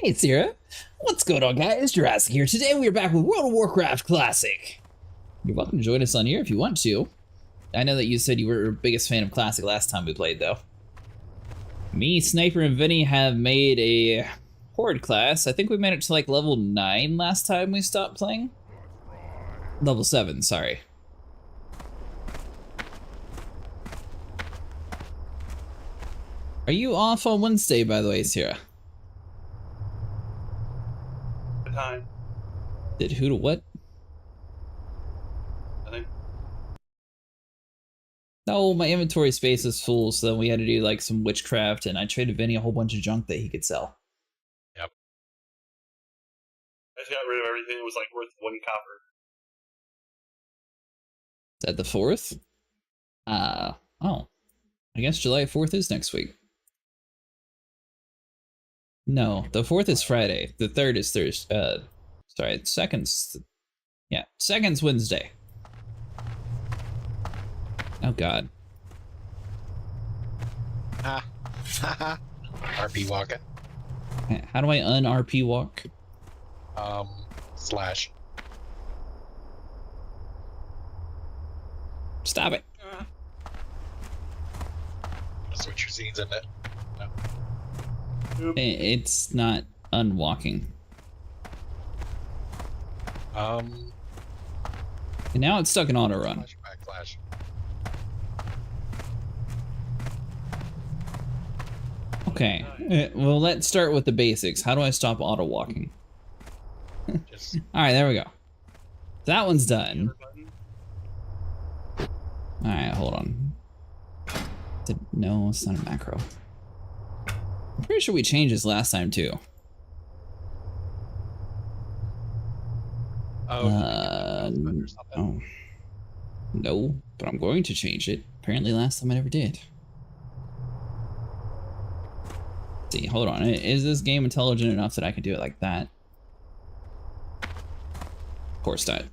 Hey, Sierra. What's going on, guys? Jurassic here. Today we are back with World of Warcraft Classic. You're welcome to join us on here if you want to. I know that you said you were your biggest fan of Classic last time we played, though. Me, Sniper, and Vinny have made a Horde class. I think we made it to like level 9 last time we stopped playing. Level 7, sorry. Are you off on Wednesday, by the way, Sierra? Time. Did who to what? I think. No, my inventory space is full, so then we had to do like some witchcraft, and I traded Vinny a whole bunch of junk that he could sell. Yep. I just got rid of everything that was like worth 1 copper. Is that the 4th? Oh. I guess July 4th is next week. No, the 4th is Friday. The 3rd is Thursday. Sorry, 2nd's... Yeah, 2nd's Wednesday. Oh, God. Ha. Ha. RP walking. How do I un-RP walk? Slash. Stop it. Switch your scenes in it. No. It's not unwalking. And now it's stuck in auto run. Backflash. Okay, well, let's start with the basics. How do I stop auto walking? Alright, there we go. That one's done. Alright, hold on. No, it's not a macro. I'm pretty sure we changed this last time too. Oh. Oh. No, but I'm going to change it. Apparently last time I never did. Let's see, hold on. Is this game intelligent enough that I can do it like that? Of course not.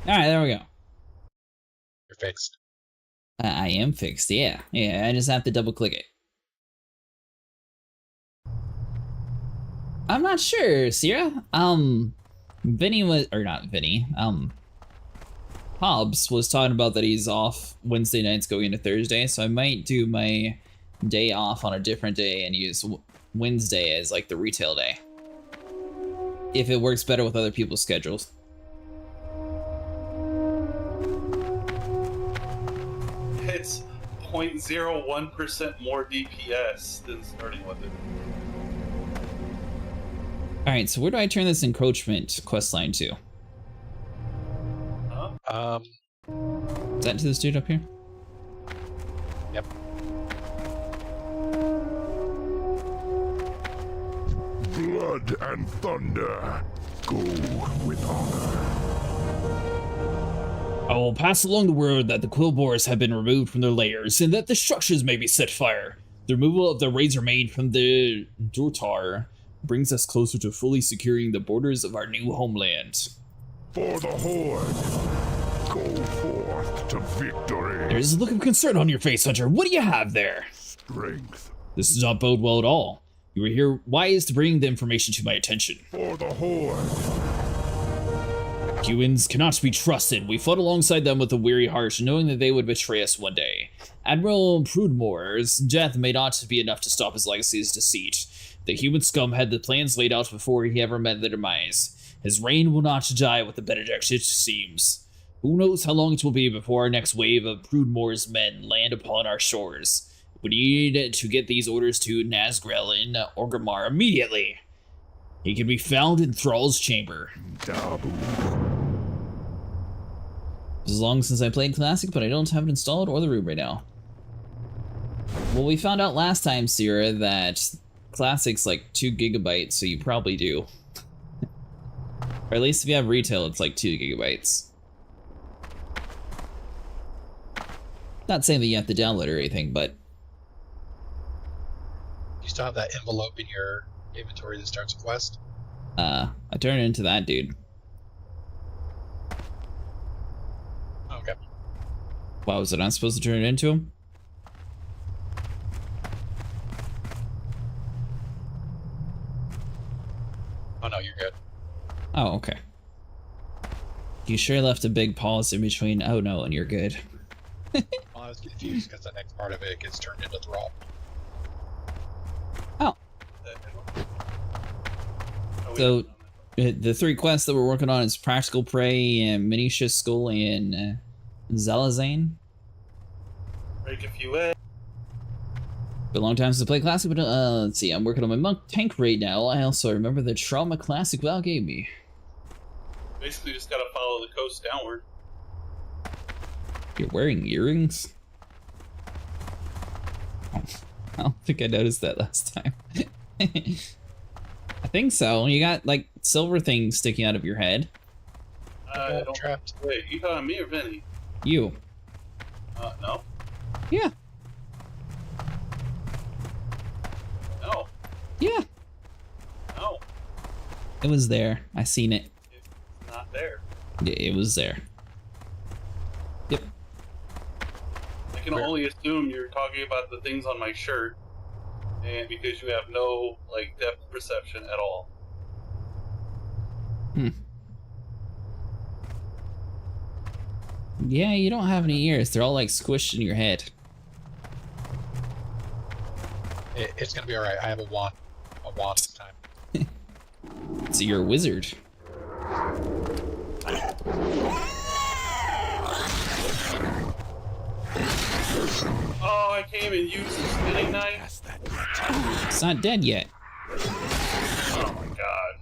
Alright, there we go. You're fixed. I am fixed, yeah. Yeah, I just have to double click it. I'm not sure, Sierra. Vinny was, or not Vinny, Hobbs was talking about that he's off Wednesday nights going into Thursday, so I might do my day off on a different day and use Wednesday as like the retail day. If it works better with other people's schedules. It's 0.01% more DPS than starting with it. Alright, so where do I turn this encroachment questline to? Huh? Is that to this dude up here? Yep. Blood and thunder go with honor. I will pass along the word that the Quillboars have been removed from their lairs and that the structures may be set fire. The removal of the Razor Maid from the Durtar brings us closer to fully securing the borders of our new homeland. For the Horde, go forth to victory. There's a look of concern on your face, Hunter. What do you have there? Strength. This does not bode well at all. You were here wise to bring the information to my attention. For the Horde. Humans cannot be trusted. We fought alongside them with a weary heart, knowing that they would betray us one day. Admiral Prudemore's death may not be enough to stop his legacy's deceit. The human scum had the plans laid out before he ever met their demise. His reign will not die with the Benedict, it seems. Who knows how long it will be before our next wave of Prudemore's men land upon our shores. We need to get these orders to Nazgrel in Orgrimmar immediately. He can be found in Thrall's chamber. Dabu. It was long since I played Classic, but I don't have it installed or the room right now. Well, we found out last time, Sierra, that Classic's like 2 gigabytes, so you probably do. Or at least if you have retail, it's like 2 gigabytes. Not saying that you have to download or anything, but... You still have that envelope in your inventory that starts a quest? I turned into that dude. Okay. Wow, was it not supposed to turn it into him? Oh no, you're good. Oh, okay. You sure left a big pause in between, oh no, and you're good. Well, I was confused because the next part of it gets turned into thrall. Oh. So, the 3 quests that we're working on is Practical Prey, and Minitia Skull, and Zalazane. Break a few eggs. Been a long time since I played Classic, but let's see, I'm working on my Monk Tank right now. I also remember the trauma Classic WoW gave me. Basically, just gotta follow the coast downward. You're wearing earrings? Oh, I don't think I noticed that last time. I think so. You got, like, silver things sticking out of your head. I don't... Trapped. Wait, you talking me or Vinny? You. No. Yeah. No. Yeah. No. It was there. I seen it. It's not there. Yeah, it was there. Yep. I can only assume you're talking about the things on my shirt, and because you have no, like, depth perception at all. Hmm. Yeah, you don't have any ears. They're all, like, squished in your head. It's gonna be alright. I have a wand. A wand this time. So you're a wizard. Oh, I can't even use the spinning knife? It's not dead yet. Oh my god.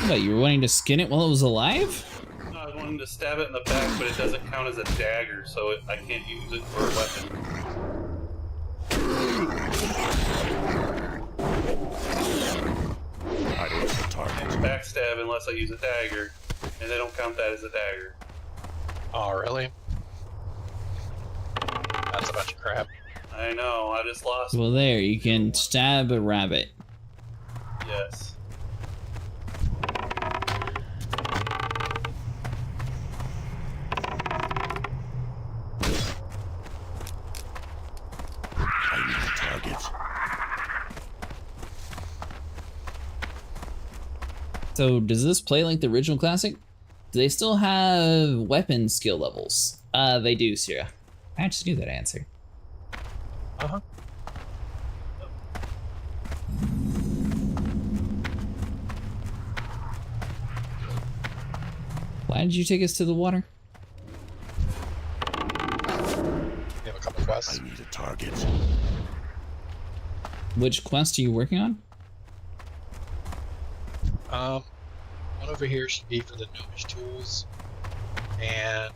What, you were wanting to skin it while it was alive? I was wanting to stab it in the back, but it doesn't count as a dagger, so I can't use it for a weapon. I hit the target. It's backstab unless I use a dagger, and they don't count that as a dagger. Oh, really? That's a bunch of crap. I know, I just lost. Well, there, you can stab a rabbit. Yes. I hit the target. So, does this play like the original Classic? Do they still have weapon skill levels? They do, Sierra. I actually knew that answer. Uh-huh. Why did you take us to the water? We have a couple quests. I need a target. Which quest are you working on? One over here should be for the gnomish tools, and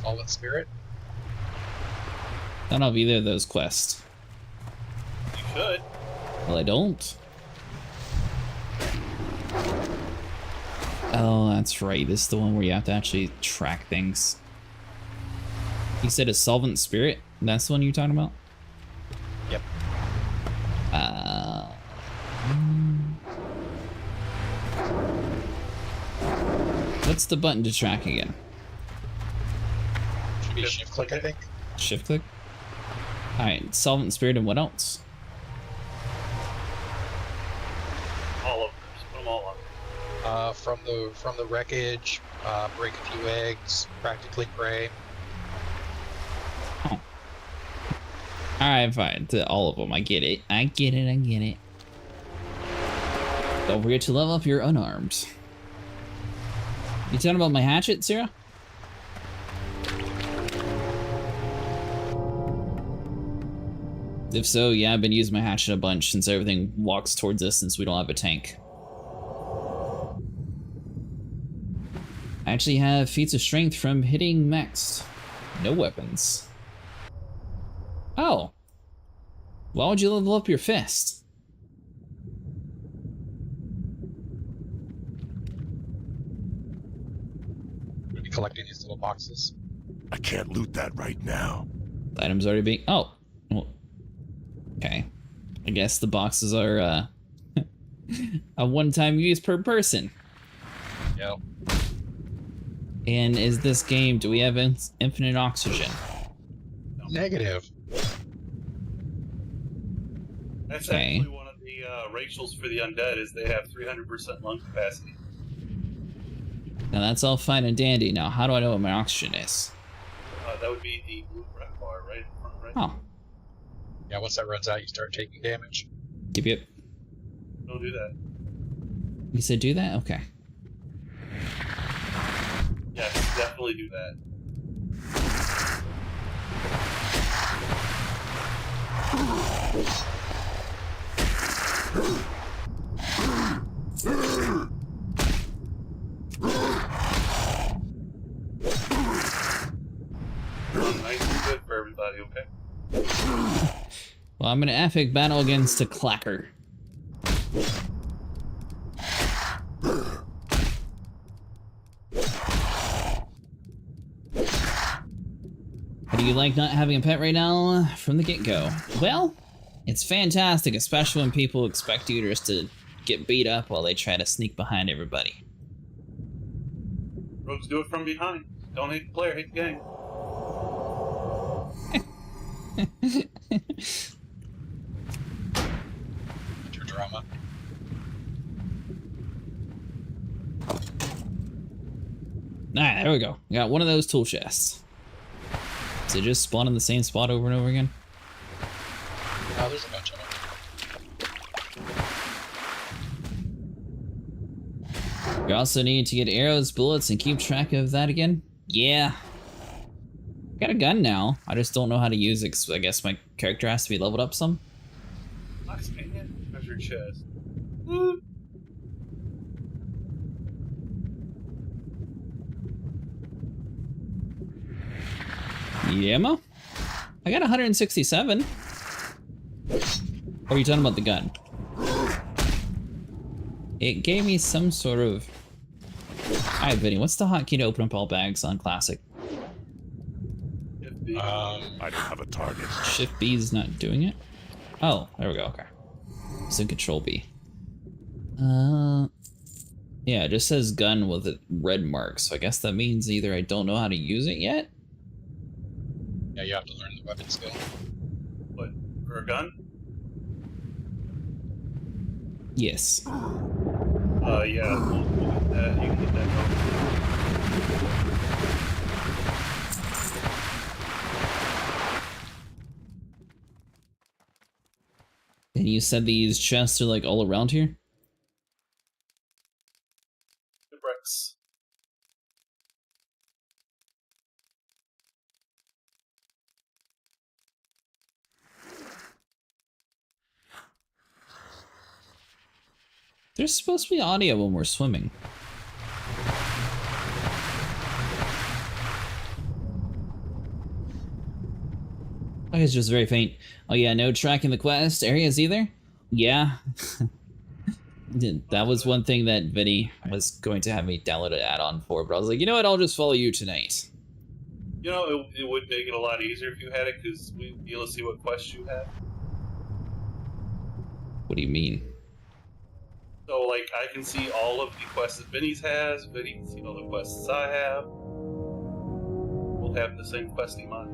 Fallen Spirit. I don't have either of those quests. You should. Well, I don't. Oh, that's right. This is the one where you have to actually track things. You said a solvent spirit? That's the one you're talking about? Yep. What's the button to track again? Should be shift click, I think. Shift click? Alright, solvent spirit and what else? All of them. Just put them all up. From the wreckage, break a few eggs, practically prey. Oh. Alright, fine. All of them. I get it. I get it. Don't forget to level up your unarmed. You talking about my hatchet, Sarah? If so, yeah, I've been using my hatchet a bunch since everything walks towards us since we don't have a tank. I actually have feats of strength from hitting max. No weapons. Oh. Why would you level up your fist? We'll be collecting these little boxes. I can't loot that right now. The item's already being... Oh. Well, okay. I guess the boxes are, a one-time use per person. Yep. And is this game, do we have infinite oxygen? Negative. That's Okay. actually one of the racials for the undead is they have 300% lung capacity. Now that's all fine and dandy. Now, how do I know what my oxygen is? That would be the blue red bar right in front, right? Oh, Yeah, once that runs out, you start taking damage. yep. Don't do that. You said do that? Okay. Yes, definitely do that. Nice and good for everybody, okay? Well, I'm in an epic battle against a clacker. How do you like not having a pet right now from the get-go? Well, it's fantastic, especially when people expect you just to get beat up while they try to sneak behind everybody. Rogues do it from behind. Don't hate the player, hate the game. Your drama. Alright, there we go. We got one of those tool chests. Does it just spawn in the same spot over and over again? Oh, there's a bunch of them. We also need to get arrows, bullets, and keep track of that again. Yeah. Got a gun now. I just don't know how to use it, 'cause I guess my character has to be leveled up some. Nice, man. Treasure chest. Woo. Need ammo? I got 167. Or are you talking about the gun? It gave me some sort of... Alright, Vinny, what's the hotkey to open up all bags on Classic? If the- I don't have a target. Shift B is not doing it? Oh, there we go, okay. It's in Control B. Yeah, it just says gun with a red mark, so I guess that means either I don't know how to use it yet? Yeah, you have to learn the weapon skill. What? For a gun? Yes. Yeah, we'll get that. You can get that going. And you said these chests are like all around here? The bricks. There's supposed to be audio when we're swimming. Oh, it's just very faint. Oh yeah, no tracking the quest areas either? Yeah. That was one thing that Vinny was going to have me download an add-on for, but I was like, you know what, I'll just follow you tonight. You know, it would make it a lot easier if you had it, because we'd be able to see what quests you have. What do you mean? So, like, I can see all of the quests that Vinny's has, Vinny can see all the quests I have. We'll have the same questing mod.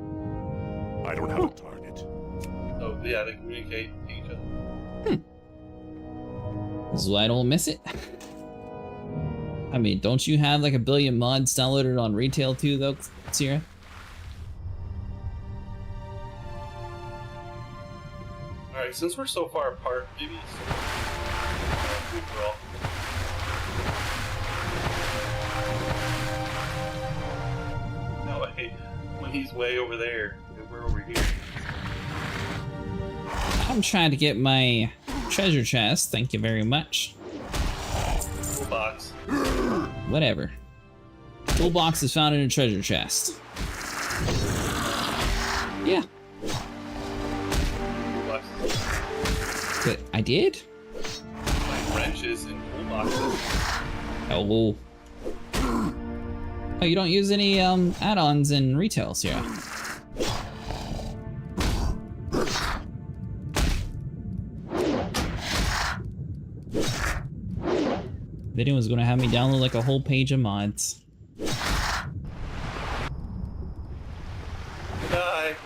I don't have a target. So, yeah, they communicate to each other. This is why I don't miss it. I mean, don't you have like a billion mods downloaded on retail too, though, Sierra? Alright, since we're so far apart, maybe free for all. No, hey, when he's way over there, we're over here. I'm trying to get my treasure chest, thank you very much. Toolbox. Whatever. Toolbox is found in a treasure chest. Yeah, Toolbox. but I did? Like wrenches and toolboxes. Oh. Oh, you don't use any add-ons in retail, Sierra? Video was gonna have me download like a whole page of mods. die.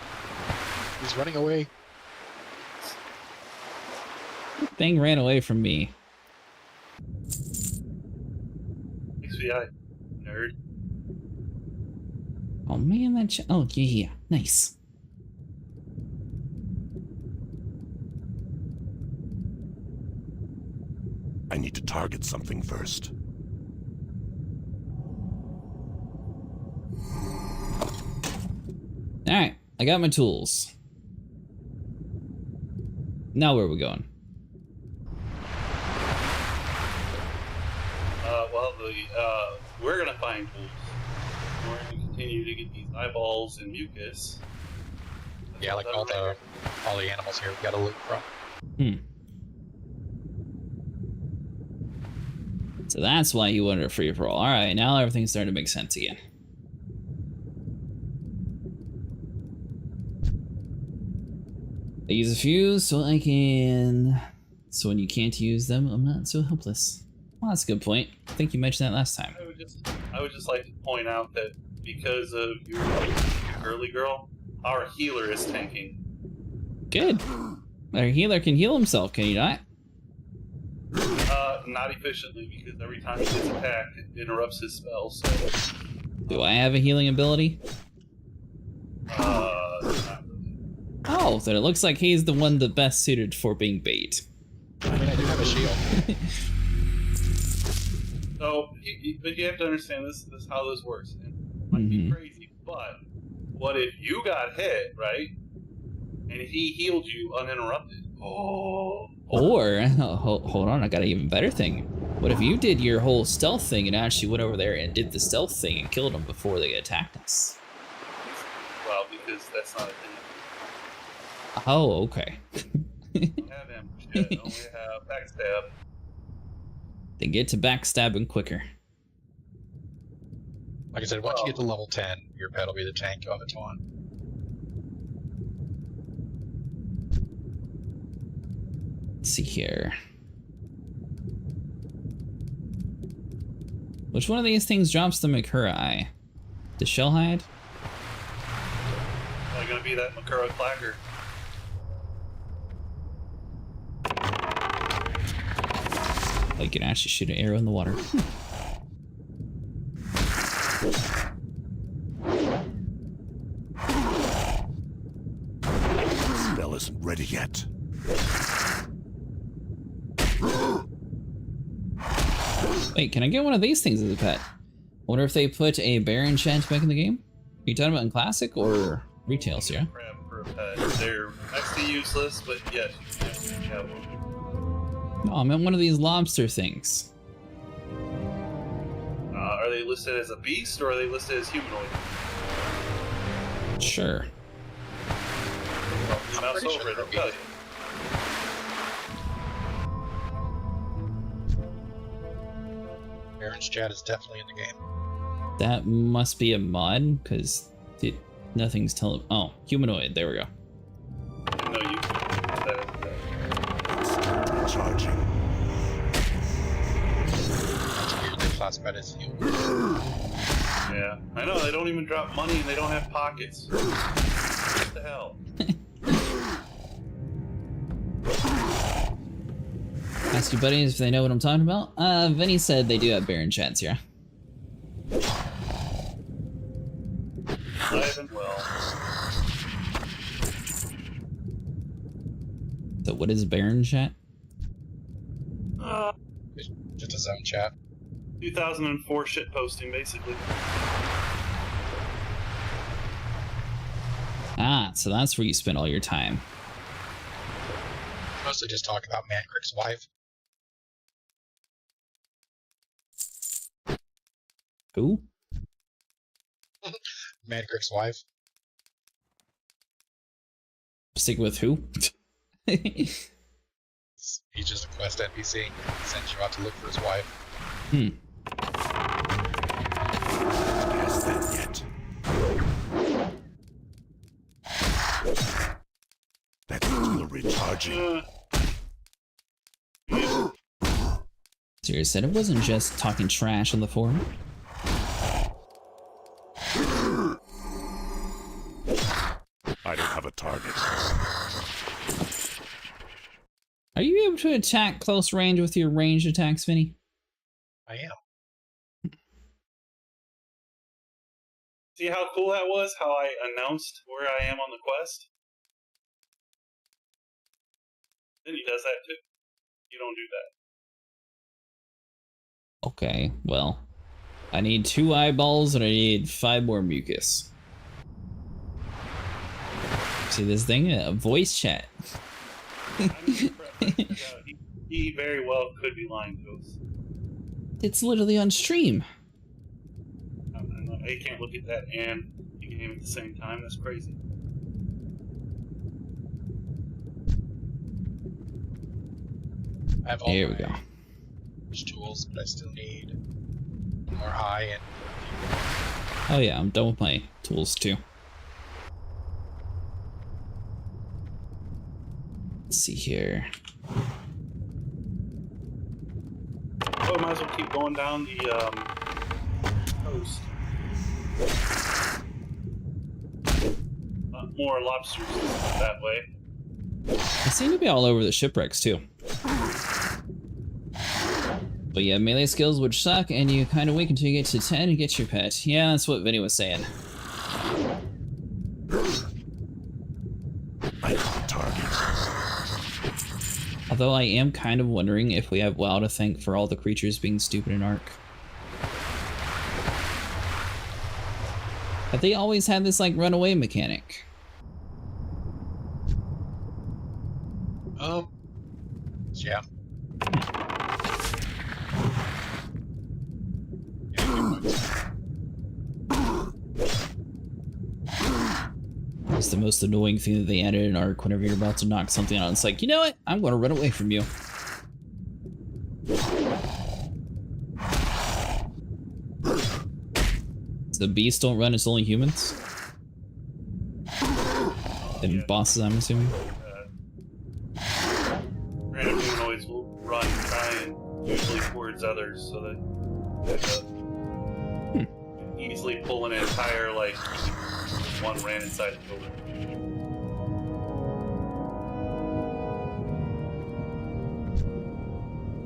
He's running away. Thing ran away from me. XVI, nerd. Oh man, that oh yeah, nice. I need to target something first. Alright, I got my tools. Now where are we going? We're gonna find tools. We're gonna continue to get these eyeballs and mucus. Yeah, like all the animals here we gotta loot from. So that's why you wanted a free for all. Alright, now everything's starting to make sense again. I use a fuse so I can... So when you can't use them, I'm not so helpless. Well, that's a good point. I think you mentioned that last time. I would just like to point out that because of your early girl, our healer is tanking. Good. Our healer can heal himself, can he not? Not efficiently, because every time he gets attacked, it interrupts his spell, so... Do I have a healing ability? Not really. Oh, then it looks like he's the one the best suited for being bait. I mean, I do have a shield. So, but you have to understand this is how this works. It might be crazy, but what if you got hit, right? And he healed you uninterrupted? Oh. Or, hold on, I got an even better thing. What if you did your whole stealth thing and actually went over there and did the stealth thing and killed them before they attacked us? Well, because that's not a thing. Oh, okay. We don't have ambush yet, we only have backstab. They get to backstabbing quicker. Like I said, once you get to level 10, your pet will be the tank on the taunt. Let's see here. Which one of these things drops the Makura eye? The shell hide? Probably gonna be that Makura clacker. Like you can actually shoot an arrow in the water. Spell isn't ready yet. Wait, can I get one of these things as a pet? I wonder if they put a bear enchant back in the game? Are you talking about in Classic or retails here? Crab for a pet. They're next to useless, but yes, you can have one. No, I meant one of these lobster things. Are they listed as a beast or are they listed as humanoid? Sure. Well, you mouse over it, they'll tell you. Baron's chat is definitely in the game. That must be a mod, because nothing's telling. Oh, humanoid. There we go. No, you. Charging. That's weird, they classify it as heal. Yeah, I know. They don't even drop money and they don't have pockets. What the hell? Ask your buddies if they know what I'm talking about. Vinny said they do have bear enchants here. Alive and well. So what is bear enchant? Just a zone chat. 2004 shit posting, basically. Ah, so that's where you spend all your time. Mostly just talk about Mancrick's wife. Who? Mancrick's wife. Stick with who? He's just a quest NPC. He sends you out to look for his wife. Past that yet. That's still recharging. Serious said it wasn't just talking trash on the forum. target. Are you able to attack close range with your ranged attacks, Vinny? I am. See how cool that was? How I announced where I am on the quest? Then he does that too. You don't do that. Okay, well, I need 2 eyeballs and I need 5 more mucus. See this thing? Voice chat. He very well could be lying to us. It's literally on stream. He can't look at that and the game at the same time. That's crazy. I have all Here we my go. tools, but I still need more high and. Oh yeah, I'm done with my tools too. Let's see here. Oh, might as well keep going down the coast. More lobsters that way. They seem to be all over the shipwrecks too. But yeah, melee skills would suck, and you kind of wait until you get to 10 and get your pet. Yeah, that's what Vinny was saying. Icon target. Although I am kind of wondering if we have WoW to thank for all the creatures being stupid in Ark. Have they always had this like runaway mechanic? Yeah. It's the most annoying thing that they added in Ark whenever you're about to knock something out. It's like, you know what? I'm going to run away from you. The beasts don't run, it's only humans? And bosses, I'm assuming? Random humanoids will run, try, and usually towards others, so that easily pull an entire, like, one ran inside the building.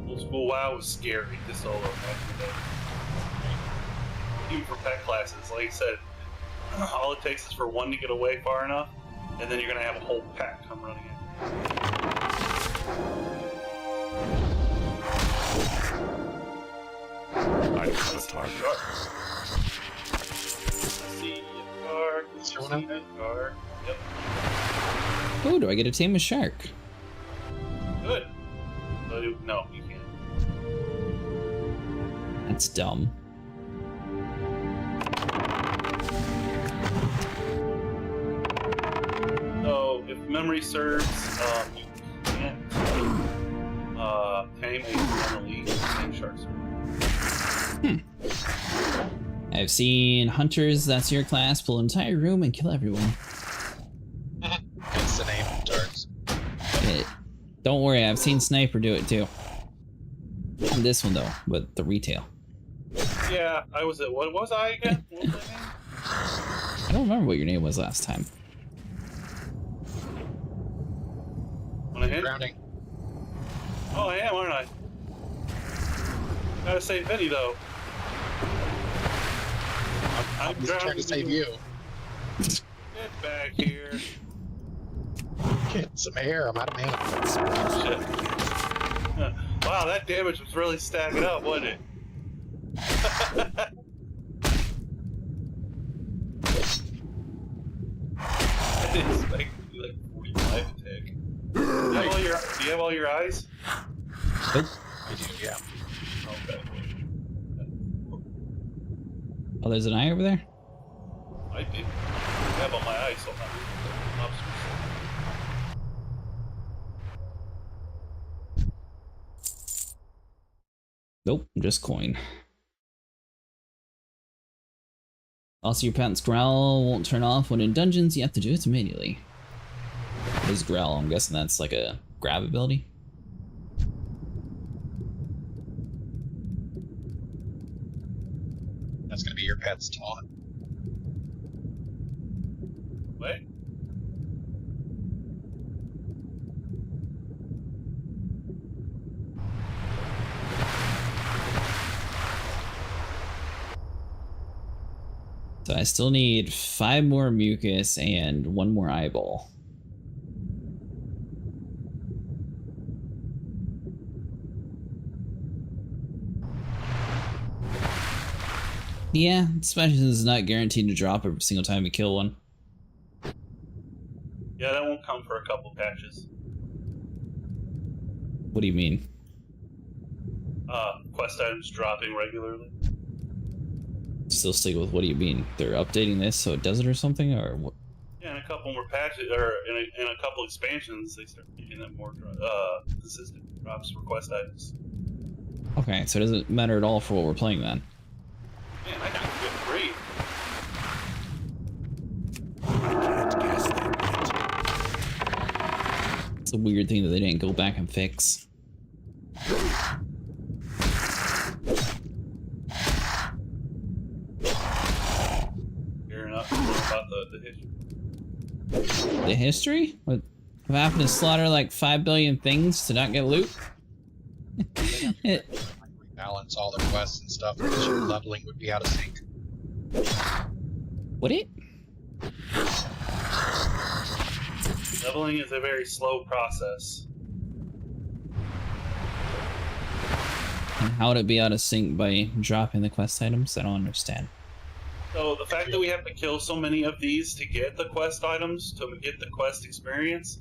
Old school WoW was scary to solo back in the day. Even for pet classes, like I said, all it takes is for one to get away far enough, and then you're gonna have a whole pack come running in. I got a target. See a car, see a car. Yep. Oh, do I get a tame a shark? Good. No, you can't. That's dumb. So, if memory serves, you can't tame a normally tame sharks. I've seen hunters, that's your class, pull an entire room and kill everyone. That's the name of turns. Don't worry, I've seen Sniper do it too. Not this one though, but the retail. Yeah, I was at, what was I again? What was my name? I don't remember what your name was last time. Wanna hit? Grounding. Oh, I am, aren't I? Gotta save Vinny though. I'm just trying to save you. Get back here. Get some air. I'm out of mana. Shit. Wow, that damage was really stacking up, wasn't it? I didn't expect it to be like 45 attack. Do you have all your eyes? Nope. I do, yeah. Okay. Oh, there's an eye over there? I did. I have all my eyes, so I'm not Nope, just coin. Also, your patent's growl won't turn off when in dungeons. You have to do it manually. What is growl? I'm guessing that's like a grab ability. That's gonna be your pet's taunt. What? So I still need 5 more mucus and 1 more eyeball. Yeah, especially since it's not guaranteed to drop every single time you kill one. Yeah, that won't come for a couple patches. What do you mean? Quest items dropping regularly. Still stick with what do you mean? They're updating this so it does it or something, or what? Yeah, in a couple more patches, or in a couple expansions, they start making it more consistent drops for quest items. Okay, so it doesn't matter at all for what we're playing then. Man, I think it's great. Can't guess that yet. It's a weird thing that they didn't go back and fix. Hearing up about the history. The history? What happened to slaughter like 5 billion things to not get loot? Balance all the quests and stuff because your leveling would be out of sync. Would it? Leveling is a very slow process. And how would it be out of sync by dropping the quest items? I don't understand. So the fact that we have to kill so many of these to get the quest items, to get the quest experience,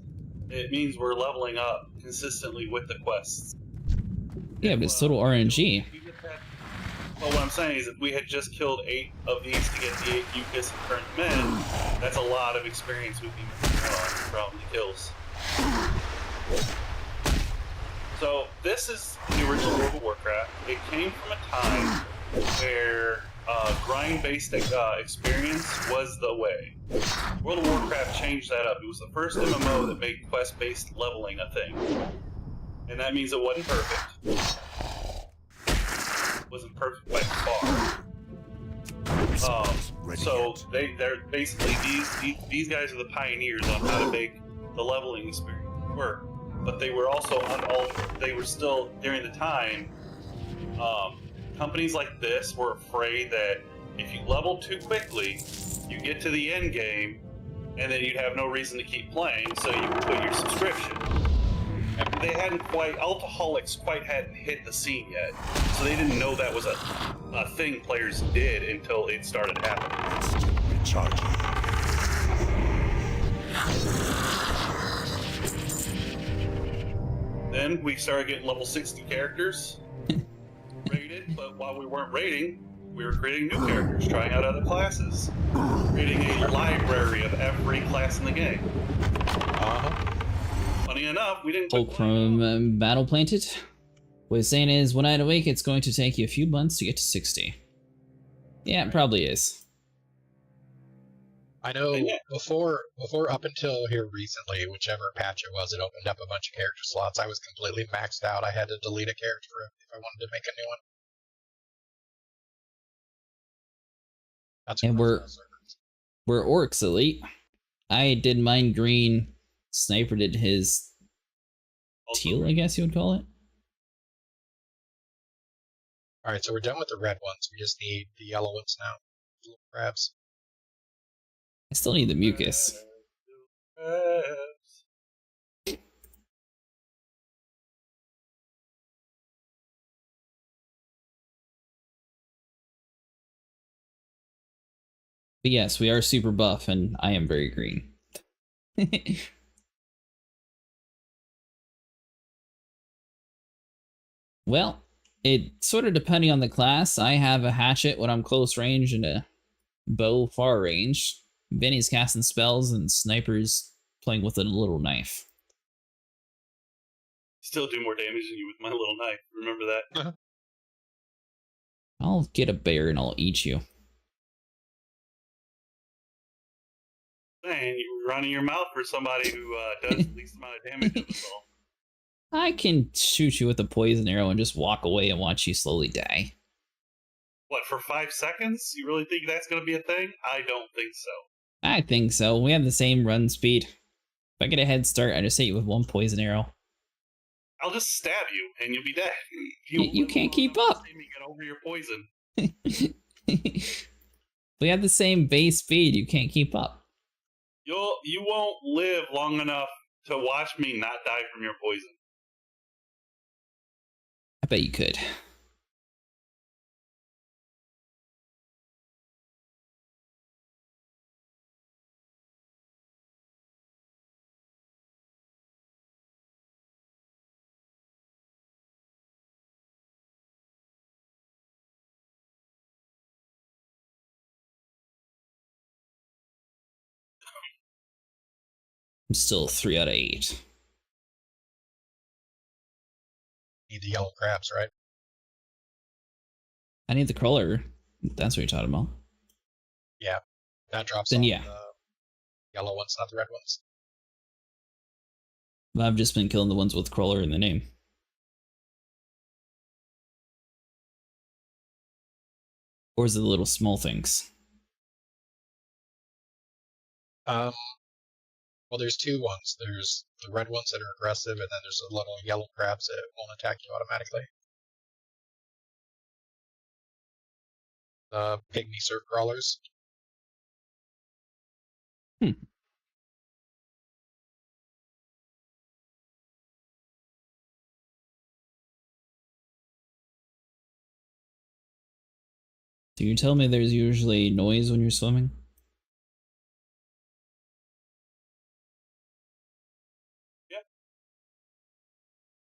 it means we're leveling up consistently with the quests. Yeah, but it's total RNG. Well, what I'm saying is if we had just killed 8 of these to get the 8 mucus and turn them in, that's a lot of experience we'd be missing out on from the kills. So this is the original World of Warcraft. It came from a time where grind-based experience was the way. World of Warcraft changed that up. It was the first MMO that made quest-based leveling a thing. And that means it wasn't perfect. It wasn't perfect by far. So they're basically these guys are the pioneers on how to make the leveling experience work. But they were also they were still during the time. Companies like this were afraid that if you level too quickly, you get to the end game, and then you'd have no reason to keep playing, so you would quit your subscription. And they hadn't quite, Alcoholics quite hadn't hit the scene yet, so they didn't know that was a thing players did until it started happening. Recharging. Then we started getting level 60 characters rated, but while we weren't rating, we were creating new characters, trying out other classes, creating a library of every class in the game. Funny enough, we didn't. Fulcrum Battle Planted. What he's saying is, when I awake, it's going to take you a few months to get to 60. Yeah, it probably is. I know before up until here recently, whichever patch it was, it opened up a bunch of character slots. I was completely maxed out. I had to delete a character if I wanted to make a new one. That's And we're orcs elite. I did mine green. Sniper did his teal, I guess you would call it. Alright, so we're done with the red ones. We just need the yellow ones now. Little crabs. I still need the mucus. But yes, we are super buff, and I am very green. Well, it sort of depending on the class. I have a hatchet when I'm close range and a bow far range. Benny's casting spells and Sniper's playing with a little knife. Still do more damage than you with my little knife. Remember that? I'll get a bear and I'll eat you. Man, you were running your mouth for somebody who does the least amount of damage in this all. I can shoot you with a poison arrow and just walk away and watch you slowly die. What, for 5 seconds? You really think that's going to be a thing? I don't think so. I think so. We have the same run speed. If I get a head start, I just hit you with one poison arrow. I'll just stab you and you'll be dead. You can't keep up. See me get over your poison. We have the same base speed. You can't keep up. You won't live long enough to watch me not die from your poison. I bet you could. I'm still 3 out of 8. Need the yellow crabs, right? I need the crawler. That's what you're talking about. Yeah. That drops Then on yeah. the yellow ones, not the red ones. I've just been killing the ones with crawler in the name. Or is it the little small things? Well, there's two ones. There's the red ones that are aggressive, and then there's the little yellow crabs that won't attack you automatically. The pygmy surf crawlers. Do you tell me there's usually noise when you're swimming? Yeah.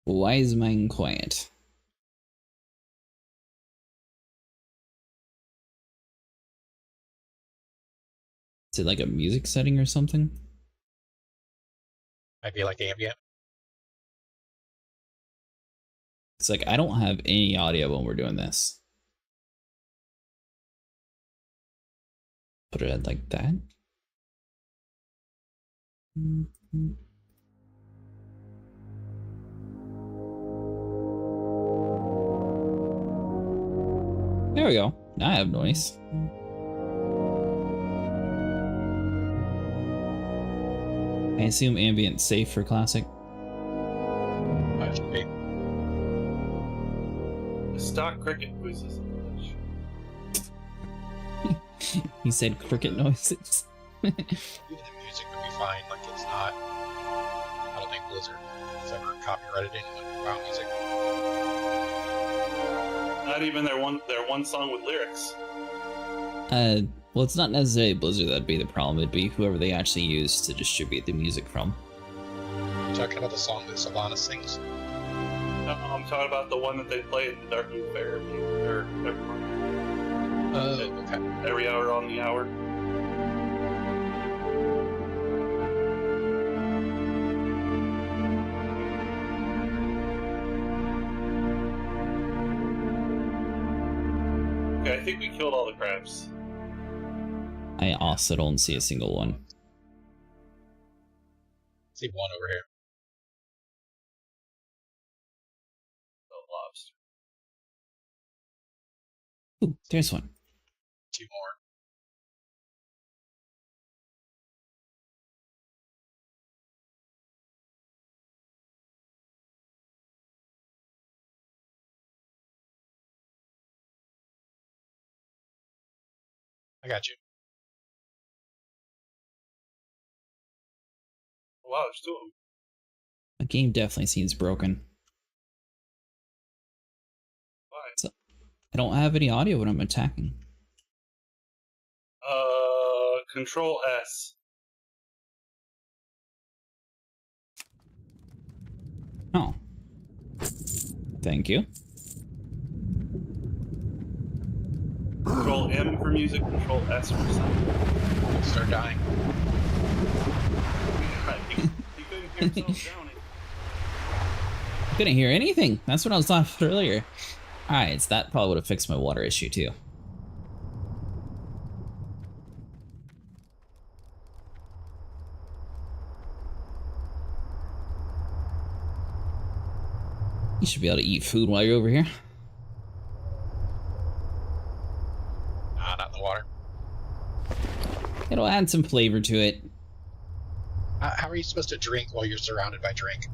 Why is mine quiet? Is it like a music setting or something? Might be like ambient. It's like I don't have any audio when we're doing this. Put it at like that. There we go. Now I have noise. I assume ambient's safe for classic. Might should be. The stock cricket noises. He said cricket noises. Even the music would be fine. Like it's not. I don't think Blizzard has ever copyrighted anyone for WoW music. Not even their one song with lyrics. Well, it's not necessarily Blizzard that'd be the problem. It'd be whoever they actually use to distribute the music from. You talking about the song that Sylvanas sings? No, I'm talking about the one that they play at the Darkmoon Fair Okay. every hour on the hour. Okay, I think we killed all the crabs. I also don't see a single one. See one over here. The lobster. Ooh, there's one. Two more. I got you. Wow, there's two of them. The game definitely seems broken. Why? So, I don't have any audio when I'm attacking. Control S. Oh. Thank you. Control M for music, Control S for sound. Start dying. He couldn't hear himself drowning. I couldn't hear anything. That's what I was talking about earlier. Alright, so that probably would have fixed my water issue too. You should be able to eat food while you're over here. Nah, not in the water. It'll add some flavor to it. How are you supposed to drink while you're surrounded by drink?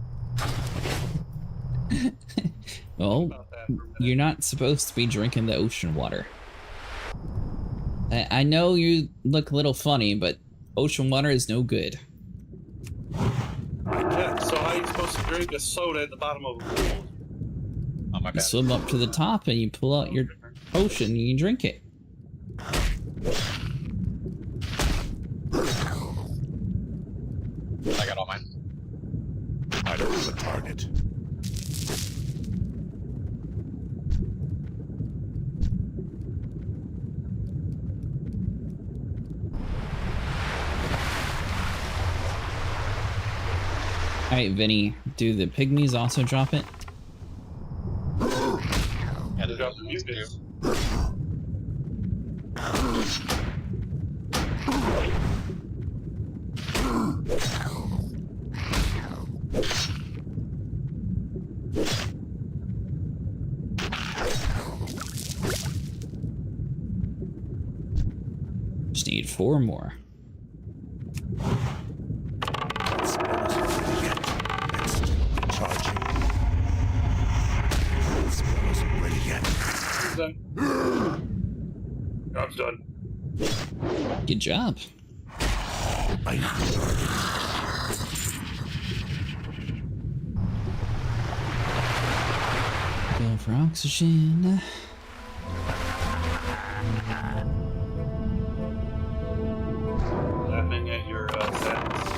Well, About that for a minute. you're not supposed to be drinking the ocean water. I know you look a little funny, but ocean water is no good. Yeah, so how are you supposed to drink a soda at the bottom of a pool? Oh my You bad. swim up to the top and you pull out your potion and you drink it. I got all mine. I don't have a target. Alright, Vinny, do the pygmies also drop it? Yeah, They the drop the ones do. mucus. Just need 4 more. Charging. Spell isn't ready yet. Done. Job's done. Good job. I need a target. Go for oxygen. Laughing at your sadness.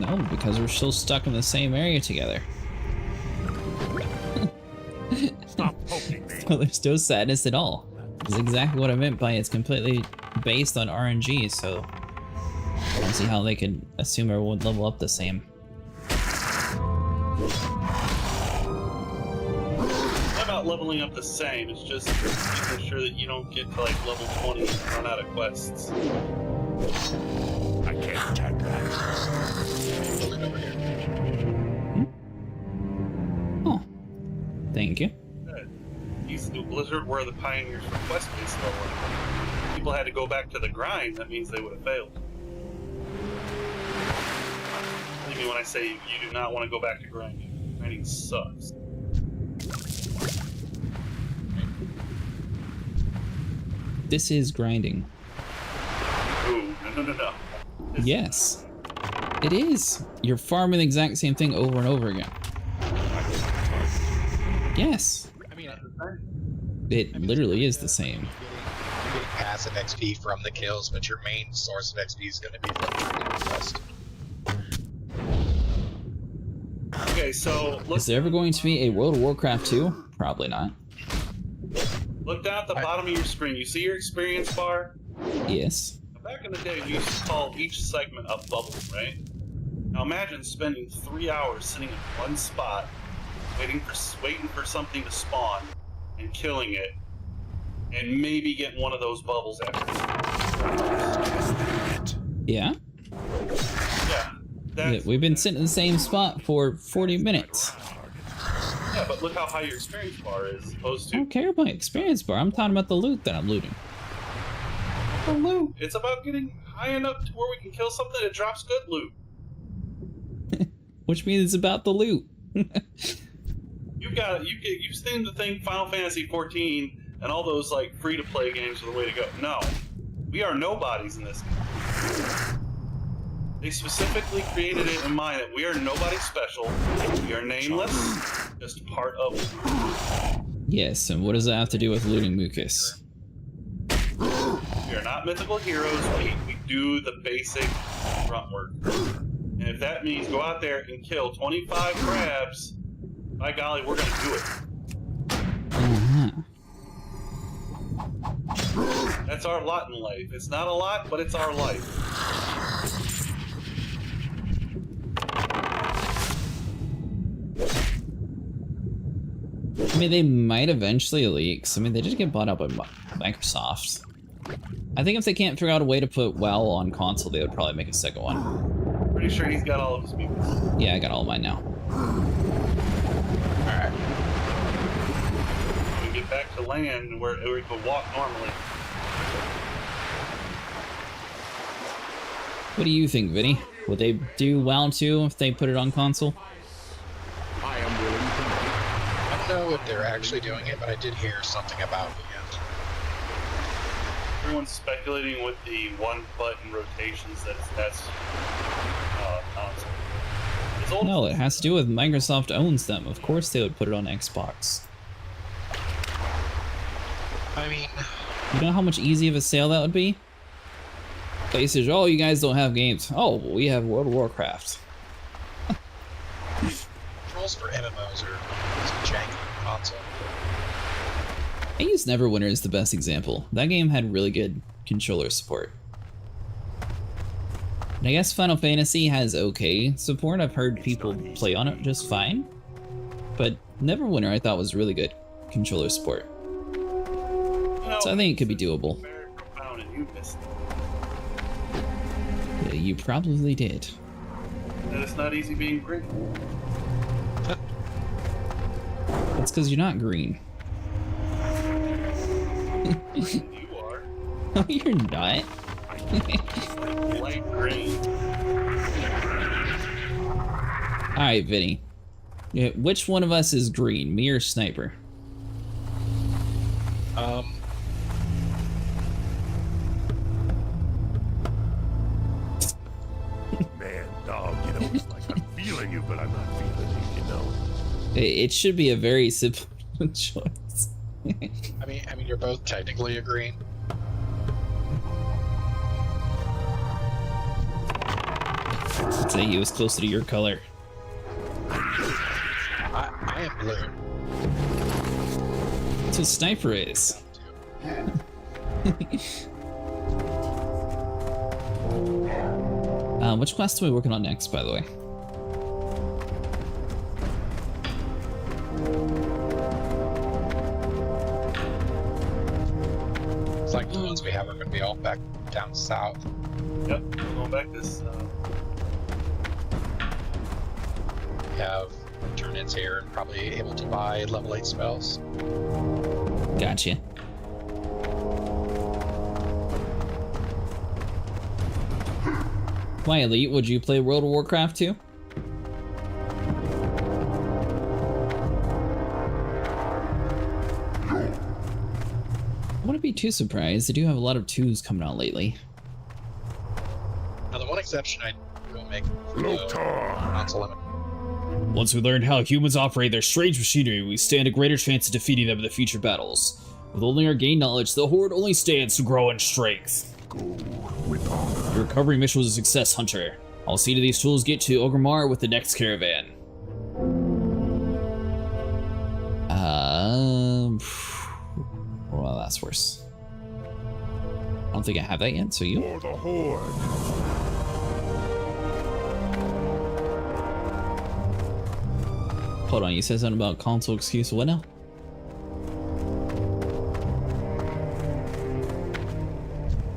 No, because we're still stuck in the same area together. Stop poking me. Well, there's no sadness at all. That's exactly what I meant by it's completely based on RNG, so I don't see how they could assume everyone would level up the same. Not about leveling up the same, it's just making sure that you don't get to like level 20 and run out of quests. I can't attack that. Build it over here. Oh, thank you. These new Blizzard were the pioneers for quest-based leveling. If people had to go back to the grind, that means they would have failed. Believe me when I say you do not want to go back to grinding. Grinding sucks. This is grinding. Ooh, no. It's Yes, it is. You're farming the exact same thing over and over again. Yes, I mean, it literally is the same. You're getting passive XP from the kills, but your main source of XP is going to be from the quest. Okay, so look, Is there ever going to be a World of Warcraft 2? Probably not. look down at the bottom of your screen. You see your experience bar? Yes. Back in the day, we used to call each segment a bubble, right? Now imagine spending 3 hours sitting in one spot, waiting for something to spawn, and killing it, and maybe getting one of those bubbles after. Yeah? Yeah. That's, We've been sitting in the same spot for 40 minutes. Yeah, but look how high your experience bar is, opposed I to don't care about experience bar. I'm talking about the loot that I'm looting. the loot. It's about getting high enough to where we can kill something that drops good loot. Which means it's about the loot. You've seen the thing Final Fantasy 14 and all those like free-to-play games are the way to go. No. We are nobodies in this game. They specifically created it in mind that we are nobody special. We are nameless, just part of it. Yes, and what does that have to do with looting mucus? We are not mythical heroes. We do the basic grunt work. And if that means go out there and kill 25 crabs, by golly, we're gonna do it. That's our lot in life. It's not a lot, but it's our life. I mean, they might eventually leak. I mean, they did get bought out by Microsoft. I think if they can't figure out a way to put WoW on console, they would probably make a second one. Pretty sure he's got all of his people. Yeah, I got all mine now. Alright. We get back to land where we could walk normally. What do you think, Vinny? Would they do WoW 2 if they put it on console? I am willing to know. I don't know if they're actually doing it, but I did hear something about everyone's speculating with the one-button rotations that's nonsense. It's old. No, it has to do with Microsoft owns them. Of course they would put it on Xbox. I mean, You know how much easy of a sale that would be? PlayStation, oh, you guys don't have games. Oh, well, we have World of Warcraft. controls for MMOs are janky on console. I use Neverwinter as the best example. That game had really good controller support. And I guess Final Fantasy has okay support. I've heard people play on it just fine. But Neverwinter I thought was really good controller support. So I think it could be doable. Very profound and you missed it. Yeah, you probably did. That it's not easy being green. That's because you're not green. You are. No, you're not. Light green. Alright, Vinny. Yeah, which one of us is green, me or Sniper? Man, dog, you know, it's like I'm feeling you, but I'm not feeling you, you know. It should be a very simple choice. I mean, you're both technically agreeing. I'd say he was closer to your color. I am blue. That's what Sniper is. Which class are we working on next, by the way? It's like the ones we have are going to be all back down south. Yep, we're going back this. We have turn-ins here and probably able to buy level 8 spells. Gotcha. Why, Elite, would you play World of Warcraft too? I wouldn't be too surprised. They do have a lot of 2s coming out lately. Now, the one exception I will make for the Lotar. console limit. Once we learn how humans operate their strange machinery, we stand a greater chance of defeating them in the future battles. With only our gained knowledge, the Horde only stands to grow in strength. Go with honor. Your recovery mission was a success, Hunter. I'll see to these tools get to Ogremar with the next caravan. Well, that's worse. I don't think I have that yet, so you? For the Horde. Hold on, you said something about console excuse. What now?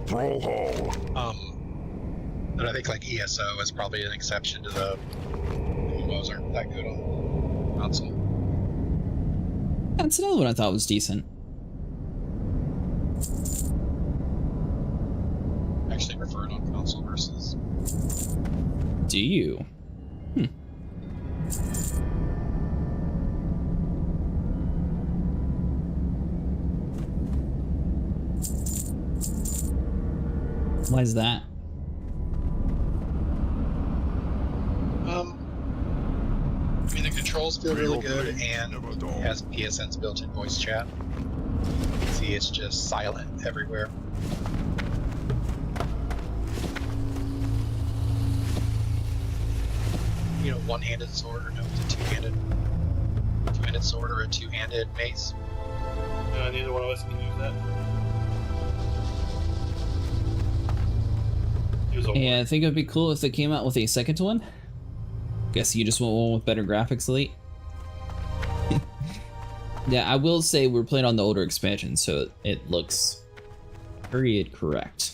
Brawl Hall. But I think like ESO is probably an exception to the MMOs aren't that good on console. That's another one I thought was decent. Actually prefer it on console versus. Do you? Why is that? I mean, the controls feel really good, and it has PSN's built-in voice chat. See, it's just silent everywhere. You know, one-handed sword, or no, it's a two-handed sword, or a two-handed mace. Neither one of us can use that. Yeah, I think it would be cool if they came out with a second one. Guess you just want one with better graphics, Elite. Yeah, I will say we're playing on the older expansion, so it looks period correct.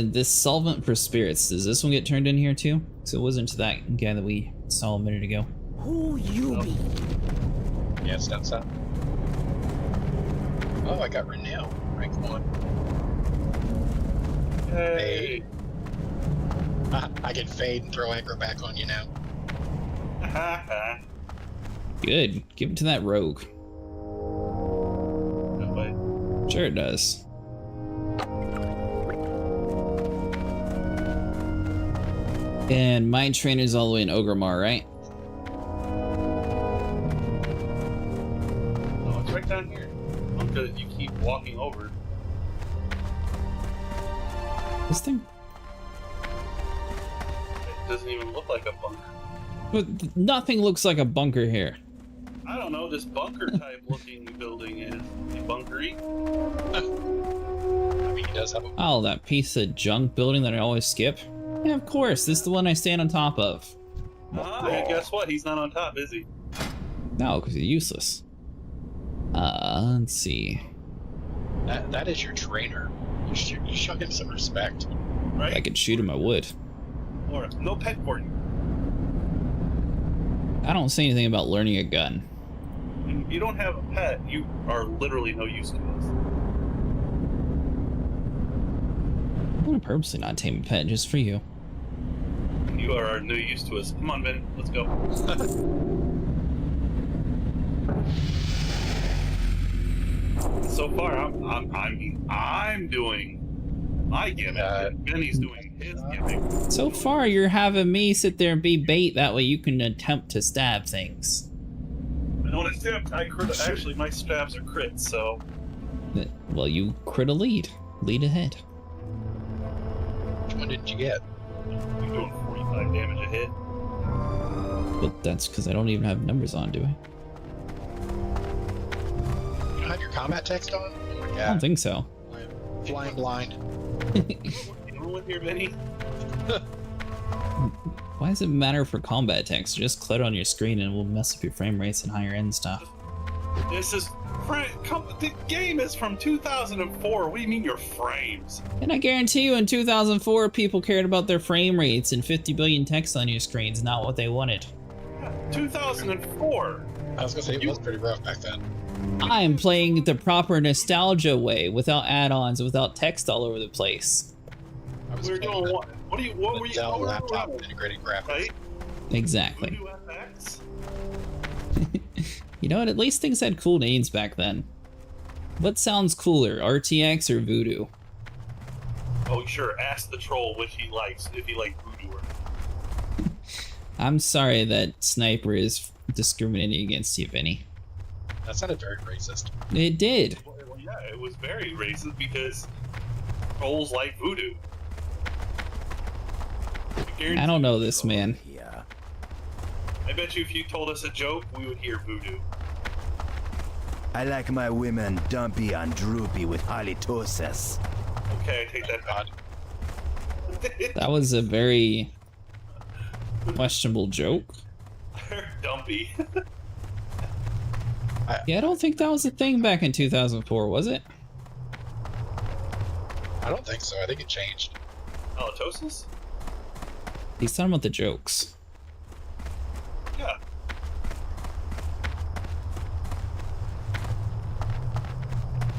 This solvent for spirits, does this one get turned in here too? So it wasn't to that guy that we saw a minute ago. Who you be? Yeah, it's down south. Oh, I got Renew. Rank 1. Hey. I can fade and throw aggro back on you now. Good. Give it to that rogue. No way. Sure it does. And Mind Trainer's all the way in Ogremar, right? No, it's right down here. Because you keep walking over. This thing? It doesn't even look like a bunker. But nothing looks like a bunker here. I don't know, this bunker type looking building is bunkery. I mean, he does have a... Oh, that piece of junk building that I always skip? Yeah, of course. This is the one I stand on top of. And guess what? He's not on top, is he? No, because you're useless. Let's see. That is your trainer. You show him some respect. Right? If I could shoot him, I would. Or no pet for you. I don't say anything about learning a gun. If you don't have a pet, you are literally no use to us. I'm gonna purposely not tame a pet just for you. You are no use to us. Come on, Ben. Let's go. So far, I'm doing my gimmick. And Benny's doing his gimmick. So far, you're having me sit there and be bait. That way you can attempt to stab things. I don't attempt. I crit. Actually, my stabs are crits, so. Well, you crit a lead. Lead ahead. Which one didn't you get? You're doing 45 damage a hit. But that's because I don't even have numbers on, do I? You don't have your combat text on? Oh my I god. don't think so. Flying blind. You know what here, Benny? Why does it matter for combat text? Just clutter on your screen and it will mess up your frame rates and higher end stuff. This is. The game is from 2004. What do you mean your frames? And I guarantee you in 2004, people cared about their frame rates and 50 billion text on your screens, not what they wanted. 2004. I was gonna say it was pretty rough back then. I'm playing the proper nostalgia way, without add-ons, without text all over the place. I was We're playing doing what? What were you? Dell What were you laptop doing? with integrated graphics. Right? Exactly. Voodoo FX? You know what? At least things had cool names back then. What sounds cooler, RTX or Voodoo? Oh, sure. Ask the troll which he likes, if he likes Voodoo or not. I'm sorry that Sniper is discriminating against you, Vinny. That sounded very racist. It did. Well, yeah, it was very racist because trolls like Voodoo. I don't know this man. Yeah. I bet you if you told us a joke, we would hear Voodoo. I like my women dumpy and droopy with halitosis. Okay, I take that back. That was a very questionable joke. Dumpy. Yeah, I don't think that was a thing back in 2004, was it? I don't think so. I think it changed. Halitosis? He's talking about the jokes. Yeah.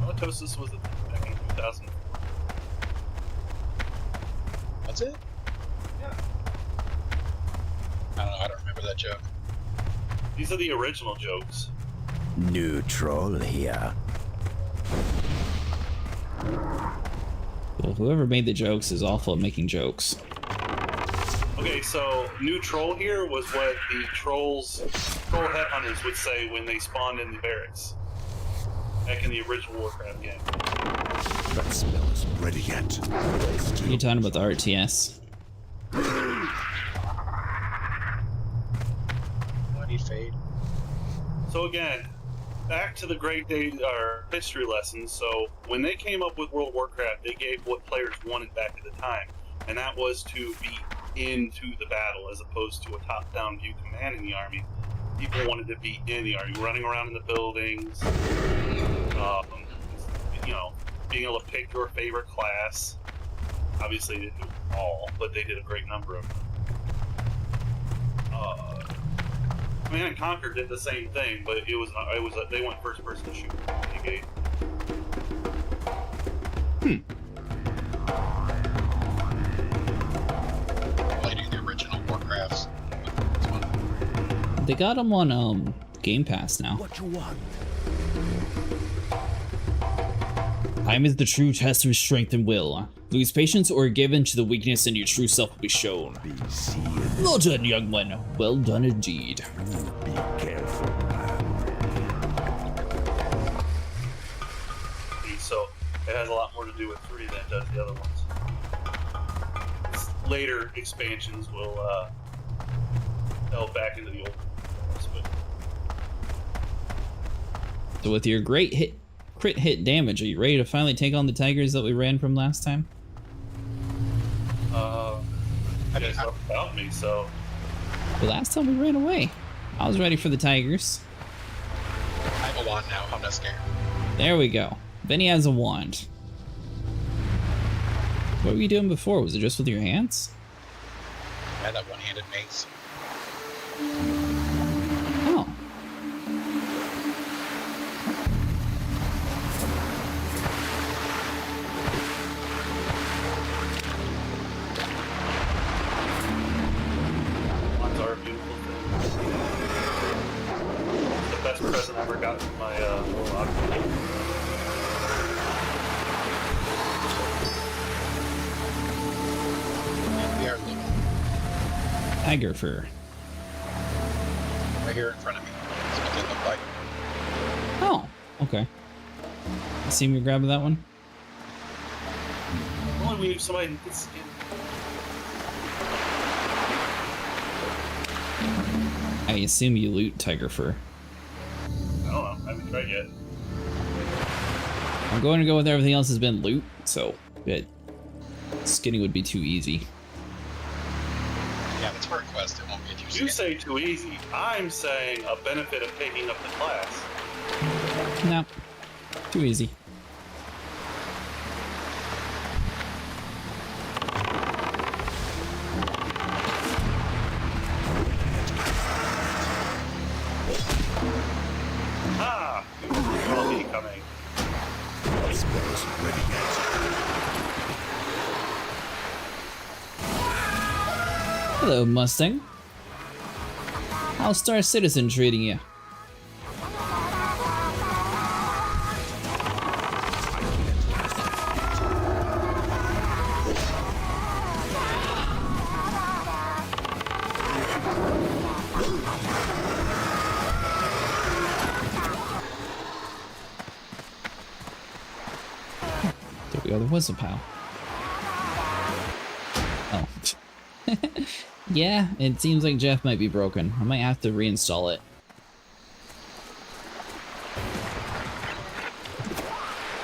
Halitosis was a thing back in 2004. That's it? Yeah. I don't know. I don't remember that joke. These are the original jokes. New troll here. Well, whoever made the jokes is awful at making jokes. Okay, so new troll here was what the troll headhunters would say when they spawned in the barracks. Back in the original Warcraft game. That smell isn't ready yet. You're talking about the RTS. Bloody fade. So again, back to the great day or history lessons. So when they came up with World of Warcraft, they gave what players wanted back at the time, and that was to be into the battle as opposed to a top-down view commanding the army. People wanted to be in the army, running around in the buildings, you know, being able to pick your favorite class. Obviously, they didn't do them all, but they did a great number of them. Command and Conquer did the same thing, but they went first-person shooter. They Playing the original Warcrafts. This one. They got them on Game Pass now. What you want? Time is the true test of strength and will. Lose patience or give in to the weakness, and your true self will be shown. Be sealed. Well done, young one. Well done indeed. Be careful, man. So it has a lot more to do with 3 than it does the other ones. Later expansions will delve back into the old ones, but So with your great crit hit damage, are you ready to finally take on the tigers that we ran from last time? you guys talked about me, so The last time we ran away. I was ready for the tigers. I have a wand now. I'm not scared. There we go. Vinny has a wand. What were you doing before? Was it just with your hands? I had that one-handed mace. Oh. wands are a beautiful thing. The best present I ever got from my little octopus. We are looking Tiger fur. right here in front of me. That's what they look like. Oh, okay. You see me grabbing that one? Only we somebody can skin. I assume you loot tiger fur. I don't know. I haven't tried yet. I'm going to go with everything else has been loot, so skinning would be too easy. Yeah, that's for a quest. It won't get you You skin. say too easy. I'm saying a benefit of taking up the class. No, too easy. Ah! You will be coming. Spells ready yet. Hello, Mustang. How's Star Citizen treating you? There we go, there was a pal. Oh. Yeah, it seems like Jeff might be broken. I might have to reinstall it.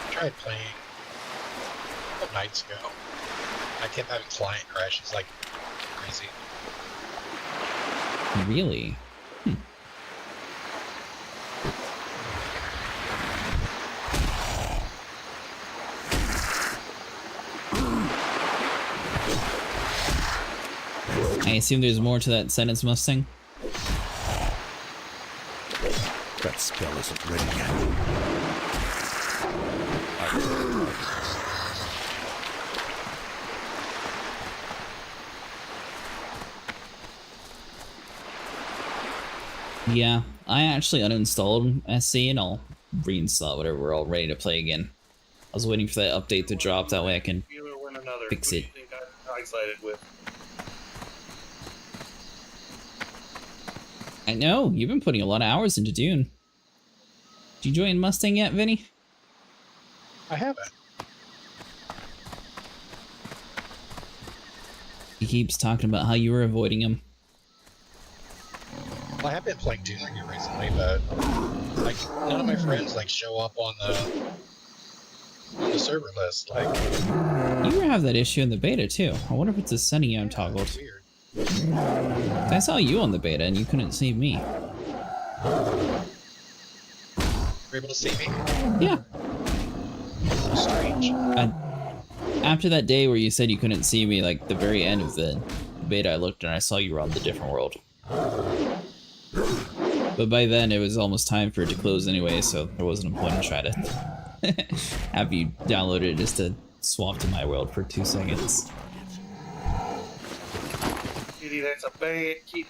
I tried playing a couple nights ago. I kept having client crashes like crazy. Really? I assume there's more to that sentence, Mustang? That spell isn't ready yet. Yeah, I actually uninstalled SC and I'll reinstall it whenever we're all ready to play again. I was waiting for that update to drop, that way I can Either win another. fix Who it. do you think I'm excited with? I know, you've been putting a lot of hours into Dune. Did you join Mustang yet, Vinny? I haven't. He keeps talking about how you were avoiding him. Well, I have been playing Dune here recently, but like none of my friends like show up on the server list. Like, You have that issue in the beta too. I wonder if it's a setting you untoggled. weird. I saw you on the beta and you couldn't see me. You're able to see me? Yeah. Strange. After that day where you said you couldn't see me, like the very end of the beta, I looked and I saw you were on the different world. But by then it was almost time for it to close anyway, so there wasn't a point in trying to have you download it just to swap to my world for 2 seconds. Kitty, that's a bad kitty.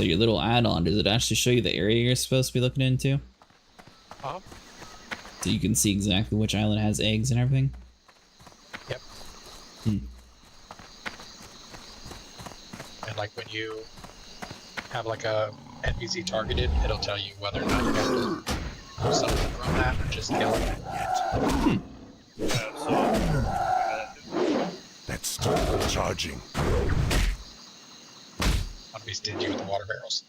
So your little add-on, does it actually show you the area you're supposed to be looking into? Uh-huh. So you can see exactly which island has eggs and everything? Yep. Hmm. And like when you have like a NPC targeted, it'll tell you whether or not you have to do something from that or just kill it. Yeah, so That's still recharging. I'll be stingy with the water barrels.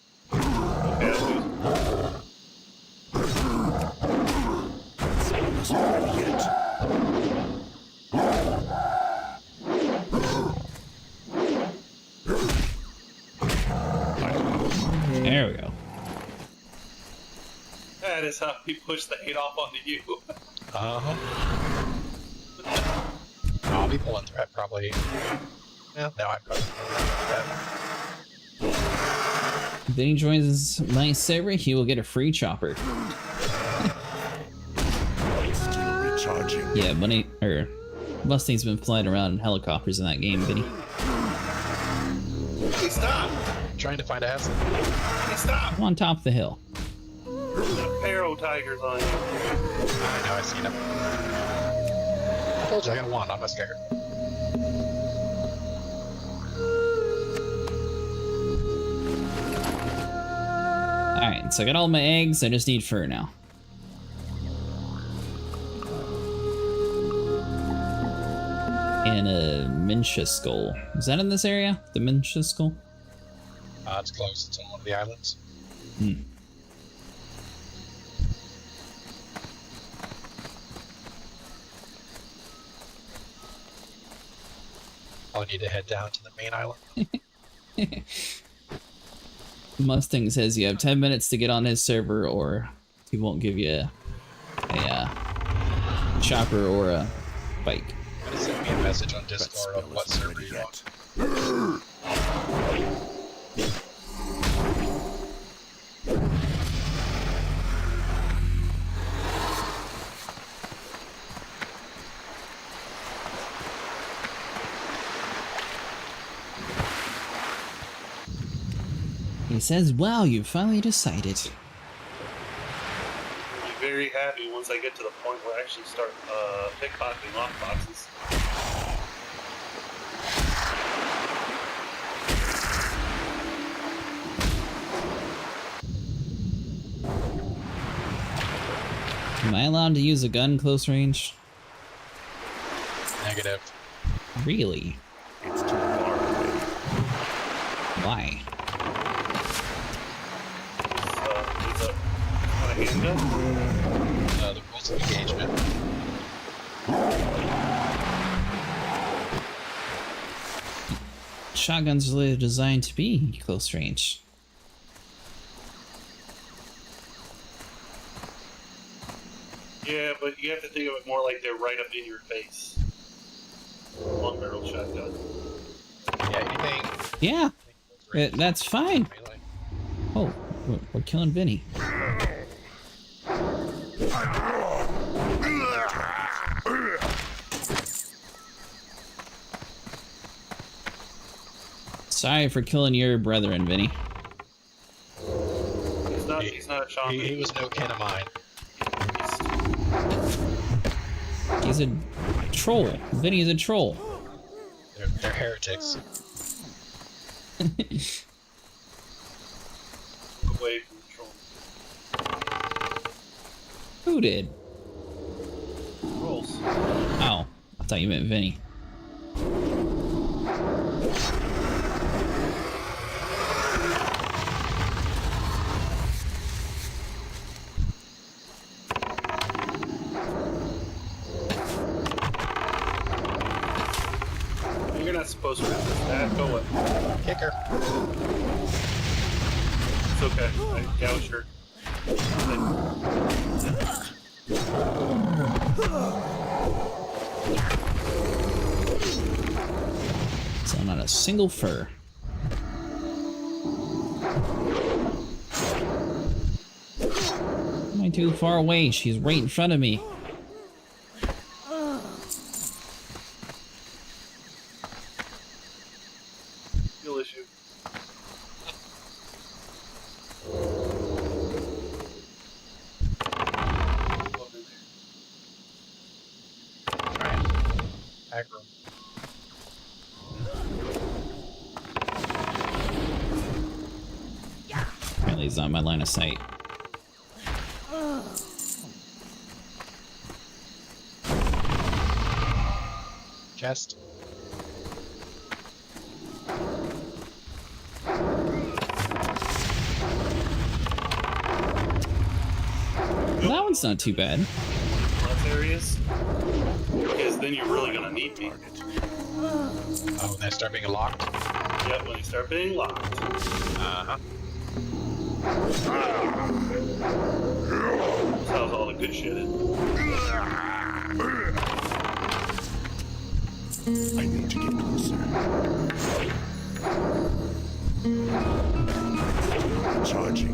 It's not ready yet. There we go. that is how we push the hate off onto you. Uh-huh. I'll be pulling threat probably. Well, no, I'm probably pulling threat. If then he joins my server, he will get a free chopper. It's still recharging. Yeah, Mustang's been flying around in helicopters in that game, Vinny. Hey, stop! Trying to find acid. Hey, stop! I'm on top of the hill. Arrow tigers on you. I know, I seen him. I told you I got a wand, I'm not scared. Alright, so I got all my eggs, I just need fur now. And a Mincha skull. Is that in this area? The Mincha skull? It's close, it's on one of the islands. Hmm. I'll need to head down to the main island. Mustang says you have 10 minutes to get on his server or he won't give you a chopper or a bike. Gonna send me a message on Discord of what server you're on. He says, wow, you finally decided. I'll be very happy once I get to the point where I actually start pickpocketing lockboxes. Am I allowed to use a gun close range? Negative. Really? It's too far away. Why? It's a handgun. The rules of engagement. Shotguns are really designed to be close range. Yeah, but you have to think of it more like they're right up in your face. Long barrel shotgun. Yeah, anything. Yeah, that's fine. Melee. Oh, we're killing Vinny. Sorry for killing your brethren, Vinny. He's not a shaman. He was no kin of mine. He's a troll. Vinny's a troll. They're heretics. Away from the troll. Who did? Trolls. Oh, I thought you meant Vinny. You're not supposed to resist that. Go away. Kicker. It's okay. Yeah, sure. So not a single fur. Am I too far away? She's right in front of me. Skill issue. Aggro. Apparently he's not in my line of sight. Chest. That one's not too bad. Less areas. Because then you're really gonna need me. Oh, when they start being locked? Yep, when they start being locked. Uh-huh. That's how all the good shit is. I need to get closer. Charging.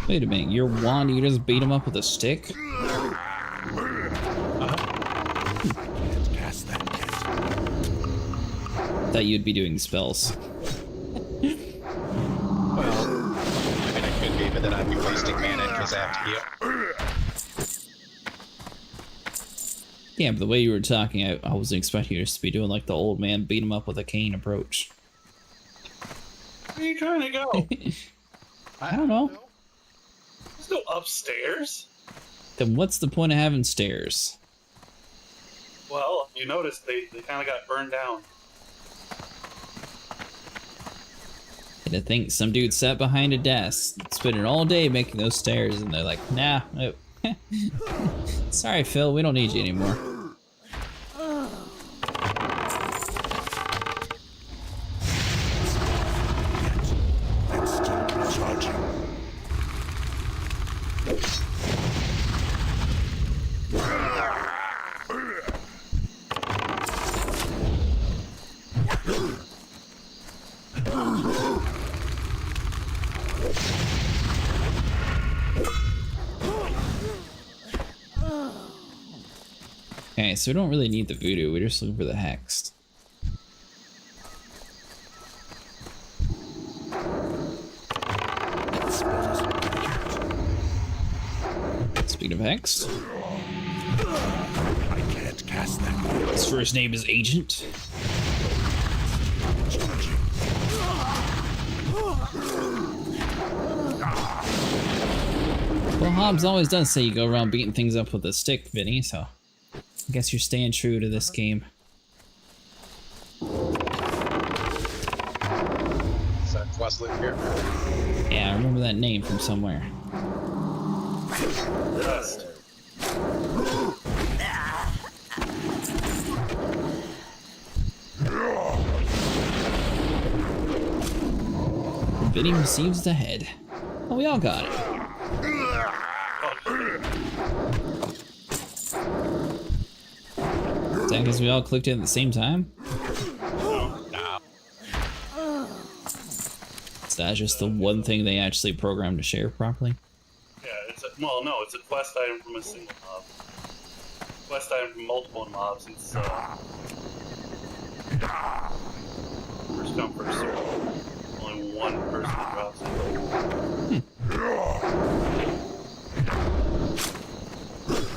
Wait a minute, your wand, you just beat him up with a stick? Can't cast that yet. Thought you'd be doing spells. Well, I mean, I could be, but then I'd be wasting mana because I have to heal. Yeah, but the way you were talking, I wasn't expecting you to be doing like the old man beat him up with a cane approach. Where are you trying to go? I don't know. Let's go upstairs. Then what's the point of having stairs? Well, you noticed they kind of got burned down. And to think some dude sat behind a desk, spending all day making those stairs, and they're like, nah, no. Sorry, Phil, we don't need you anymore. That's still charging. Okay, so we don't really need the voodoo, we're just looking for the hex. Speaking of hex, I can't cast that yet. his first name is Agent. Charging. Well, Hobbs always does say you go around beating things up with a stick, Vinny, so I guess you're staying true to this game. Is that quest loop here? Yeah, I remember that name from somewhere. Dust. Vinny receives the head. Oh, we all got it. Is that because we all clicked it at the same time? Nah. Is that just the one thing they actually programmed to share properly? Yeah, well, no, it's a quest item from a single mob. Quest item from multiple mobs. It's first come, first serve. Only one person that drops it.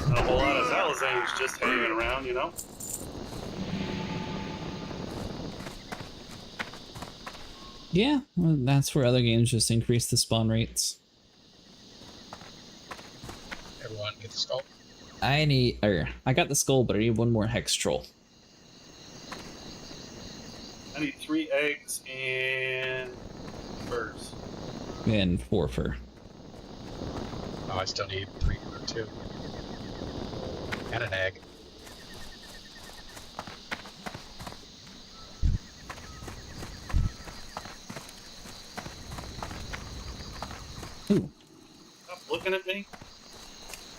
Not a whole lot of Zalazanes just hanging around, you know? Yeah, well, that's where other games just increase the spawn rates. Everyone get the skull. I got the skull, but I need one more hex troll. I need 3 eggs and furs. And 4 fur. Oh, I still need 3 or 2. And an egg. Ooh. Stop looking at me.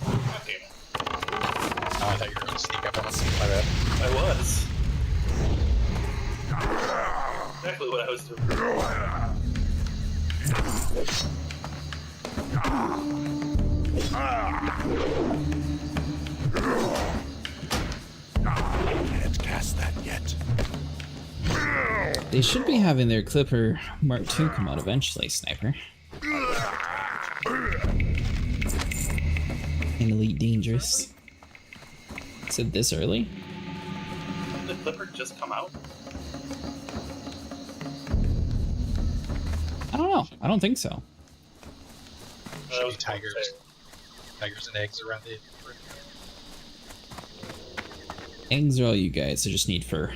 God damn it. Oh, I thought you were going to sneak up on us. My bad. I was. Exactly what I was doing. Can't cast that yet. They should be having their Clipper Mark II come out eventually, Sniper. And Elite Dangerous. Said this early? Did the Clipper just come out? I don't know. I don't think so. Should be tigers. Tigers and eggs around the... Eggs are all you guys, I just need fur.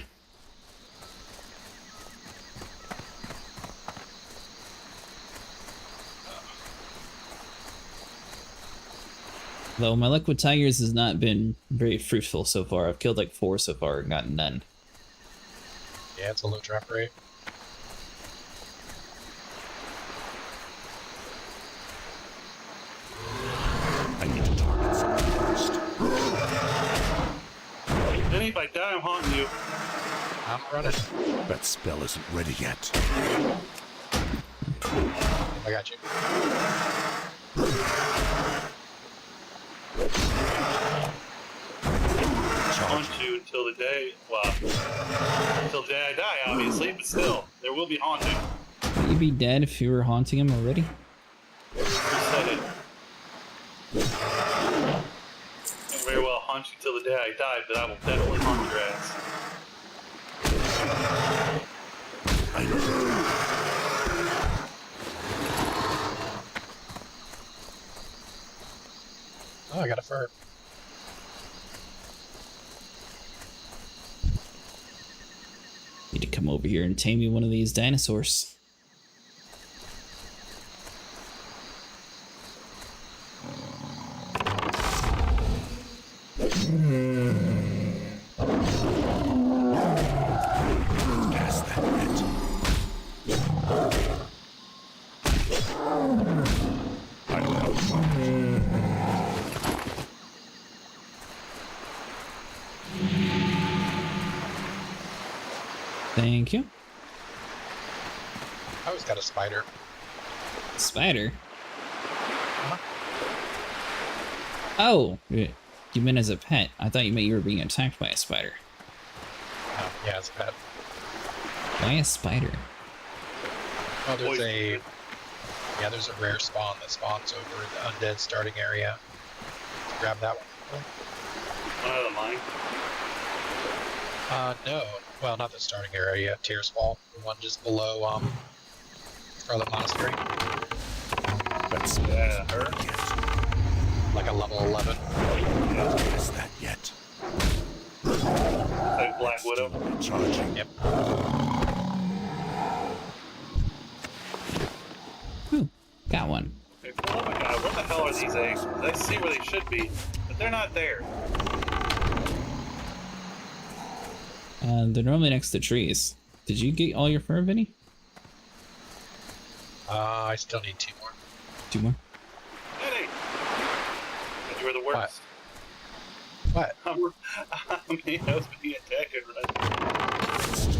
Though my luck with tigers has not been very fruitful so far. I've killed like 4 so far and gotten none. Yeah, it's a low drop rate. I need to target someone first. Denny, if I die, I'm haunting you. I'm running. That spell isn't ready yet. I got you. Haunt you until the day, well, until the day I die, obviously, but still, there will be haunting. Would you be dead if you were haunting him already? Who said it? I can very well haunt you till the day I die, but I will definitely haunt your ass. Oh, I got a fur. Need to come over here and tame me one of these dinosaurs. Cast that net. I don't have much. Thank you. I always got a spider. Spider? Oh, you meant as a pet. I thought you meant you were being attacked by a spider. Yeah, it's a pet. Why a spider? Oh, there's a... Yeah, there's a rare spawn that spawns over the undead starting area. Grab that one. One out of mine. No. Well, not the starting area. Tears Fall. The one just below, Scarlet Monastery. That's her. Like a level 11. Cast that yet. Like Black Widow. Charging. Yep. Ooh, got one. Oh my god, what the hell are these eggs? I see where they should be, but they're not there. They're normally next to trees. Did you get all your fur, Vinny? I still need 2 more. 2 more? Denny! You were the worst. What? I mean, I was being attacked and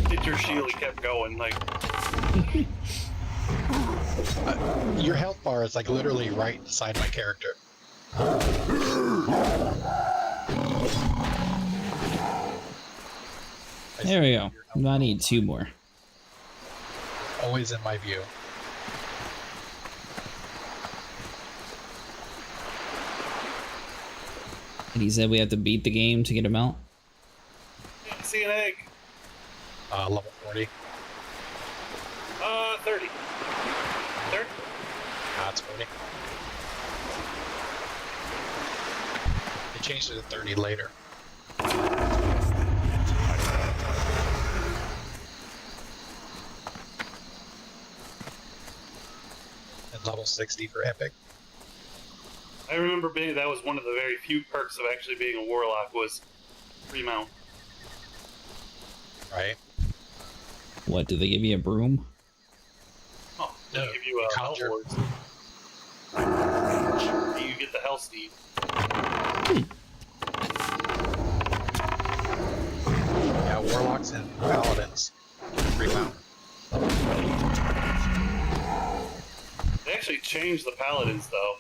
hit your shield, he kept going, like... Your health bar is like literally right beside my character. There we go. I need 2 more. Always in my view. And he said we have to beat the game to get him out. Didn't see an egg. Level 40. 30. 30? It's 40. They changed it to 30 later. And level 60 for Epic. I remember that was one of the very few perks of actually being a warlock was remount. Right? What, do they give you a broom? Oh, they No, give you a hell conjure. horse. You get the hell steed. Yeah, warlocks and paladins. Remount. They actually changed the paladins though.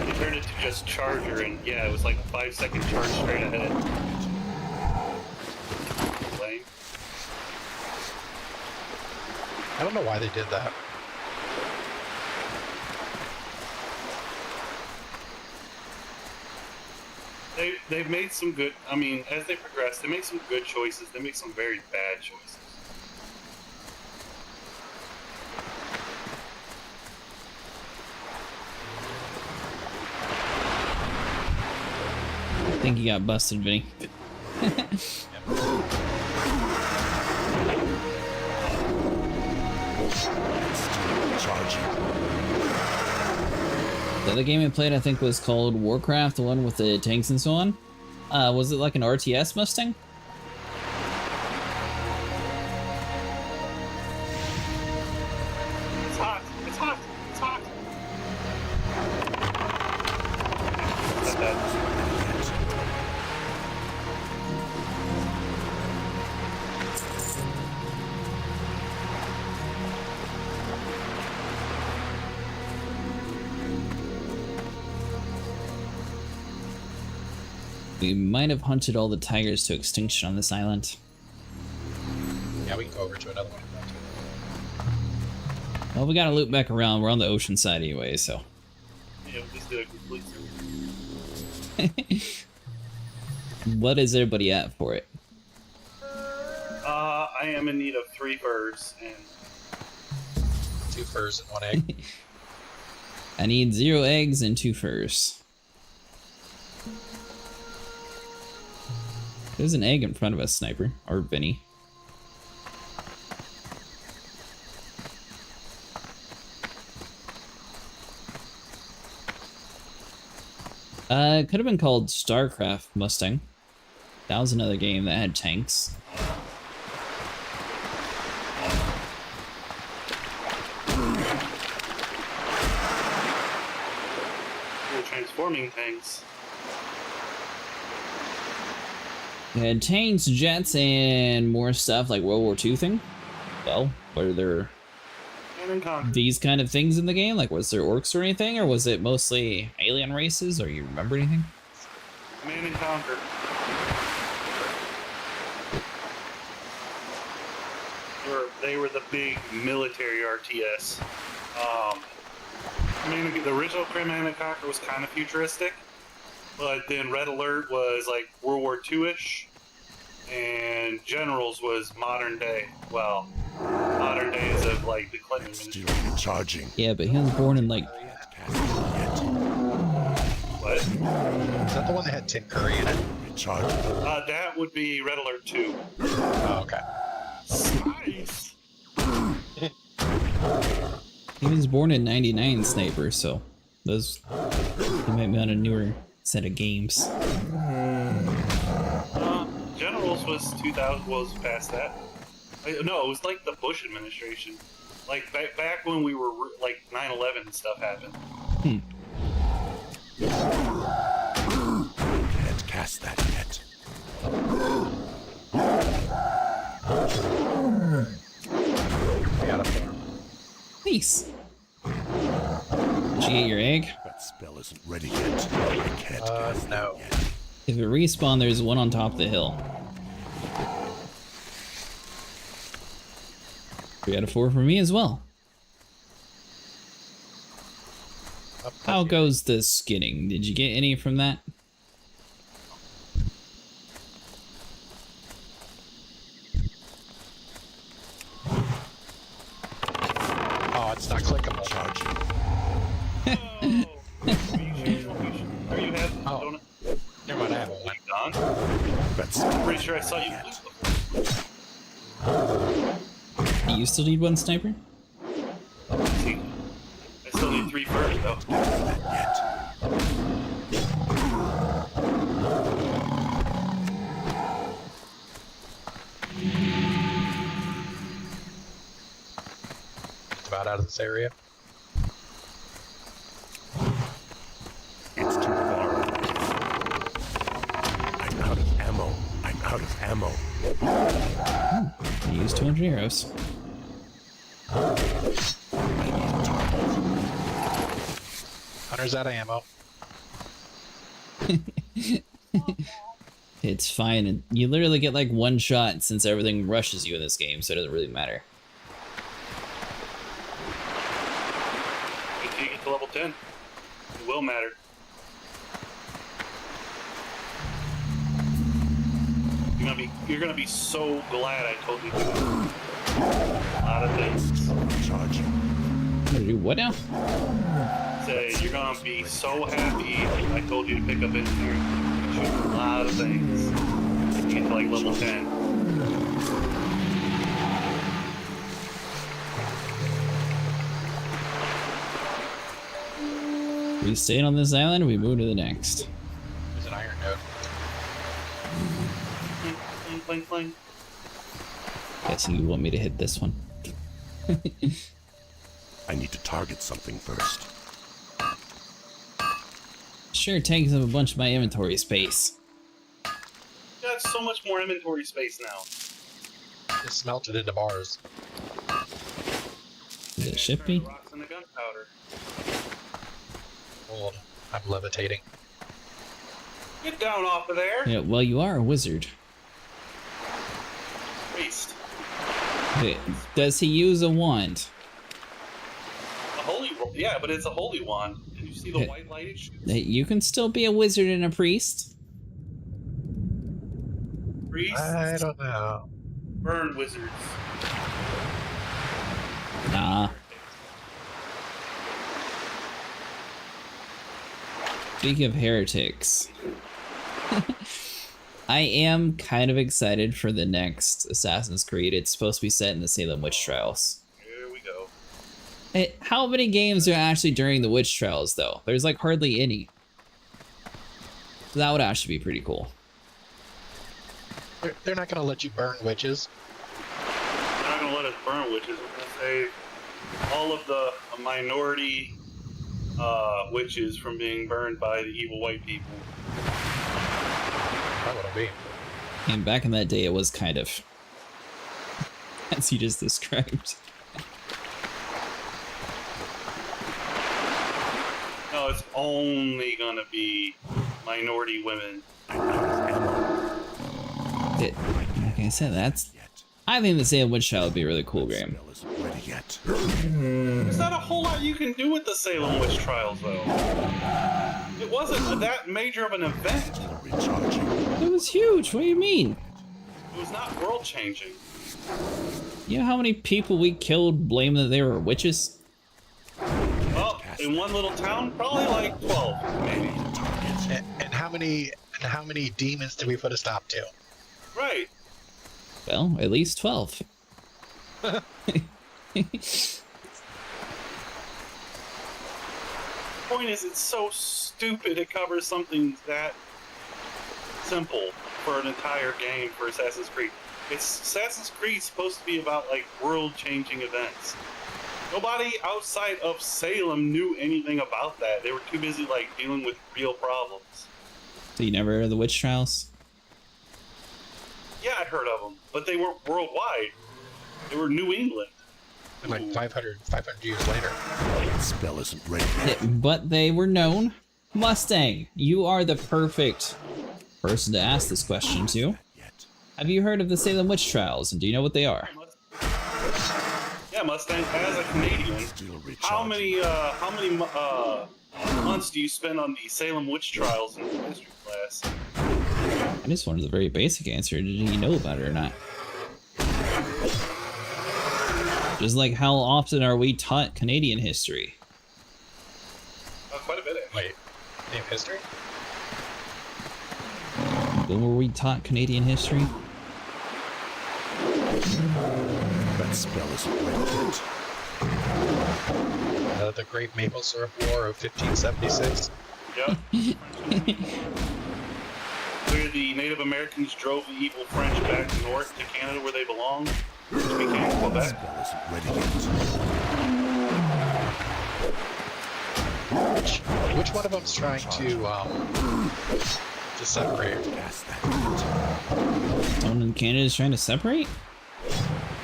They turned it to just charger, and yeah, it was like a 5-second charge straight ahead. Lame. don't know why they did that. They've made some good. I mean, as they progress, they make some good choices. They make some very bad choices. I think you got busted, Vinny. The other game I played, I think, was called Warcraft, the one with the tanks and so on. Was it like an RTS Mustang? It's hot. It's hot. It's hot. Not bad. We might have hunted all the tigers to extinction on this island. Yeah, we can go over to another one if we want to. Well, we gotta loop back around. We're on the ocean side anyway, so. Yeah, we just did a complete circle. What is everybody at for it? I am in need of 3 birds and 2 furs and 1 egg. I need 0 eggs and 2 furs. There's an egg in front of us, Sniper. Or Vinny. It could have been called StarCraft Mustang. That was another game that had tanks. we're transforming tanks. It had tanks, jets, and more stuff like World War II thing. Well, were there these kind of things in the game? Like, was there orcs or anything? Or was it mostly alien races? Or you remember anything? Command and Conquer. They were the big military RTS. The original Command and Conquer was kind of futuristic, but then Red Alert was like World War II-ish, and Generals was modern day. Well, modern day is of like the Clinton administration. Charging. Yeah, but he was born in like... What? Is that the one that had Tim Curry in it? Charging. That would be Red Alert 2. Oh, okay. Nice. He was born in '99, Sniper, so those he might be on a newer set of games. Generals was 2000, was past that. No, it was like the Bush administration. Like back when we were like 9/11 and stuff happened. Can't cast that yet. I got a farm. Nice. Did you get your egg? That spell isn't ready yet. I can't cast no. it yet. If it respawn, there's one on top of the hill. We got a 4 for me as well. How goes the skinning? Did you get any from that? Oh, it's not clickable. Charging. Are you have Oh. donut? Never mind, I have one. Don? That's I'm pretty sure I saw you. Do you still need one, Sniper? See, I still need 3 first though. yet. Just about out of this area. It's too far away. I'm out of ammo. I'm out of ammo. I used 200 arrows. Hunter's out of ammo. It's fine. You literally get like 1 shot since everything rushes you in this game, so it doesn't really matter. 10. It will matter. You're gonna be so glad I told you to do a lot of things. Charge. Do what now? Say you're gonna be so happy I told you to pick up engineering. You shoot a lot of things. You get to like level 10. We stayed on this island, or we moved to the next. There's an iron node. Cling, cling, cling. Guessing you want me to hit this one. I need to target something first. Sure takes up a bunch of my inventory space. You got so much more inventory space now. Just smelt it into bars. Is it shifty? Rocks and the gunpowder. Hold, I'm levitating. Get down off of there. Yeah, well, you are a wizard. Priest. Okay, does he use a wand? A holy, yeah, but it's a holy wand. Did you see the white light it shoots? You can still be a wizard and a priest. Priests I don't know. burn wizards. Nah. Speaking of heretics, I am kind of excited for the next Assassin's Creed. It's supposed to be set in the Salem Witch Trials. Here we go. Hey, how many games are actually during the Witch Trials, though? There's like hardly any. So that would actually be pretty cool. They're not going to let you burn witches. They're not going to let us burn witches. We're going to save all of the minority witches from being burned by the evil white people. That would be. And back in that day, it was kind of, as you just described. No, it's only going to be minority women. Like I said, I think the Salem Witch Trial would be a really cool game. Ready yet? There's not a whole lot you can do with the Salem Witch Trials, though. It wasn't that major of an event. Recharging. It was huge. What do you mean? It was not world-changing. You know how many people we killed blaming that they were witches? Well, in one little town, probably like 12, maybe. And how many demons did we put a stop to? Right. Well, at least 12. Point is, it's so stupid it covers something that simple for an entire game for Assassin's Creed. Assassin's Creed supposed to be about like world-changing events. Nobody outside of Salem knew anything about that. They were too busy like dealing with real problems. So you never heard of the witch trials? Yeah, I heard of them, but they weren't worldwide. They were New England. And like 500 years later. That spell isn't ready yet. But they were known. Mustang, you are the perfect person to ask this question to. Have you heard of the Salem Witch Trials, and do you know what they are? Yeah, Mustang, as a Canadian, how many months do you spend on the Salem Witch Trials in history class? I just wanted the very basic answer. Did you know about it or not? Just like how often are we taught Canadian history? Quite a bit, actually. Wait, name history? When were we taught Canadian history? That spell isn't ready yet. The Great Maple Syrup War of 1576. Yep. Where the Native Americans drove the evil French back north to Canada where they belonged, which became Quebec. Spell isn't ready yet. Which one of them's trying to separate? Ask that. Someone in Canada is trying to separate?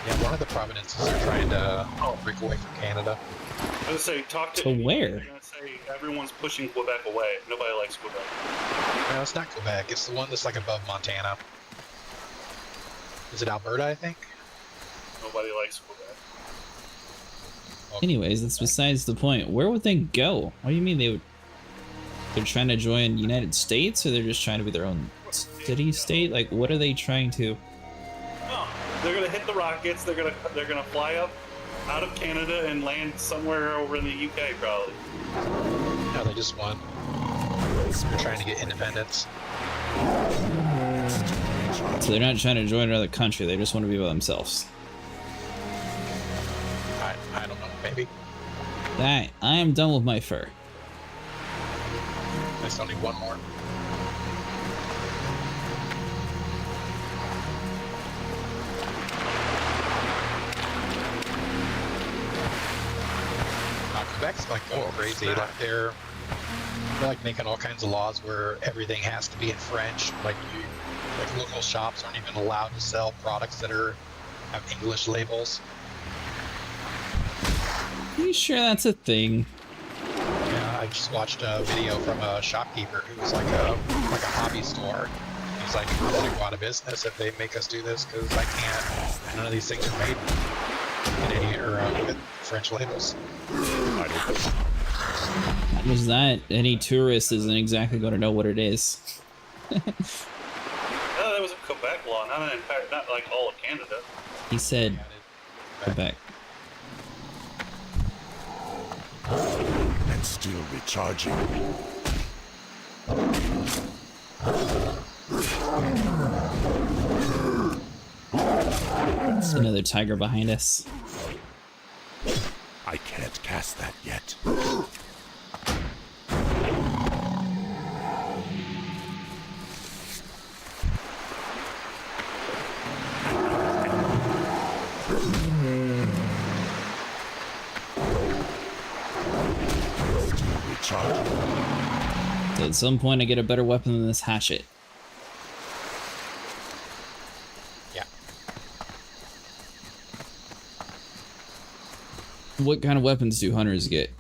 Yeah, one of the provinces are trying to break away from Canada. I was gonna say, talk to To where? They're gonna say everyone's pushing Quebec away. Nobody likes Quebec. No, it's not Quebec. It's the one that's like above Montana. Is it Alberta, I think? Nobody likes Quebec. Anyways, that's besides the point. Where would they go? What do you mean they're trying to join United States, or they're just trying to be their own city-state? Like, what are they trying to... No, they're gonna hit the rockets. They're gonna fly up out of Canada and land somewhere over in the UK, probably. No, they just won. They're trying to get independence. So they're not trying to join another country, they just want to be by themselves. I don't know, maybe. I am done with my fur. I still need one more. Quebec's like going crazy. Like they're like making all kinds of laws where everything has to be in French. Like local shops aren't even allowed to sell products that have English labels. Are you sure that's a thing? Yeah, I just watched a video from a shopkeeper who was like a hobby store. He's like, we're gonna go out of business if they make us do this because I can't. None of these things are made in any or with French labels. Was that any tourist isn't exactly going to know what it is? No, that was a Quebec law, not like all of Canada. He said Quebec. And still recharging. There's another tiger behind us. I can't cast that yet. So at some point I get a better weapon than this hatchet. Yeah. What kind of weapons do hunters get?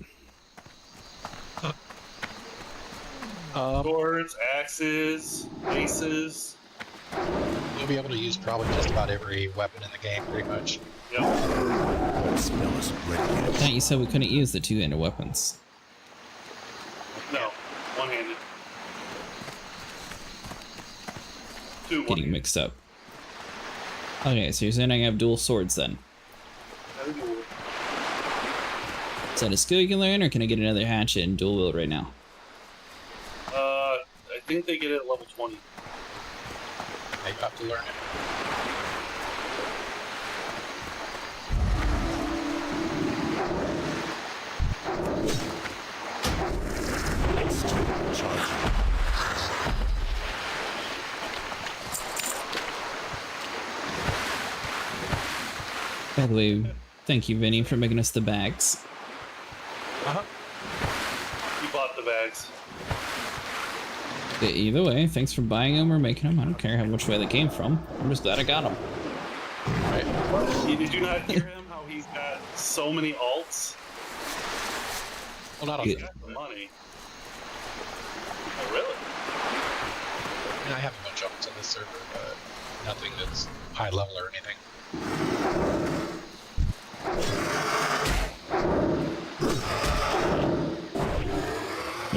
Swords, axes, maces. You'll be able to use probably just about every weapon in the game, pretty much. Yep. That smell is ready. I thought you said we couldn't use the two-handed weapons. No, one-handed. Two Getting one-handed. mixed up. Okay, so you're saying I can have dual swords then? Is that a skill you can learn, or can I get another hatchet and dual wield right now? I think they get it at level 20. Yeah, you have to learn it. By the way, thank you, Vinny, for making us the bags. You bought the bags. Either way, thanks for buying them or making them. I don't care how much way they came from. I'm just glad I got them. Right. Did you not hear him? How he's got so many alts? Well, not on Yeah. He's got the money. Oh, really? I mean, I have a bunch of them on this server, but nothing that's high level or anything.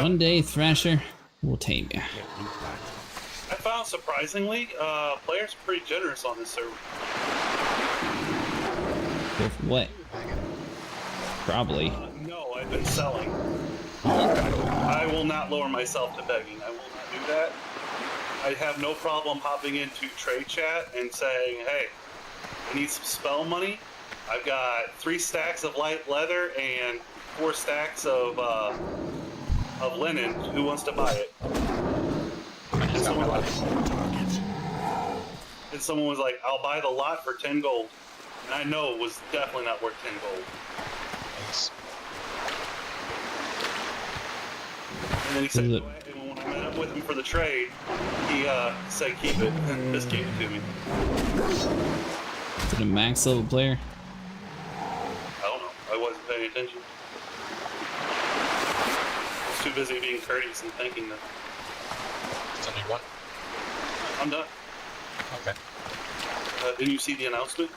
One day, Thrasher, we'll tame you. I found surprisingly, players are pretty generous on this server. With what? Probably. No, I've been selling. I will not lower myself to begging. I will not do that. I have no problem hopping into trade chat and saying, hey, I need some spell money. I've got 3 stacks of light leather and 4 stacks of linen. Who wants to buy it? And someone was like, I'll buy the lot for 10 gold. And I know it was definitely not worth 10 gold. Thanks. And then he said, and when I met up with him for the trade, he said, keep it, and just gave it to me. Is it a max level player? I don't know. I wasn't paying attention. I was too busy being courteous and thanking them. It's only one. I'm done. Okay. Didn't you see the announcement?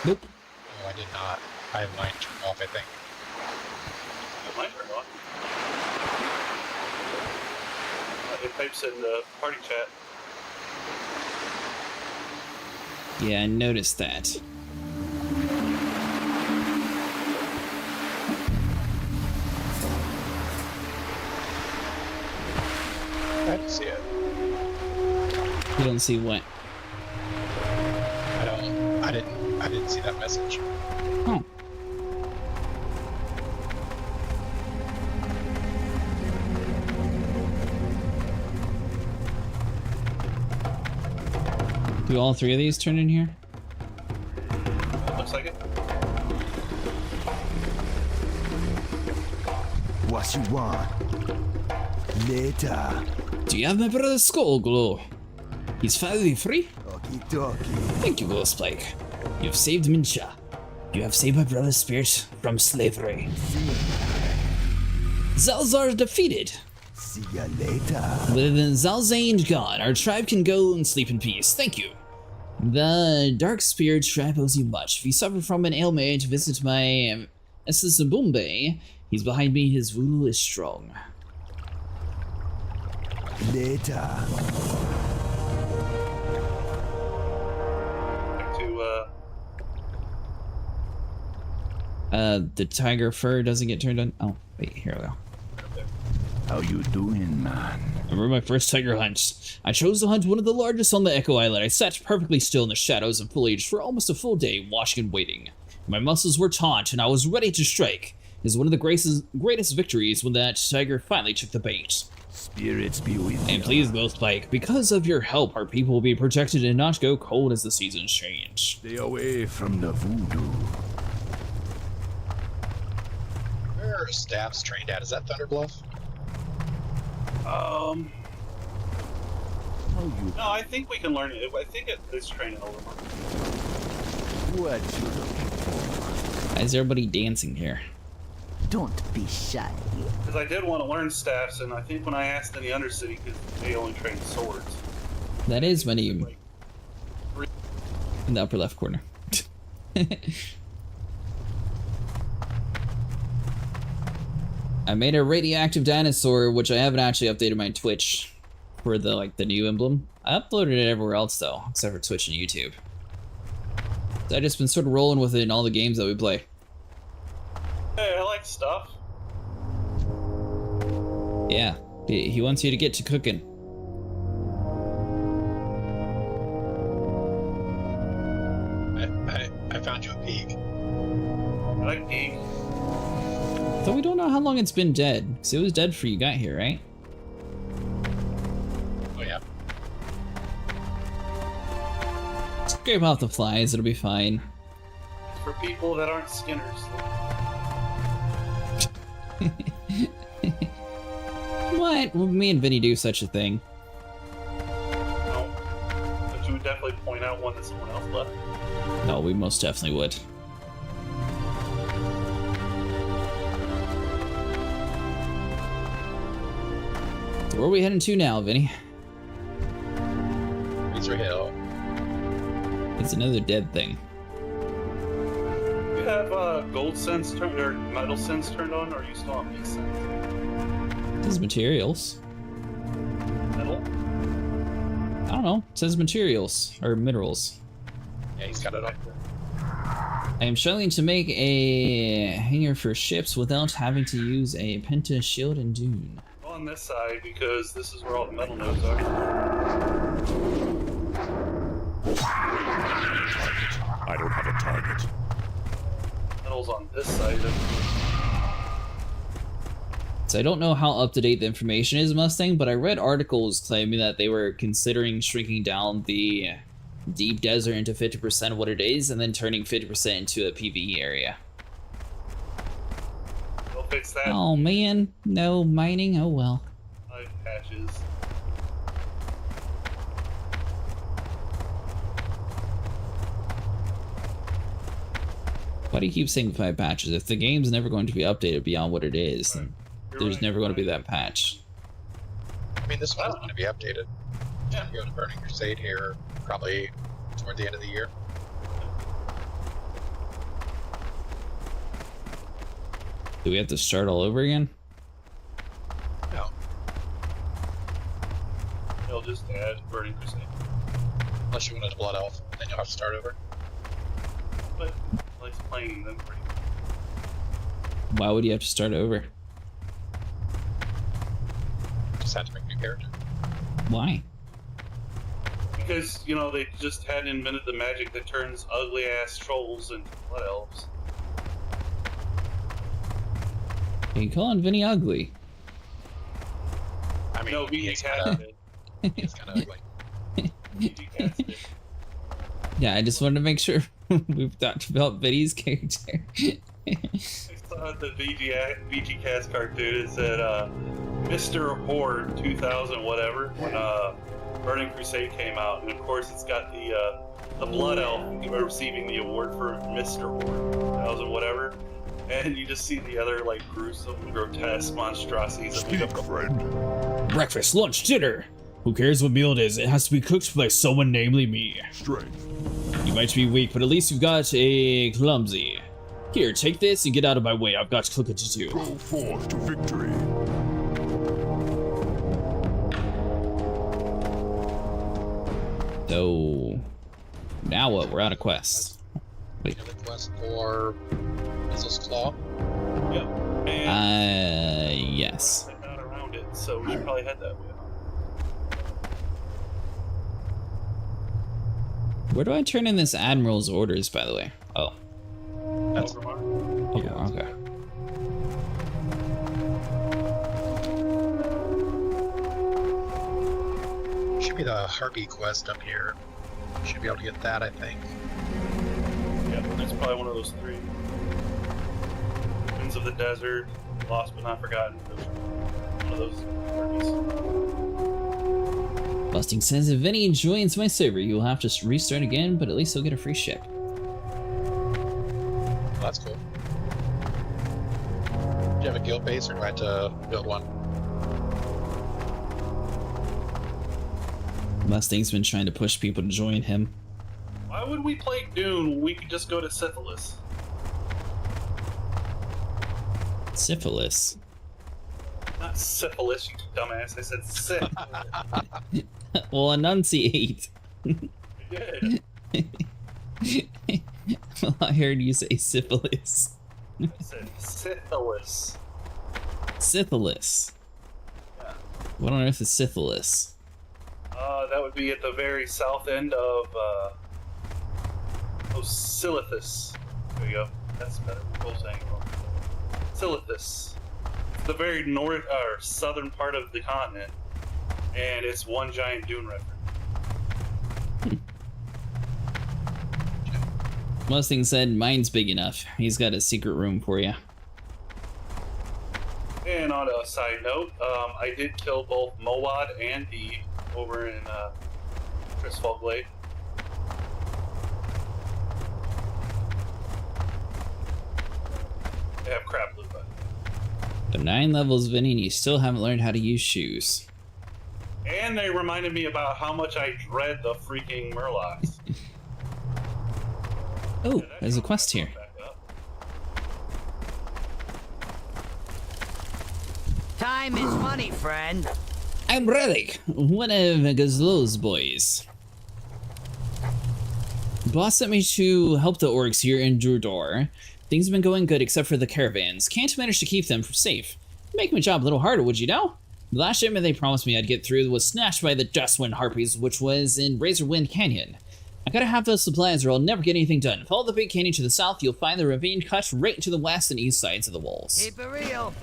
Nope. Oh, I did not. I have mine turned off, I think. Mine turned on. It types in the party chat. Yeah, I noticed that. I didn't see it. You don't see what? I didn't see that message. Oh. Do all three of these turn in here? Looks like it. What you want? Later. Do you have my brother's skull glow? He's finally free? Okie dokie. Thank you, Ghostplague. You've saved Mincha. You have saved my brother's spirit from slavery. Zalzar defeated. See ya later. With Zalzane gone, our tribe can go and sleep in peace. Thank you. The Dark Spirit tribe owes you much. If you suffer from an ailment, visit my Esisabumbe. He's behind me. His voodoo is strong. Later. The tiger fur doesn't get turned on. Oh, wait, here we go. How you doing, man? I remember my first tiger hunt. I chose to hunt one of the largest on the Echo Island. I sat perfectly still in the shadows and foliage for almost a full day, watching and waiting. My muscles were taut, and I was ready to strike. It was one of the greatest victories when that tiger finally took the bait. Spirits be with you. And please, Ghostplague, because of your help, our people will be protected and not go cold as the seasons change. Stay away from the voodoo. Where are staffs trained at? Is that Thunder Bluff? How you? No, I think we can learn it. I think it's training a little more. What you looking for? Why is everybody dancing here? Don't be shy. Because I did want to learn staffs, and I think when I asked in the Undercity, because they only train swords. That is my name. Like, In the upper left corner. I made a radioactive dinosaur, which I haven't actually updated my Twitch for the new emblem. I uploaded it everywhere else though, except for Twitch and YouTube. So I've just been sort of rolling with it in all the games that we play. hey, I like stuff. Yeah, he wants you to get to cooking. I found you a peak. I like geek. So we don't know how long it's been dead, because it was dead before you got here, right? Oh yeah. Scrape off the flies, it'll be fine. For people that aren't skinners. What? Will me and Vinny do such a thing? No. But you would definitely point out one that someone else left. No, we most definitely would. So where are we heading to now, Vinny? Razor Hill. It's another dead thing. You have gold sense turned or metal sense turned on, or are you still on beast sense? It says materials. Metal? I don't know. It says materials or minerals. Yeah, he's got it up. I am struggling to make a hangar for ships without having to use a penta shield and dune. On this side, because this is where all the metal nodes are. I don't have a target. Metal's on this side. So I don't know how up to date the information is, Mustang, but I read articles claiming that they were considering shrinking down the deep desert into 50% of what it is, and then turning 50% into a PvE area. They'll fix that. Oh man, no mining, oh well. 5 patches. Why do you keep saying 5 patches? If the game's never going to be updated beyond what it is, then there's never going to be that patch. I mean, this one's going to be updated. Yeah. Go to Burning Crusade here, probably toward the end of the year. Do we have to start all over again? No. They'll just add Burning Crusade. Unless you wanted a Blood Elf, then you'll have to start over. But I like playing them pretty. Why would you have to start over? Just had to make a new character. Why? Because, you know, they just hadn't invented the magic that turns ugly ass trolls into blood elves. You calling Vinny ugly? I mean, No, he's VG kind cast of he's kind of ugly. it. VG cast it. Yeah, I just wanted to make sure we've talked about Vinny's character. I saw the VG cast cartoon. It said, Mr. Horde 2000 whatever, when Burning Crusade came out, and of course it's got the Blood Elf receiving the award for Mr. Horde 2000 whatever, and you just see the other like gruesome, grotesque monstrosities. Speak, friend. Breakfast, lunch, dinner. Who cares what meal it is? It has to be cooked by someone, namely me. Strength. You might be weak, but at least you've got a clumsy. Here, take this and get out of my way. I've got cooking to do. Go forth to victory. So now what? We're out of quests. Wait. Another quest for Izzle's Claw. Yep. And Yes. I got around it, so we should probably head that way. Where do I turn in this Admiral's orders, by the way? Oh. That's Overmar. Okay. Okay. should be the Harpy quest up here. Should be able to get that, I think. Yeah, it's probably one of those three. Winds of the Desert, Lost but Not Forgotten. One of those parties. Busting says if Vinny joins my server, you'll have to restart again, but at least he'll get a free ship. Well, that's cool. Do you have a guild base, or do I have to build one? Mustang's been trying to push people to join him. Why would we play Dune when we could just go to Syphilis? Syphilis. Not syphilis, you dumbass. I said syphilis. Well, enunciate. I did. Well, I heard you say syphilis. I said syphilis. Syphilis. Yeah. What on earth is syphilis? That would be at the very south end of Silithus. There you go. That's better. Cool saying. Silithus. It's the very north or southern part of the continent, and it's one giant dune river. Mustang said mine's big enough. He's got a secret room for you. And on a side note, I did kill both Mowad and Deed over in Tristfall Glade. They have crap loot, but. So 9 levels, Vinny, and you still haven't learned how to use shoes. And they reminded me about how much I dread the freaking Murlocs. Oh, there's a quest here. Time is money, friend. I'm Relic, one of Gazlo's boys. Boss sent me to help the orcs here in Drudor. Things have been going good except for the caravans. Can't manage to keep them safe. Make my job a little harder, would you know? The last shipment they promised me I'd get through was snatched by the Dustwind Harpies, which was in Razorwind Canyon. I gotta have those supplies or I'll never get anything done. Follow the big canyon to the south, you'll find the ravine cut right to the west and east sides of the walls. Keep it real.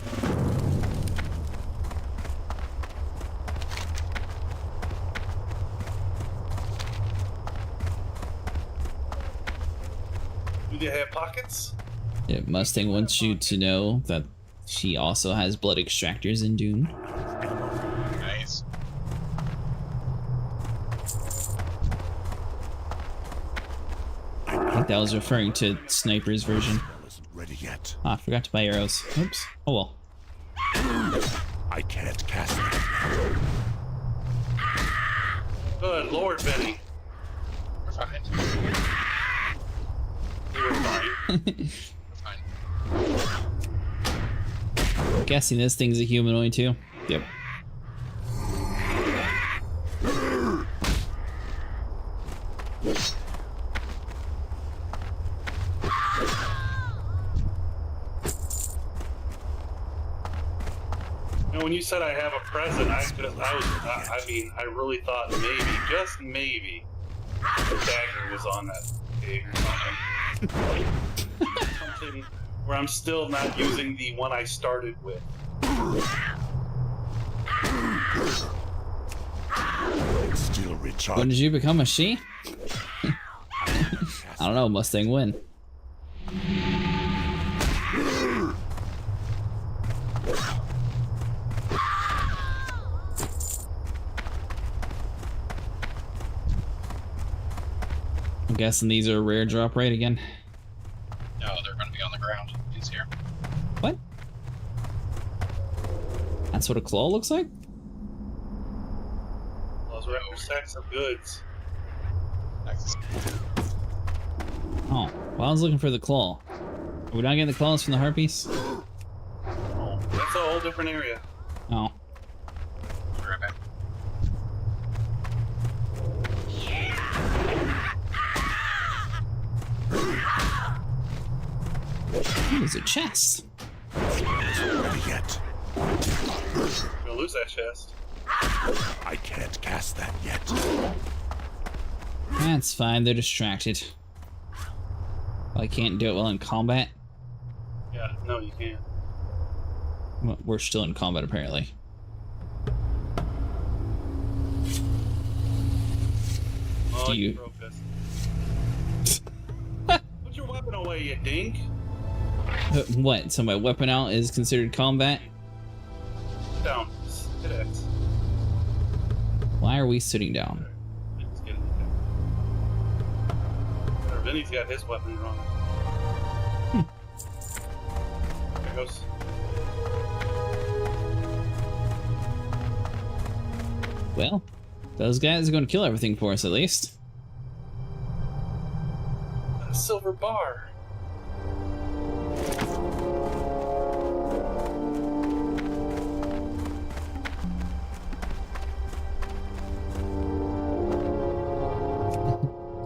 Do they have pockets? Yeah, Mustang wants you to know that she also has blood extractors in Dune. Nice. I think that was referring to Sniper's version. Isn't ready yet. Ah, I forgot to buy arrows. Oops. Oh well. I can't cast it. Good Lord, Benny. We're fine. You were fine. We're fine. guessing this thing's a humanoid too. Yep. When you said I have a present, I really thought maybe, just maybe, the dagger was on that cave or something. Something where I'm still not using the one I started with. Still recharged. When did you become a she? I don't know, Mustang win. I'm guessing these are a rare drop rate again. No, they're going to be on the ground. He's here. What? That's what a claw looks like? Those are after sacks of goods. Oh, well, I was looking for the claw. Are we not getting the claws from the harpies? Oh, that's a whole different area. Oh. Be right back. There's a chest. Ready yet? You're gonna lose that chest. I can't cast that yet. That's fine, they're distracted. I can't do it well in combat. Yeah, no, you can't. Well, we're still in combat, apparently. Oh, Do you- broke us. Put your weapon away, you dink. What? So my weapon out is considered combat? Down. Hit X. Why are we sitting down? Let's get in there. Vinny's got his weapon wrong. There goes. Well, those guys are going to kill everything for us, at least. A silver bar.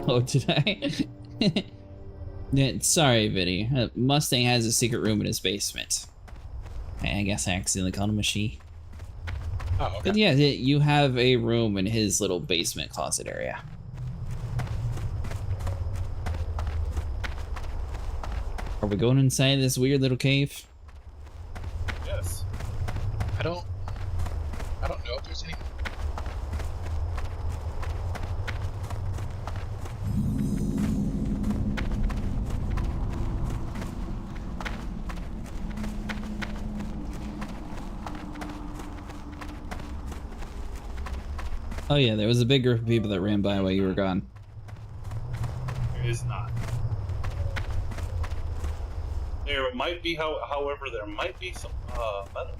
Oh, did I? Yeah, sorry, Vinny. Mustang has a secret room in his basement. I guess I accidentally called him a she. Oh, okay. But yeah, you have a room in his little basement closet area. Are we going inside this weird little cave? Yes. I don't know if there's any. Oh yeah, there was a big group of people that ran by while you were gone. There is not. There might be, however, there might be some metal.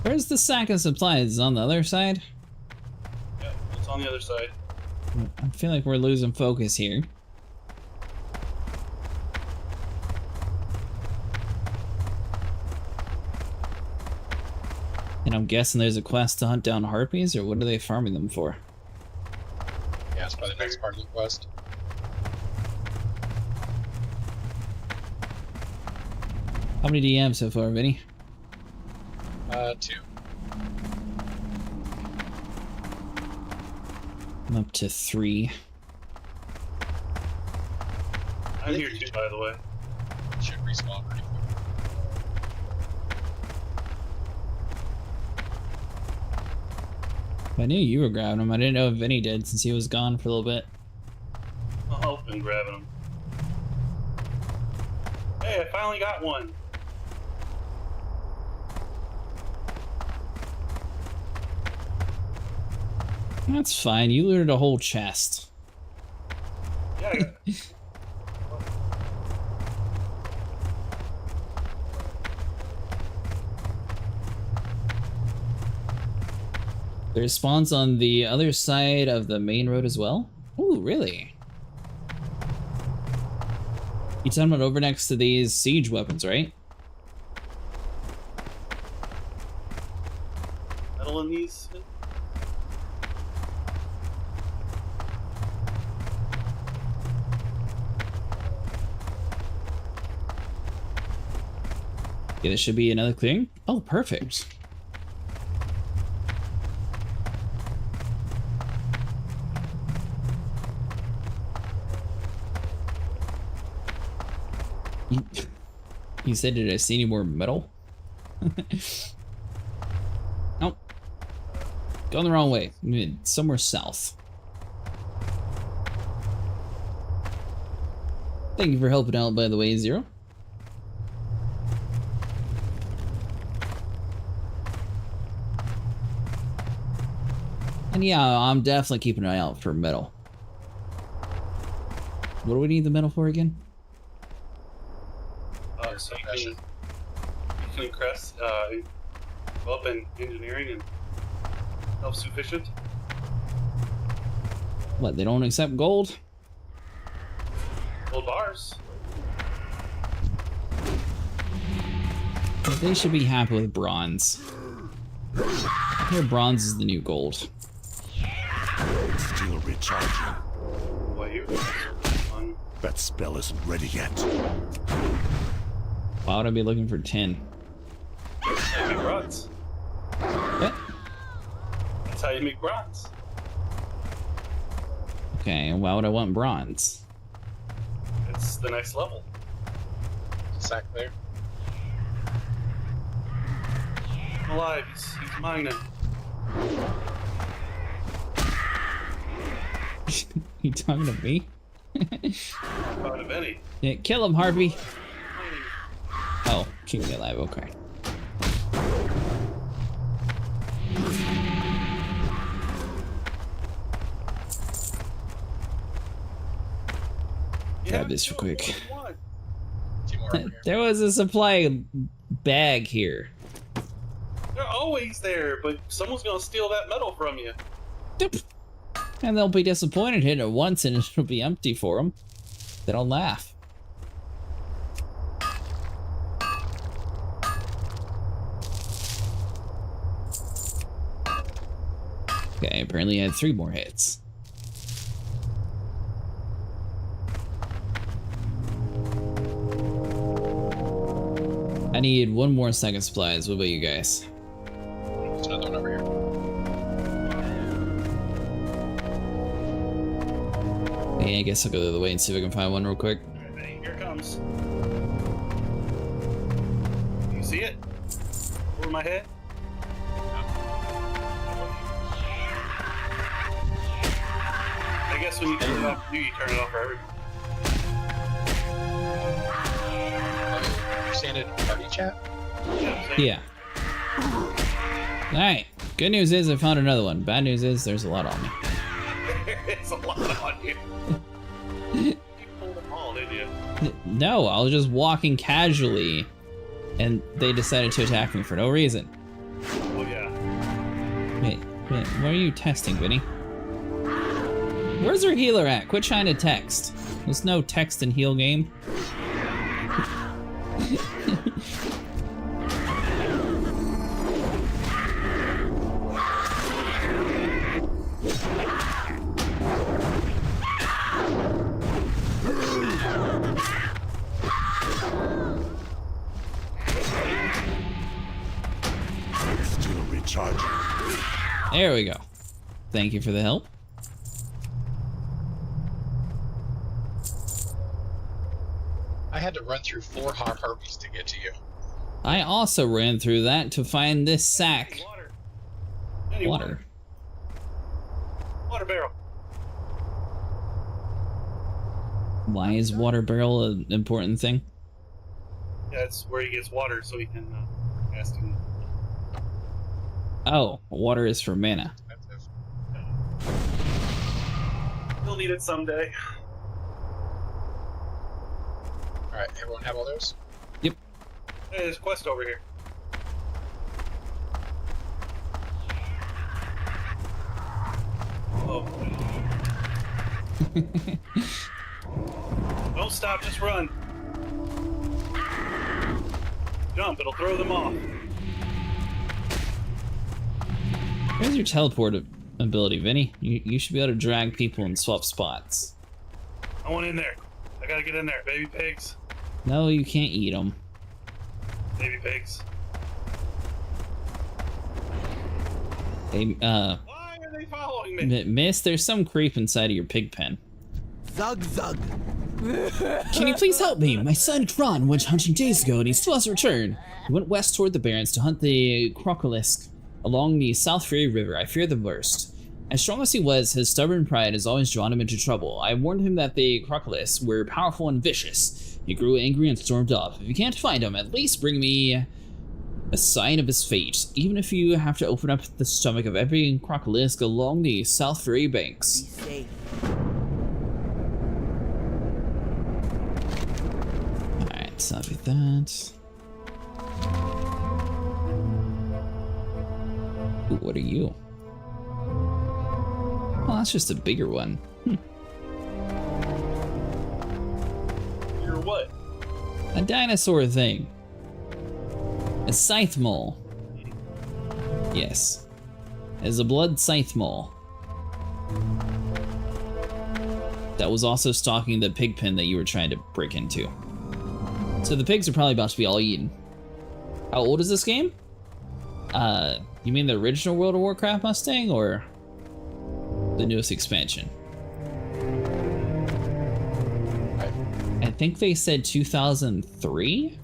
Where's the sack of supplies? On the other side? Yeah, it's on the other side. I feel like we're losing focus here. And I'm guessing there's a quest to hunt down harpies, or what are they farming them for? Yeah, it's probably the next part of the quest. How many do you have so far, Vinny? 2. I'm up to 3. I'm here too, by the way. Should respawn pretty quick. I knew you were grabbing them. I didn't know if Vinny did since he was gone for a little bit. I've been grabbing them. Hey, I finally got one. That's fine. You looted a whole chest. Yeah, I got it. There's spawns on the other side of the main road as well? Ooh, really? You talking about over next to these siege weapons, right? Metal in these. Yeah, there should be another clearing. Oh, perfect. You said, did I see any more metal? Nope. Going the wrong way. Somewhere south. Thank you for helping out, by the way, Zero. And yeah, I'm definitely keeping an eye out for metal. What do we need the metal for again? So you can increase, go up in engineering and self-sufficient. What, they don't accept gold? Gold bars. They should be happy with bronze. I hear bronze is the new gold. Still recharging. Why you? That spell isn't ready yet. Why would I be looking for tin? That's how you make bronze. What? That's how you make bronze. Okay, and why would I want bronze? It's the next level. Sack there. Alive, he's mining. You talking to me? Out of any. Yeah, kill him, Harvey. Oh, keep me alive, okay. Grab this real quick. Two more over here. There was a supply bag here. They're always there, but someone's gonna steal that metal from you. Doop. And they'll be disappointed hitting it once and it'll be empty for them. They don't laugh. Okay, apparently I had 3 more hits. I need 1 more stack of supplies. What about you guys? There's another one over here. Yeah, I guess I'll go the other way and see if I can find one real quick. Alright, here it comes. You see it? Over my head? I guess when you turn it off, you turn it off for everyone. You're saying it in party chat? Yeah. Alright. Good news is I found another one. Bad news is there's a lot on me. It's a lot on you. You pulled them all, didn't you? No, I was just walking casually and they decided to attack me for no reason. Oh, yeah. Wait, what are you testing, Vinny? Where's our healer at? Quit trying to text. There's no text and heal game. Still recharging. There we go. Thank you for the help. I had to run through 4 harpies to get to you. I also ran through that to find this sack. Water. Any Water. Water barrel. Why is water barrel an important thing? Yeah, it's where he gets water so he can cast him. Oh, water is for mana. He'll need it someday. Alright, everyone have all those? Yep. Hey, there's a quest over here. Oh. Don't stop, just run. Jump, it'll throw them off. Where's your teleport ability, Vinny? You should be able to drag people and swap spots. I want in there. I gotta get in there. Baby pigs. No, you can't eat them. Baby pigs. They, Why are they following me? Miss, there's some creep inside of your pig pen. Zug zug. Can you please help me? My son Kron went hunting days ago and he still hasn't returned. He went west toward the Barrens to hunt the crocolisk along the South Fury River. I fear the worst. As strong as he was, his stubborn pride has always drawn him into trouble. I warned him that the crocolisk were powerful and vicious. He grew angry and stormed off. If you can't find him, at least bring me a sign of his fate, even if you have to open up the stomach of every crocolisk along the South Fury banks. Be safe. Alright, stop with that. Ooh, what are you? Oh, that's just a bigger one. You're what? A dinosaur thing. A scythe mole. Yes. It's a blood scythe mole. That was also stalking the pig pen that you were trying to break into. So the pigs are probably about to be all eaten. How old is this game? You mean the original World of Warcraft Mustang or the newest expansion? I think they said 2003?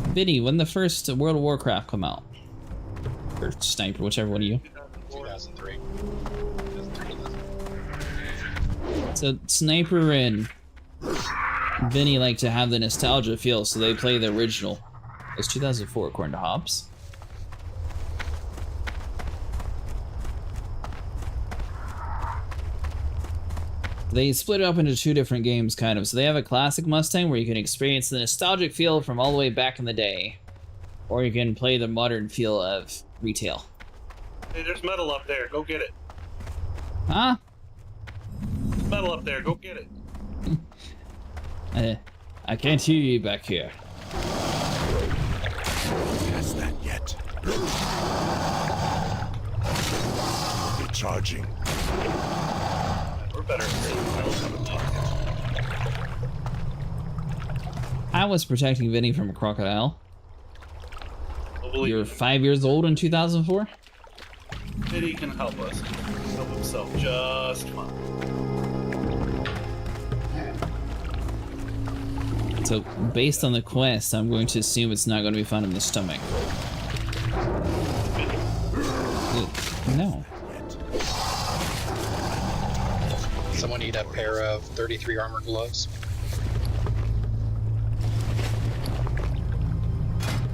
Vinny, when the first World of Warcraft come out? Or Sniper, whichever one of you. 2003. So Sniper and Vinny like to have the nostalgia feel, so they play the original. It's 2004 according to Hobbs. They split it up into two different games, kind of. So they have a classic Mustang where you can experience the nostalgic feel from all the way back in the day. Or you can play the modern feel of retail. Hey, there's metal up there. Go get it. Huh? There's metal up there. Go get it. I can't hear you back here. Has that yet? Recharging. We're better at seeing metal coming down. I was protecting Vinny from a crocodile. You're You're 5 years old in 2004? Vinny can help us. Help himself just fine. So, based on the quest, I'm going to assume it's not going to be found in the stomach. No. Someone need a pair of 33 armor gloves?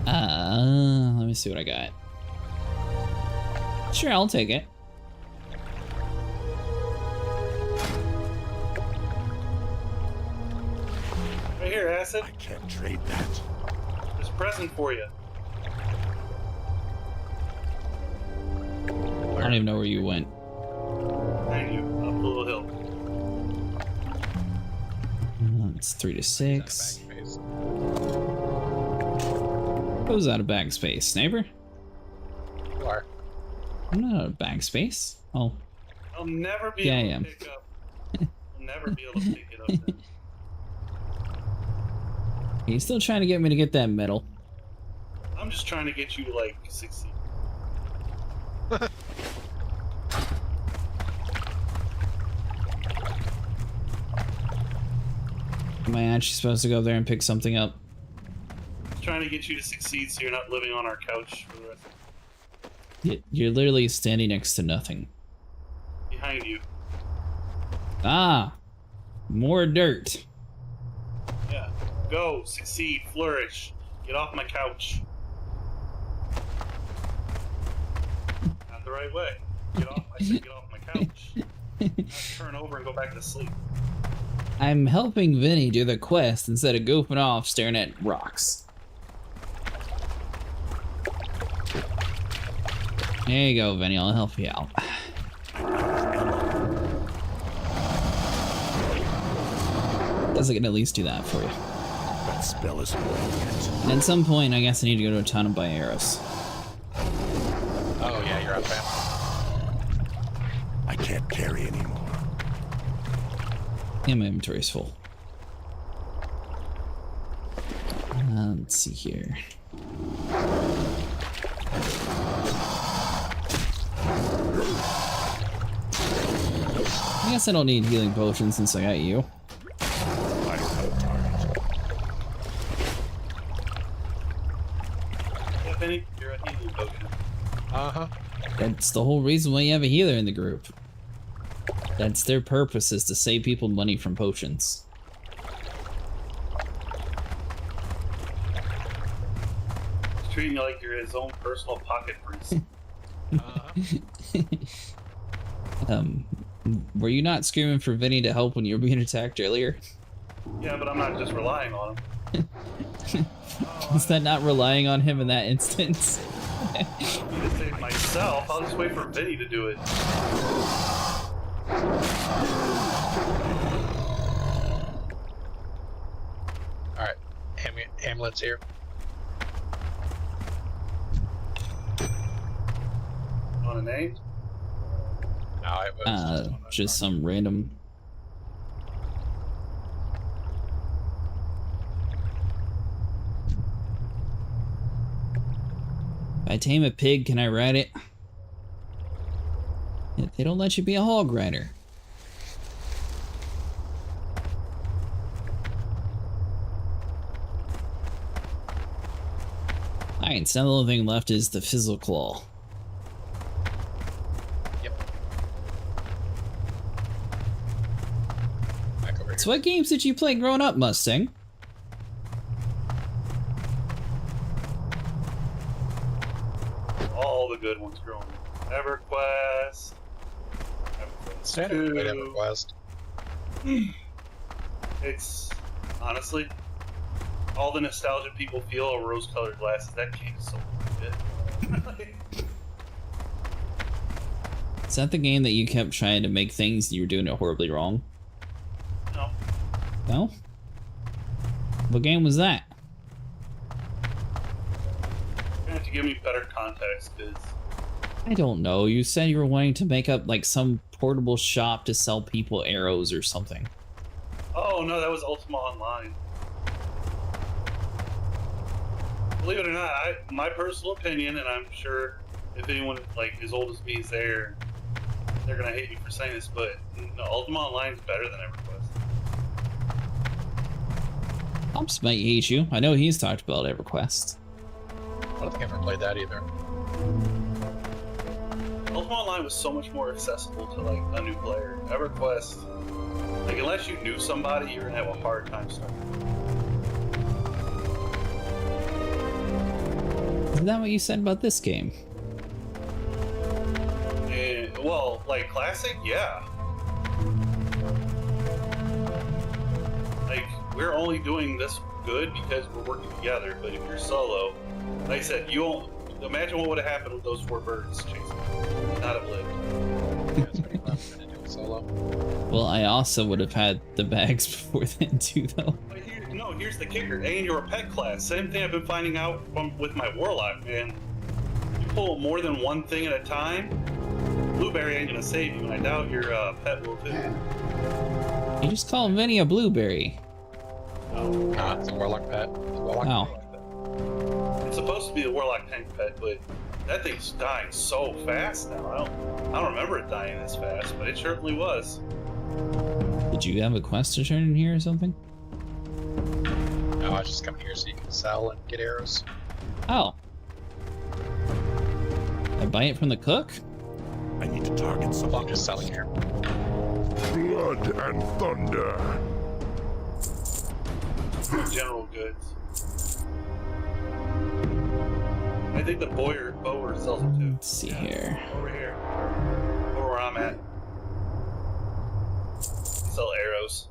Let me see what I got. Sure, I'll take it. Right here, Acid. I can't trade that. There's a present for you. I don't even know where you went. Behind you, up the little hill. It's 3 to 6. Bag space. Who's out of bag space? Sniper? You are. I'm not out of bag space. Oh, I'll never be Yeah, I able am. to pick up. I'll never be able to pick it up then. he's still trying to get me to get that medal. I'm just trying to get you to, like, succeed. Am I actually supposed to go there and pick something up? Trying to get you to succeed so you're not living on our couch for the rest of You're literally standing next to nothing. behind you. Ah! More dirt. Yeah. Go, succeed, flourish. Get off my couch. Not the right way. Get off. I said get off my couch. Not turn over and go back to sleep. I'm helping Vinny do the quest instead of goofing off staring at rocks. There you go, Vinny. I'll help you out. Guess I can at least do that for you. That spell isn't working yet. And at some point, I guess I need to go to a town and buy arrows. Oh yeah, you're up, man. I can't carry anymore. And my inventory's full. Let's see here. I guess I don't need healing potions since I got you. I don't have a target. Yeah, Penny, you're a healing potion. Uh-huh. That's the whole reason why you have a healer in the group. That's their purpose, is to save people money from potions. He's treating you like you're his own personal pocket priest. Were you not screaming for Vinny to help when you were being attacked earlier? Yeah, but I'm not just relying on him. Is that not relying on him in that instance? I need to save myself. I'll just wait for Vinny to do it. Alright. Hamlet's here. Want a name? No, it was Just some random. If I tame a pig, can I ride it? They don't let you be a hog rider. Alright, so the only thing left is the fizzle claw. So what games did you play growing up, Mustang? All the good ones growing up. EverQuest. Stand up, wait, EverQuest. It's honestly all the nostalgia people feel are rose-colored glasses. That game is so good. Is that the game that you kept trying to make things and you were doing it horribly wrong? No. No? What game was that? You're gonna have to give me better context, because I don't know. You said you were wanting to make up like some portable shop to sell people arrows or something. oh no, that was Ultima Online. Believe it or not, my personal opinion, and I'm sure if anyone like as old as me is there, they're gonna hate me for saying this, but no, Ultima Online is better than EverQuest. Pops might hate you. I know he's talked about EverQuest. I don't think I ever played that either. Ultima Online was so much more accessible to like a new player. EverQuest, like unless you knew somebody, you're gonna have a hard time starting. Isn't that what you said about this game? And well, like Classic, yeah. Like we're only doing this good because we're working together. But if you're solo, like I said, you won't imagine what would have happened with those 4 birds chasing. Not have lived. That's pretty rough to do it solo. Well, I also would have had the bags before then too, though. But here's the kicker. And you're a pet class. Same thing I've been finding out with my warlock, man. You pull more than one thing at a time, blueberry ain't gonna save you, and I doubt your pet will too. You just call Vinny a blueberry. Nah, it's a warlock pet. It's a warlock Oh. It's supposed to be a warlock tank pet, but that thing's dying so fast now. I don't remember it dying this fast, but it certainly was. Did you have a quest to turn in here or something? No, I was just coming here so you can sell and get arrows. Oh. I buy it from the cook? I need to target something. I'm just selling here. Blood and thunder. General goods. I think the bower sells it too. Let's see here. Over here. Over where I'm at. Sell arrows.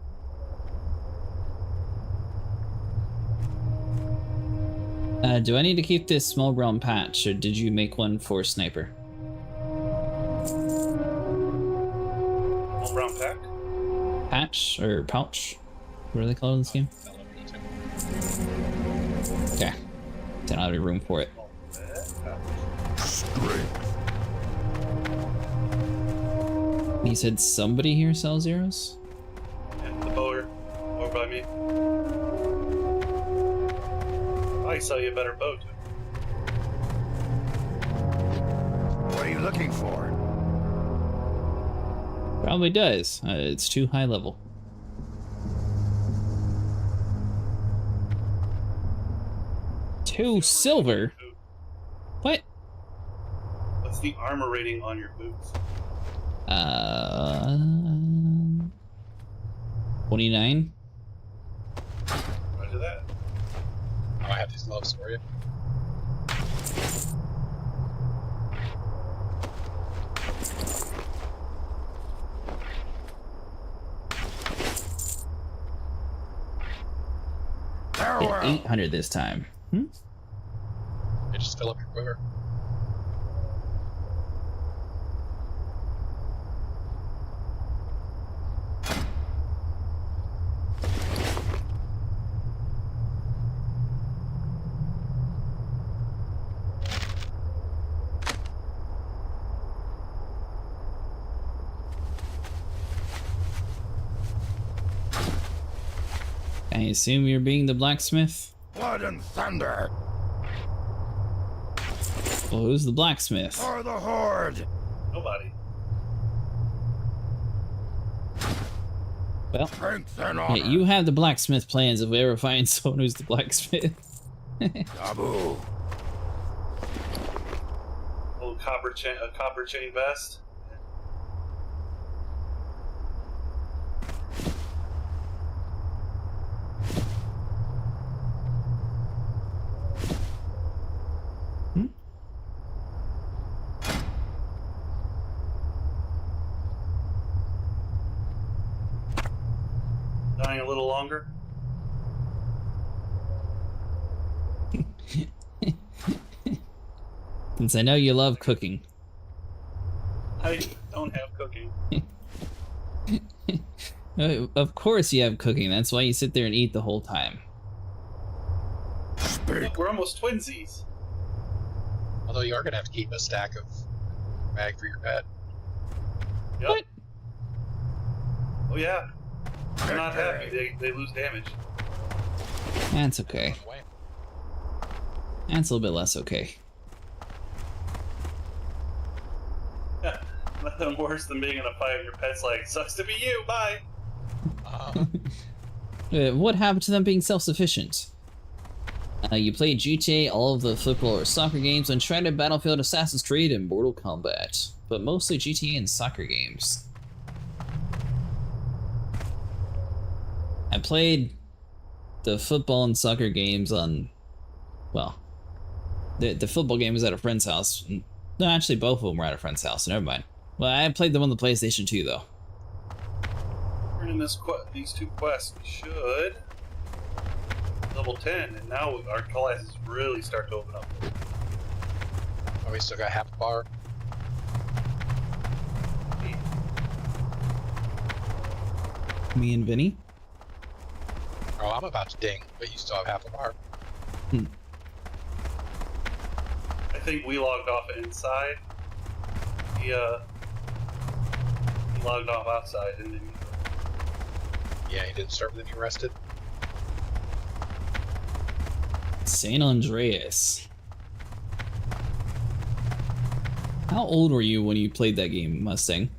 Do I need to keep this small brown patch, or did you make one for sniper? Small brown pack? Patch or pouch? What do they call it in this game? Okay. Don't have any room for it. Strength. He said somebody here sells zeros? And the bower over by me. I sell you a better bow too. What are you looking for? Probably does. It's too high level. Two silver? What? What's the armor rating on your boots? 29? Roger that. Oh, I have these gloves for you. Hit 800 this time. Hmm? You just fill up your quiver. I assume you're being the blacksmith? Blood and thunder Well, who's the blacksmith? for the Horde. Nobody. Well, Strength and honor. yeah, you have the blacksmith plans if we ever find someone who's the blacksmith. Abu. Little copper chain vest. Dying a little longer. Since I know you love cooking. I don't have cooking. Of course you have cooking, that's why you sit there and eat the whole time. Speak. Look, we're almost twinsies. Although you are going to have to keep a stack of bag for your pet. Yep. What? Oh yeah. They're not happy. They lose damage. That's okay. Run away. That's a little bit less okay. Nothing worse than being in a fight and your pet's like, sucks to be you, bye. What happened to them being self-sufficient? You played GTA, all of the football or soccer games, Uncharted, Battlefield, Assassin's Creed, and Mortal Kombat. But mostly GTA and soccer games. I played the football and soccer games on, well, the football game was at a friend's house. No, actually both of them were at a friend's house, so never mind. Well, I played them on the PlayStation 2 though. We're in these two quests. We should level 10, and now our classes really start to open up. Oh, we still got half a bar. Me and Vinny. Oh, I'm about to ding, but you still have half a bar. I think we logged off inside. He logged off outside, didn't he? Yeah, he didn't start with any rested. San Andreas. How old were you when you played that game, Mustang?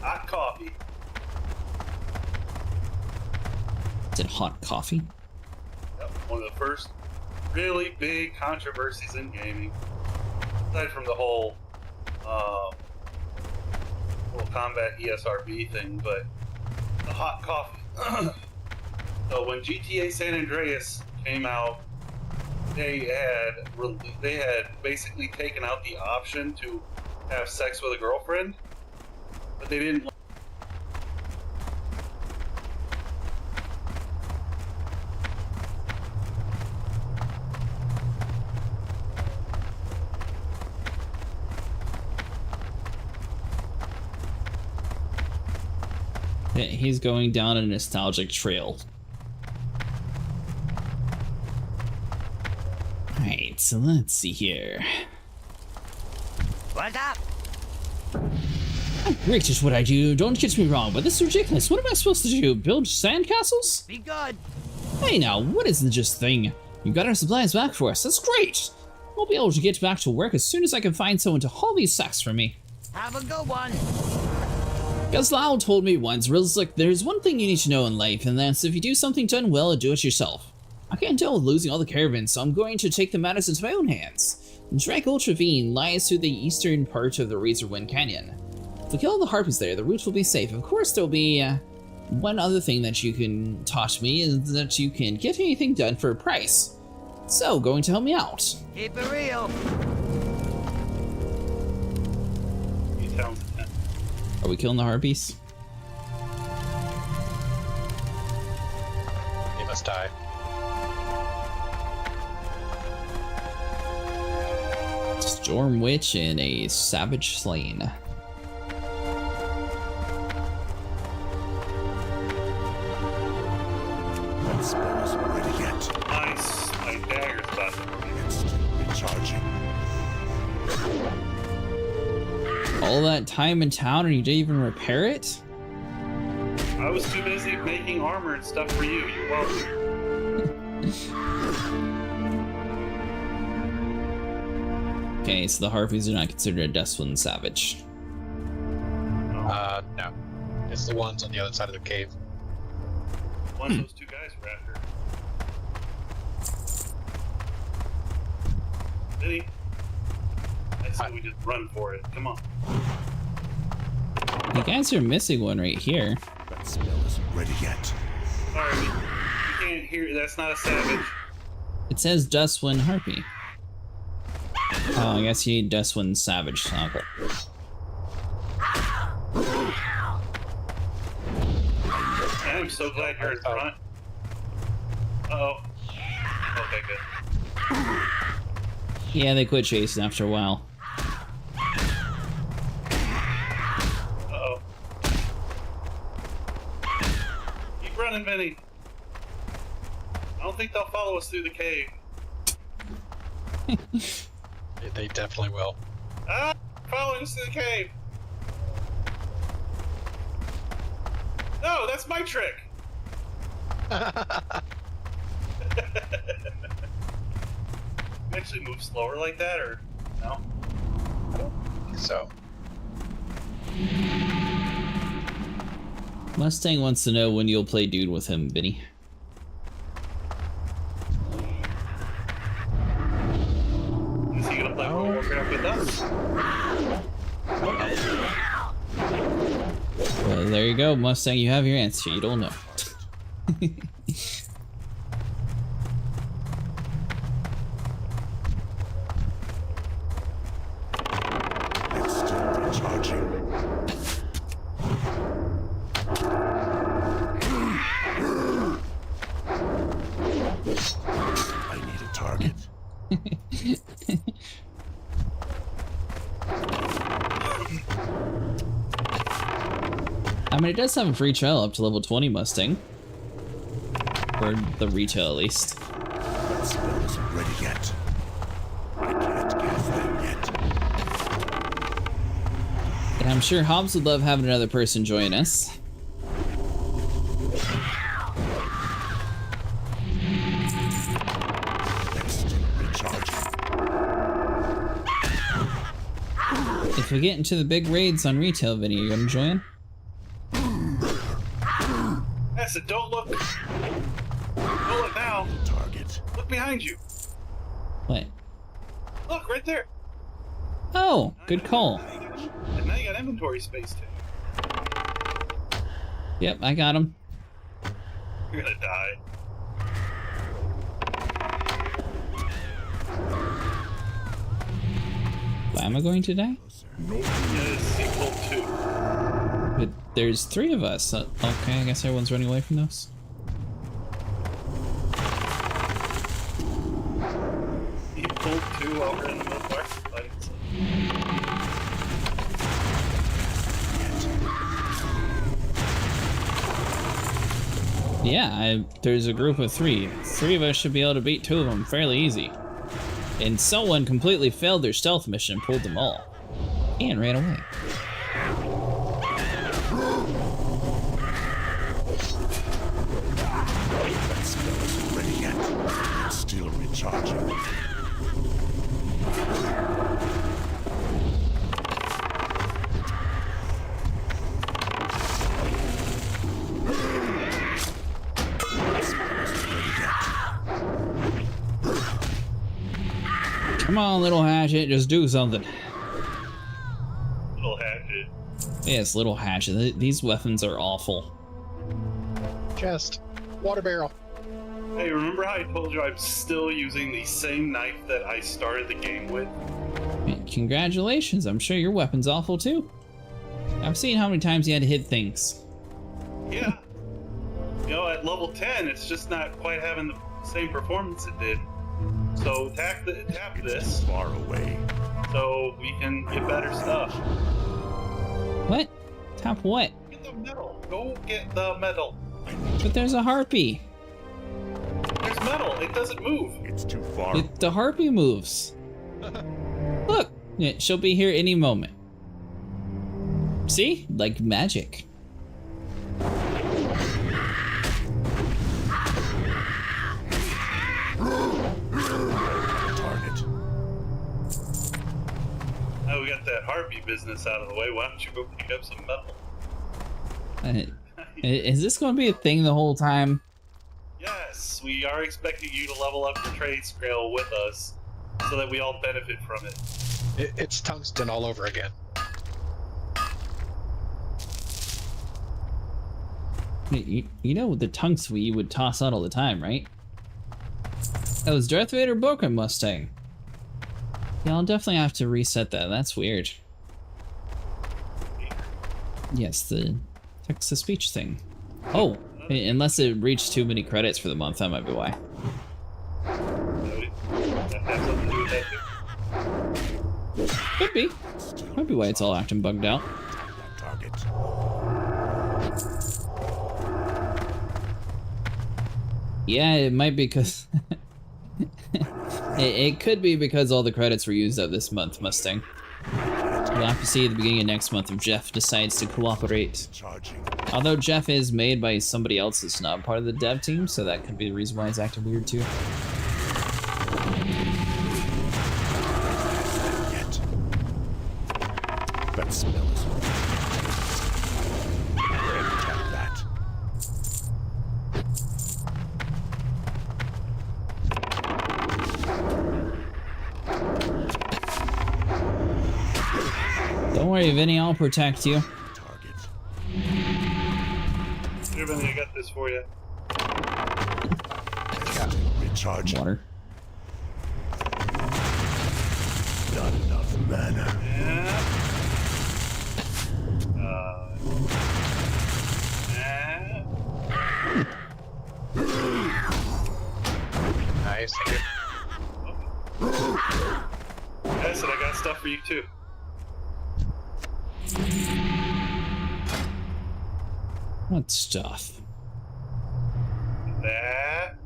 Hot coffee. Is it hot coffee? Yep, one of the first really big controversies in gaming. Aside from the whole combat ESRB thing, but the hot coffee. So when GTA San Andreas came out, they had basically taken out the option to have sex with a girlfriend, but they didn't. he's going down a nostalgic trail. Alright, so let's see here. What's up? I'm great at what I do, don't get me wrong, but this is ridiculous. What am I supposed to do? Build sandcastles? Be good. Hey now, what is this thing? You got our supplies back for us, that's great! I'll be able to get back to work as soon as I can find someone to haul these sacks for me. Have a good one. Gazlao told me once, Rizlik, there's one thing you need to know in life, and that's if you do something done well, do it yourself. I can't deal with losing all the caravans, so I'm going to take the matters into my own hands. Drake Ultravine lies to the eastern part of the Razorwind Canyon. If we kill all the harpies there, the route will be safe. Of course, there'll be one other thing that you can taught me, is that you can get anything done for a price. So, going to help me out. Keep it real. He sounds intense. Are we killing the harpies? He must die. Storm Witch and a Savage Slain. That spell isn't ready yet. Nice. My dagger's about to break. Instantly charging. All that time in town and you didn't even repair it? I was too busy making armor and stuff for you. You're welcome. Okay, so the harpies are not considered a Deathwind Savage. No. It's the ones on the other side of the cave. Once those two guys were after. Vinny, I said we just run for it. Come on. You guys are missing one right here. That spell isn't ready yet. Sorry, we can't hear. That's not a savage. It says Deathwind Harpy. Oh, I guess you need Deathwind Savage. Okay. I'm so glad you're in front. Uh-oh. Okay, good. Yeah, they quit chasing after a while. Uh-oh. Keep running, Vinny. I don't think they'll follow us through the cave. They definitely will. Ah! Following us through the cave! No, that's my trick! You actually move slower like that, or no? So, Mustang wants to know when you'll play Dude with him, Vinny. Is he gonna play World of Warcraft with us? Well, there you go, Mustang. You have your answer. You don't know. Instantly charging. I need a target. I mean, it does have a free trial up to level 20 Mustang. For the retail, at least. That spell isn't ready yet. I can't cast that yet. And I'm sure Hobbs would love having another person join us. Instantly charging. If we get into the big raids on retail, Vinny, you gonna join? That's it, don't look! Don't look now! Target. Look behind you! What? Look, right there! Oh, good call. And now you got inventory space too. Yep, I got him. You're gonna die. Why am I going to die? Yeah, sequel 2. But there's 3 of us. Okay, I guess everyone's running away from those. Sequel 2 while we're in the middle of our fights. Yeah, there's a group of 3. 3 of us should be able to beat 2 of them fairly easy. And someone completely failed their stealth mission and pulled them all. And ran away. That spell isn't ready yet. It's still recharging. Come on, little hatchet, just do something. Little hatchet. Yes, little hatchet. These weapons are awful. Chest. Water barrel. Hey, remember how I told you I'm still using the same knife that I started the game with? Congratulations, I'm sure your weapon's awful too. I've seen how many times you had to hit things. Yeah. You know, at level 10, it's just not quite having the same performance it did. So tap this Far away. so we can get better stuff. What? Tap what? Get the metal. Go get the metal. But there's a harpy. There's metal. It doesn't move. It's too far. The harpy moves. Look, she'll be here any moment. See? Like magic. Target. Now we got that harpy business out of the way. Why don't you go pick up some metal? Is this going to be a thing the whole time? Yes, we are expecting you to level up your trade scale with us so that we all benefit from it. It's tungsten all over again. You know the tungsten you would toss out all the time, right? That was Darth Vader broken Mustang. Yeah, I'll definitely have to reset that. That's weird. Yes, the text-to-speech thing. Oh, unless it reached too many credits for the month, that might be why. That has something to do with that too. Could be. Might be why it's all acting bugged out. Target. Yeah, it might be because... it could be because all the credits were used up this month, Mustang. We'll have to see at the beginning of next month if Jeff decides to cooperate. Charging. Although Jeff is made by somebody else that's not part of the dev team, so that could be the reason why it's acting weird too. Yet. That smell is wrong. Tap that. Don't worry, Vinny, I'll protect you. Target. Here, Benny, I got this for you. Recharging. Water. Not enough mana. Yeah. Nice. I said I got stuff for you too. What stuff? That.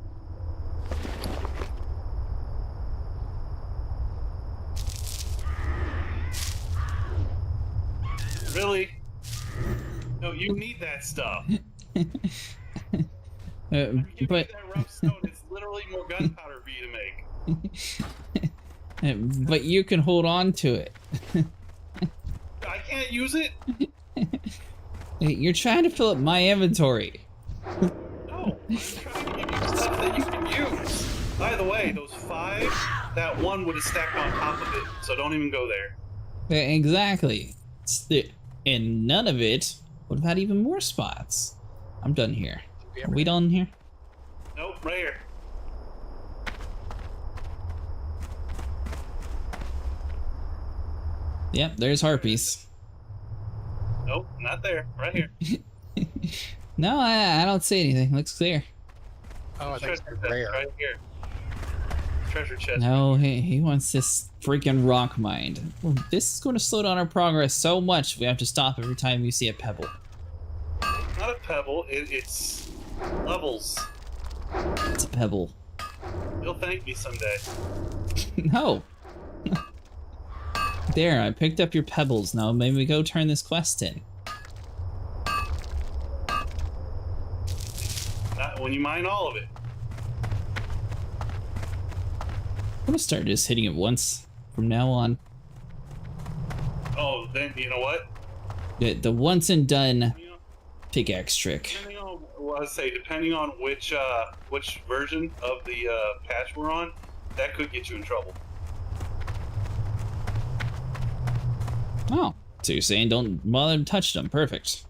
Really? No, you need that stuff. Give me But that rough stone. It's literally more gunpowder for you to make. but you can hold on to it. I can't use it. You're trying to fill up my inventory. No, I'm trying to give you stuff that you can use. By the way, those 5, that one would have stacked on top of it, so don't even go there. Exactly. And none of it would have had even more spots. I'm done here. Are we done here? Nope, right here. Yep, there's harpies. Nope, not there. Right here. No, I don't see anything. Looks clear. Oh, I think Treasure it's chest rare. right here. Treasure chest. No, he wants this freaking rock mine. Well, this is going to slow down our progress so much we have to stop every time you see a pebble. Not a pebble. It's Levels. It's a pebble. You'll thank me someday. No. There, I picked up your pebbles. Now maybe go turn this quest in. Not when you mine all of it. I'm gonna start just hitting it once from now on. Oh, then you know what? The once and done You know, pickaxe trick. depending on, well, I'd say depending on which version of the patch we're on, that could get you in trouble. Oh, so you're saying don't bother to touch them? Perfect.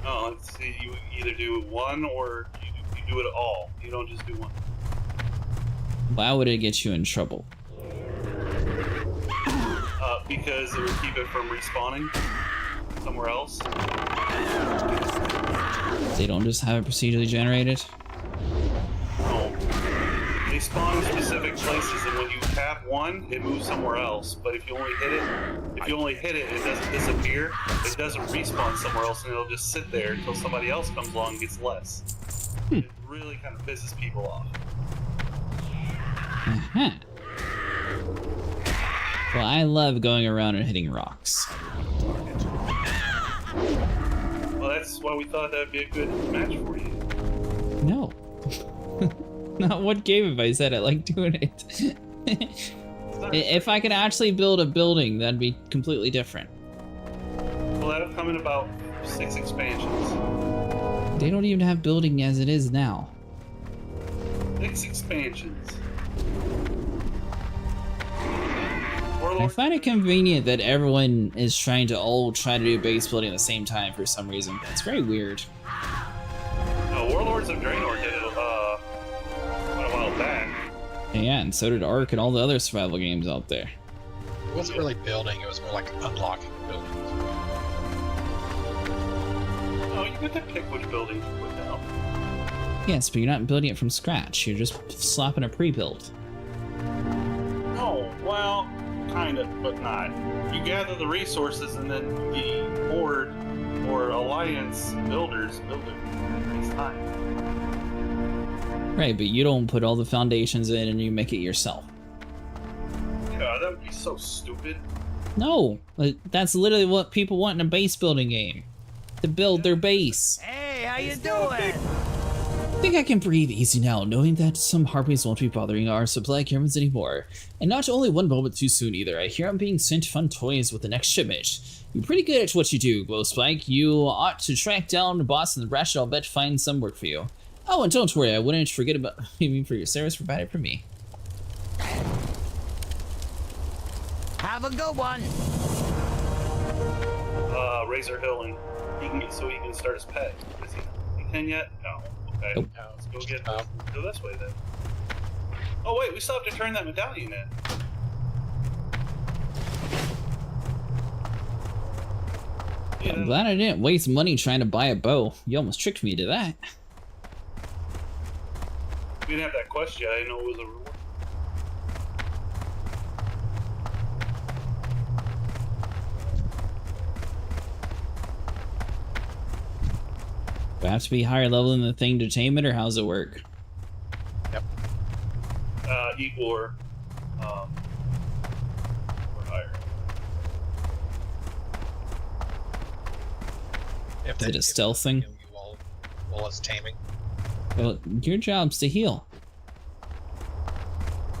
No, let's see. You either do one or you do it all. You don't just do one. Why would it get you in trouble? Because it would keep it from respawning somewhere else. They don't just have it procedurally generated? No. They spawn in specific places, and when you tap one, it moves somewhere else. But if you only hit it, it doesn't disappear. It doesn't respawn somewhere else, and it'll just sit there until somebody else comes along and gets less. It really kind of pisses people off. Uh-huh. Well, I love going around and hitting rocks. Well, that's why we thought that'd be a good match for you. No. Not what game have I said I like doing it. If I could actually build a building, that'd be completely different. Well, that'll come in about 6 expansions. They don't even have building as it is now. 6 expansions. I find it convenient that everyone is trying to do base building at the same time for some reason. It's very weird. Warlords of Draenor did it quite a while back. Yeah, and so did Ark and all the other survival games out there. It wasn't really building, it was more like unlocking buildings. Oh, you get to pick which buildings you put down. Yes, but you're not building it from scratch. You're just slapping a pre-build. Oh, well, kind of, but not. You gather the resources, and then the Horde or Alliance builders build it. It takes time. Right, but you don't put all the foundations in and you make it yourself. Yeah, that would be so stupid. No, that's literally what people want in a base building game. To build their base. Hey, how you doing? I think I can breathe easy now, knowing that some harpies won't be bothering our supply caravans anymore. And not only one moment too soon either. I hear I'm being sent fun toys with the next shipment. You're pretty good at what you do, Glowspike. You ought to track down the boss and the Ratchet. I'll bet find some work for you. Oh, and don't worry, I wouldn't forget about you for your service provided for me. Have a good one. Razor Hill, and he can start his pet. Is he can yet? No. Okay. Nope. Now let's go go this way then. Oh wait, we still have to turn that medallion in. Yeah. I'm glad I didn't waste money trying to buy a bow. You almost tricked me to that. We didn't have that quest yet. I didn't know it was a reward. Do I have to be higher level than the thing to tame it, or how's it work? Yep. Equal or higher. Is it a stealth thing? While it's taming. Well, your job's to heal.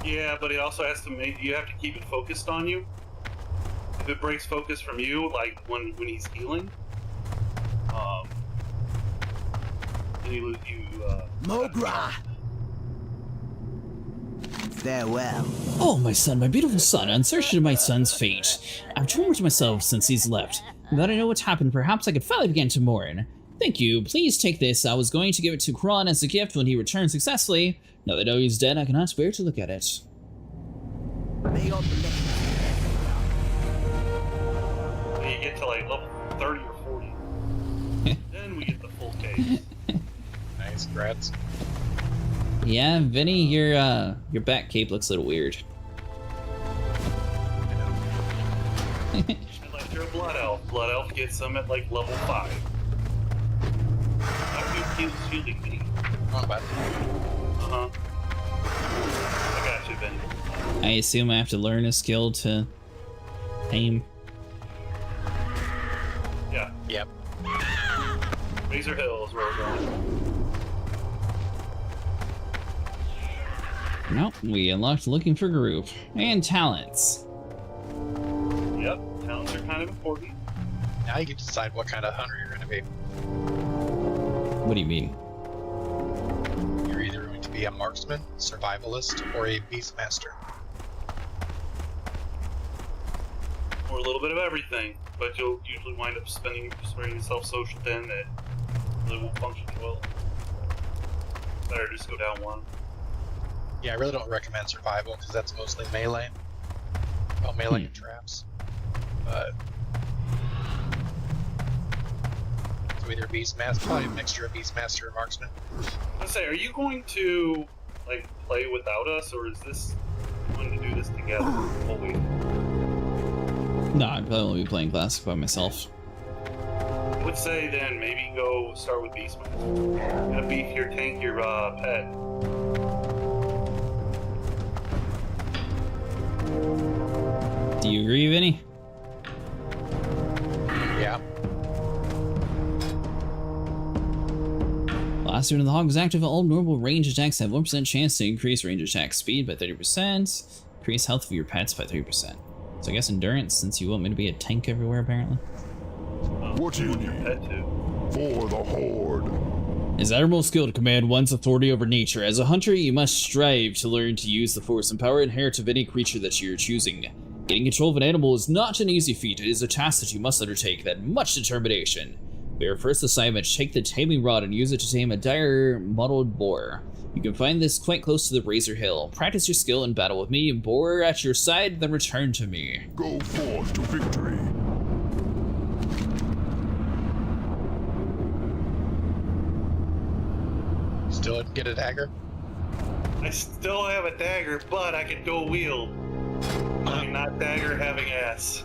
Yeah, but it also has to you have to keep it focused on you. If it breaks focus from you, like when he's healing, then you Mogra! Farewell. Oh, my son, my beautiful son, uncertain of my son's fate. I've tormented myself since he's left. Now that I know what's happened, perhaps I could finally begin to mourn. Thank you. Please take this. I was going to give it to Kron as a gift when he returned successfully. Now that I know he's dead, I cannot bear to look at it. May your blessings when you get to like level 30 or 40, then we get the full case. Nice, grats. Yeah, Vinny, your back cape looks a little weird. Unless you're a blood elf. Blood elf gets them at like level 5. How do you keep shielding me? Wrong button. Uh-huh. I got you, Ben. I assume I have to learn a skill to tame. Yeah. Yep. Razor Hill is where we're going. Nope, we unlocked looking for group. And talents. Yep, talents are kind of important. Now you can decide what kind of hunter you're going to be. What do you mean? You're either going to be a marksman, survivalist, or a beastmaster. Or a little bit of everything, but you'll usually wind up spreading yourself so thin that really won't function well. Better just go down one. Yeah, I really don't recommend survival because that's mostly melee. Well, melee and traps. But so either beastmaster, probably a mixture of beastmaster and marksman. I say, are you going to like play without us, or is this going to do this together? Holy. No, I'd probably be playing Classic by myself. I would say then maybe go start with Beastmaster. Gonna beef your tank, your pet. Do you agree, Vinny? Yeah. Last turn of the Hog is active. All normal range attacks have 1% chance to increase range attack speed by 30%. Increase health of your pets by 3%. So I guess endurance, since you want me to be a tank everywhere, apparently. What do you Your need pet too. for the Horde? Is admirable skill to command one's authority over nature. As a hunter, you must strive to learn to use the force and power inherent of any creature that you're choosing. Getting control of an animal is not an easy feat. It is a task that you must undertake with much determination. For your first assignment, take the taming rod and use it to tame a dire mottled boar. You can find this quite close to the Razor Hill. Practice your skill in battle with me, boar at your side, then return to me. Go forth to victory. Still didn't get a dagger? I still have a dagger, but I can dual wield. I'm not dagger having ass.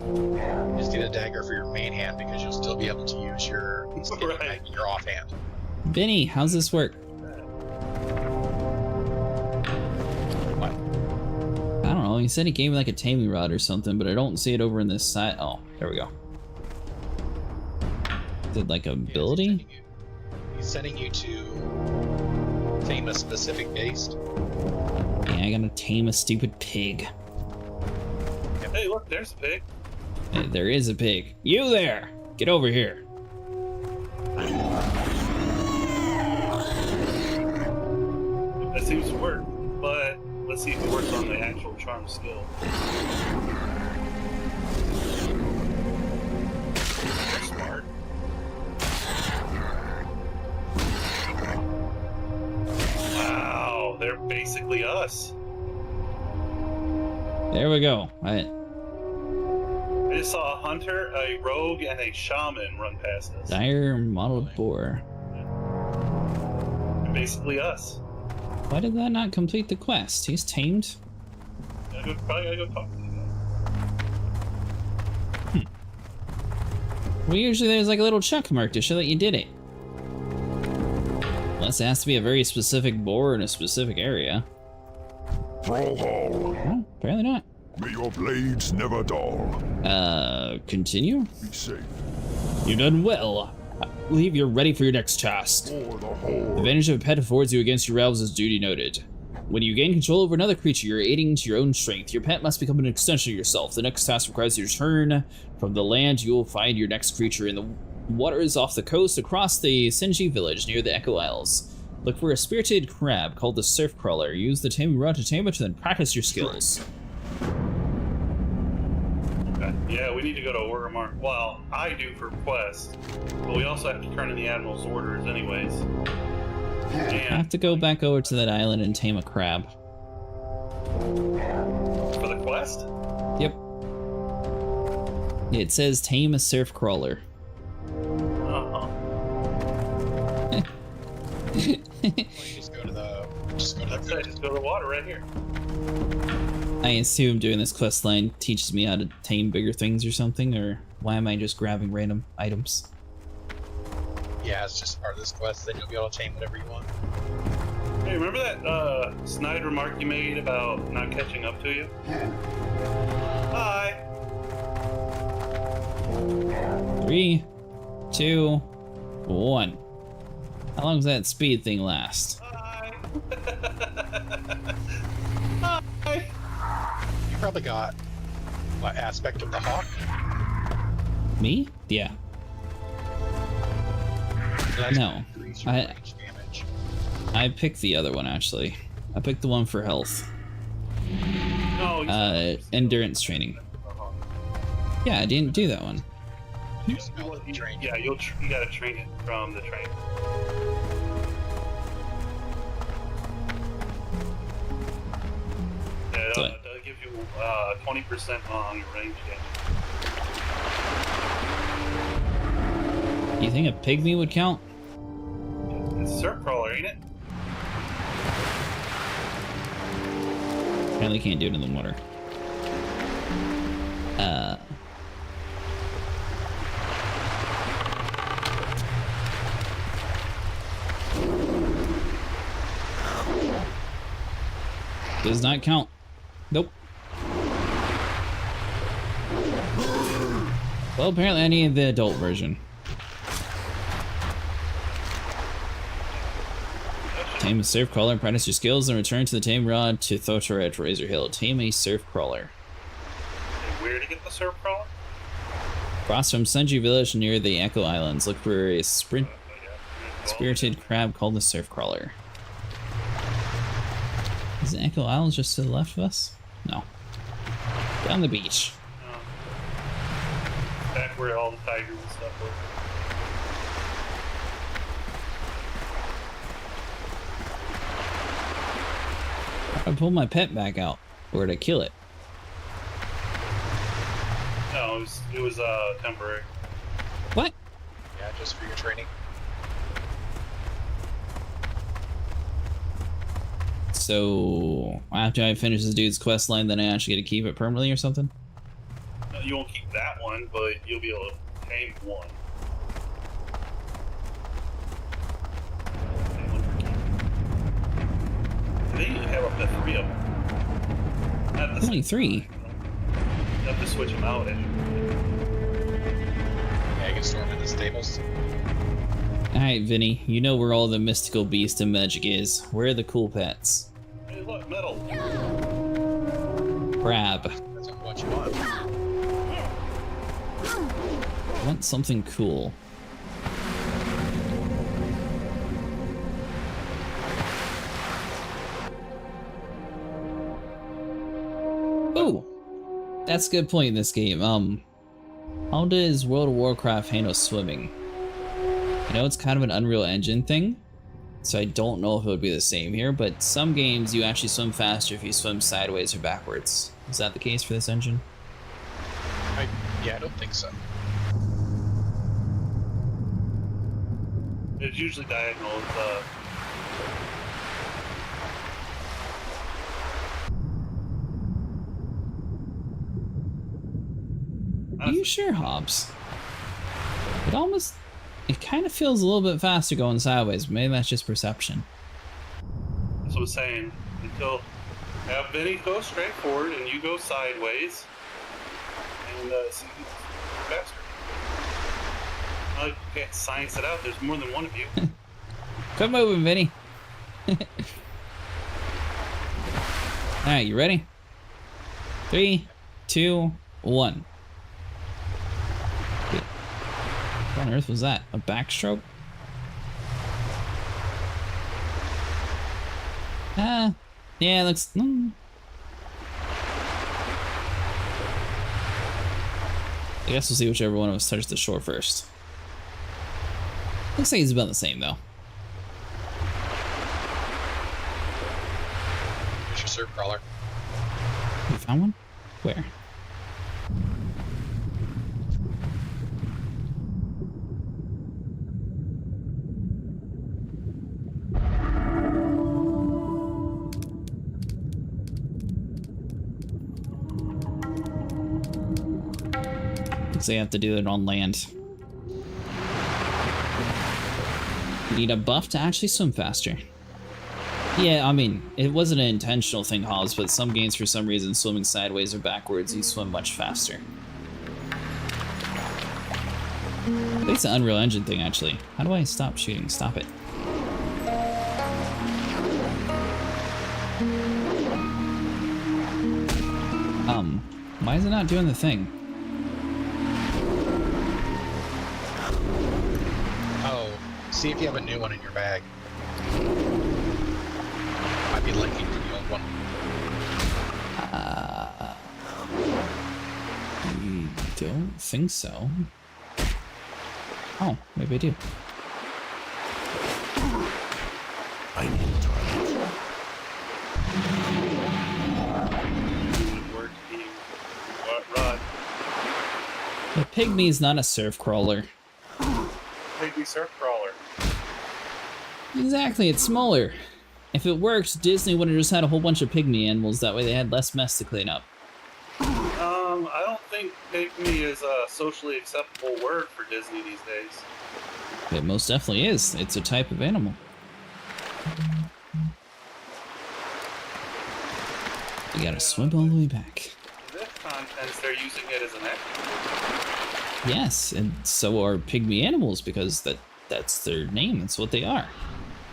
You just need a dagger for your main hand because you'll still be able to use your Right. in your offhand. Vinny, how's this work? What? I don't know, he said he gave me like a taming rod or something, but I don't see it over in this side. Oh, there we go. Is it like ability? He's sending you to tame a specific beast. Yeah, I gotta tame a stupid pig. Hey, look, there's a pig. Hey, there is a pig. You there! Get over here. That seems to work, but let's see if it works on the actual charm skill. Smart. Wow, they're basically us. There we go. I just saw a hunter, a rogue, and a shaman run past us. Dire mottled boar. They're basically us. Why did that not complete the quest? He's tamed. Probably gotta go talk to them. Well, usually there's like a little check mark to show that you did it. Unless it has to be a very specific boar in a specific area. Thrallhall, Well, apparently not. may your blades never dull. Continue? Be safe You've done well. I believe you're ready for your next task. for the The Horde. advantage of a pet affords you against your rivals is duty noted. When you gain control over another creature, you're aiding to your own strength. Your pet must become an extension of yourself. The next task requires you to return from the land. You will find your next creature in the waters off the coast across the Sinji village near the Echo Isles. Look for a spirited crab called the Surf Crawler. Use the taming rod to tame it, and then practice your skills. Okay. Yeah, we need to go to Orgrimmar. Well, I do for quest, but we also have to turn in the Admiral's orders anyways. I have And to go back over to that island and tame a crab. for the quest? Yep. It says tame a surf crawler. Uh-huh. Well, you just go to the That's it, just go to the water right here. I assume doing this quest line teaches me how to tame bigger things or something, or Why am I just grabbing random items? Yeah, it's just part of this quest. Then you'll be able to tame whatever you want. Hey, remember that snide remark you made about not catching up to you? Bye. 3, 2, 1. How long does that speed thing last? Bye. Bye. You probably got what aspect of the hawk? Me? Yeah. That's No. gonna increase your I- range damage. I picked the other one actually. I picked the one for health. No, Endurance training. Yeah, I didn't do that one. You spell the train. Yeah, you gotta train it from the train. Yeah, So- that'll give you 20% on your range damage. You think a pygmy would count? It's a surf crawler, ain't it? Apparently can't do it in the water. Does not count. Nope. Well, apparently I need the adult version. Tame a surf crawler, practice your skills, and return to the tame rod to Thotor at Razor Hill. Tame a surf crawler. Where to get the surf crawler? Cross from Senju Village near the Echo Islands. Look for a spirited crab called the surf crawler. Is the Echo Islands just to the left of us? No. Down the beach. Back where all the tigers and stuff were. I pulled my pet back out. Or to kill it. No, it was temporary. What? Yeah, just for your training. So after I finish this dude's quest line, then I actually get to keep it permanently or something? No, you won't keep that one, but you'll be able to tame one. They usually have up to 3 of them. Not the Only 3. You have to switch them out. Yeah, you can store them in the stables. Alright, Vinny, you know where all the mystical beast and magic is. Where are the cool pets? Hey, look, metal. Crab. That's what you want. I want something cool. Ooh! That's a good point in this game. How does World of Warcraft handle swimming? I know it's kind of an Unreal Engine thing, so I don't know if it would be the same here, but some games you actually swim faster if you swim sideways or backwards. Is that the case for this engine? Yeah, I don't think so. It's usually diagonal. Are you sure, Hobbs? It kind of feels a little bit faster going sideways, but maybe that's just perception. That's what I'm saying. Until have Vinny go straight forward and you go sideways, and see who's faster. You can't science it out. There's more than one of you. Quit moving, Vinny. Alright, you ready? 3, 2, 1. What on earth was that? A backstroke? Yeah, it looks... I guess we'll see whichever one of us touches the shore first. Looks like it's about the same, though. Here's your surf crawler. You found one? Where? because they have to do it on land. You need a buff to actually swim faster. Yeah, I mean, it wasn't an intentional thing, Hollis, but some games, for some reason, swimming sideways or backwards, you swim much faster. I think it's an Unreal Engine thing, actually. How do I stop shooting? Stop it. Why is it not doing the thing? Oh, see if you have a new one in your bag. Might be linking to the old one. I don't think so. Oh, maybe I do. I need a target. Good work, team. Rod. The pygmy is not a surf crawler. Pygmy surf crawler. Exactly, it's smaller. If it worked, Disney would have just had a whole bunch of pygmy animals. That way they had less mess to clean up. I don't think pygmy is a socially acceptable word for Disney these days. It most definitely is. It's a type of animal. We gotta swim all the way back. In this context, they're using it as an acronym. Yes, and so are pygmy animals because that's their name. That's what they are.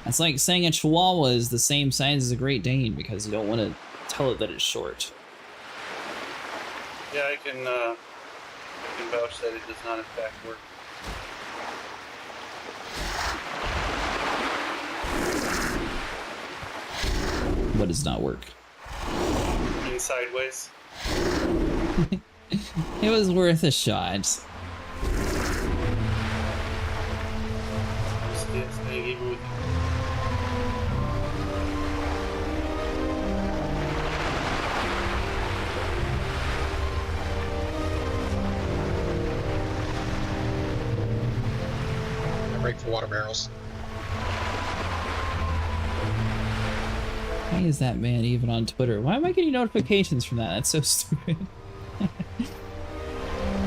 It's like saying a Chihuahua is the same size as a Great Dane because you don't want to tell it that it's short. Yeah, I can vouch that it does not in fact work. What does not work? Being sideways. It was worth a shot. Staying even with Break for water barrels. Why is that man even on Twitter? Why am I getting notifications from that? That's so stupid.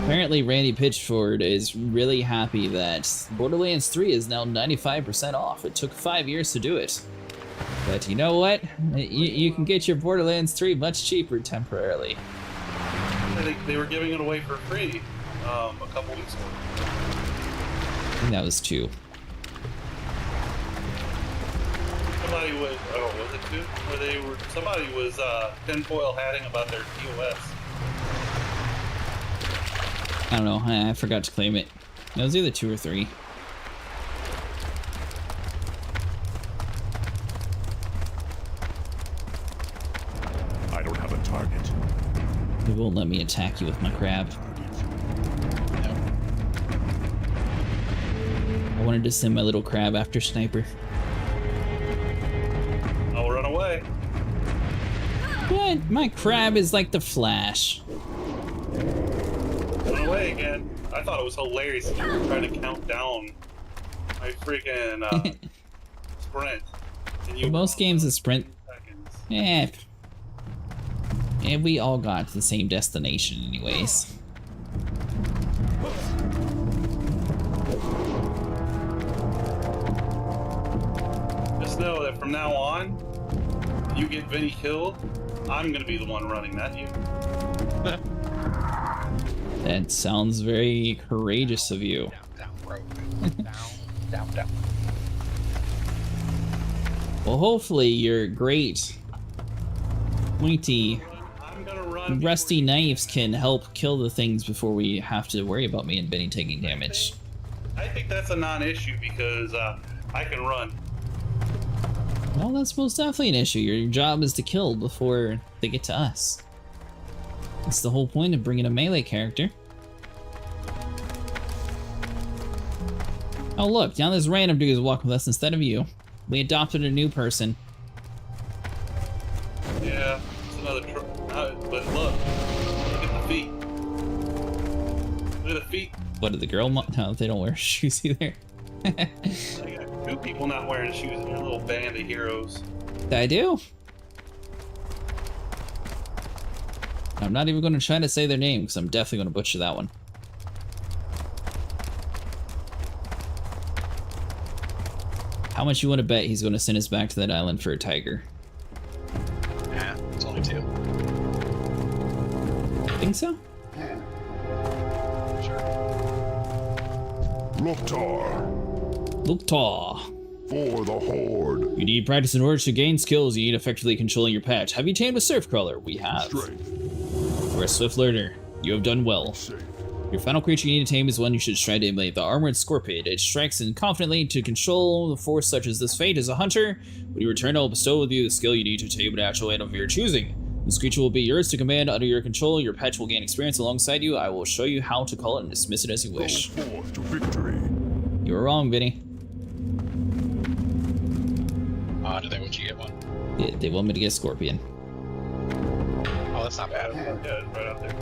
Apparently Randy Pitchford is really happy that Borderlands 3 is now 95% off. It took 5 years to do it. But you know what? You can get your Borderlands 3 much cheaper temporarily. I think they were giving it away for free a couple weeks ago. I think that was 2. Somebody was, was it 2? Where somebody was tinfoil hatting about their POS. I don't know, I forgot to claim it. It was either 2 or 3. I don't have a target. It won't let me attack you with my crab. I wanted to send my little crab after Sniper. I'll run away. What? My crab is like the Flash. Run away again. I thought it was hilarious that you were trying to count down my freaking sprint. And you For most games, a sprint. seconds. Yeah. And we all got to the same destination anyways. Just know that from now on, you get Vinny killed, I'm gonna be the one running, not you. That sounds very courageous of you. Down, road. down. Well, hopefully your great, pointy, I'm gonna run. rusty knives can help kill the things before we have to worry about me and Benny taking damage. I think that's a non-issue because I can run. Well, that's most definitely an issue. Your job is to kill before they get to us. That's the whole point of bringing a melee character. Oh look, now this random dude is walking with us instead of you. We adopted a new person. Yeah, it's another but look at the feet. Look at the feet. What did the girl? No, they don't wear shoes either. I got 2 people not wearing shoes in your little band of heroes. I do. I'm not even going to try to say their name because I'm definitely going to butcher that one. How much you want to bet he's going to send us back to that island for a tiger? Yeah, it's only 2. Think so? Sure. Luktar. For the Horde. You need practice in order to gain skills. You need effectively controlling your pet. Have you tamed a Surfcrawler? We have. Strength. You're a swift learner. You have done well. Safe. Your final creature you need to tame is one you should try to emulate, the Armored Scorpion. It strikes in confidently to control the force such as this fate. As a hunter, when you return, I will bestow with you the skill you need to tame an actual animal of your choosing. This creature will be yours to command under your control. Your pet will gain experience alongside you. I will show you how to call it and dismiss it as you wish. Go forth to victory. You were wrong, Vinny. Do they want you to get one? They want me to get a Scorpion. Oh, that's not bad. Yeah, it's right out there.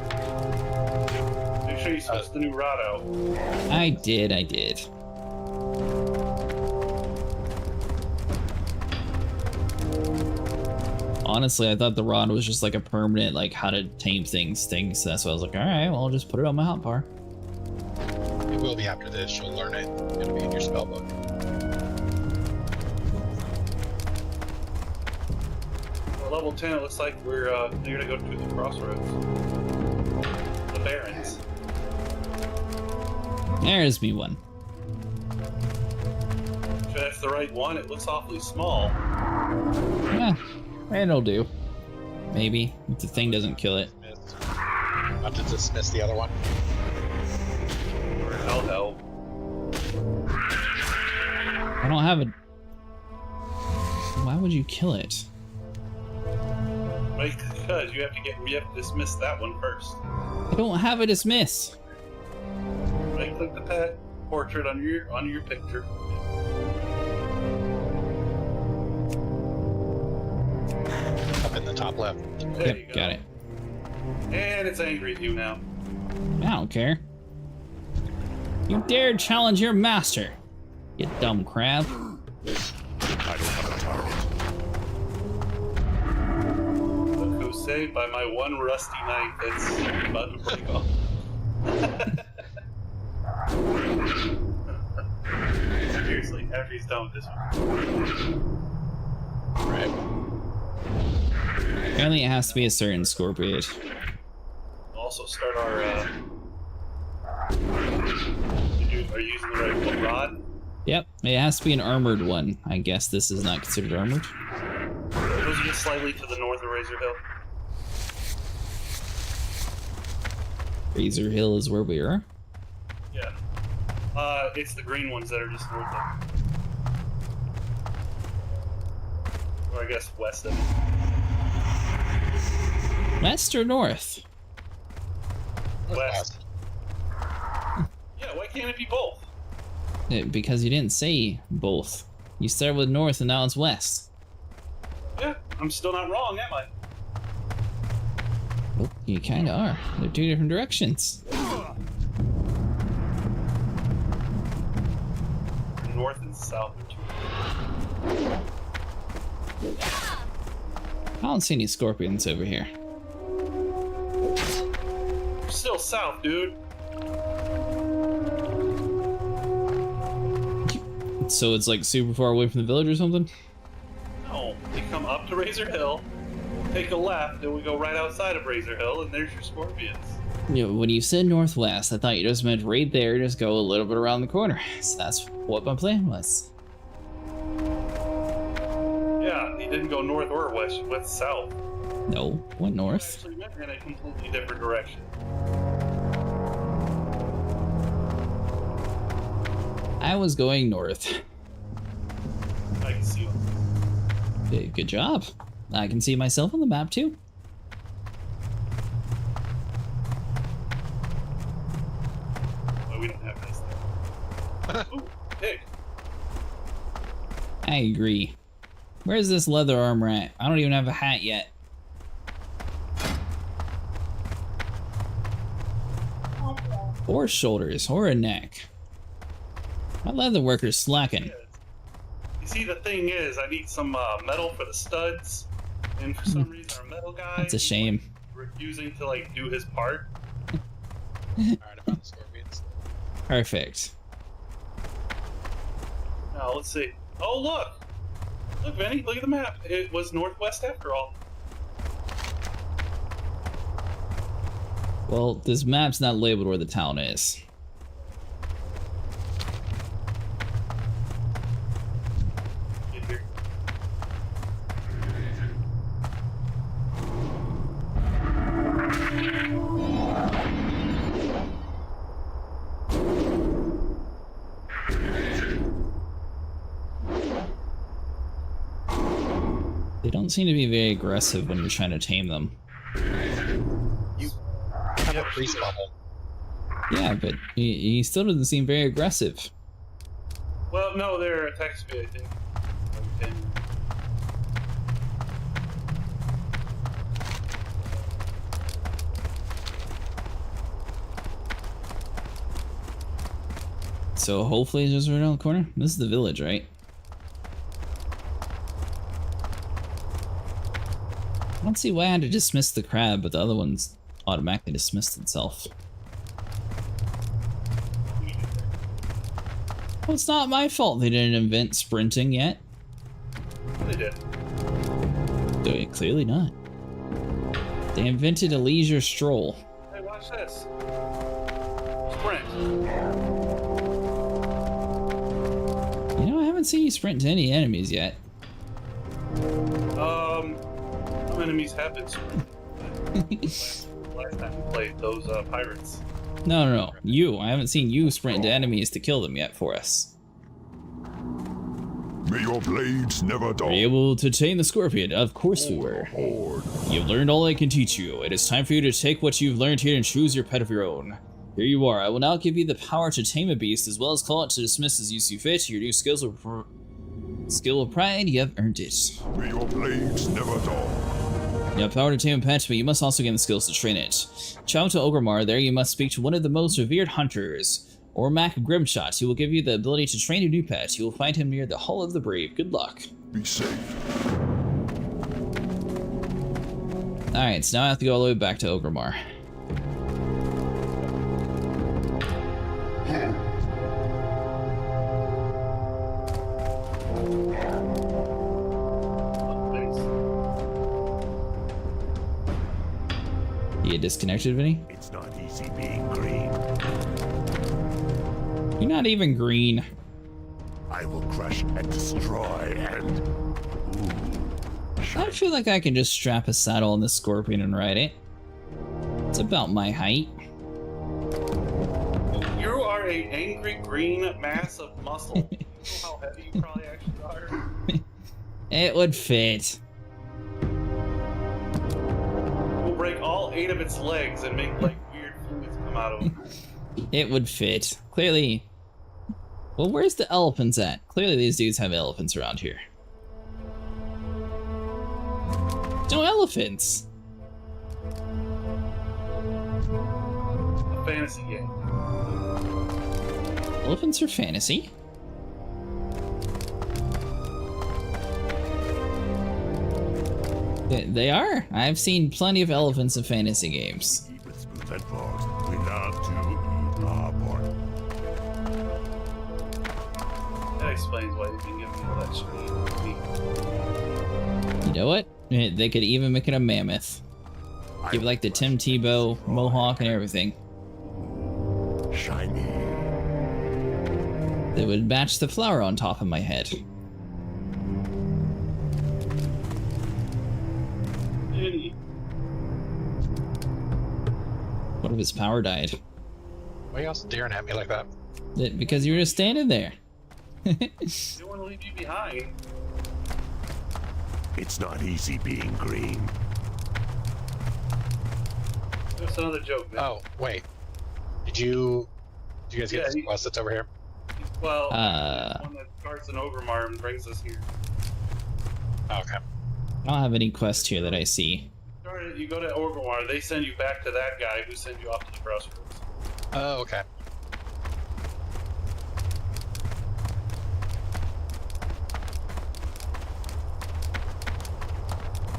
Make sure you switch the new rod out. I did. Honestly, I thought the rod was just like a permanent, like how to tame things thing. So that's why I was like, all right, well, I'll just put it on my hotbar. It will be after this. You'll learn it. It'll be in your spell book. Well, level 10, it looks like we're near to go to the crossroads. The Barrens. There's me one. If that's the right one, it looks awfully small. Yeah, it'll do. Maybe if the thing doesn't kill it. Not to dismiss the other one. Or hell. I don't have a. Why would you kill it? Right, because you have to dismiss that one first. I don't have a dismiss. Right click the pet portrait on your picture. Up in the top left. There you Yep, go. got it. And it's angry at you now. I don't care. You dared challenge your master, you dumb crab. I don't have a target. Look who's saved by my one rusty knife that's about to break off. Seriously, after he's done with this one. Right. Apparently, it has to be a certain Scorpion. We'll also start our. Are you using the right rod? Yep, it has to be an armored one. I guess this is not considered armored. Those are just slightly to the north of Razor Hill. Razor Hill is where we are. Yeah. It's the green ones that are just north of. Or I guess west of it. West or north? West. Yeah, why can't it be both? Because you didn't say both. You started with north and now it's west. Yeah, I'm still not wrong, am I? Well, you kind of are. They're two different directions. North and south are two. I don't see any scorpions over here. Still south, dude. So it's like super far away from the village or something? No, you come up to Razor Hill, take a left, and we go right outside of Razor Hill, and there's your scorpions. You know, when you said northwest, I thought you just meant right there, just go a little bit around the corner. So that's what my plan was. Yeah, he didn't go north or west, he went south. No, went north. Actually went in a completely different direction. I was going north. I can see him. Good job. I can see myself on the map too. Well, we don't have this thing. Ooh, pig. I agree. Where's this leather armor at? I don't even have a hat yet. Or shoulders, or a neck. My leather worker's slacking. You see, the thing is, I need some metal for the studs, and for some reason our metal guy That's a shame. is, like, refusing to like do his part. Alright, I found the scorpions. Perfect. Now let's see. Oh, look! Look, Vinny, look at the map. It was northwest after all. Well, this map's not labeled where the town is. Get here. They don't seem to be very aggressive when you're trying to tame them. You have a priest level. Yeah, but he still doesn't seem very aggressive. Well, no, they're attack speed, I think. Okay. So hopefully it's just right around the corner. This is the village, right? I don't see why I had to dismiss the crab, but the other one's automatically dismissed itself. Well, it's not my fault they didn't invent sprinting yet. They did. Clearly not. They invented a leisure stroll. Hey, watch this. Sprint. You know, I haven't seen you sprint to any enemies yet. Some enemies have been sprinting. Last time we played those pirates. No. You. I haven't seen you sprint to enemies to kill them yet for us. May your blades never Were dull. you able to tame the scorpion? Of course we were. Horde. You've learned all I can teach you. It is time for you to take what you've learned here and choose your pet of your own. Here you are. I will now give you the power to tame a beast, as well as call it to dismiss as you see fit. Your new skill of pride, you have earned it. May your blades never dull. You have power to tame a pet, but you must also gain the skills to train it. Travel to Orgrimmar. There you must speak to one of the most revered hunters, Ormac Grimshot. He will give you the ability to train a new pet. You will find him near the Hall of the Brave. Good luck. Be safe. Alright, so now I have to go all the way back to Orgrimmar. You get disconnected, Vinny? It's not easy being green. You're not even green. I will crush and destroy and... Ooh. I feel like I can just strap a saddle on this scorpion and ride it. It's about my height. You are a angry green mass of muscle. You know how heavy you probably actually are? It would fit. We'll break all 8 of its legs and make like weird fluids come out of them. It would fit. Clearly. Well, where's the elephants at? Clearly these dudes have elephants around here. No elephants! A fantasy game. Elephants are fantasy. They are. I've seen plenty of elephants in fantasy games. Eat with spoons and forks. We love to eat our pork. That explains why you can give me all that shit. You know what? They could even make it a mammoth. Give like the Tim Tebow mohawk and everything. Shiny. They would match the flower on top of my head. What if his power died? Why are y'all staring at me like that? Because you were just standing there. I don't want to leave you behind. It's not easy being green. That's another joke, man. Oh, wait. Did you guys get Yeah, this quest that's over here? Well, one that starts in Orgrimmar and brings us here. Oh, okay. I don't have any quest here that I see. You go to Orgrimmar, they send you back to that guy who sent you off to the crossroads. Oh, okay.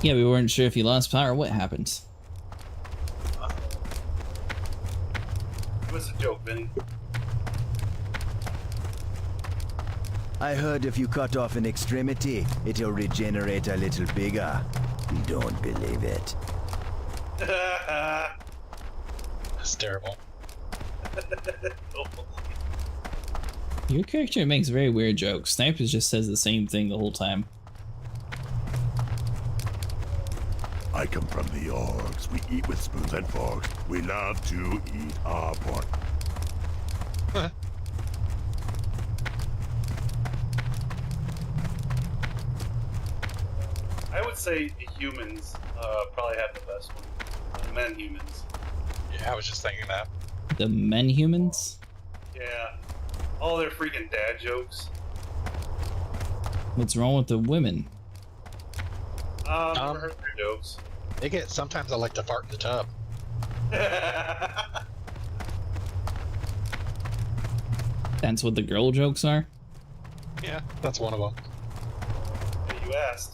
Yeah, we weren't sure if he lost power. What happened? What's the joke, Vinny? I heard if you cut off an extremity, it'll regenerate a little bigger. Don't believe it. That's terrible. Your character makes very weird jokes. Snipers just says the same thing the whole time. I come from the orcs. We eat with spoons and forks. We love to eat our pork. I would say the humans probably have the best one. The men humans. Yeah, I was just thinking that. The men humans? Yeah. All their freaking dad jokes. What's wrong with the women? Never heard their jokes. They get, sometimes I like to fart in the tub. That's what the girl jokes are? Yeah, that's one of them. You asked.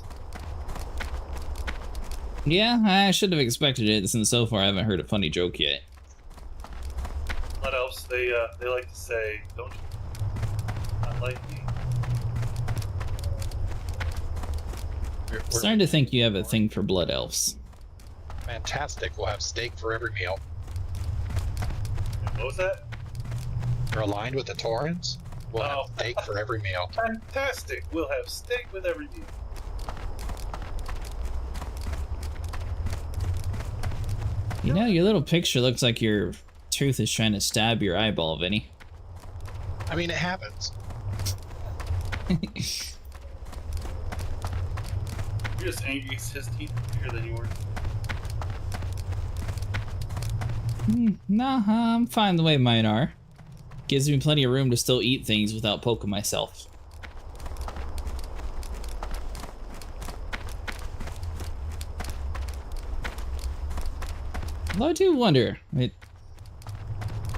Yeah, I should have expected it, since so far I haven't heard a funny joke yet. What else? They like to say, don't you not like me? We're Starting to think you have a thing for blood elves. fantastic. We'll have steak for every meal. What was that? We're aligned with the Taurans. We'll have steak for every meal. Fantastic. We'll have steak with every meal. You know, your little picture looks like your tooth is trying to stab your eyeball, Vinny. I mean, it happens. You're just angry because his teeth are bigger than yours. Nah, I'm fine the way mine are. Gives me plenty of room to still eat things without poking myself. Although I do wonder,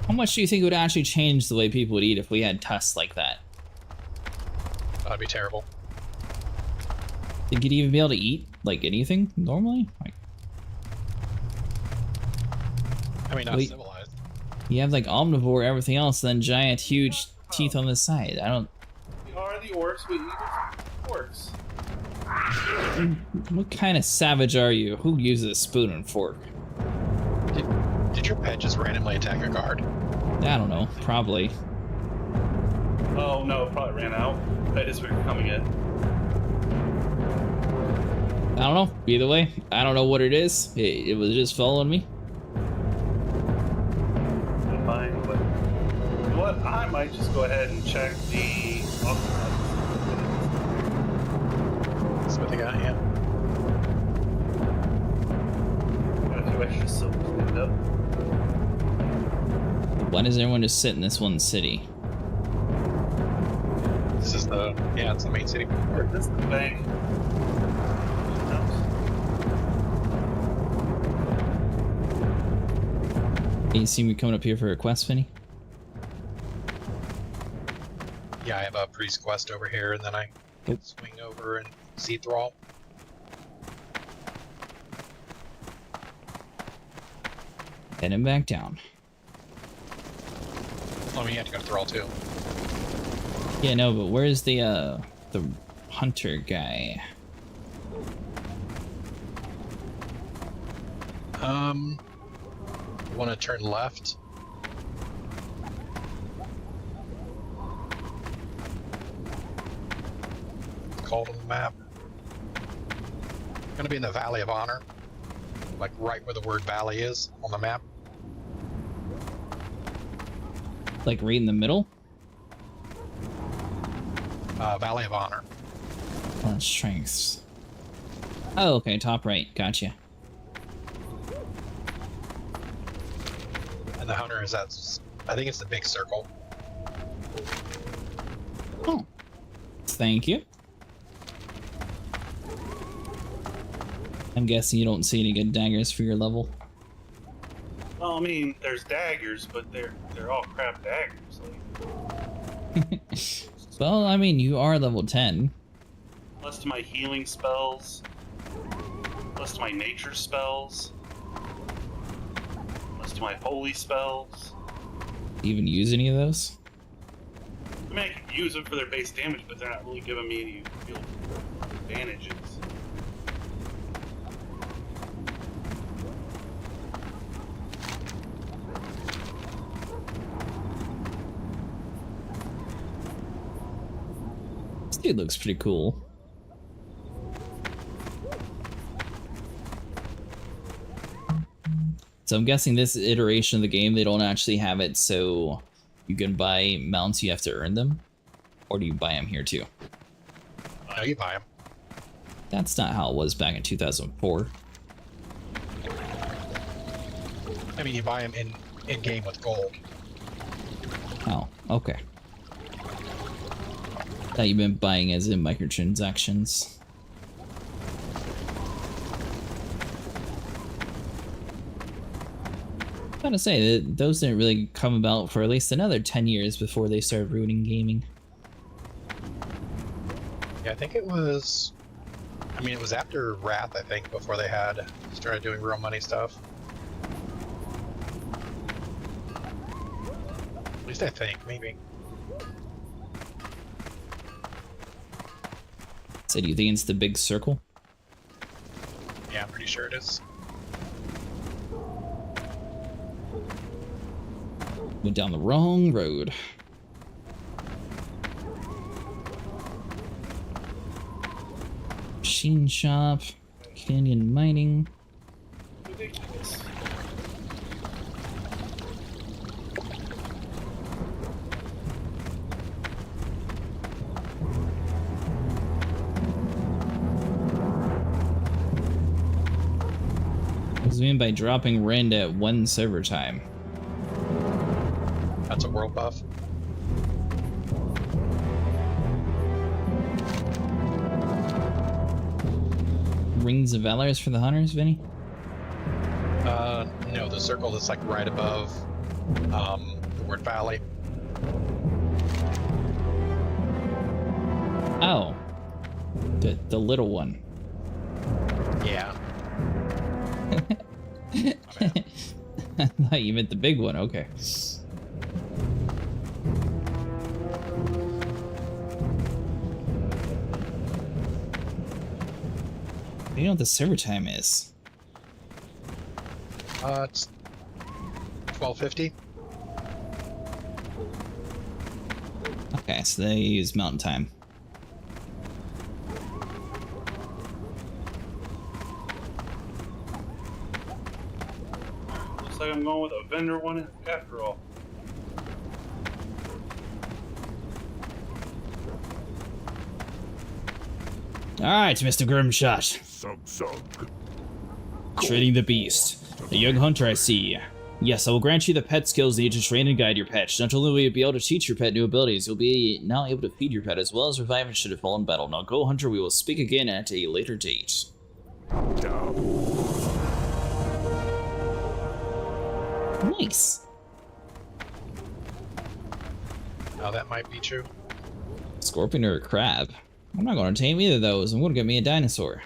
how much do you think it would actually change the way people would eat if we had tusks like that? That'd be terrible. Think you'd even be able to eat, like, anything normally? Like, I mean, not Wait. civilized. you have, like, omnivore, everything else, then giant, huge teeth on the side. I don't... We are the orcs. We eat orcs. What kind of savage are you? Who uses a spoon and fork? Did your pet just randomly attack a guard? I don't know. Probably. Oh no, it probably ran out. Right as we were coming in. I don't know. Either way, I don't know what it is. It was just following me. Fine, but you know what? I might just go ahead and check the octopus. That's what they got, yeah. Got a few extra silver cleaned up. Why does everyone just sit in this one city? This is the, yeah, it's the main city. This is the bank. You see me coming up here for a quest, Finny? Yeah, I have a priest quest over here, and then I Oop. swing over and see Thrall. Heading back down. Oh, I mean, you have to go to Thrall too. Yeah, no, but where's the hunter guy? You want to turn left? It's called on the map. Gonna be in the Valley of Honor. Like right where the word valley is on the map. Like right in the middle? Valley of Honor. Strengths. Oh, okay, top right. Gotcha. And the hunter is that, I think it's the big circle. Oh. Thank you. I'm guessing you don't see any good daggers for your level. Well, I mean, there's daggers, but they're all crap daggers. Like, Well, I mean, you are level 10. plus to my healing spells, plus to my nature spells, plus to my holy spells. Do you even use any of those? I mean, I can use them for their base damage, but they're not really giving me any real advantages. This dude looks pretty cool. So I'm guessing this iteration of the game, they don't actually have it so you can buy mounts, you have to earn them? Or do you buy them here too? No, you buy them. That's not how it was back in 2004. I mean, you buy them in game with gold. Oh, okay. Thought you've been buying as in microtransactions. I was gonna say that those didn't really come about for at least another 10 years before they started ruining gaming. Yeah, I think it was... I mean, it was after Wrath, I think, before they had started doing real money stuff. At least I think, maybe. So do you think it's the big circle? Yeah, I'm pretty sure it is. Went down the wrong road. Machine shop, canyon mining. Ridiculous. What does it mean by dropping rend at 1 server time? That's a world buff. Rings of Valor is for the hunters, Vinny? No, the circle that's like right above the word valley. Oh. The little one. Yeah. I thought you meant the big one, okay. You know what the server time is? It's 12:50. Okay, so they use mountain time. Looks like I'm going with a vendor one after all. Alright, Mr. Grimshot. Sug. Trading the beast. A young hunter, I see. Yes, I will grant you the pet skills needed to train and guide your pet. Not only will you be able to teach your pet new abilities, you'll be now able to feed your pet as well as revive it should it fall in battle. Now go, Hunter, we will speak again at a later date. Nice. Oh, that might be true. Scorpion or a crab? I'm not going to tame either of those. I'm going to get me a dinosaur.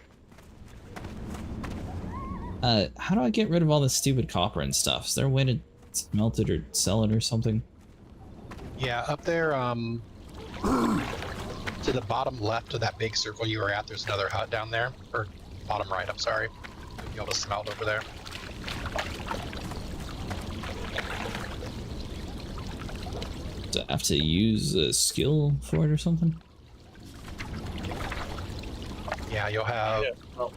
How do I get rid of all this stupid copper and stuff? Is there a way to smelt it or sell it or something? Yeah, up there, to the bottom left of that big circle you were at, there's another hut down there. Or bottom right, I'm sorry. You'll be able to smelt over there. Do I have to use a skill for it or something? Yeah, you'll have... Yeah, well,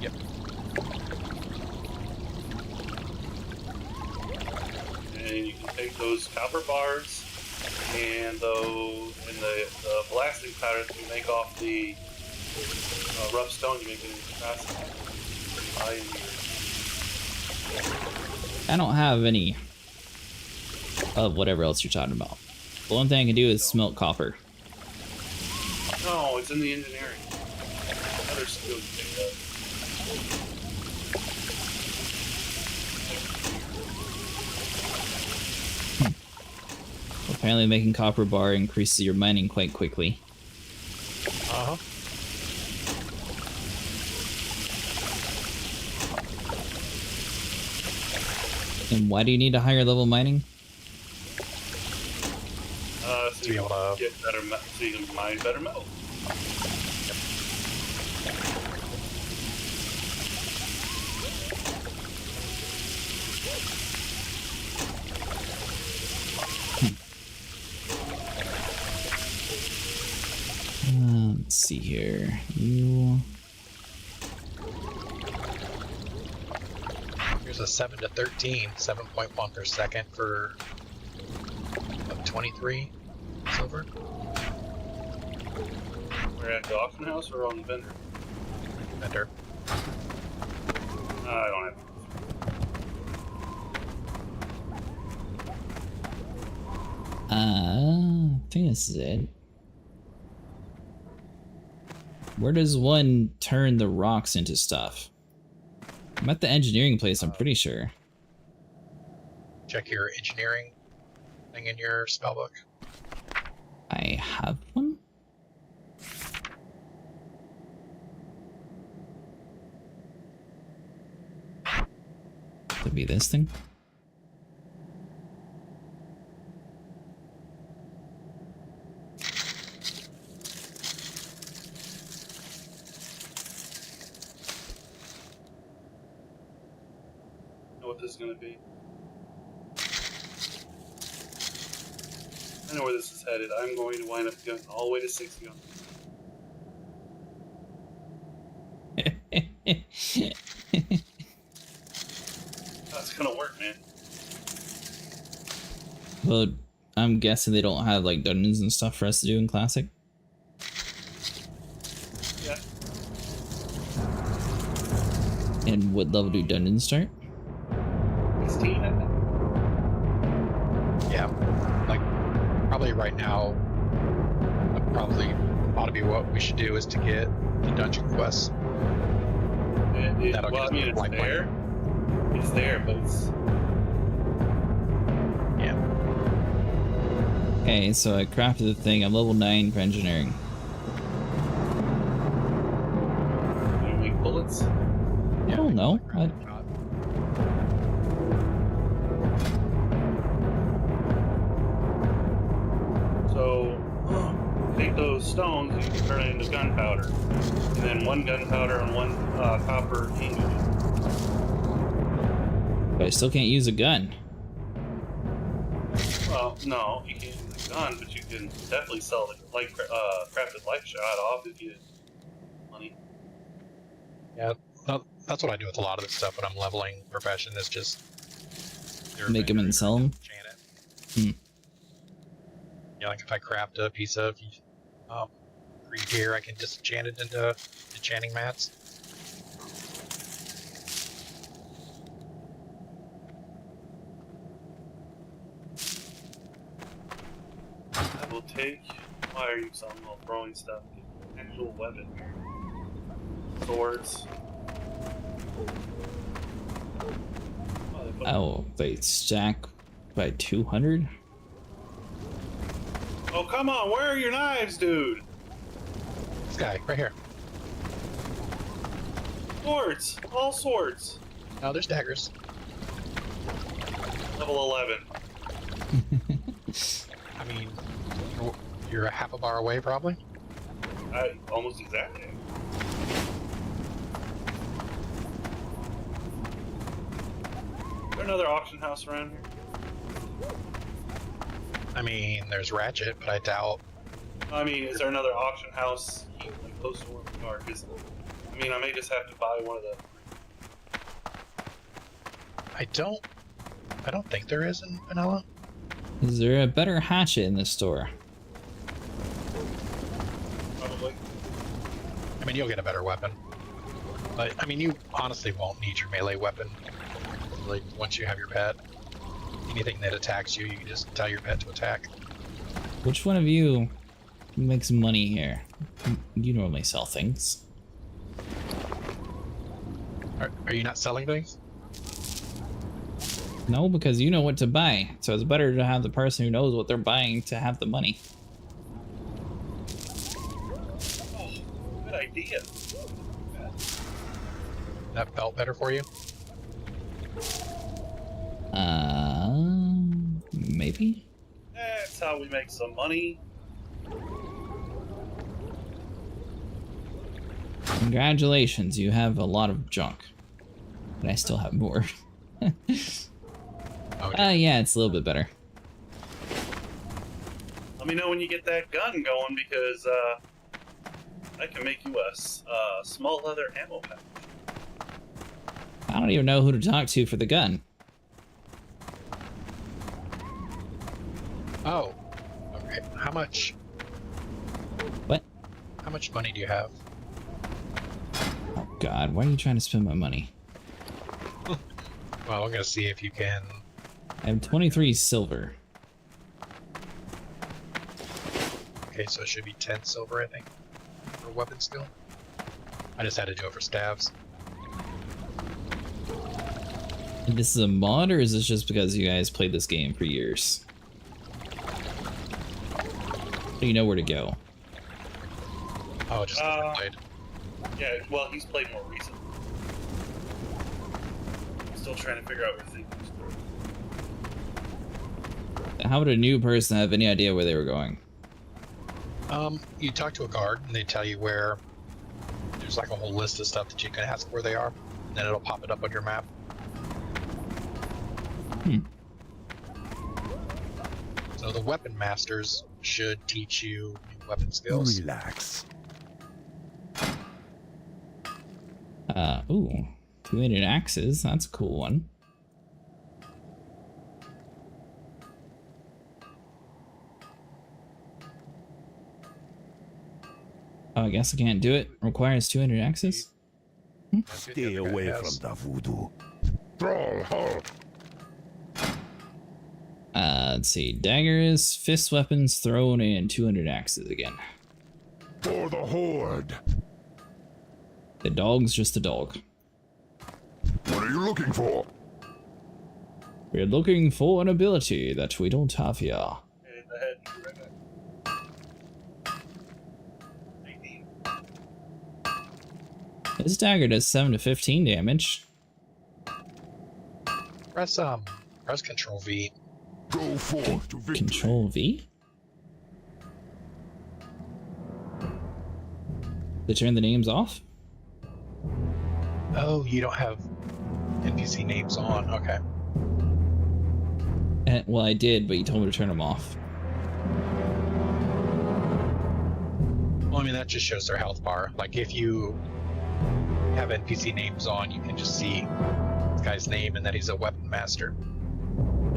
Yep. and you can take those copper bars and the blasting powder that you make off the rough stone, you make it into capacity. I don't have any of whatever else you're talking about. The one thing I can do is smelt copper. No, it's in the engineering. Other skill you pick up. Apparently making copper bar increases your mining quite quickly. Uh-huh. And why do you need a higher level mining? to be able to get better metal, so you can mine better metal. Let's see here. You. Here's a 7 to 13, 7.1 per second for 23 silver. We're at the auction house or on the vendor? Vendor. I don't have. I think this is it. Where does one turn the rocks into stuff? I'm at the engineering place, I'm pretty sure. Check your engineering thing in your spellbook. I have one? Could be this thing? What this is going to be. I know where this is headed. I'm going to wind up going all the way to 60 on That's going to work, man. Well, I'm guessing they don't have like dungeons and stuff for us to do in Classic. Yeah. And what level do dungeons start? 16, I think. Yeah, like probably right now, probably ought to be what we should do is to get the dungeon quests. That'll Well, I get mean, it's like there. It's there, but it's... Yeah. Okay, so I crafted the thing. I'm level 9 for engineering. You make bullets? I don't know. So, take those stones and you can turn it into gunpowder. And then one gunpowder and one copper ingot. But I still can't use a gun. Well, no, you can't use a gun, but you can definitely sell the crafted light shot off if you money. Yeah, that's what I do with a lot of this stuff when I'm leveling profession is just Make them and sell them? enchant it. Yeah, like if I craft a piece of green gear, I can just enchant it into enchanting mats. I will take. Why are you selling all throwing stuff? Actual weapon. Swords. Oh, they stack by 200? Oh, come on, where are your knives, dude? This guy, right here. Swords! All swords! Oh, there's daggers. Level 11. I mean, you're a half a bar away, probably. Almost exactly. Is there another auction house around here? I mean, there's Ratchet, but I doubt. I mean, is there another auction house like close to where we are? 'Cause, I mean, I may just have to buy one of the... I don't think there is in vanilla. Is there a better hatchet in this store? Probably. I mean, you'll get a better weapon. But, I mean, you honestly won't need your melee weapon. Like, once you have your pet. Anything that attacks you, you can just tell your pet to attack. Which one of you makes money here? You normally sell things. Are you not selling things? No, because you know what to buy. So it's better to have the person who knows what they're buying to have the money. Oh, good idea. That felt better for you? Maybe? It's That's how we make some money. Congratulations, you have a lot of junk. But I still have more. Yeah, it's a little bit better. Let me know when you get that gun going, because I can make you a small leather ammo pack. I don't even know who to talk to for the gun. Oh, okay. How much? What? How much money do you have? Oh God, why are you trying to spend my money? Well, I'm gonna see if you can. I have 23 silver. Okay, so it should be 10 silver, I think, for weapon skill. I just had to do it for stabs. This is a mod, or is this just because you guys played this game for years? So you know where to go. Oh, just played. Yeah, well, he's played more recently. Still trying to figure out where things are. How would a new person have any idea where they were going? You talk to a guard, and they tell you where. There's like a whole list of stuff that you can ask where they are, and then it'll pop it up on your map. So the weapon masters should teach you new weapon skills. Relax. Ooh. 200 axes, that's a cool one. Oh, I guess I can't do it. Requires 200 axes? Stay away from the voodoo. Troll halt. Let's see. Daggers, fist weapons thrown, and 200 axes again. For the Horde. The dog's just a dog. What are you looking for? We're looking for an ability that we don't have here. In the head, right back. This dagger does 7 to 15 damage. Press Control V. Go forth to victory. Control V? To turn the names off? Oh, you don't have NPC names on. Okay. Well, I did, but you told me to turn them off. Well, I mean, that just shows their health bar. Like, if you have NPC names on, you can just see this guy's name and that he's a weapon master.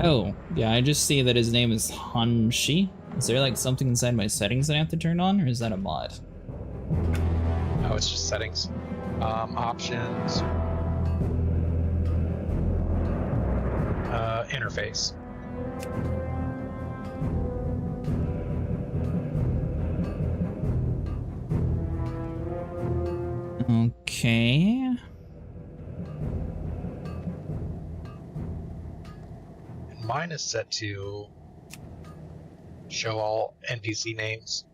Oh, yeah, I just see that his name is Hanshi. Is there like something inside my settings that I have to turn on, or is that a mod? Oh, it's just settings. Options. Interface. Okay. And mine is set to show all NPC names.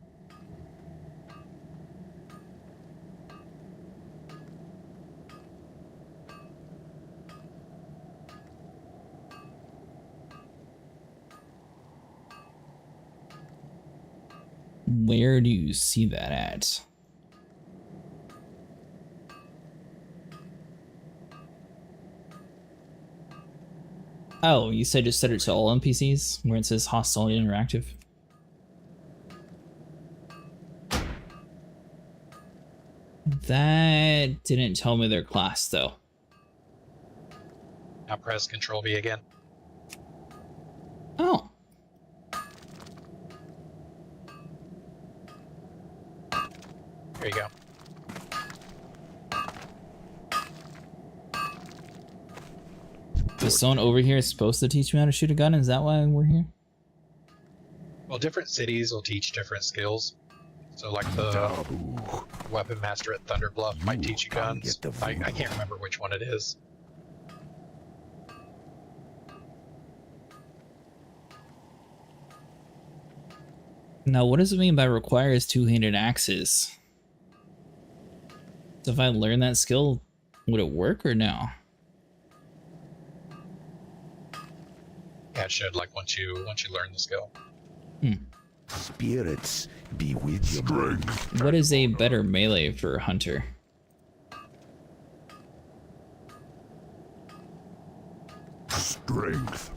Where do you see that at? Oh, you said just set it to all NPCs, where it says hostile interactive? That didn't tell me their class, though. Now press Control V again. Oh. There you go. Is someone over here supposed to teach me how to shoot a gun? Is that why we're here? Well, different cities will teach different skills. So, like the weapon master at Thunder Bluff might teach you guns. I can't remember which one it is. Now, what does it mean by requires two-handed axes? So if I learn that skill, would it work or no? Yeah, it should. Like once you learn the skill. Spirits be with you. Strength. What is a better melee for Hunter? Strength.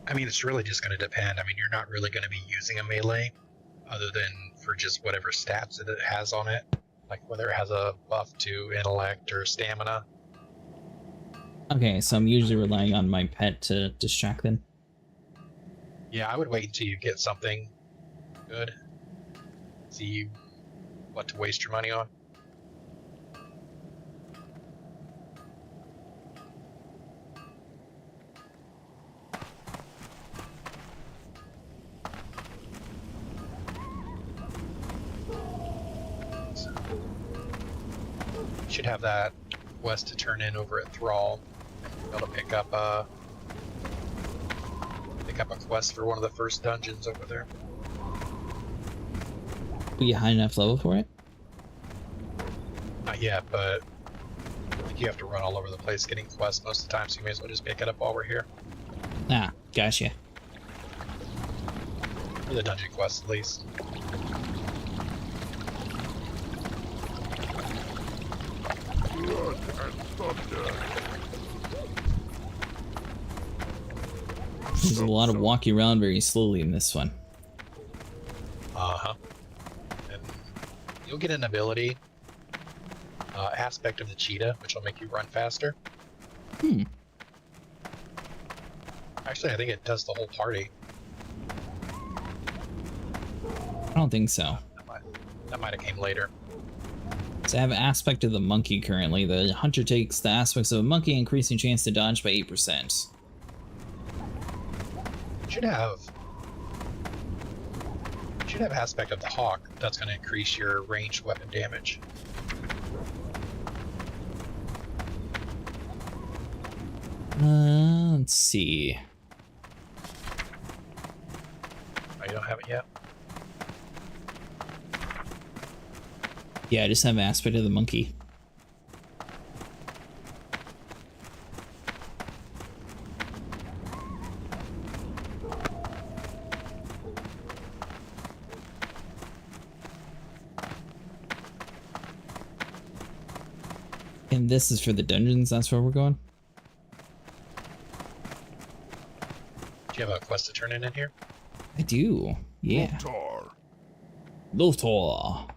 I mean, it's really just going to depend. I mean, you're not really going to be using a melee other than for just whatever stats that it has on it. Like whether it has a buff to intellect or stamina. Okay, so I'm usually relying on my pet to distract them. Yeah, I would wait until you get something good. See what to waste your money on. Should have that quest to turn in over at Thrall. Be able to pick up a quest for one of the first dungeons over there. Are you high enough level for it? Not yet, but I think you have to run all over the place getting quests most of the time, so you may as well just pick it up while we're here. Ah, gotcha. For the dungeon quests, at least. Blood and thunder. There's a lot of walking around very slowly in this one. Uh-huh. And you'll get an ability aspect of the cheetah, which will make you run faster. Actually, I think it does the whole party. I don't think so. That might have came later. So I have an aspect of the monkey currently. The hunter takes the aspects of a monkey, increasing chance to dodge by 8%. Should have aspect of the hawk. That's going to increase your ranged weapon damage. Let's see. Oh, you don't have it yet? Yeah, I just have an aspect of the monkey. And this is for the dungeons, that's where we're going? Do you have a quest to turn in here? I do, yeah. Tar. Lothar.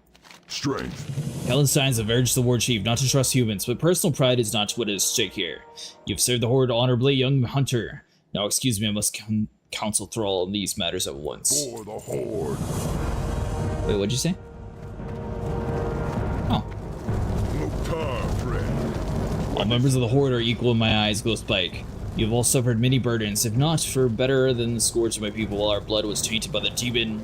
Strength. Palestines have urged the war chief not to trust humans, but personal pride is not what is at stake here. You've served the Horde honorably, young hunter. Now excuse me, I must counsel Thrall on these matters at once. For the Horde. Wait, what'd you say? Oh. Lothar, friend. All members of the Horde are equal in my eyes, Ghostbike. You have all suffered many burdens, if not for better than the scourge of my people while our blood was tainted by the demon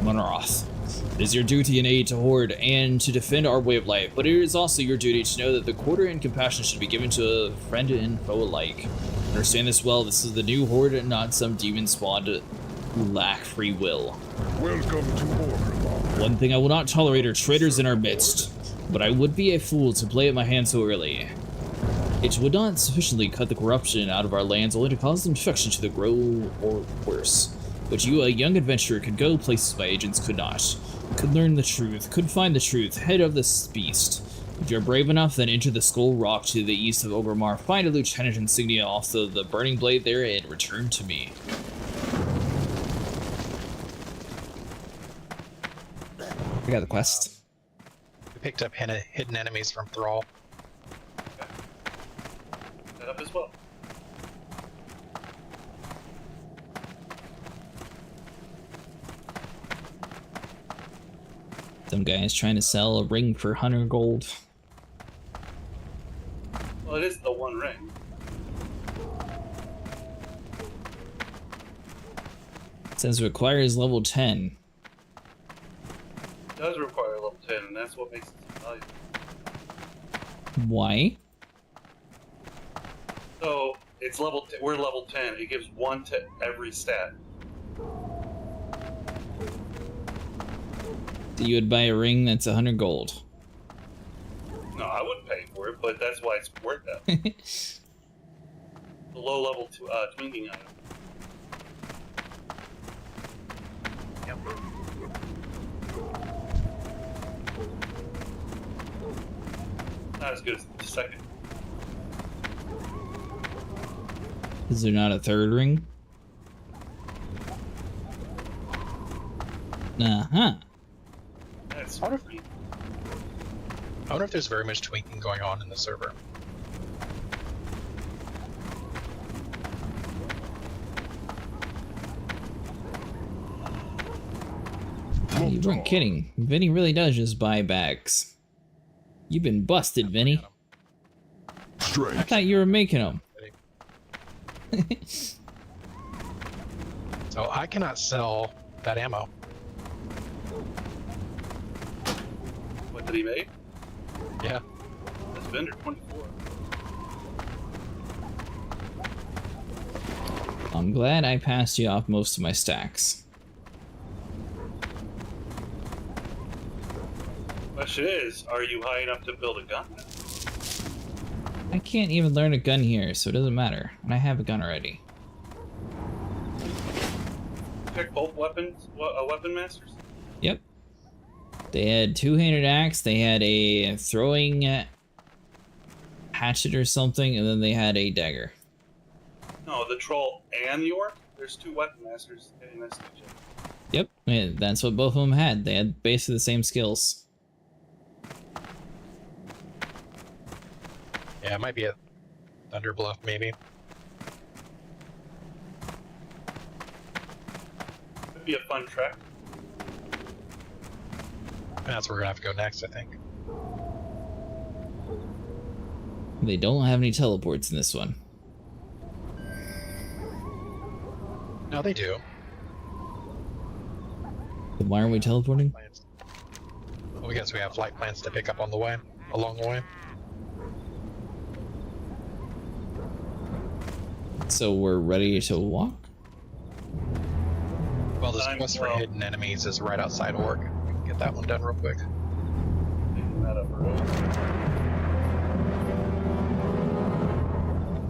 Monaroth. It is your duty and aid to Horde and to defend our way of life, but it is also your duty to know that the quarter and compassion should be given to a friend and foe alike. Understand this well, this is the new Horde and not some demon spawned who lack free will. Welcome to Orgrimmar. One thing I will not tolerate are traitors in our midst, but I would be a fool to play at my hand so early. It would not sufficiently cut the corruption out of our lands, only to cause infection to the grow or worse. But you, a young adventurer, could go places my agents could not. Could learn the truth, could find the truth, head of this beast. If you're brave enough, then enter the Skull Rock to the east of Orgrimmar, find a lieutenant insignia off the burning blade there, and return to me. I got the quest. We picked up hidden enemies from Thrall. That up as well. Some guy's trying to sell a ring for 100 gold. Well, it is the one ring. It says requires level 10. It does require level 10, and that's what makes it so valuable. Why? So it's we're level 10. It gives 1 to every stat. So you would buy a ring that's 100 gold. No, I wouldn't pay for it, but that's why it's worth that. The low level twinking item. Not as good as the second. Is there not a third ring? Uh-huh. That's I wonder if there's very much tweaking going on in the server. You weren't kidding. Vinny really does just buy bags. You've been busted, Vinny. I Strength. thought you were making them. So I cannot sell that ammo. what did he make? Yeah. That's vendor 24. I'm glad I passed you off most of my stacks. Question is, are you high enough to build a gun now? I can't even learn a gun here, so it doesn't matter. And I have a gun already. Check both weapons, weapon masters? Yep. They had two-handed axe, they had a throwing hatchet or something, and then they had a dagger. No, the troll and the orc? There's two weapon masters getting next to each other. Yep, and that's what both of them had. They had basically the same skills. Yeah, it might be a thunder bluff, maybe. Could be a fun trek. And that's where we're gonna have to go next, I think. They don't have any teleports in this one. No, they do. Then why aren't we teleporting? Plans. Well, I guess we have flight plans to pick up on the way, along the way. So we're ready to walk? Well, this Time quest for well. hidden enemies is right outside Orc. We can get that one done real quick. Picking that up early.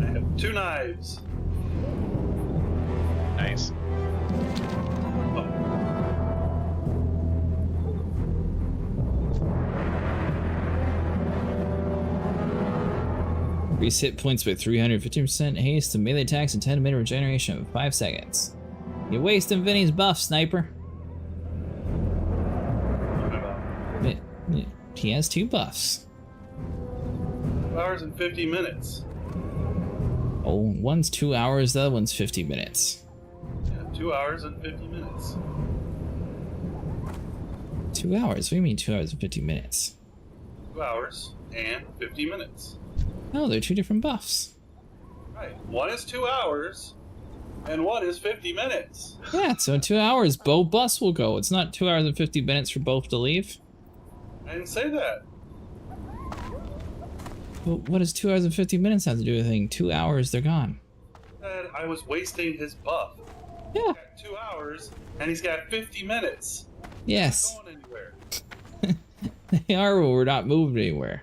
I have 2 knives. Nice. Oh, Increase hit points by 350%, haste to melee attacks, and 10-minute regeneration of 5 seconds. You're wasting Vinny's buff, sniper. what about He has 2 buffs. 2 hours and 50 minutes. Oh, one's 2 hours, the other one's 50 minutes. Yeah, 2 hours and 50 minutes. 2 hours? What do you mean 2 hours and 50 minutes? 2 hours and 50 minutes. No, they're 2 different buffs. Right. One is 2 hours, and one is 50 minutes. Yeah, so in 2 hours, both buffs will go. It's not 2 hours and 50 minutes for both to leave. I didn't say that. But what does 2 hours and 50 minutes have to do with anything? 2 hours, they're gone. I said I was wasting his buff. Yeah. He's got 2 hours, and he's got 50 minutes. Yes. Not going anywhere. They are, but we're not moving anywhere.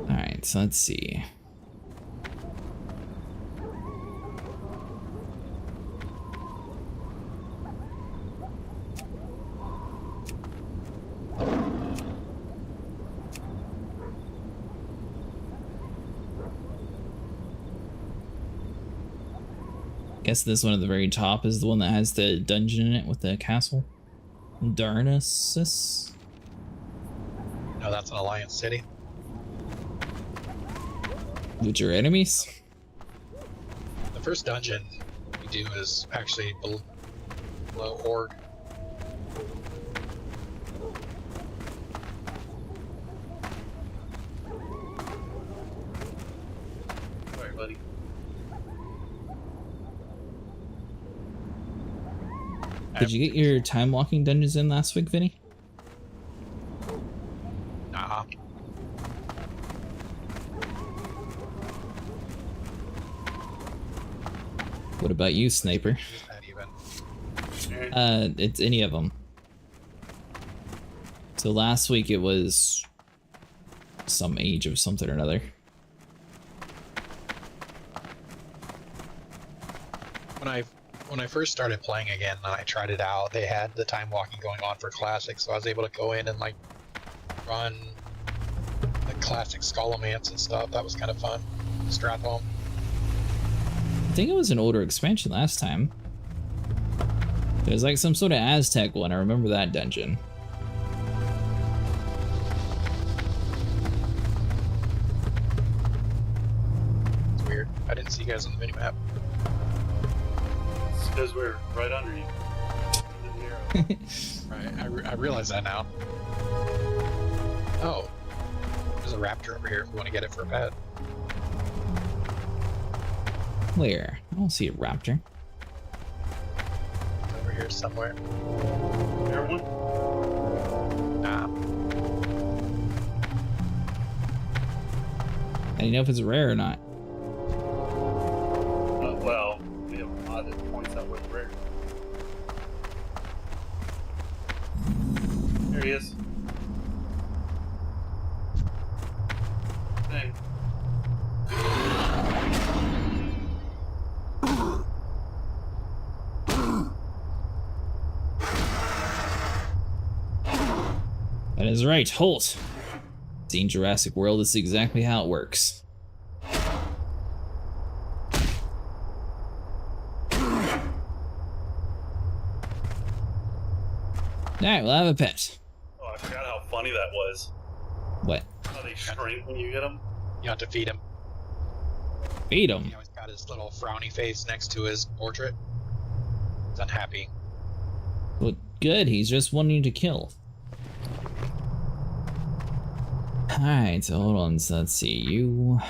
Alright, so let's see. Guess this one at the very top is the one that has the dungeon in it with the castle. Darnassus? No, that's an Alliance City. With your enemies? The first dungeon we do is actually below Horde. Sorry, buddy. Did you get your time walking dungeons in last week, Vinny? Nah. What about you, Sniper? Is that even? It's any of them. So last week it was some age of something or another. When I first started playing again, and I tried it out, they had the time walking going on for Classic, so I was able to go in and like run the Classic Skullomance and stuff. That was kind of fun. Strathholm. I think it was an older expansion last time. There's like some sort of Aztec one. I remember that dungeon. It's weird. I didn't see you guys on the minimap. It's because we're right under you. Under the arrow. Right, I realize that now. Oh. There's a raptor over here if you want to get it for a pet. Where? I don't see a raptor. It's over here somewhere. There one? Nah. I don't know if it's rare or not. Well, we have a mod that points out where the rare. There he is. Dang. That is right, Holt. Seen Jurassic World, this is exactly how it works. Alright, we'll have a pet. Oh, I forgot how funny that was. What? How they shrink when you get them. You have to feed him. Feed him. You know, he's got his little frowny face next to his portrait. He's unhappy. Well, good, he's just wanting to kill. Alright, so hold on, so let's see, you...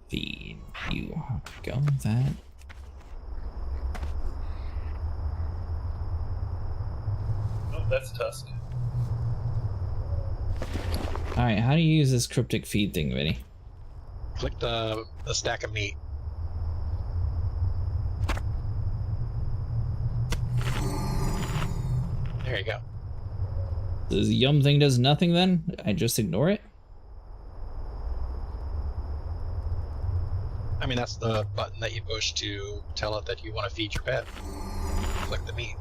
feed you. Go with that. Oh, that's Tusk. Alright, how do you use this cryptic feed thing, Vinny? Click the stack of meat. There you go. This yum thing does nothing then? I just ignore it? I mean, that's the button that you push to tell it that you want to feed your pet. Click the meat.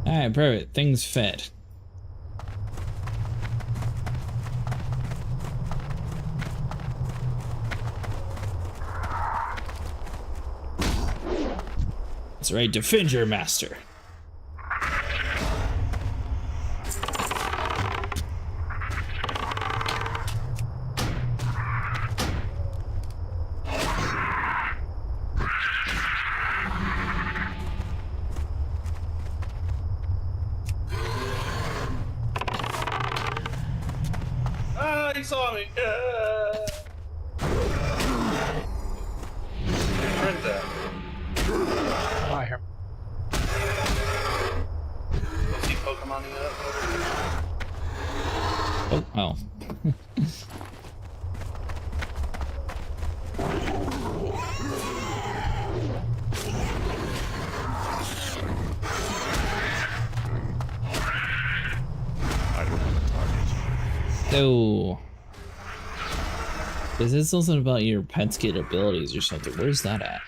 Alright, perfect. Thing's fed. That's right, defend your master. Ah, he saw me! Turns out. Oh, I hear. See Pokemon it up? Oh, oh. I don't have a target. So... Is this something about your pet's capabilities or something? Where's that at?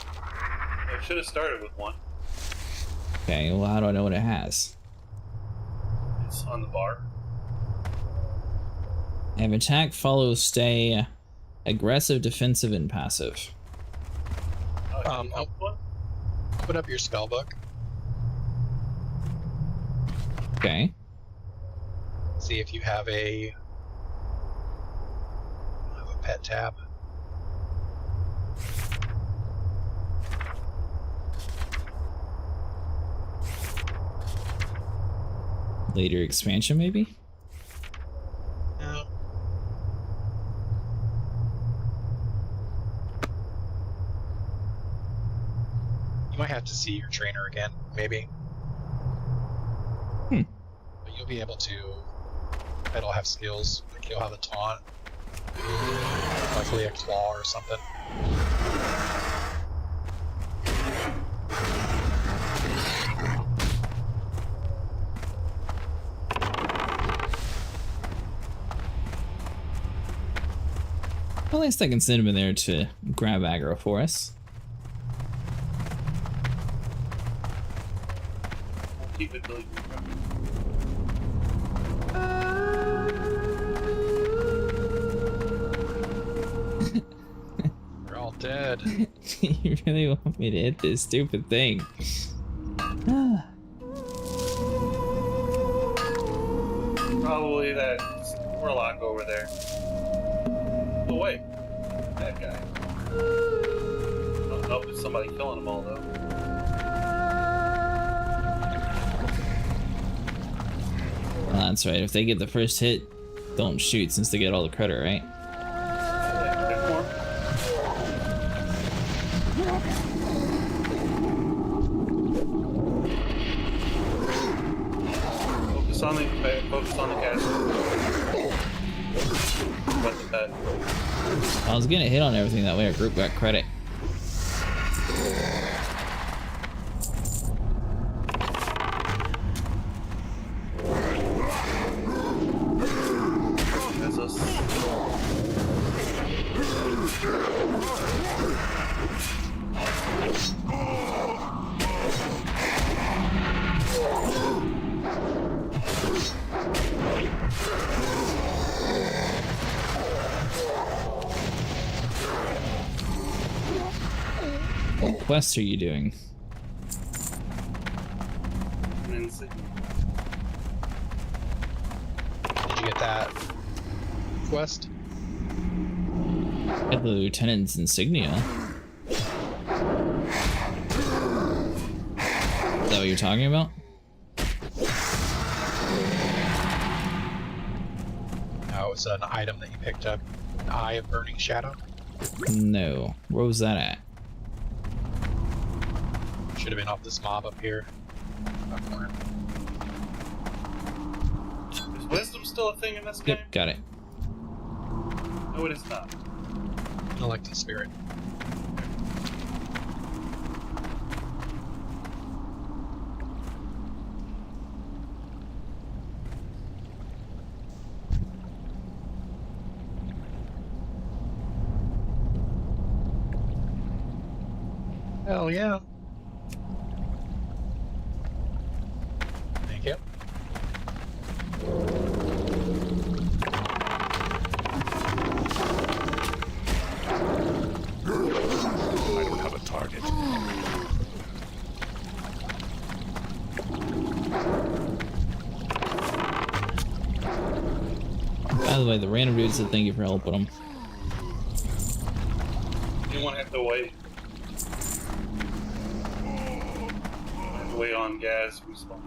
I should have started with one. Okay, well, how do I know what it has? It's on the bar. I have attack, follow, stay, aggressive, defensive, and passive. One? Put up your spell book. Okay. See if you have a pet tab. Later expansion, maybe? No. You might have to see your trainer again, maybe. Hmm. But you'll be able to. It'll have skills. Like you'll have a taunt. Likely a claw or something. At least I can send him in there to grab aggro for us. I'll keep it till you We're all dead. You really want me to hit this stupid thing? Probably that warlock over there. Oh wait, that guy. Oh nope, it's somebody killing them all though. Well, that's right. If they get the first hit, don't shoot since they get all the credit, right? Yeah, there's more. Focus on the castle. What's that? I was gonna hit on everything that way our group got credit. That's us. What quests are you doing? Did you get that quest? Get the lieutenant's insignia. Is that what you're talking about? No, it's an item that you picked up. An Eye of Burning Shadow. No. Where was that at? Should have been off this mob up here. Up corner. Is wisdom still a thing in this game? Yep, got it. No, it is not. Elected Spirit. Hell yeah. Thank you. I don't have a target. By the way, the random dude said thank you for helping him. Anyone have to wait? Have to wait on gas respawn.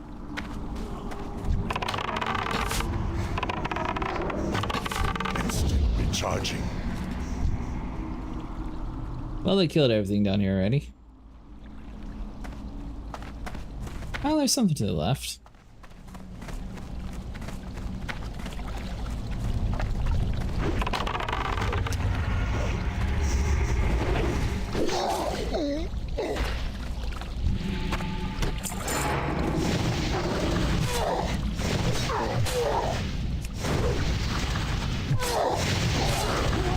Instant recharging. Well, they killed everything down here already. Oh, there's something to the left.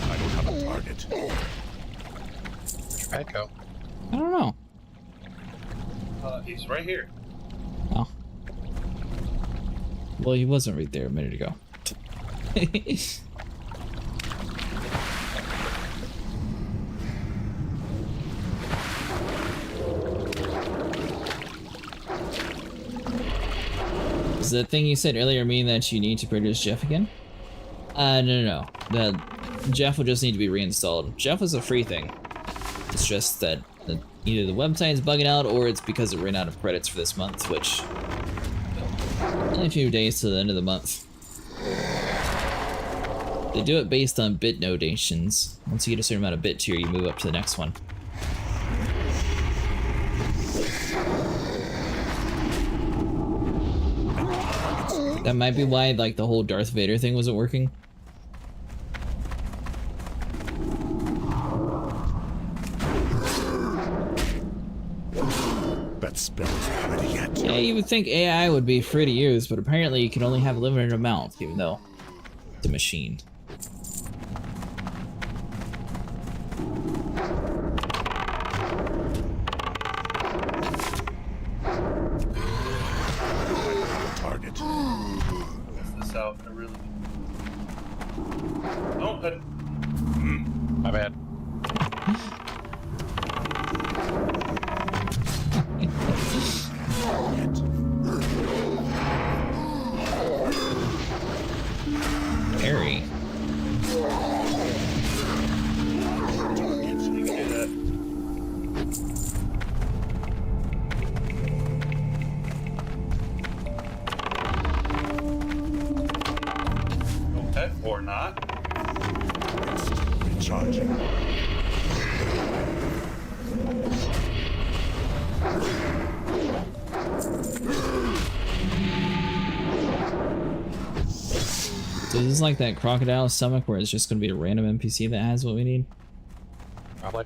I don't have a target. Where'd your pet go? I don't know. He's right here. Oh. Well, he wasn't right there a minute ago. Does that thing you said earlier mean that you need to produce Jeff again? No. Jeff will just need to be reinstalled. Jeff was a free thing. It's just that either the website's bugging out or it's because it ran out of credits for this month, which only a few days to the end of the month. They do it based on bit donations. Once you get a certain amount of bit tier, you move up to the next one. That might be why, like, the whole Darth Vader thing wasn't working. That spell's ready yet. Yeah, you would think AI would be free to use, but apparently you can only have a limited amount, even though it's a machine. Target. Test this out. I really. Oh, but My bad. Harry. you can do that. Okay, or not. Recharging. So this is like that crocodile stomach where it's just going to be a random NPC that has what we need. Probably.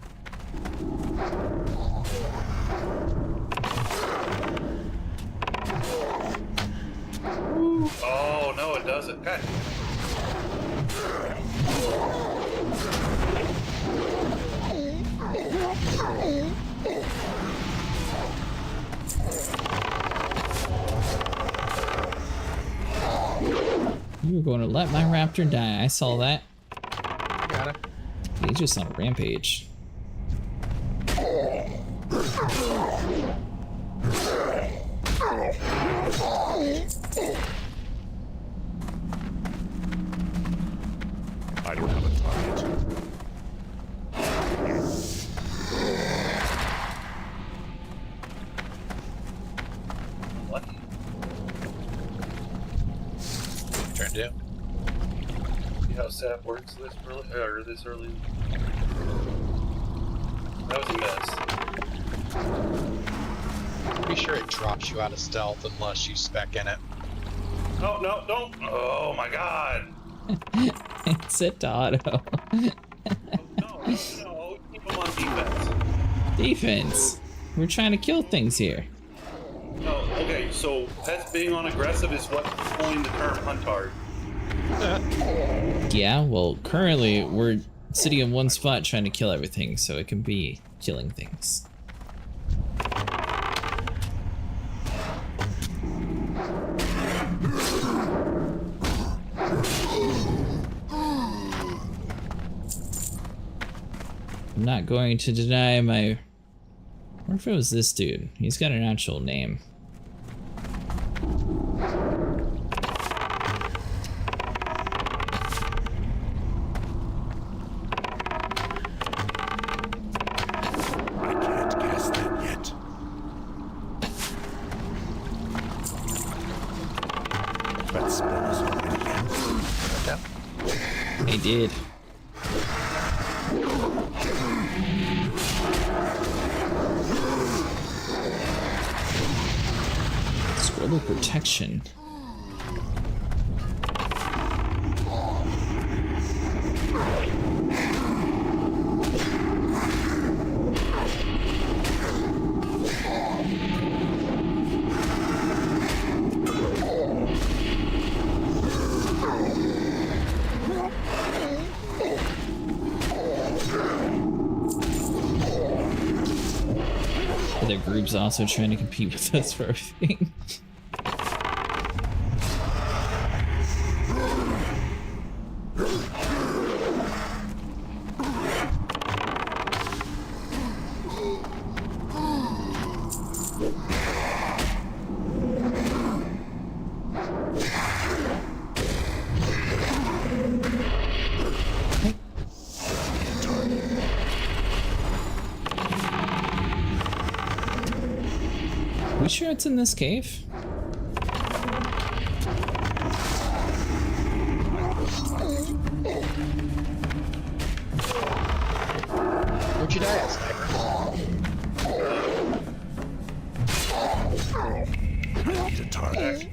Oh no, it doesn't. Okay. You were going to let my raptor die. I saw that. Got it. He's just on a rampage. I don't have a target. Lucky. Trying to do. See how sap works this early? That was a mess. Pretty sure it drops you out of stealth unless you spec in it. No, no, don't. Oh my god. It's a auto. No, keep them on defense. Defense. We're trying to kill things here. No, okay, so pets being on aggressive is what coined the term huntard. Yeah, well, currently we're sitting in one spot trying to kill everything, so it can be killing things. I'm not going to deny my... What if it was this dude? He's got an actual name. I can't cast that yet. That spell is open again. He did. Squirtle protection. Other groups also trying to compete with us for everything. We sure it's in this cave? Where'd you die at, Sniper? Need a target.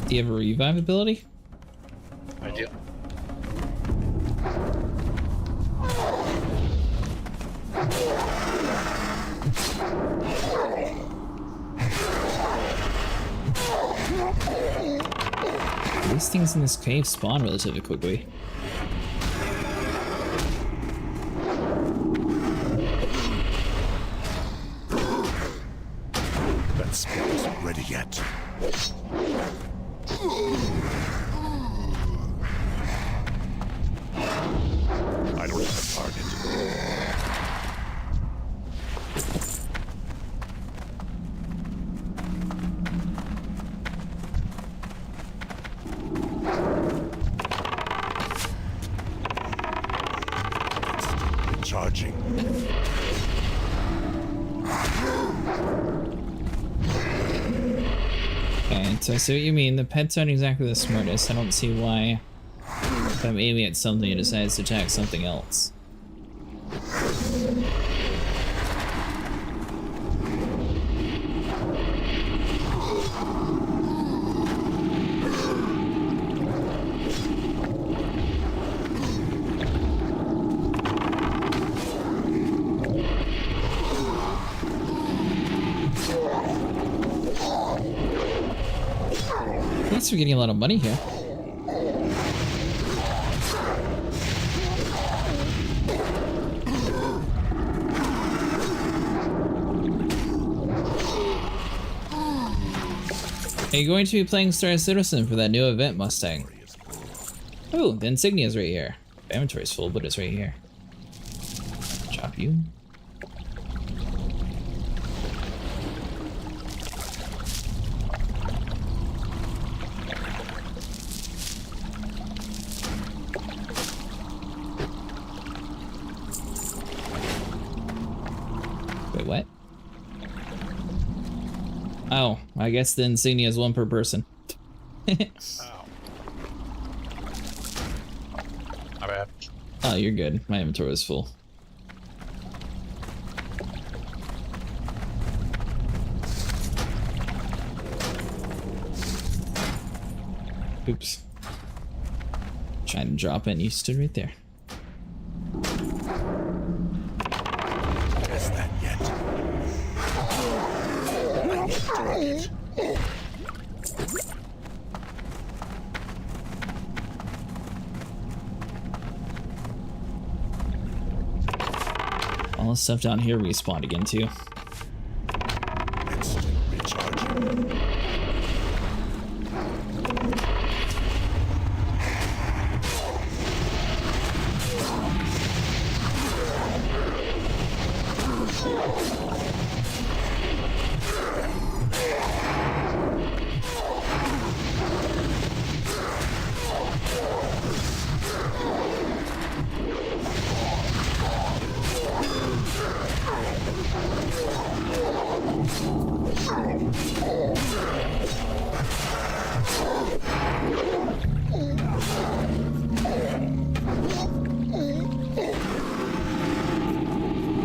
Do you have a revive ability? I do. these things in this cave spawn relatively quickly. That spell isn't ready yet. I don't have a target. Charging. Okay, so I see what you mean. The pets aren't exactly the smartest. I don't see why, if I'm aiming at something, it decides to attack something else. At least we're getting a lot of money here. Are you going to be playing Star Citizen for that new event, Mustang? Oh, the insignia's right here. My inventory's full, but it's right here. Chop you. Wait, what? Oh, I guess the insignia is one per person. Oh. My bad. Oh, you're good. My inventory was full. Oops. Trying to drop it and you stood right there. Test that yet. I need a target. All the stuff down here respawned again too. Instant recharging.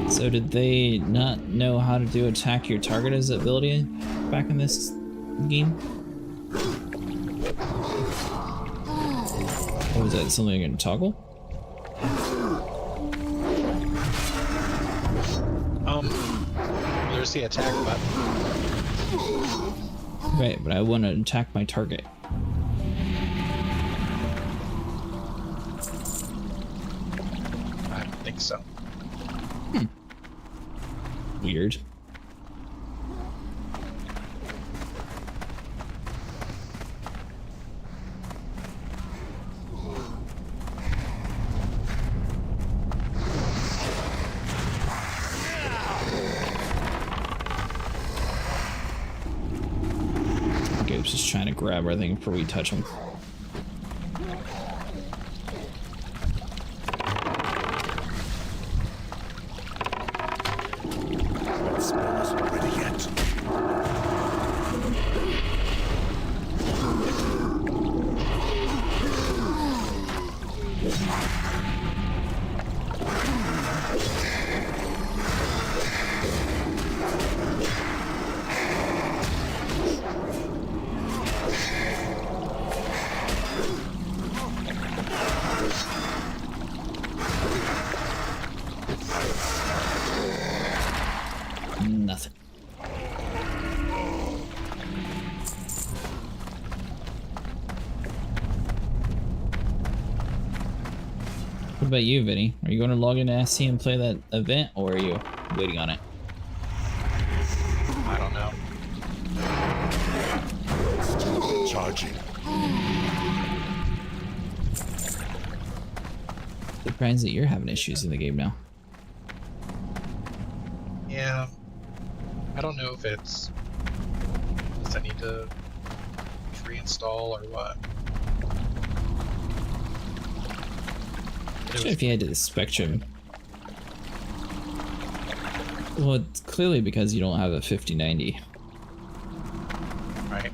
So did they not know how to do attack your target as ability back in this game? Or was that something you can toggle? There's the attack button. Right, but I want to attack my target. I don't think so. Weird. Gabe's just trying to grab everything before we touch him. That spell isn't ready yet. Nothing. What about you, Vinny? Are you going to log into SC and play that event, or are you waiting on it? I don't know. Charging. Surprised that you're having issues in the game now. Yeah. I don't know if it's... Does I need to reinstall or what? Sure, if you had to the Spectrum. Well, it's clearly because you don't have a 5090. Right.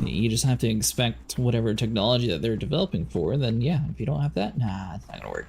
You just have to expect whatever technology that they're developing for, then yeah, if you don't have that, nah, it's not gonna work.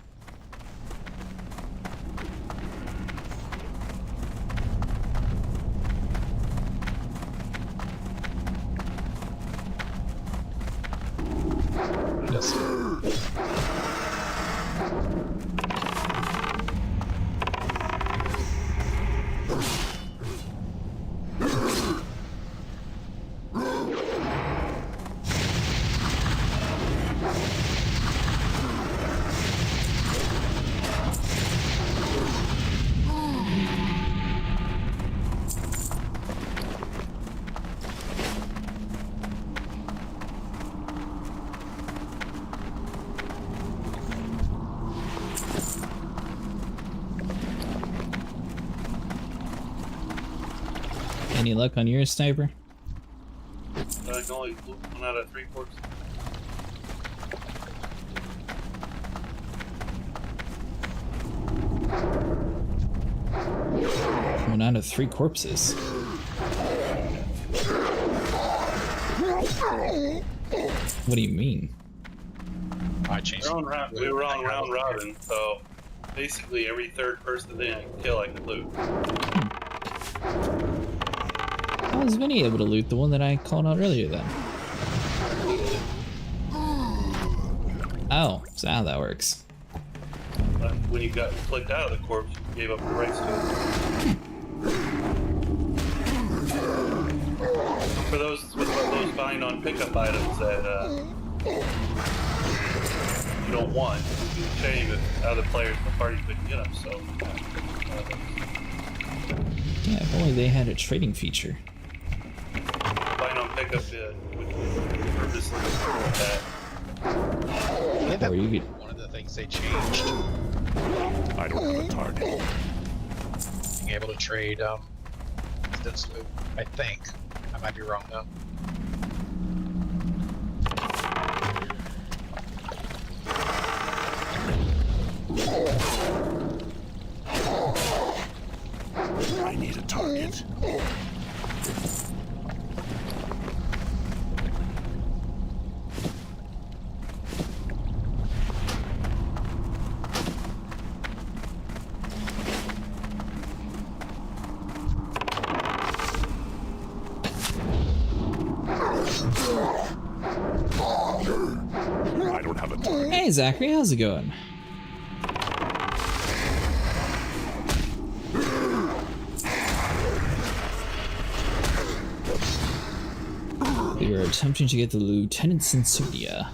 Any luck on your sniper? I can only loot 1 out of 3 corpses. One out of 3 corpses. What do you mean? I changed it. We were on round robin, so basically every 3rd person they can kill I can loot. How was Vinny able to loot the one that I called out earlier then? Oh, so how that works. When you got clicked out of the corpse, you gave up the rights to it. For those with those buying on pickup items that you don't want, it would be a shame if other players in the party couldn't get them. So, Yeah, if only they had a trading feature. buying on pickup would purposely that. Yeah, that Or you was could- one of the things they changed. I don't have a target. Being able to trade distance loot, I think. I might be wrong though. I need a target. I don't have a target. Hey Zachary, how's it going? We were attempting to get the Lieutenant's insignia.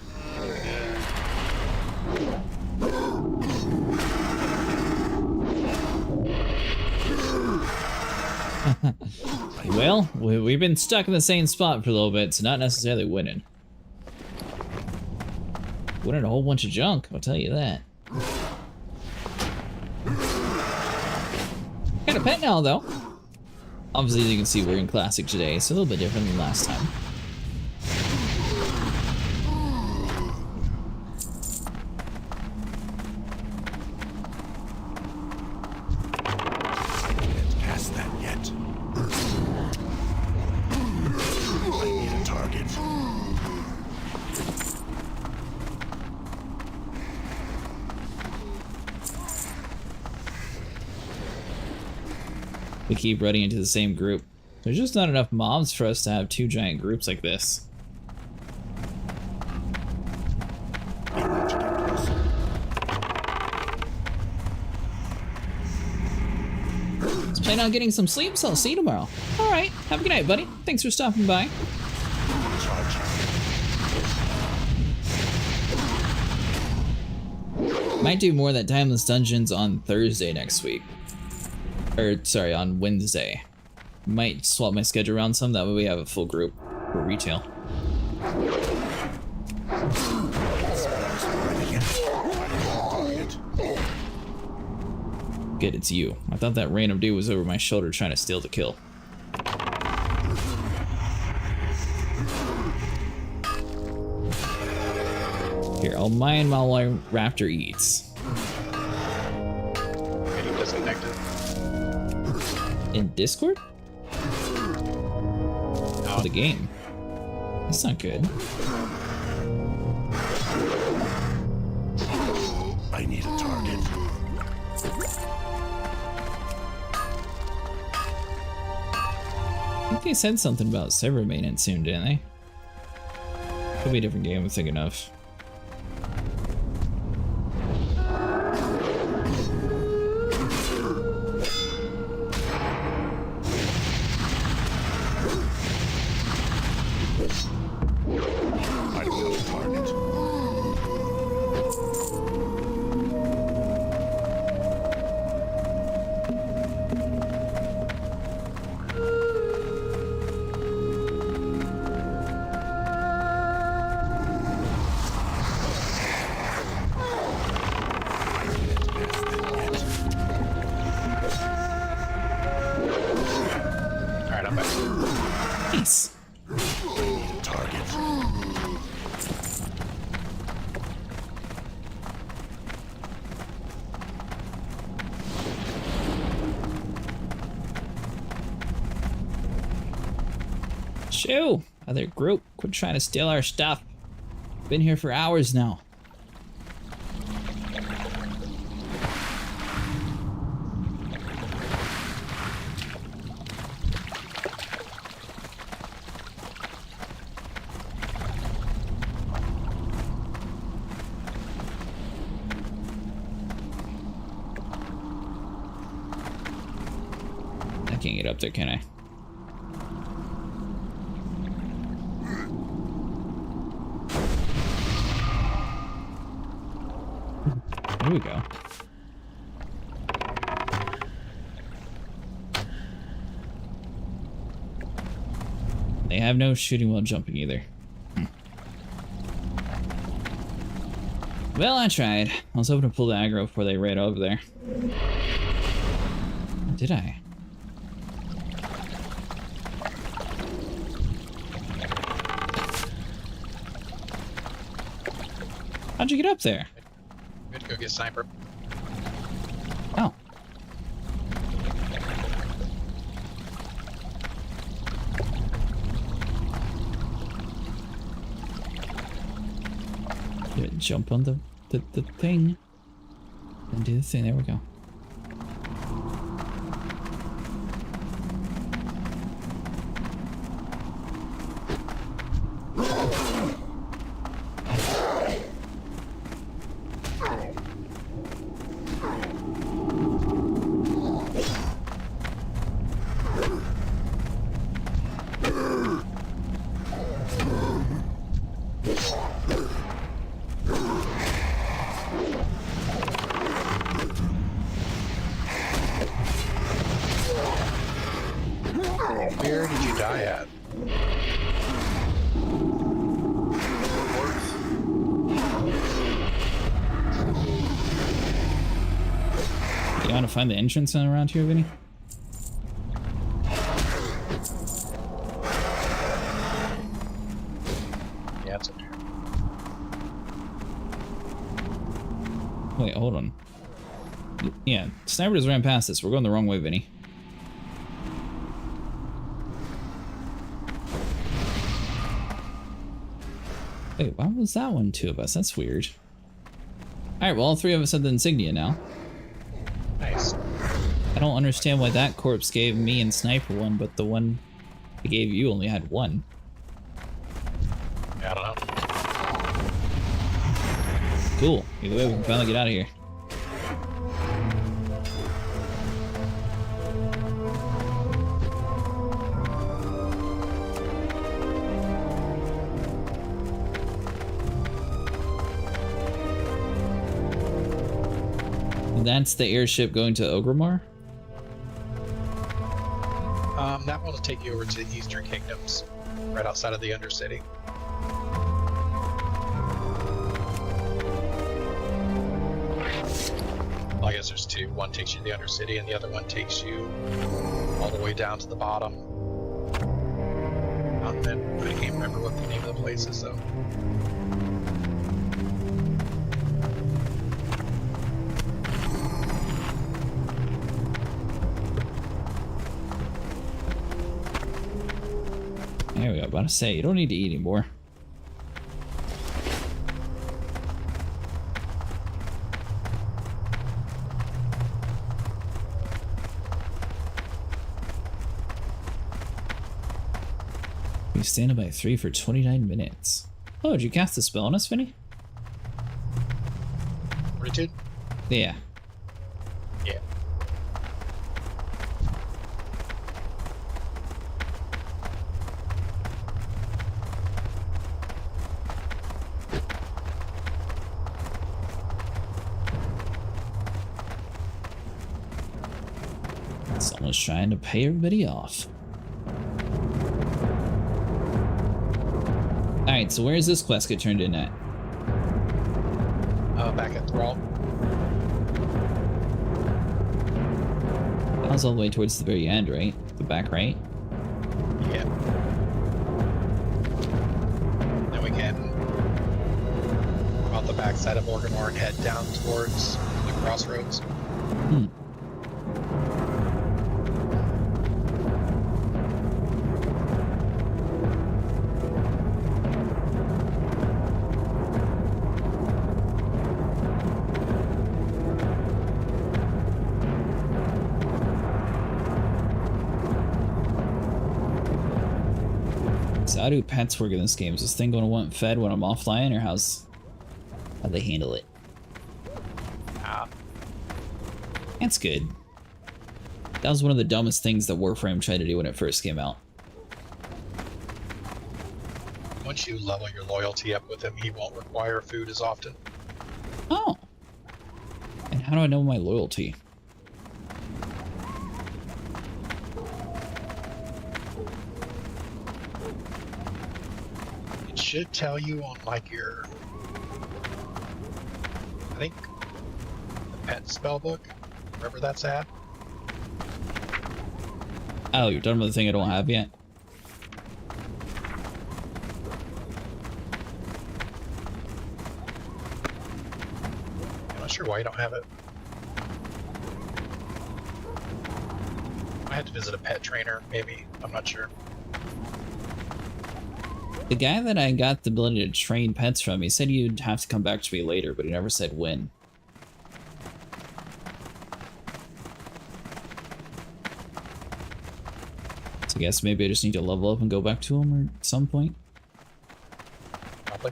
Well, we've been stuck in the same spot for a little bit, so not necessarily winning. Winning a whole bunch of junk, I'll tell you that. Got a pet now, though. Obviously, as you can see, we're in Classic today, so a little bit different than last time. Past that yet. I need a target. We keep running into the same group. There's just not enough mobs for us to have 2 giant groups like this. I need to get closer. Let's plan on getting some sleep, so I'll see you tomorrow. Alright, have a good night, buddy. Thanks for stopping by. Charging. Might do more of that Timeless Dungeons on Thursday next week. Or, sorry, on Wednesday. Might swap my schedule around some, that way we have a full group for retail. Good, it's you. I thought that random dude was over my shoulder trying to steal the kill. Here, I'll mine while my raptor eats. Getting disconnected. In Discord? No. The game. That's not good. I need a target. I think they said something about server maintenance soon, didn't they? Could be a different game I'm thinking of. I don't have a target. Alright, I'm back. Nice. I need a target. Shoo! Other group, quit trying to steal our stuff. Been here for hours now. I can't get up there, can I? Here we go. They have no shooting while jumping either. Well, I tried. I was hoping to pull the aggro before they ran over there. Did I? How'd you get up there? Good, go get sniper. Oh. Jump on the thing. And do the thing. There we go. Where did you die at? You want to find the entrance around here, Vinny? Yeah, it's up here. Wait, hold on. Yeah, sniper just ran past us. We're going the wrong way, Vinny. Wait, why was that one two of us? That's weird. Alright, well, all three of us have the insignia now. Nice. I don't understand why that corpse gave me and Sniper one, but the one it gave you only had one. Yeah, I don't know. Cool. Either way, we can finally get out of here. that's the airship going to Ogrimmar? That one will take you over to the Eastern Kingdoms, right outside of the Undercity. Well, I guess there's two. One takes you to the Undercity, and the other one takes you all the way down to the bottom. And then I can't remember what the name of the place is, though. There we go. About to say, you don't need to eat anymore. We stand by 3 for 29 minutes. Oh, did you cast a spell on us, Vinny? Fortitude? Yeah. Yeah. Someone's trying to pay everybody off. Alright, so where does this quest get turned in at? Back at Thrall. That was all the way towards the very end, right? The back right? Yeah. Then we can go out the backside of Orgrimmar and head down towards the crossroads. Hmm. So how do pets work in this game? Is this thing going to want fed when I'm offline, or how they handle it? That's good. That was one of the dumbest things that Warframe tried to do when it first came out. Once you level your loyalty up with him, he won't require food as often. Oh. And how do I know my loyalty? It should tell you on like your, I think, the pet spell book, wherever that's at. Oh, you're done with the thing I don't have yet? I'm not sure why you don't have it. I had to visit a pet trainer, maybe. I'm not sure. The guy that I got the ability to train pets from, he said you'd have to come back to me later, but he never said when. So I guess maybe I just need to level up and go back to him at some point. Probably.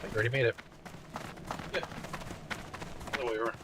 You already made it. Yeah. Other way around.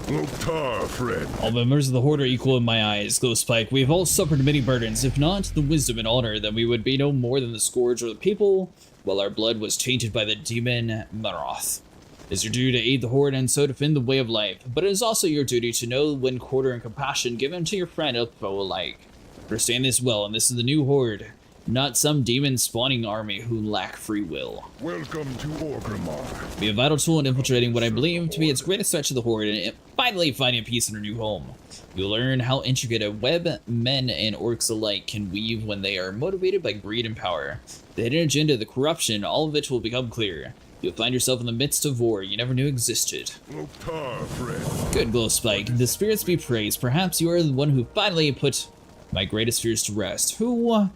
Loktar, friend. All members of the Horde are equal in my eyes, Glowspike. We have all suffered many burdens. If not the wisdom and honor, then we would be no more than the scourge of the people, while our blood was tainted by the demon Maroth. It is your duty to aid the Horde and so defend the way of life, but it is also your duty to know when quarter and compassion given to your friend and foe alike. Understand this well, and this is the new Horde, not some demon spawning army who lack free will. Welcome to Orgrimmar. Be a vital tool in infiltrating what I believe to be its greatest threat to the Horde and finally finding peace in our new home. You'll learn how intricate a web men and orcs alike can weave when they are motivated by greed and power. The hidden agenda, the corruption, all of it will become clear. You'll find yourself in the midst of war you never knew existed. Loktar, friend. Good, Glowspike. The spirits be praised. Perhaps you are the one who finally put my greatest fears to rest. Who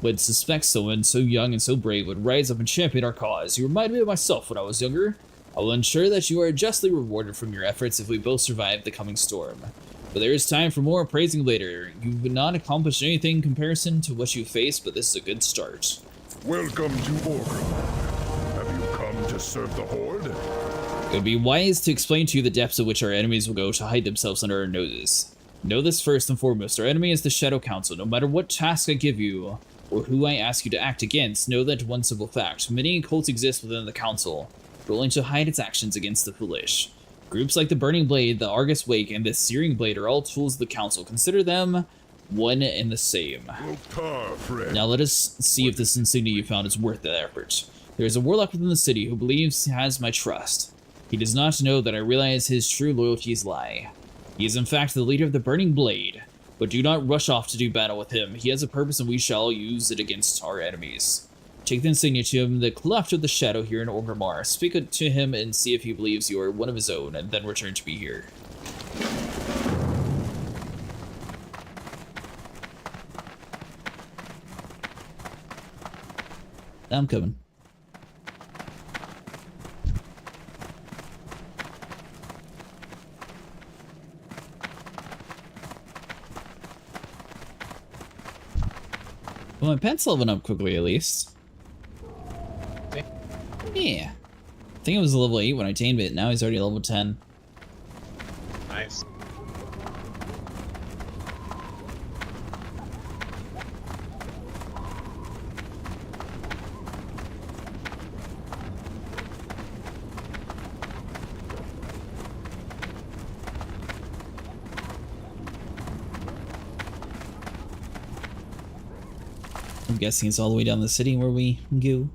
would suspect someone so young and so brave would rise up and champion our cause? You remind me of myself when I was younger. I will ensure that you are justly rewarded from your efforts if we both survive the coming storm. But there is time for more praising later. You have not accomplished anything in comparison to what you faced, but this is a good start. Welcome to Orgrimmar. Have you come to serve the Horde? It would be wise to explain to you the depths at which our enemies will go to hide themselves under our noses. Know this first and foremost, our enemy is the Shadow Council. No matter what task I give you, or who I ask you to act against, know that one simple fact. Many cults exist within the Council, willing to hide its actions against the foolish. Groups like the Burning Blade, the Argus Wake, and the Searing Blade are all tools of the Council. Consider them one and the same. Now let us see if this insignia you found is worth the effort. There is a warlock within the city who believes he has my trust. He does not know that I realize his true loyalties lie. He is in fact the leader of the Burning Blade, but do not rush off to do battle with him. He has a purpose and we shall use it against our enemies. Take the insignia to him, the Cleft of the Shadow here in Orgrimmar. Speak to him and see if he believes you are one of his own, and then return to me here. I'm coming. Well, my pet's leveling up quickly, at least. Yeah. I think it was a level 8 when I tamed it. Now he's already level 10. Nice. I'm guessing it's all the way down the city where we go.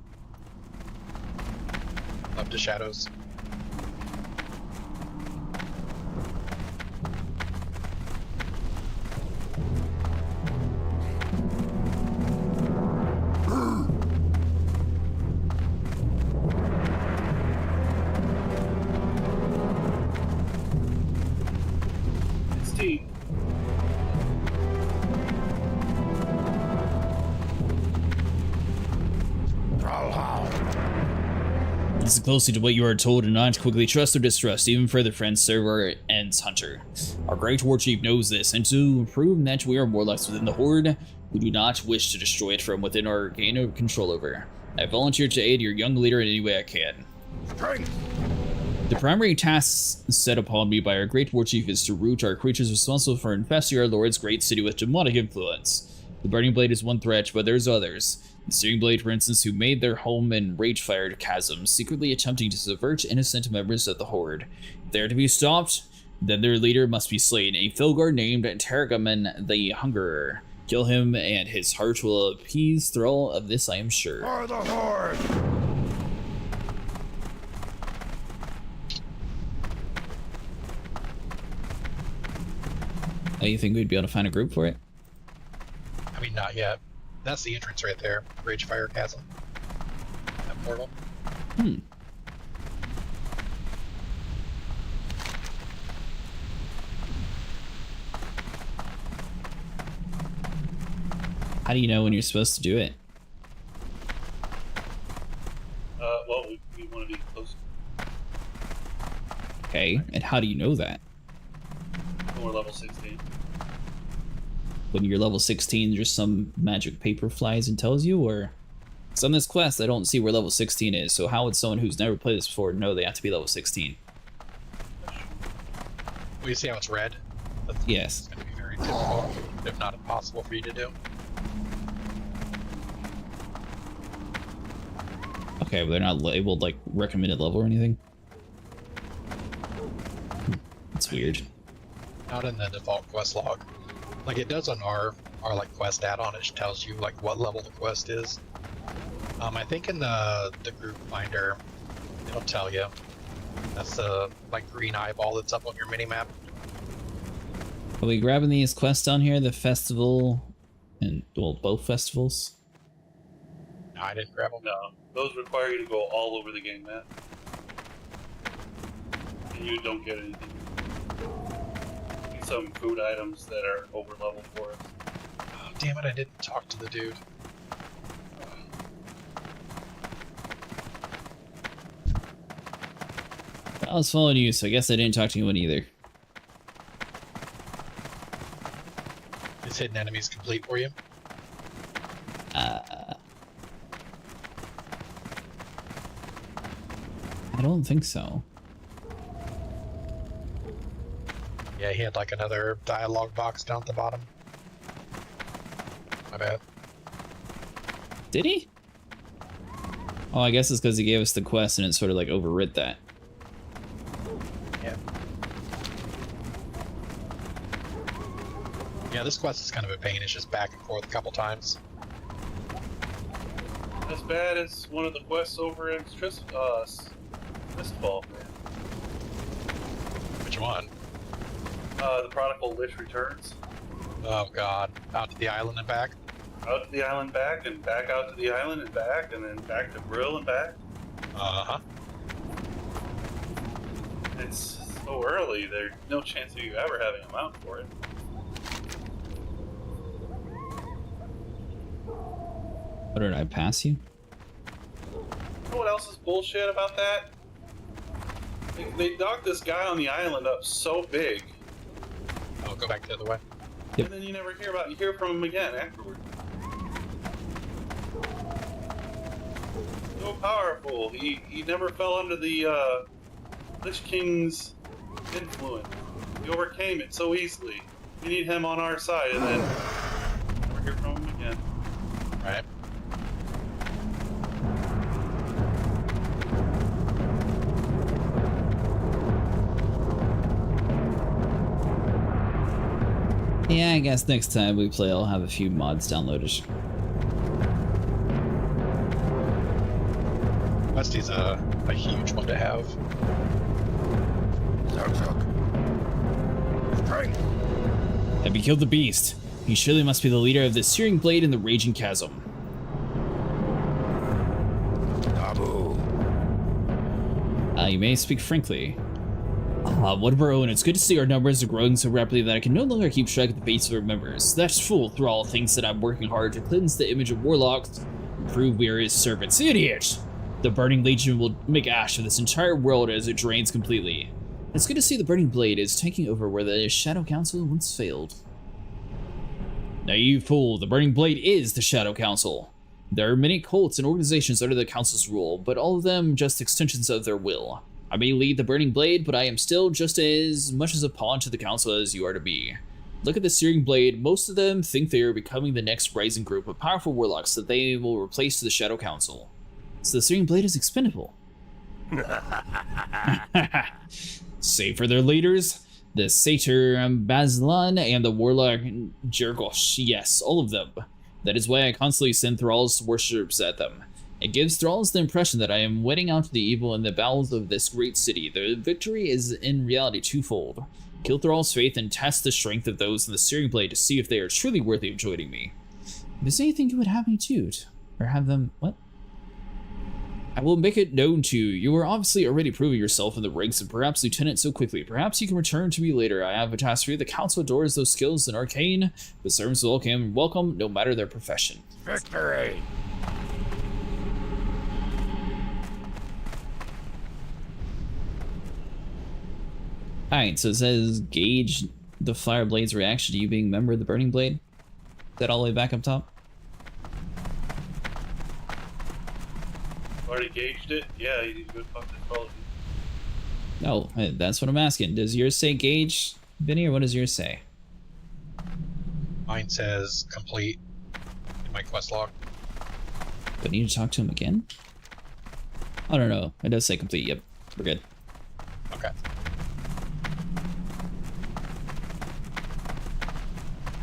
Up to shadows. Listen closely to what you are told and not quickly trust or distrust. Even further, friends, serve our ends, Hunter. Our great war chief knows this, and to prove that we are warlocks within the Horde, we do not wish to destroy it from within our gain of control over. I volunteer to aid your young leader in any way I can. Strength. The primary task set upon me by our great war chief is to root our creatures responsible for infesting our lord's great city with demonic influence. The Burning Blade is one threat, but there's others. The Searing Blade, for instance, who made their home in rage-fired chasms, secretly attempting to subvert innocent members of the Horde. If they are to be stopped, then their leader must be slain, a Filgar named Targaman the Hungerer. Kill him, and his heart will appease Thrall. Of this I am sure. For the Horde! Oh, you think we'd be able to find a group for it? I mean, not yet. That's the entrance right there. Ragefire Chasm. That portal. How do you know when you're supposed to do it? Well, we want to be close. Okay, and how do you know that? When we're level 16. When you're level 16, just some magic paper flies and tells you, or? Because on this quest, I don't see where level 16 is, so how would someone who's never played this before know they have to be level 16? Well, you see how it's red? That's Yes. going to be very difficult, if not impossible for you to do. Okay, but they're not labeled like recommended level or anything? That's weird. Not in the default quest log. Like it does on our like quest add-on, it tells you like what level the quest is. I think in the group finder, it'll tell you. That's the like green eyeball that's up on your mini map. Are we grabbing these quests down here? The festival and, well, both festivals? No, I didn't grab them. No, those require you to go all over the game, Matt. And you don't get anything. Some food items that are over level for us. Oh, damn it, I didn't talk to the dude. I was following you, so I guess I didn't talk to anyone either. Is hidden enemies complete for you? I don't think so. Yeah, he had like another dialogue box down at the bottom. My bad. Did he? Oh, I guess it's because he gave us the quest and it sort of like overwrit that. Yeah. Yeah, this quest is kind of a pain. It's just back and forth a couple times. As bad as one of the quests over in Mistfall. Which one? The Prodigal Lich Returns. Oh god. Out to the island and back? Out to the island back, and back out to the island and back, and then back to Brill and back. Uh-huh. It's so early, there's no chance of you ever having a mount for it. What, did I pass you? You know what else is bullshit about that? They docked this guy on the island up so big, I'll go back the other way. Yep. and then you never hear from him again afterward. So powerful. He never fell under the Lich King's influence. He overcame it so easily. We need him on our side, and then never hear from him again. Right. Yeah, I guess next time we play, I'll have a few mods downloaded. Westy's a huge one to have. Have you killed the beast? He surely must be the leader of the Searing Blade in the Raging Chasm. Abu. You may speak frankly. What of our own, it's good to see our numbers are growing so rapidly that I can no longer keep track of the base of our members. That's fool through all thinks that I'm working hard to cleanse the image of warlocks and prove we are his servants. Idiot! The Burning Legion will make ash of this entire world as it drains completely. It's good to see the Burning Blade is taking over where the Shadow Council once failed. Now you fool, the Burning Blade is the Shadow Council. There are many cults and organizations under the Council's rule, but all of them just extensions of their will. I may lead the Burning Blade, but I am still just as much as a pawn to the Council as you are to me. Look at the Searing Blade, most of them think they are becoming the next rising group of powerful warlocks that they will replace the Shadow Council. So the Searing Blade is expendable. Save for their leaders, the Satyr Baslan and the Warlock Jergosh, yes, all of them. That is why I constantly send thralls to worships at them. It gives thralls the impression that I am wedding out to the evil in the bowels of this great city. The victory is in reality twofold. Kill thralls' faith and test the strength of those in the Searing Blade to see if they are truly worthy of joining me. If there's anything you would have me do, or have them, what? I will make it known to you. You are obviously already proving yourself in the ranks of perhaps Lieutenant so quickly. Perhaps you can return to me later. I have a task for you. The Council adores those skills in arcane. The servants will welcome no matter their profession. Victory! Alright, so it says gauge the Fire Blade's reaction to you being a member of the Burning Blade. Is that all the way back up top? Already gauged it? Yeah, you need to go talk to the quality. No, that's what I'm asking. Does yours say gauge, Vinny, or what does yours say? Mine says complete in my quest log. Do I need to talk to him again? I don't know. It does say complete. Yep, we're good. Okay.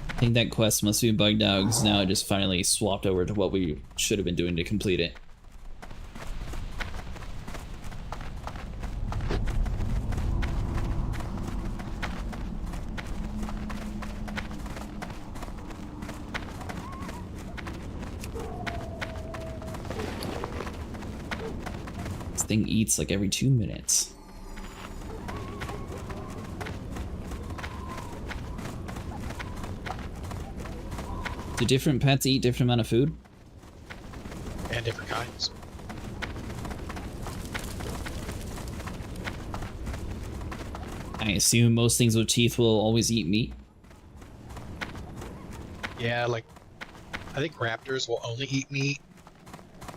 I think that quest must be bugged out because now it just finally swapped over to what we should have been doing to complete it. This thing eats like every 2 minutes. Do different pets eat different amount of food? And different kinds. I assume most things with teeth will always eat meat. Yeah, like, I think raptors will only eat meat.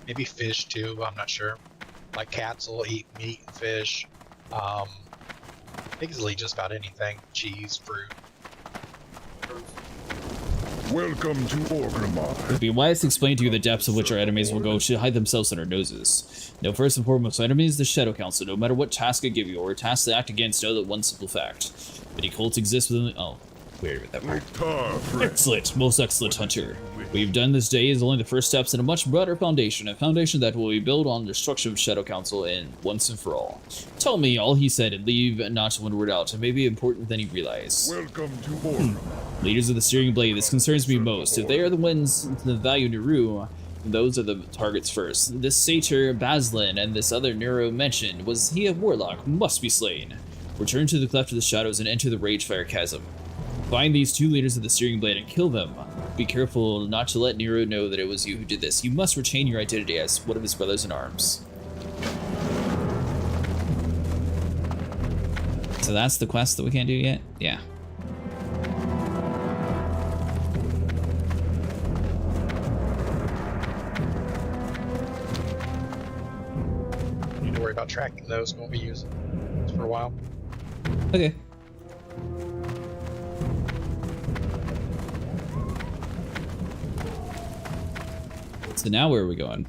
Maybe fish too, I'm not sure. Like cats will eat meat and fish. Pigs will eat just about anything. Cheese, fruit. Welcome to Orgrimmar. It'd be wise to explain to you the depths of which our enemies will go to hide themselves in our noses. Now, first and foremost, our enemy is the Shadow Council. No matter what task I give you or task to act against, know that one simple fact. Many cults exist within the— oh, wait with that part. Excellent, most excellent hunter. What you've done this day is only the first steps in a much broader foundation, a foundation that will be built on the destruction of Shadow Council and once and for all. Tell me all he said and leave not one word out. It may be important than you realize. Welcome to Orgrimmar. Leaders of the Steering Blade, this concerns me most. If they are the ones that value Naru, those are the targets first. This satyr, Baslin, and this other Nero mentioned, was he a warlock? Must be slain. Return to the Cleft of the Shadows and enter the Ragefire Chasm. Find these two leaders of the Steering Blade and kill them. Be careful not to let Nero know that it was you who did this. You must retain your identity as one of his brothers in arms. So that's the quest that we can't do yet? Yeah. Need to worry about tracking those. Won't be using those for a while. Okay. So now where are we going?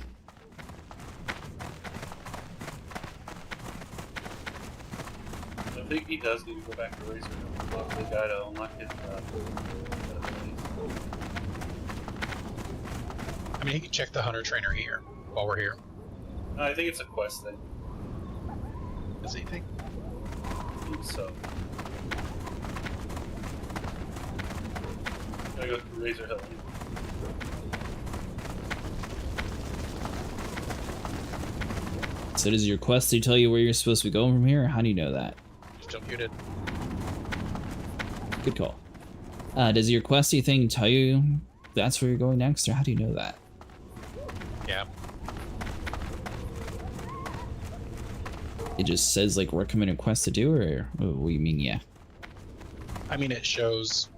I think he does need to go back to Razor. The guy to unlock his. I mean, he can check the hunter trainer here while we're here. I think it's a quest thing. Does he think? I think so. Gotta go through Razor Hill. So does your quest tell you where you're supposed to be going from here, or how do you know that? Still muted. Good call. Does your questy thing tell you that's where you're going next, or how do you know that? Yeah. It just says like recommended quest to do, or what do you mean? Yeah. I mean, it shows,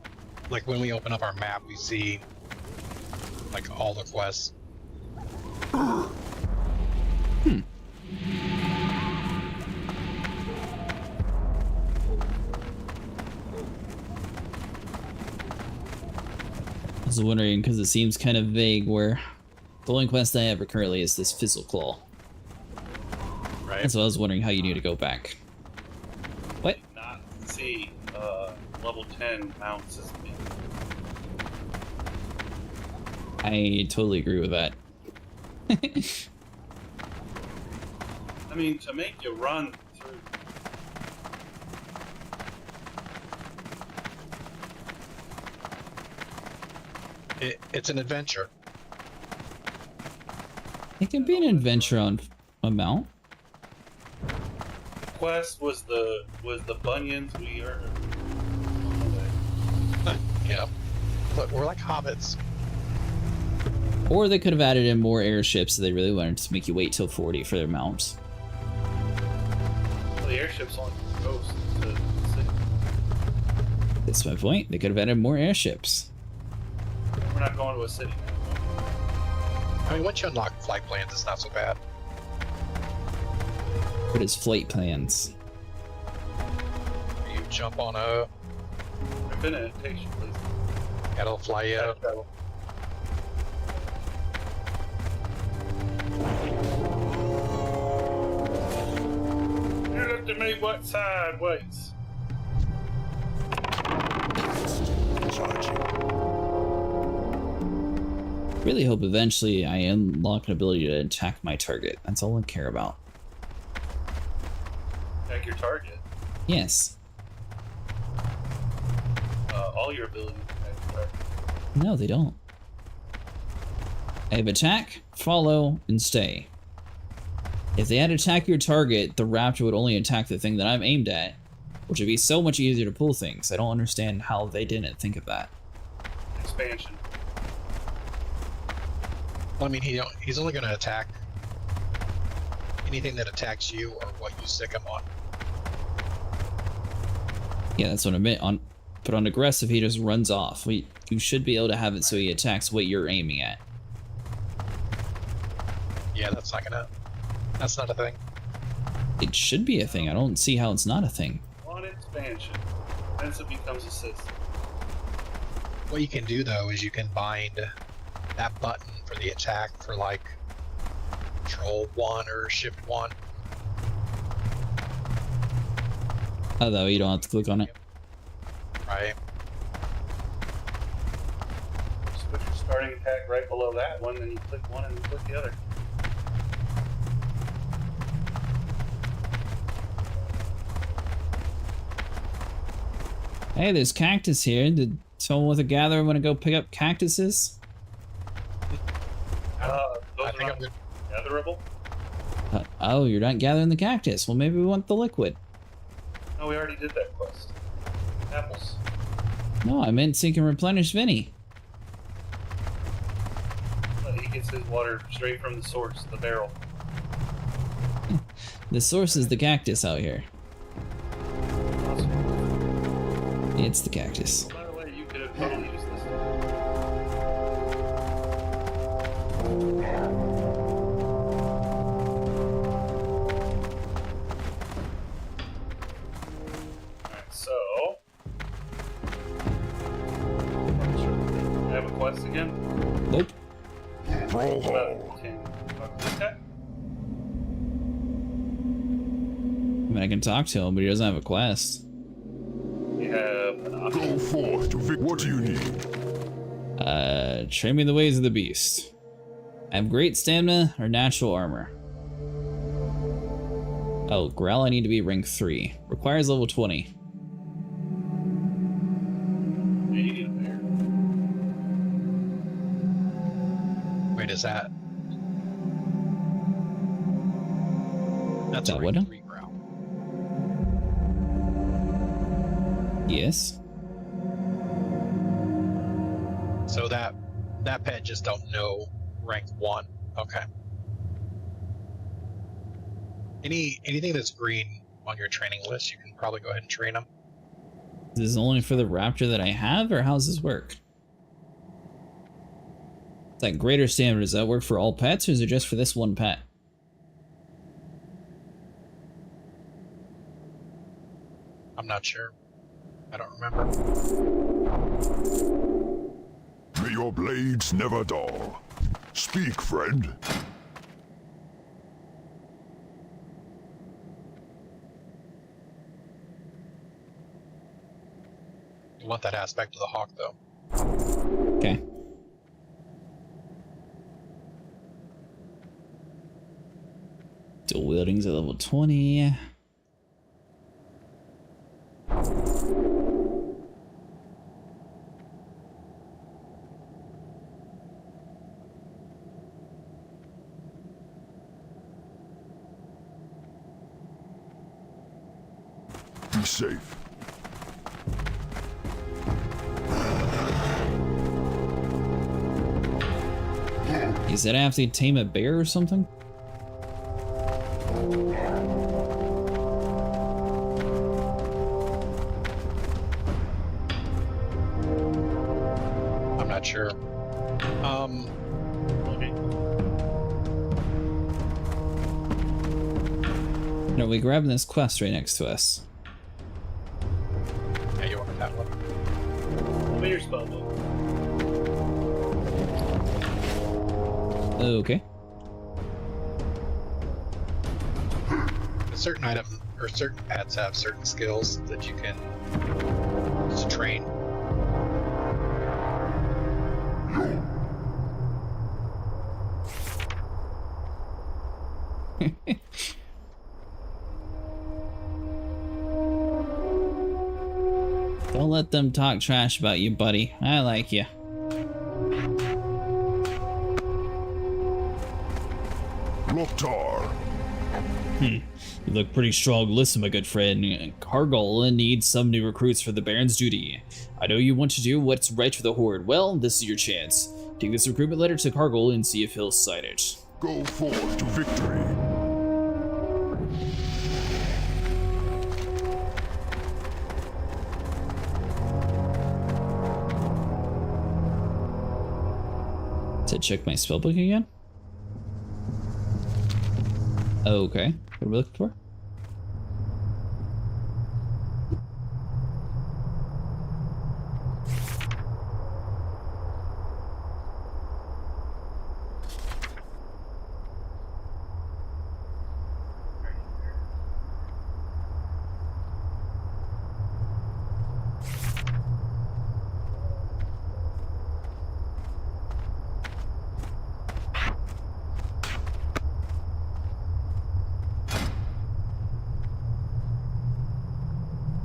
like when we open up our map, we see like all the quests. I was wondering because it seems kind of vague. Where the only quest I have currently is this Fizzle Claw. Right. And so I was wondering how you need to go back. What? Not see level 10 mounts as me. I totally agree with that. I mean, to make you run through. It's an adventure. It can be an adventure on a mount. Quest was the bunions we earned. Yeah. Look, we're like hobbits. Or they could have added in more airships if they really wanted to make you wait till 40 for their mounts. Well, the airships only goes to the city. That's my point. They could have added more airships. We're not going to a city now. I mean, once you unlock flight plans, it's not so bad. What is flight plans? You jump on a, Infinite, it takes you places. it'll fly you out. You looked at me what sideways? Charging. Really hope eventually I unlock an ability to attack my target. That's all I care about. Attack your target. Yes. All your abilities attack your target. No, they don't. I have attack, follow, and stay. If they had attack your target, the raptor would only attack the thing that I'm aimed at, which would be so much easier to pull things. I don't understand how they didn't think of that. Expansion. Well, I mean, he's only going to attack anything that attacks you or what you stick him on. Yeah, that's what I meant. But on aggressive, he just runs off. You should be able to have it so he attacks what you're aiming at. Yeah, that's not gonna. That's not a thing. It should be a thing. I don't see how it's not a thing. On expansion, defensive becomes assist. What you can do though is you can bind that button for the attack for like Control 1 or Shift 1. Although you don't have to click on it. Right. Just put your starting attack right below that one, then you click one and you click the other. Hey, there's cactus here. Did someone with a gatherer want to go pick up cactuses? Those I are think not I'm good. gatherable. Oh, you're not gathering the cactus. Well, maybe we want the liquid. No, we already did that quest. Apples. No, I meant so you can replenish Vinny. But he gets his water straight from the source, the barrel. The source is the cactus out here. Awesome. It's the cactus. By the way, you could have totally used this. Alright, so... I have a quest again? Nope. Brawl About Hall. 10. Talk to this guy? I mean, I can talk to him, but he doesn't have a quest. We have an option. Go forth to victory. What do you need? Train me in the ways of the beast. I have great stamina or natural armor. Oh, Growl, I need to be rank 3. Requires level 20. Yeah, you need a bear. Wait, is that? That's That a what? rank 3 growl. Yes. So that pet just don't know rank 1. Okay. Anything that's green on your training list, you can probably go ahead and train them. Is this only for the raptor that I have, or how does this work? That greater stamina, does that work for all pets, or is it just for this one pet? I'm not sure. I don't remember. May your blades never dull. Speak, friend. You want that aspect of the hawk, though. Okay. Dual wielding's at level 20. Be safe. He said I have to tame a bear or something? I'm not sure. Okay. No, we grabbing this quest right next to us. Yeah, you wanted that one. Tell me your spell book. Okay. Certain item or certain pets have certain skills that you can use to train. Don't let them talk trash about you, buddy. I like you. Loktar. You look pretty strong. Listen, my good friend. Cargill needs some new recruits for the Baron's duty. I know you want to do what's right for the Horde. Well, this is your chance. Take this recruitment letter to Cargill and see if he'll sign it. Go forth to victory. To check my spellbook again? Okay. What are we looking for?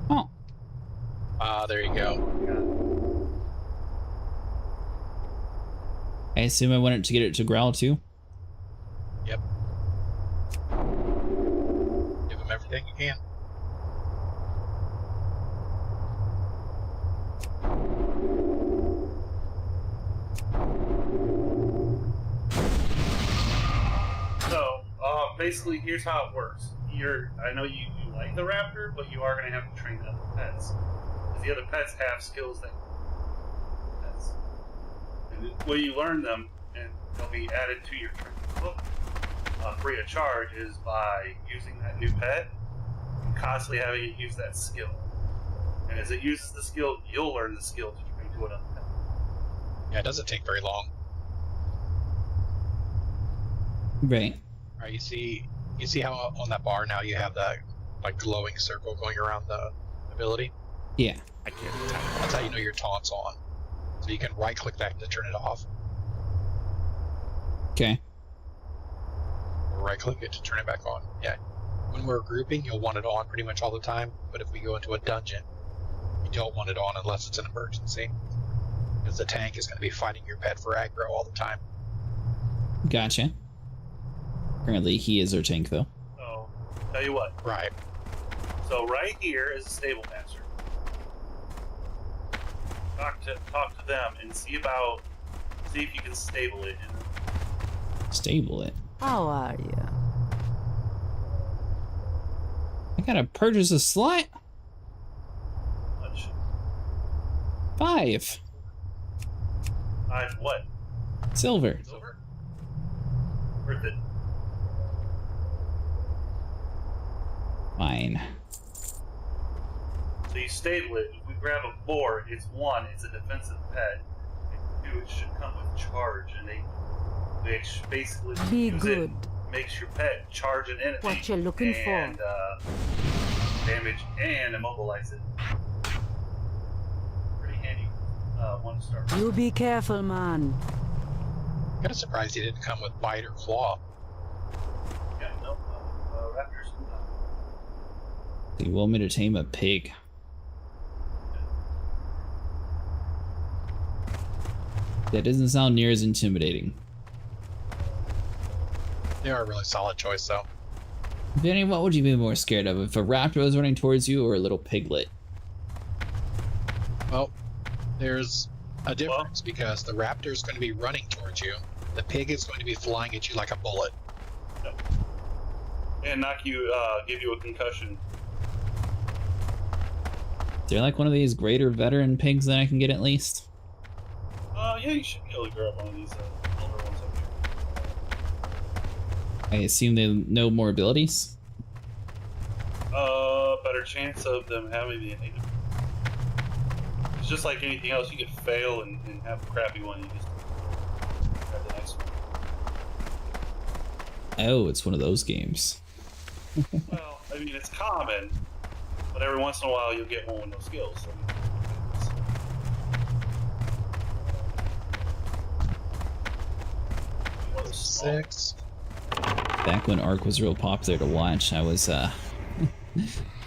Oh. There you go. I assume I wanted to get it to growl too. Yep. Give him everything you can. So, basically, here's how it works. I know you like the raptor, but you are going to have to train other pets. Because the other pets have skills that pets. And the way you learn them, and they'll be added to your training book free of charge, is by using that new pet and constantly having it use that skill. And as it uses the skill, you'll learn the skill to train to another pet. Yeah, it doesn't take very long. Right. All right, you see how on that bar now you have that like glowing circle going around the ability? Yeah. I can't tell. That's how you know your taunt's on. So you can right click that to turn it off, Okay. or right click it to turn it back on. Yeah. When we're grouping, you'll want it on pretty much all the time, but if we go into a dungeon, you don't want it on unless it's an emergency. Because the tank is going to be fighting your pet for aggro all the time. Gotcha. Currently, he is our tank, though. So, tell you what. Right. So right here is a stable master. Talk to them and see if you can stable it. Stable it. How are you? I gotta purchase a slot? Much. 5. What? Silver. Silver? Worth it. Fine. So you stable it. If we grab a 4, it's 1, it's a defensive pet. And 2, it should come with charge, and they basically Be use good. it, makes your pet charge an enemy. What you're looking for. and, damage and immobilize it. Pretty handy. 1 star. You be careful, man. Kind of surprised he didn't come with bite or claw. Yeah, no. Raptors. Do you want me to tame a pig? That doesn't sound near as intimidating. They are a really solid choice, though. Danny, what would you be more scared of? If a raptor was running towards you or a little piglet? Well, there's a difference because the raptor is going to be running towards you. The pig is going to be flying at you like a bullet. And knock you, give you a concussion. Is there like one of these greater veteran pigs that I can get at least? Yeah, you should be able to grab one of these older ones up here. I assume they know more abilities? Better chance of them having the innate. It's just like anything else, you could fail and have a crappy one, you just grab the next one. Oh, it's one of those games. Well, I mean, it's common, but every once in a while you'll get one with no skills. So, one of those small- 6. Back when Ark was real popular to watch, I was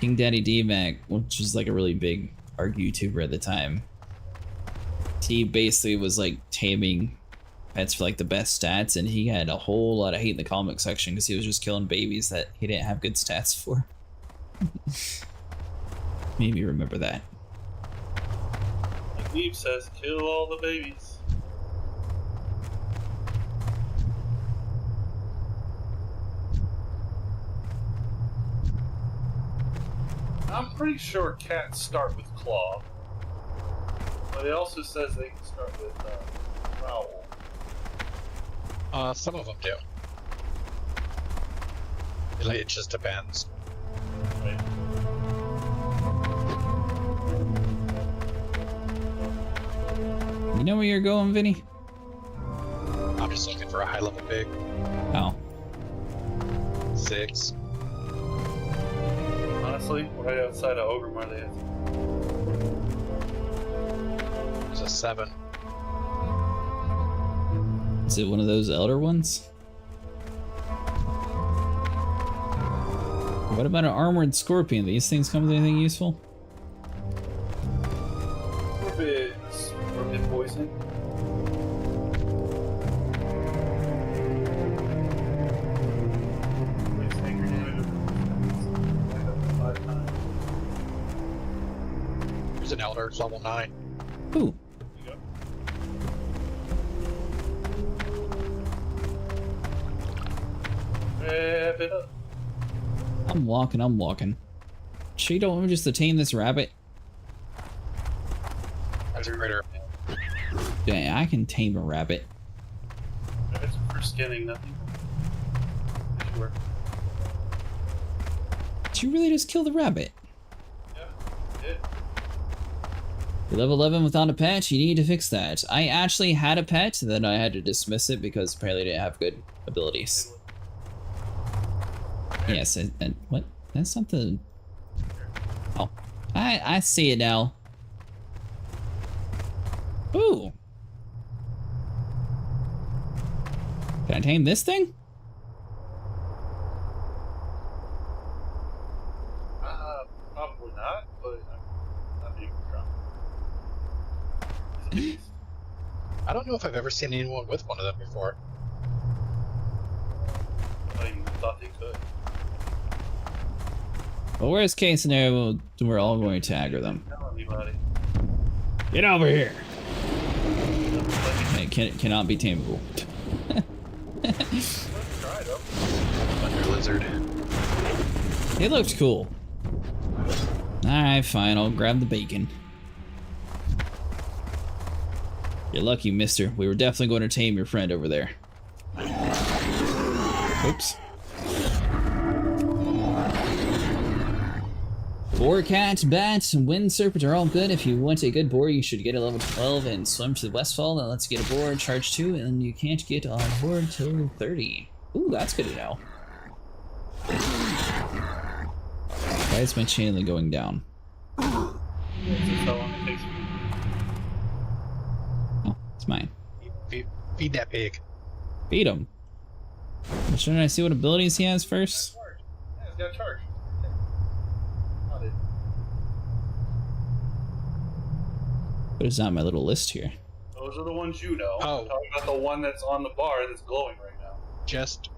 King Daddy D-Mac, which was like a really big Ark YouTuber at the time. He basically was like taming pets for like the best stats, and he had a whole lot of hate in the comment section because he was just killing babies that he didn't have good stats for. Made me remember that. Like Noob says, kill all the babies. I'm pretty sure cats start with claw, but it also says they can start with growl. Some of them do. It just depends. Right. You know where you're going, Vinny? I'm just looking for a high level pig. Oh. 6. Honestly, right outside of Ogre they have. There's a 7. Is it one of those elder ones? What about an armored scorpion? These things come with anything useful? Scorpion poison. There's an elder, it's level 9. Ooh. Wrap it up. I'm walking. Sure you don't want me just to tame this rabbit? That's a critter. Yeah, I can tame a rabbit. Rabbits for skinning, nothing. Sure. Did you really just kill the rabbit? Yeah, did. You're level 11 without a pet, you need to fix that. I actually had a pet, then I had to dismiss it because apparently it didn't have good abilities. Yes, and what? That's not the... Oh, I see it now. Ooh. Can I tame this thing? Probably not, but I'm not being drunk. It's a beast. I don't know if I've ever seen anyone with one of them before. I thought they could. Well, worst case scenario, we're all going to aggro them. Tell anybody. Get over here! It cannot be tameable. Try them. Thunder lizard. It looked cool. Alright, fine, I'll grab the bacon. You're lucky, mister. We were definitely going to tame your friend over there. Oops. Boar, cat, bat, wind serpent are all good. If you want a good boar, you should get a level 12 and swim to the Westfall. That lets you get a boar, charge 2, and you can't get on Horde till 30. Ooh, that's good to know. Why is my chain going down? That's how long it takes me. Oh, it's mine. Feed that pig. Beat him. Shouldn't I see what abilities he has first? Yeah, it's got a charge. Not it. But it's not my little list here. Those are the ones you know. Oh. I'm talking about the one that's on the bar that's glowing right now. Just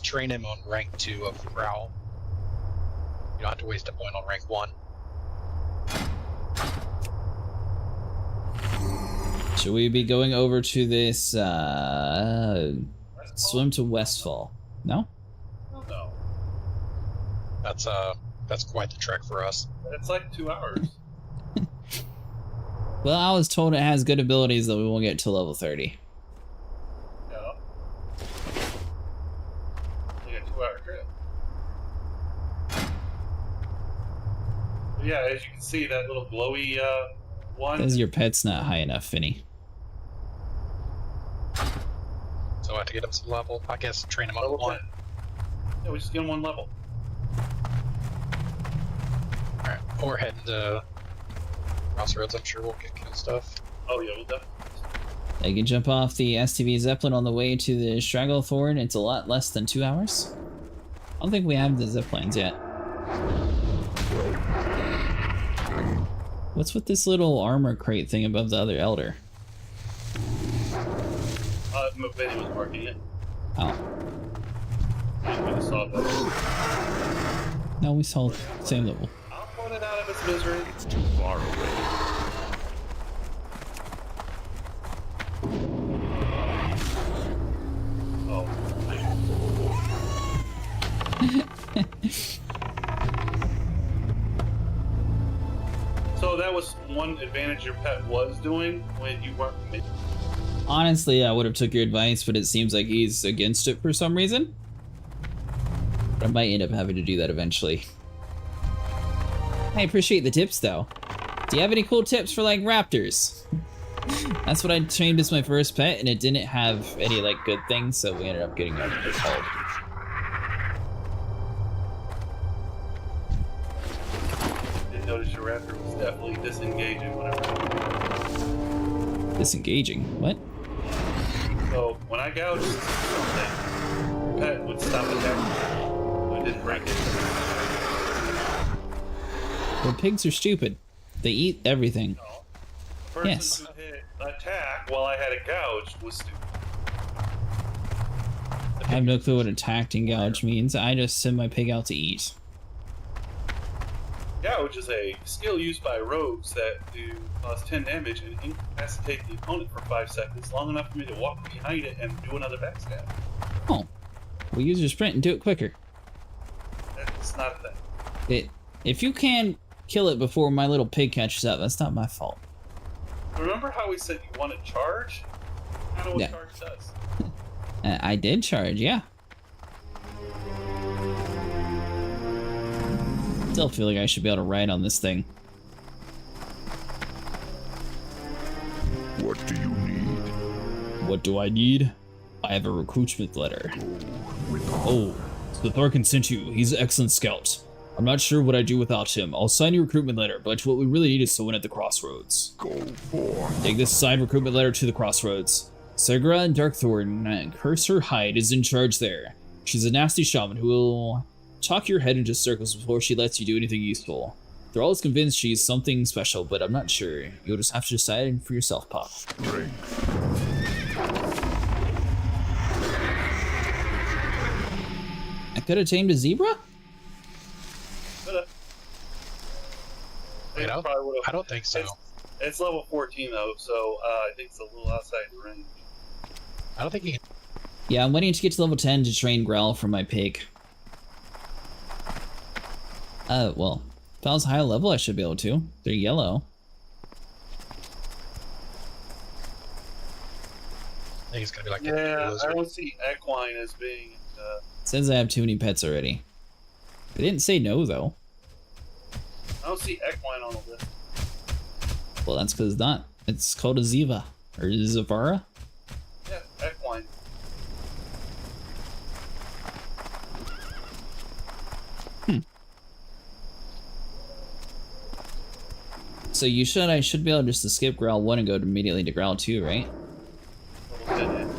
train him on rank 2 of Growl. You don't have to waste a point on rank 1. Should we be going over to this, swim to Westfall? No? Oh, no. That's quite the trek for us. It's like 2 hours. Well, I was told it has good abilities that we won't get to level 30. Yeah. You got a 2 hour trip. But yeah, as you can see, that little glowy one. Because your pet's not high enough, Finny. So I have to get him some level. I guess train him on Level 1. 10. Yeah, we just get him 1 level. Alright. Or head into Crossroads, I'm sure we'll get kill stuff. Oh yeah, we'll definitely. They can jump off the STV Zeppelin on the way to the Stranglethorn. It's a lot less than 2 hours. I don't think we have the Zeppelins yet. What's with this little armor crate thing above the other elder? Benny was marking it. Oh. We just saw that. No, we saw the same level. I'll point it out of its misery. It's too far away. Oh. So that was one advantage your pet was doing when you weren't. Honestly, I would have took your advice, but it seems like he's against it for some reason. But I might end up having to do that eventually. I appreciate the tips though. Do you have any cool tips for like raptors? That's what I trained as my first pet, and it didn't have any like good things, so we ended up getting a called. Did notice your raptor was definitely disengaging whenever. Disengaging? What? So when I gouged something, pet would stop attacking. So it didn't break it. Well, pigs are stupid. They eat everything. No. The person Yes. who hit attack while I had it gouged was stupid. I have no clue what attacked and gouge means. I just send my pig out to eat. Gouge is a skill used by rogues that do cause 10 damage and incapacitate the opponent for 5 seconds, long enough for me to walk behind it and do another backstab. Oh. We'll use your sprint and do it quicker. That's not a thing. If you can kill it before my little pig catches up, that's not my fault. Remember how we said you want to charge? I don't know what Yeah. charge does. I did charge, yeah. Still feel like I should be able to ride on this thing. What do you need? What do I need? I have a recruitment letter. Oh, so the Thorkin sent you. He's an excellent scout. I'm not sure what I'd do without him. I'll sign your recruitment letter, but what we really need is someone at the crossroads. Go forth. Take this signed recruitment letter to the crossroads. Segra and Darkthorn, Cursor Hyde, is in charge there. She's a nasty shaman who will chalk your head into circles before she lets you do anything useful. They're always convinced she's something special, but I'm not sure. You'll just have to decide for yourself, Pop. Strength. I could have tamed a zebra? You know? Probably would've- I don't think so. It's level 14 though, so I think it's a little outside the range. I don't think you can. Yeah, I'm waiting to get to level 10 to train Growl for my pig. Well, if I was high level, I should be able to. They're yellow. I think it's gonna be like Yeah, a I don't see equine as being. It says I have too many pets already. They didn't say no, though. I don't see equine on the list. Well, that's because it's not. It's called a Ziva. Or Zavara? Yeah, equine. So I should be able just to skip Growl 1 and go immediately to Growl 2, right? Level 10, yeah.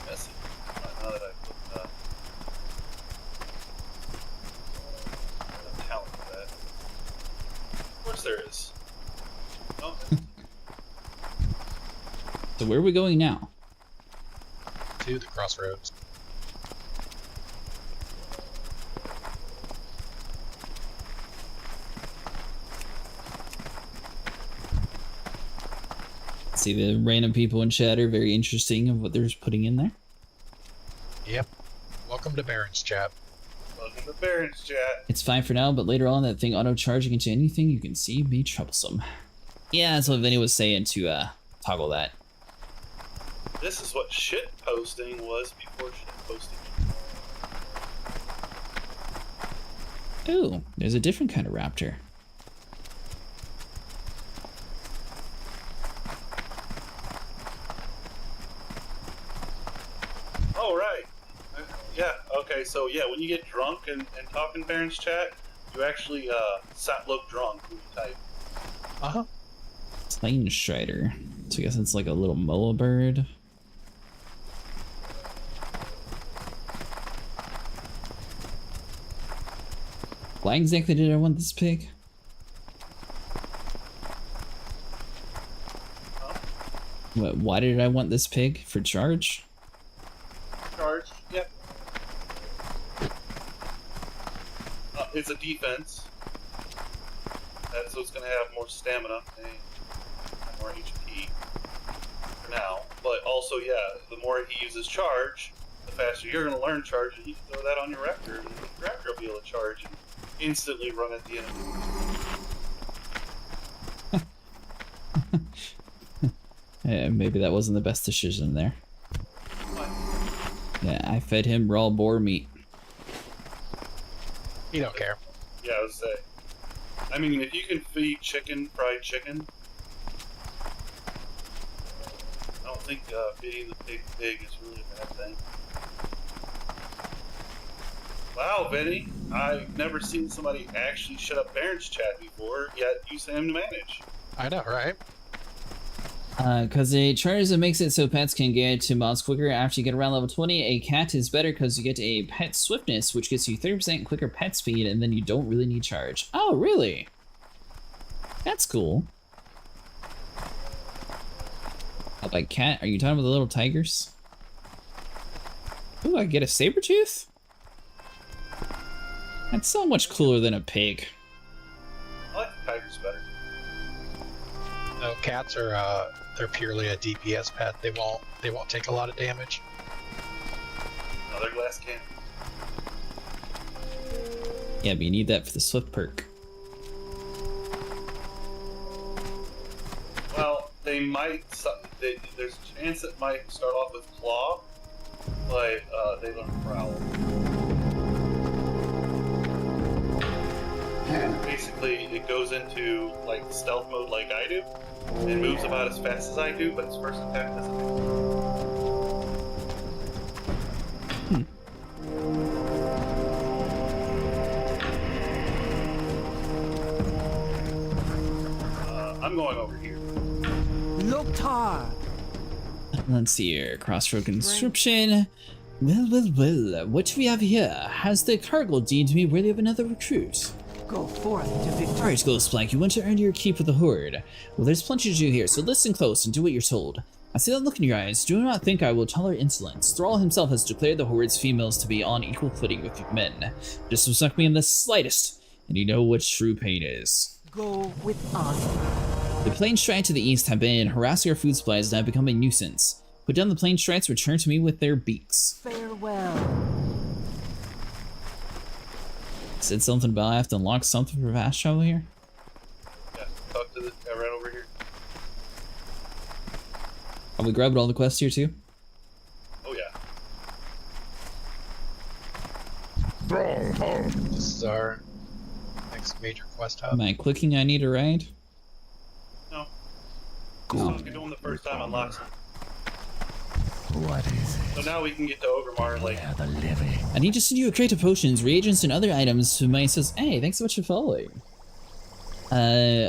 Messy. Now that I put talent for that. Of course there is. Oh, So where are we going now? to the crossroads. See the random people in chat are very interesting of what they're putting in there. Yep. Welcome to Baron's chat. welcome to Baron's chat. It's fine for now, but later on that thing auto-charging into anything you can see be troublesome. Yeah, that's what Vinny was saying to toggle that. This is what shit posting was before shit posting. Ooh, there's a different kind of raptor. Oh, right. Yeah, okay, so yeah, when you get drunk and talk in Baron's chat, you actually look drunk when you type. Uh-huh. Plane Strider. So I guess it's like a little moa bird. Why exactly did I want this pig? Huh? What, why did I want this pig? For charge? Charge, yep. It's a defense. So it's going to have more stamina and more HP for now. But also, yeah, the more he uses charge, the faster you're going to learn charging. You can throw that on your raptor, and your raptor will be able to charge and instantly run at the enemy. Yeah, maybe that wasn't the best decision there. What? Yeah, I fed him raw boar meat. You don't care. Yeah, I would say. I mean, if you can feed chicken, fried chicken, I don't think feeding the pig is really a bad thing. Wow, Vinny, I've never seen somebody actually shut up Baron's chat before, yet you say him to manage. I know, right? Because it charges and makes it so pets can get to mods quicker after you get around level 20. A cat is better because you get a pet swiftness, which gets you 30% quicker pet speed, and then you don't really need charge. Oh, really? That's cool. Oh, like cat? Are you talking about the little tigers? Ooh, I get a saber tooth? That's so much cooler than a pig. I like the tigers better. No, cats are they're purely a DPS pet. They won't take a lot of damage. Another glass can. Yeah, but you need that for the swift perk. Well, they might. There's a chance it might start off with claw, but they learn prowl. Basically, it goes into like stealth mode, like I do, and moves about as fast as I do, but its first attack doesn't hit. I'm going over here. Loktar. Let's see here. Crossroad conscription. Well. What do we have here? Has the cargo deemed me worthy of another recruit? Go forth to victory. Alright, Ghostblank, you want to earn your keep with the Horde. Well, there's plenty to do here, so listen close and do what you're told. I see that look in your eyes. Do not think I will tolerate insolence. Thrall himself has declared the Horde's females to be on equal footing with men. This will suck me in the slightest, and you know what true pain is. Go with honor. The plain strides to the east have been harassing our food supplies and have become a nuisance. Put down the plain strides, return to me with their beaks. Farewell. Said something about I have to unlock something for fast travel here? Yeah, talk to the guy right over here. Are we grabbing all the quests here too? Oh yeah. This is our next major quest hub. Am I clicking I need a ride? No. Oh. So if you're doing the first time unlocks them. What is it? So now we can get to Ogremar like Where the living? I need to send you a crate of potions, reagents, and other items to my says, hey, thanks so much for following.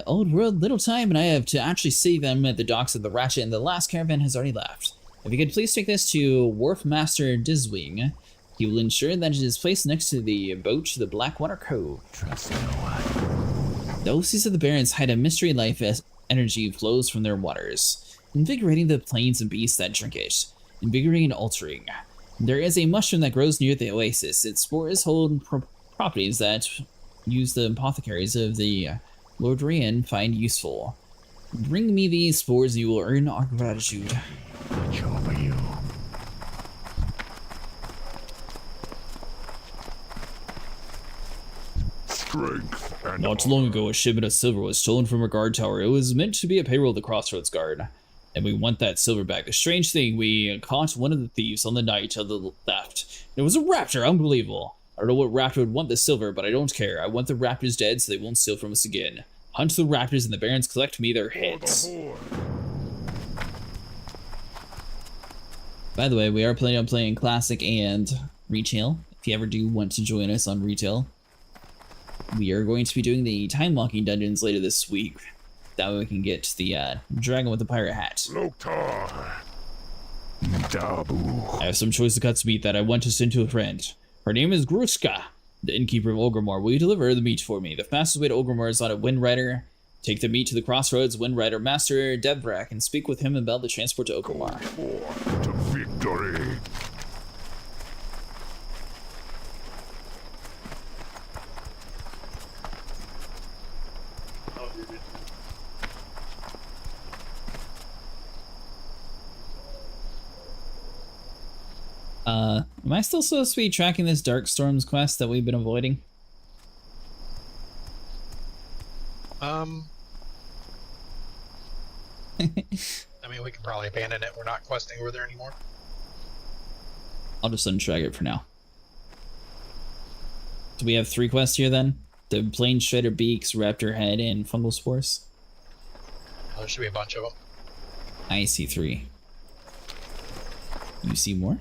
Old world, little time, and I have to actually see them at the docks of the Ratchet, and the last caravan has already left. If you could please take this to Wharf Master Diswing, he will ensure that it is placed next to the boat to the Blackwater Cove. Trust no one. The Oases of the Barrens hide a mystery life as energy flows from their waters, invigorating the plains and beasts that drink it. Invigorating and altering. There is a mushroom that grows near the oasis. Its spores hold properties that use the apothecaries of the Lord Rian find useful. Bring me these spores and you will earn our gratitude. Watch over you. Strength and Not too long ago, a shipment of silver was stolen from a guard tower. It was meant to be a payroll of the Crossroads Guard. And we want that silver back. The strange thing, we caught one of the thieves on the night of the theft. It was a raptor, unbelievable. I don't know what raptor would want the silver, but I don't care. I want the raptors dead so they won't steal from us again. Hunt the raptors and the barons collect me their heads. By the way, we are planning on playing Classic and Retail. If you ever do want to join us on Retail. We are going to be doing the time-locking dungeons later this week. That way we can get the dragon with the pirate hat. Loktar. Dabu. I have some choice of cuts meat that I want to send to a friend. Her name is Grushka, the innkeeper of Ogremar. Will you deliver the meat for me? The fastest way to Ogremar is on a Windrider. Take the meat to the crossroads, Windrider Master Devrak, and speak with him about the transport to Ogremar. To victory. oh, you're good. Am I still supposed to be tracking this Dark Storms quest that we've been avoiding? I mean, we can probably abandon it. We're not questing over there anymore. I'll just untrack it for now. Do we have 3 quests here then? The Plain Shredder Beaks, Raptor Head, and Fungal Spores? Oh, there should be a bunch of them. I see 3. You see more?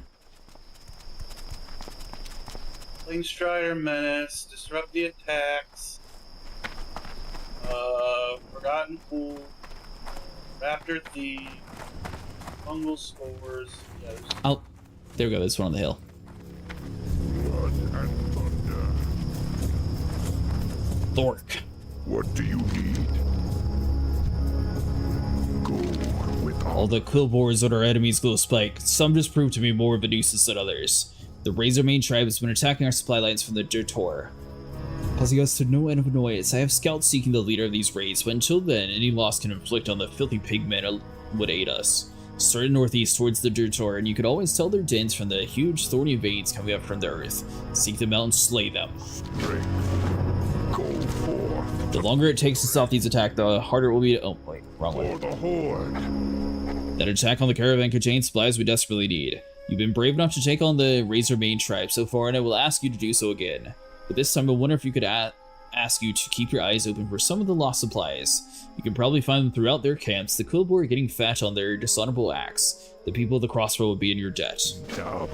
Flame Strider Menace, Disrupt the Attacks, Forgotten Pool, Raptor Thief, Fungal Spores. Yeah, Oh, there we go. There's one on the hill. Blood and thunder. Thork. What do you need? Go with All the quillbores on our enemies glow spike. Some just prove to be more of a nuisance than others. The Razormane tribe has been attacking our supply lines from the Dertor, causing us to no end of annoyance. I have scouts seeking the leader of these raids, but until then, any loss can inflict on the filthy pigmen would aid us. Start northeast towards the Dertor, and you can always tell their dens from the huge thorny veins coming up from the earth. Seek them out and slay them. strength. Go forth The longer it takes to stop these attacks, the harder it will be to— oh, wait, wrong for one. the Horde. That attack on the caravan contains supplies we desperately need. You've been brave enough to take on the Razormane tribe so far, and I will ask you to do so again. But this time I wonder if you could ask you to keep your eyes open for some of the lost supplies. You can probably find them throughout their camps. The quillbore are getting fat on their dishonorable acts. The people of the crossroad will be in your debt. Taboo.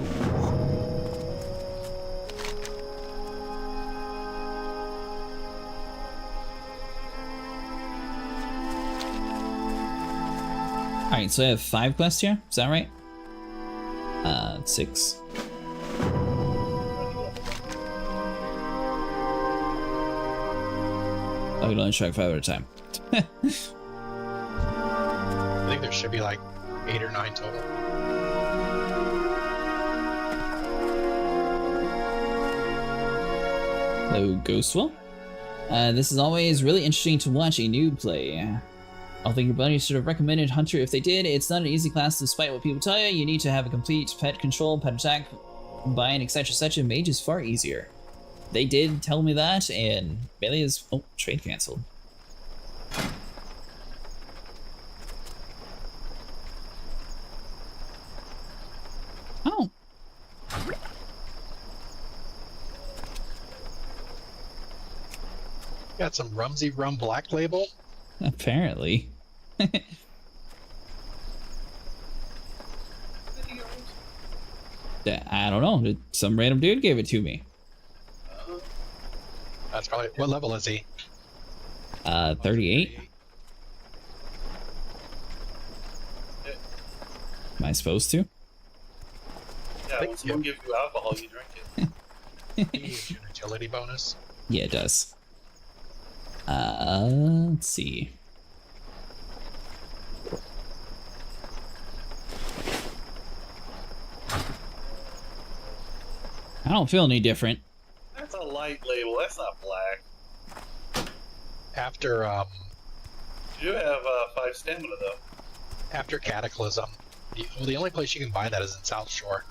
Alright, so I have 5 quests here, is that right? 6. I can only track 5 at a time. I think there should be like 8 or 9 total. Hello, Ghostwell. This is always really interesting to watch a noob play. I think your buddy should have recommended Hunter if they did. It's not an easy class despite what people tell you. You need to have a complete pet control, pet attack, combine, etc. etc. Mage is far easier. They did tell me that, and melee is— oh, trade cancelled. Oh. Got some Rumsy Rum Black Label. Apparently. I don't know. Some random dude gave it to me. That's probably— what level is he? 38. Am I supposed to? Yeah, when someone gives you alcohol, you drink it. He gives you an agility bonus. Yeah, it does. Let's see. I don't feel any different. That's a light label. That's not black. After You have 5 stamina though. after Cataclysm, the only place you can buy that is in South Shore.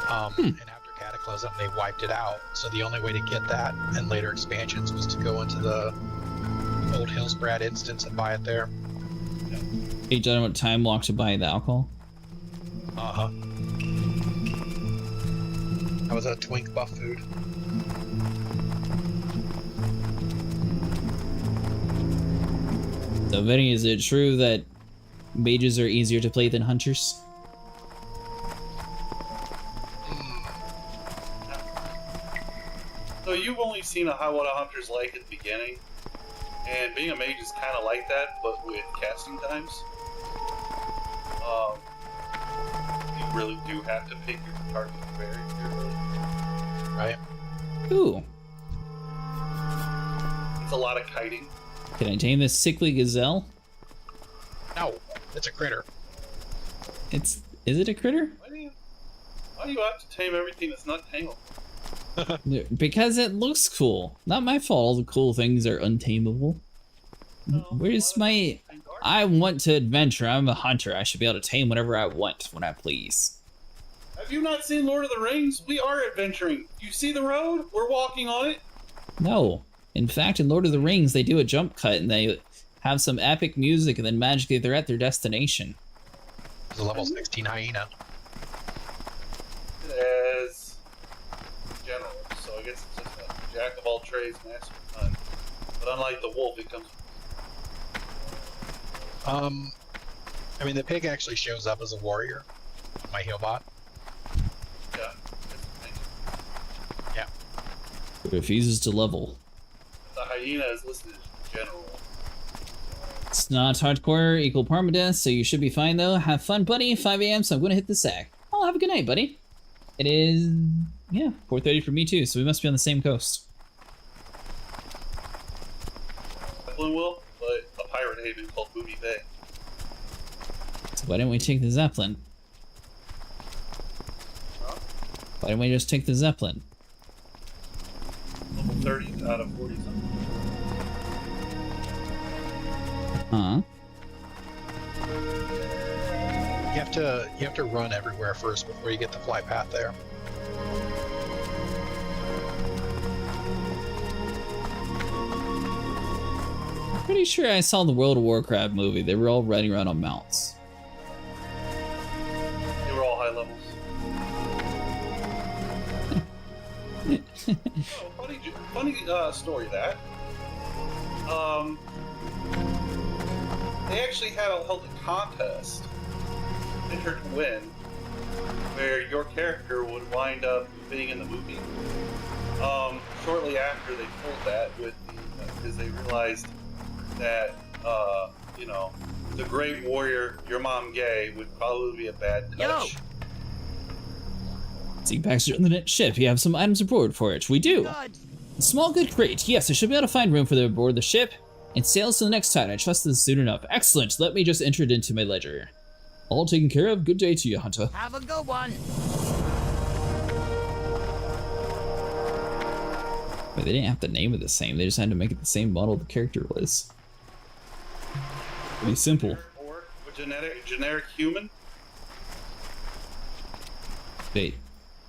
And after Cataclysm, they wiped it out. So the only way to get that in later expansions was to go into the old Hillsbrad instance and buy it there. Hey, done what time walk to buy the alcohol? Uh-huh. That was a twink buff food. So, Vinny, is it true that mages are easier to play than hunters? So you've only seen what a hunter's like at the beginning, and being a mage is kind of like that, but with casting times. You really do have to pick your target very carefully. Right? Ooh. It's a lot of kiting. Can I tame this sickly gazelle? No, it's a critter. Is it a critter? Why do you have to tame everything that's not tameable? Because it looks cool. Not my fault all the cool things are untamable. Where's my... I want to adventure. I'm a hunter. I should be able to tame whatever I want when I please. I Have you not seen Lord of the Rings? We are adventuring. You see the road? We're walking on it. No. In fact, in Lord of the Rings, they do a jump cut and they have some epic music and then magically they're at their destination. There's a level 16 hyena. As general, so I guess it's just a jack of all trades, master of none. But unlike the wolf, it comes. I mean, the pig actually shows up as a warrior on my heal bot. Yeah. Yeah. It refuses to level. The hyena is listed as general. It's not hardcore equal permadeath, so you should be fine though. Have fun, buddy. 5 a.m., so I'm gonna hit the sack. Oh, have a good night, buddy. It is, yeah, 4:30 for me too, so we must be on the same coast. Zeppelin will, but a pirate haven called Booty Bay. So why didn't we take the Zeppelin? Huh? Why didn't we just take the Zeppelin? Level 30 out of 40 something. Huh? You have to run everywhere first before you get the fly path there. Pretty sure I saw the World of Warcraft movie. They were all riding around on mounts. They were all high levels. Oh, funny story that. They actually held a contest, enter to win, where your character would wind up being in the movie. Shortly after they pulled that with because they realized that you know, the Great Warrior, your mom gay, would probably be a bad touch. See, Baxter on the next ship. You have some items aboard for it. We do. Good. A small good crate. Yes, I should be able to find room for them aboard the ship. And sails to the next tide. I trust this is soon enough. Excellent. Let me just enter it into my ledger. All taken care of. Good day to you, Hunter. Have a good one. But they didn't have to name it the same. They just had to make it the same model the character was. Pretty simple. Or generic human. Wait.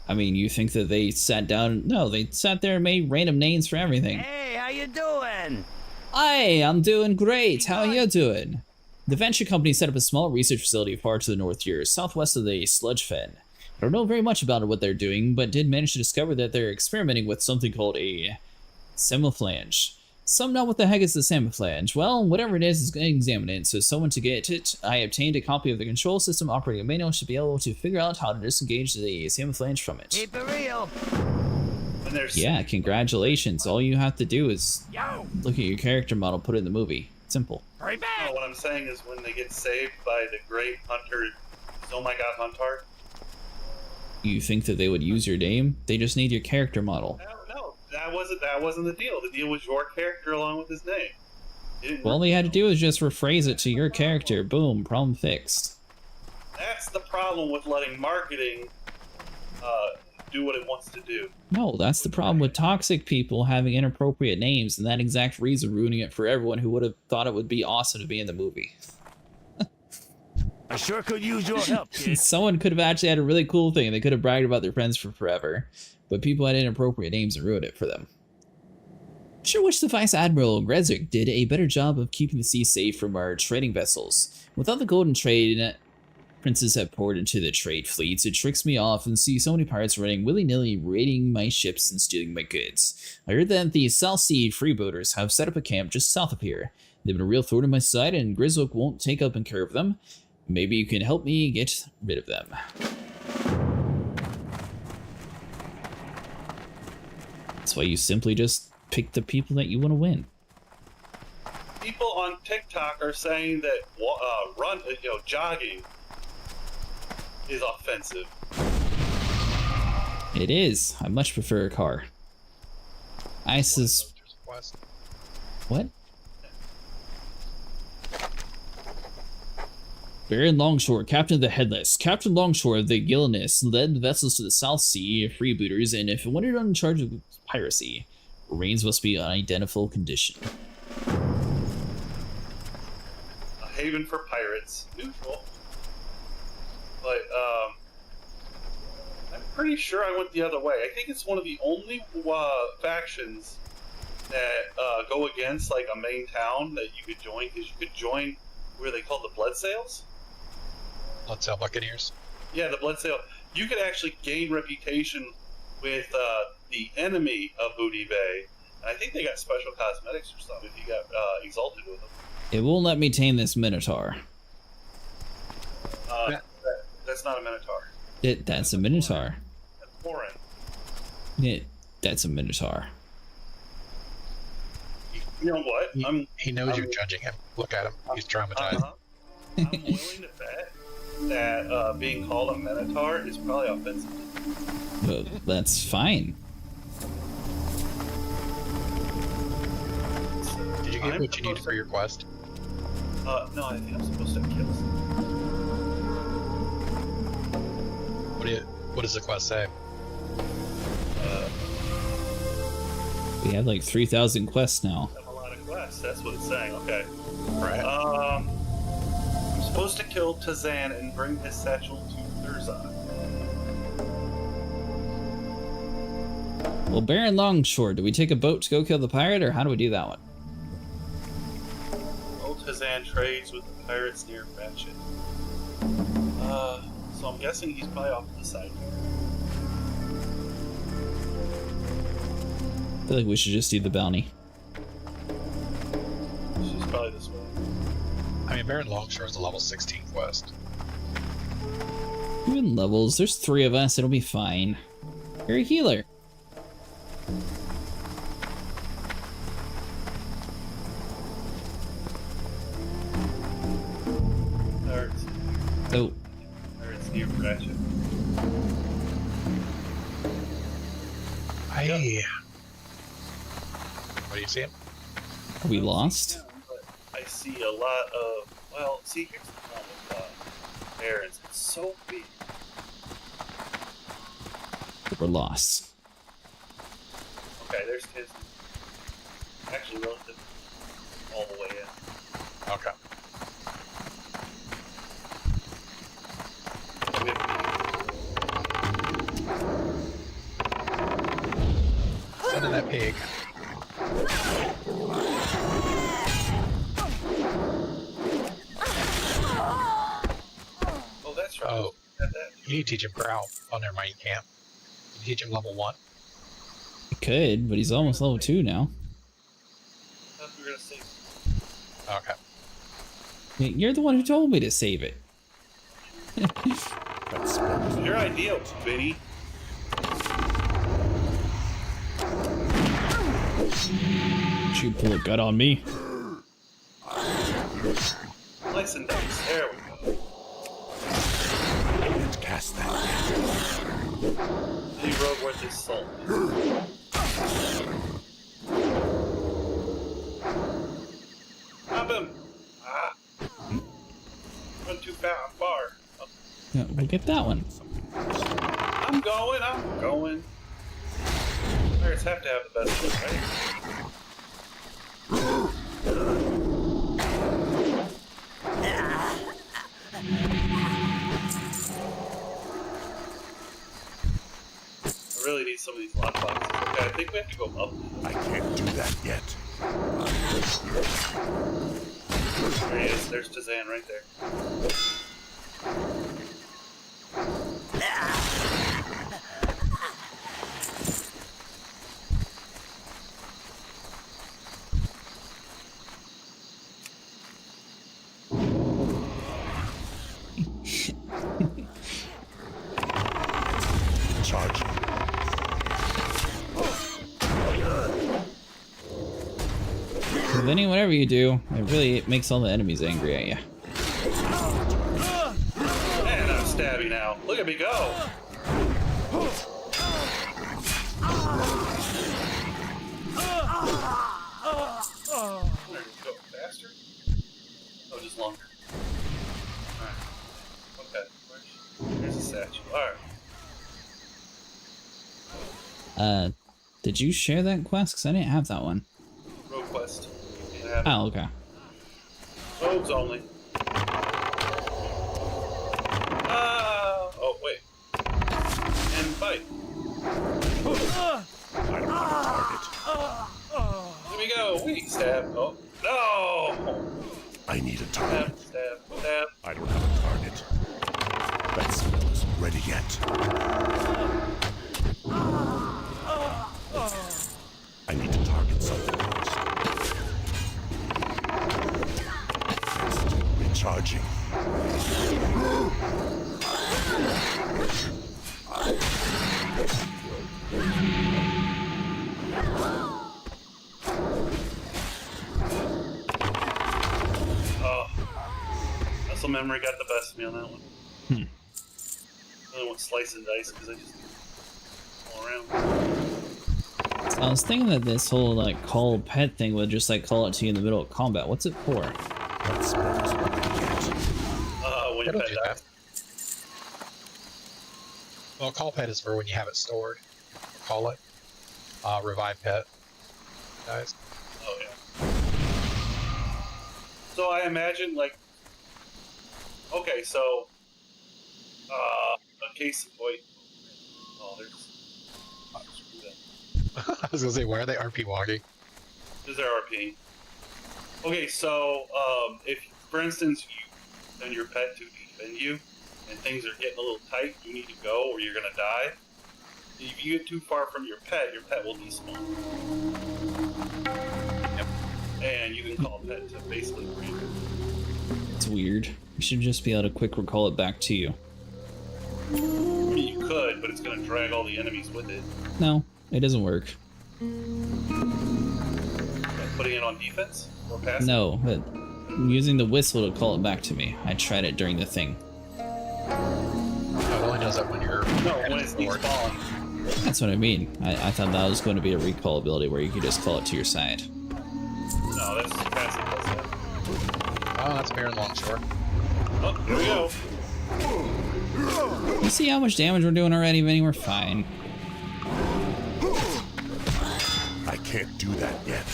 I mean, you think that they sat down? No, they sat there and made random names for everything. Hey, how you doing? Hi, I'm doing great. How are you doing? The venture company set up a small research facility far to the north here, southwest of the Sludge Fen. I don't know very much about what they're doing, but did manage to discover that they're experimenting with something called a semiflange. Some know what the heck is the semiflange. Well, whatever it is going to examine it, so someone to get it. I obtained a copy of the control system operating manual should be able to figure out how to disengage the semiflange from it. Keep it real. Yeah, congratulations. All you have to do is look at your character model, put it in the movie. Simple. Hurry back. No, what I'm saying is when they get saved by the Great Hunter, oh my god, Hunter. You think that they would use your name? They just need your character model. No, that wasn't the deal. The deal was your character along with his name. All they had to do was just rephrase it to your character. Boom, problem fixed. That's the problem with letting marketing do what it wants to do. No, that's the problem with toxic people having inappropriate names, and that exact reason ruining it for everyone who would have thought it would be awesome to be in the movie. I sure could use your help, kid. Someone could have actually had a really cool thing, and they could have bragged about their friends for forever, but people had inappropriate names and ruined it for them. Sure wish the Vice Admiral Grezik did a better job of keeping the sea safe from our trading vessels. Without the golden trade princes have poured into the trade fleets, it tricks me off and see so many pirates running willy-nilly raiding my ships and stealing my goods. I heard that the South Sea freebooters have set up a camp just south of here. They've been a real thorn in my side, and Grizzok won't take up and care of them. Maybe you can help me get rid of them. That's why you simply just pick the people that you want to win. People on TikTok are saying that jogging is offensive. It is. I much prefer a car. What? Baron Longshore, Captain of the Headless. Captain Longshore of the Gilliness led the vessels to the South Sea freebooters, and if wanted on charge of piracy, reigns must be on identical condition. A haven for pirates. Neutral. But, pretty sure I went the other way. I think it's one of the only factions that go against like a main town that you could join, because you could join where they call the Blood Sales. Blood Sail Buccaneers. Yeah, the Blood Sale. You could actually gain reputation with the enemy of Booty Bay. And I think they got special cosmetics or something if you got exalted with them. It won't let me tame this Minotaur. That's not a Minotaur. That's a Minotaur. That's foreign. That's a Minotaur. You know what? He knows you're judging him. Look at him. He's traumatized. I'm willing to bet that being called a Minotaur is probably offensive. Well, that's fine. Did you get what you needed for your quest? No, I think I'm supposed to have kills. What does the quest say? We have like 3,000 quests now. I have a lot of quests. That's what it's saying. Okay. Right. I'm supposed to kill Tazan and bring his satchel to Thurzon. Well, Baron Longshore, do we take a boat to go kill the pirate, or how do we do that one? Old Tazan trades with the pirates near Ratchet. So I'm guessing he's probably off to the side here. I feel like we should just do the bounty. She's probably this way. I mean, Baron Longshore is a level 16 quest. Even levels, there's 3 of us, it'll be fine. You're a healer. Pirates. Oh, Pirates near Ratchet. Hey. What do you see? are we lost? But I see a lot of. Well, see, here's the problem with Barons. It's so big. We're lost. Okay, there's his. Actually, relative all the way in. Okay. Send in that pig. Oh, that's right. Oh. Got that. You need to teach him Growl. Oh, never mind, you can't. You teach him level 1. We could, but he's almost level 2 now. I thought we were gonna save. Okay. You're the one who told me to save it. That's Your idea, Vinny. Did you pull a gut on me? Nice and nice. There we go. can't cast that. Any road worth his salt. Stop him! Ah! Went too far. Oh, Yeah, we'll get that one. I'm going. Pirates have to have the best loot, right? I really need some of these lockboxes. Okay, I think we have to go up. I can't do that yet. There he is. There's Tazan right there. Charge. Vinny, whatever you do, it makes all the enemies angry at you. And I'm stabby now. Look at me go! Go faster? Oh, just longer. Alright. Okay. Here's a statue. Alright. Did you share that quest? Because I didn't have that one. Road quest. You can't have it. Oh, okay. Roads only. Oh, wait. And fight. I don't have a target. Here we go. Wait, stab. Oh, no! I need a Stab, target. stab, stab. I don't have a target. That spell isn't ready yet. I need to target something first. Recharging. Oh. Muscle memory got the best of me on that one. I really want slice and dice because I just all around. So I was thinking that this whole like call pet thing would just like call it to you in the middle of combat. What's it for? That spell isn't ready yet. When your It'll pet do dies. that. Well, call pet is for when you have it stored. Call it. Revive pet. Guys. Oh yeah. So I imagine like, okay, so a case of point. Oh, there's. Oh, screw that. I was gonna say, why are they RP walking? Is there RP? Okay, so if, for instance, you send your pet to defend you, and things are getting a little tight, you need to go, or you're gonna die. If you get too far from your pet will despawn. Yep. And you can call pet to basically bring it. It's weird. You should just be able to quick recall it back to you. I mean, you could, but it's gonna drag all the enemies with it. No, it doesn't work. Putting it on defense or passive? No, but using the whistle to call it back to me. I tried it during the thing. No, it only does that when you're No, when it's stored. despawned. That's what I mean. I thought that was going to be a recall ability where you could just call it to your side. No, that's passive. That's that. Oh, that's Baron Longshore. Oh, here we go. You see how much damage we're doing already, Vinny? We're fine. I can't do that yet.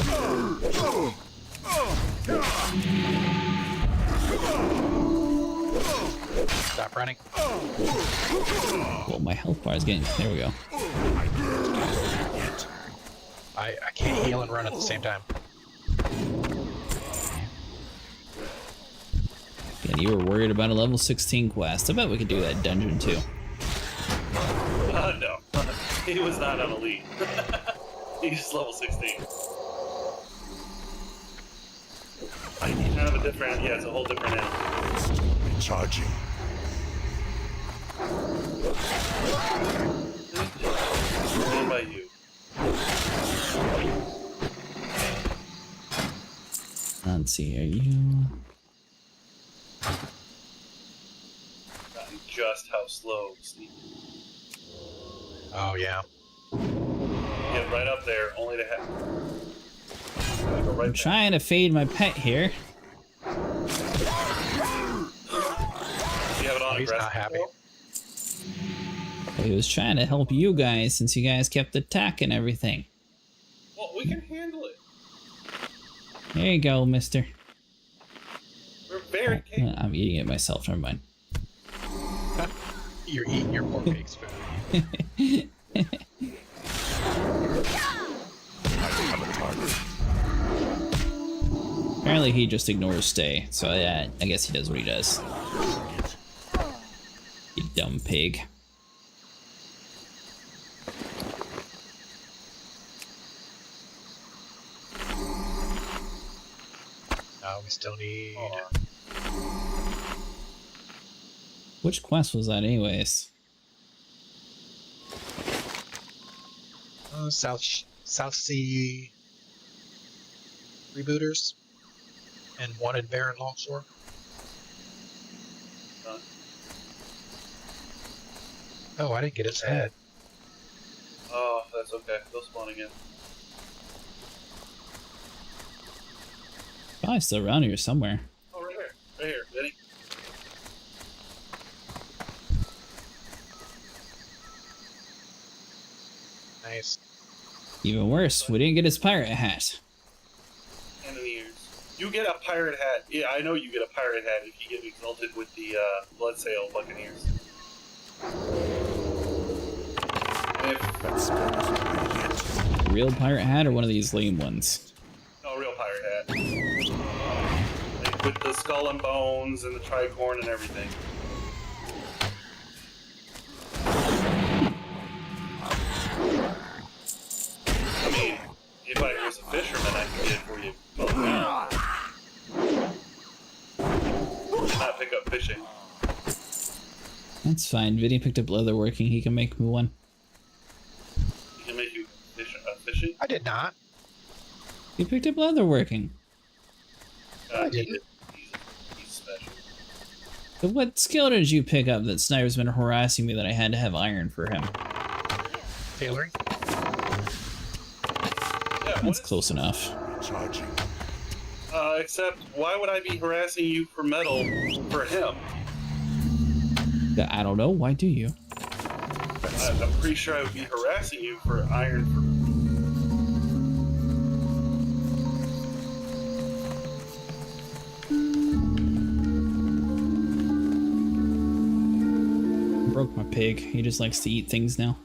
Stop running. Well, my health bar is getting... There we go. I can't do that yet. I can't heal and run at the same time. And you were worried about a level 16 quest. I bet we could do that dungeon too. No. He was not on elite. He's just level 16. I need Kind of a different, yeah, it's a whole different animal. recharging. Stand by you. Let's see, are you... Forgotten just how slow Sneak. Oh, yeah. Get right up there, only to have. Go right I'm back. trying to fade my pet here. Do you have it on Oh, he's aggressive? not happy. He was trying to help you guys since you guys kept attacking everything. Well, we can handle it. There you go, mister. We're very capable. I'm eating it myself, never mind. You're eating your poor pig's food. I don't have a target. Apparently he just ignores stay, so yeah, I guess he does what he does. You dumb pig. No, we still need... Hold on. Which quest was that anyways? South Sea Rebooters and Wanted Baron Longshore. Done. Oh, I didn't get his head. Oh, that's okay. They'll spawn again. Probably still around here somewhere. Oh, right here. Right here. Ready? Nice. Even worse, we didn't get his pirate hat. Hand in the ears. You get a pirate hat. Yeah, I know you get a pirate hat if you get exalted with the Bloodsail Buccaneers. if That spell isn't ready yet. Real pirate hat or one of these lame ones? no real pirate hat, like with the skull and bones and the tricorn and everything. I mean, if I was a fisherman, I could get it for you. Did not pick up fishing. That's fine. Vinny picked up leatherworking. He can make me one. He can make you fishing. I did not. He picked up leatherworking. I didn't. He's special. So what skill did you pick up that Sniper's been harassing me that I had to have iron for him? Tailoring. Yeah, That's close enough. Recharging. Except, why would I be harassing you for metal for him? I don't know. Why do you? I'm pretty sure I would be harassing you for iron. Broke my pig. He just likes to eat things now.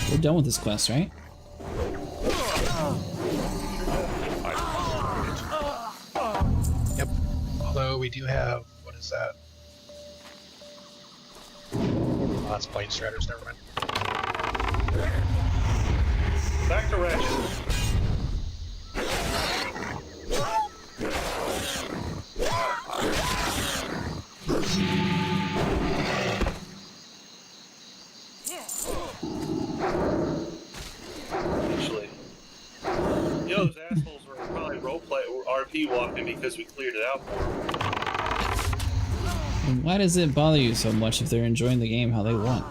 We're done with this quest, right? Yep. Although we do have, what is that? Oh, that's plane shredders, never mind. Back to Ratchet. Actually, you know, those assholes were probably roleplay or RP walking because we cleared it out for them. And why does it bother you so much if they're enjoying the game how they want?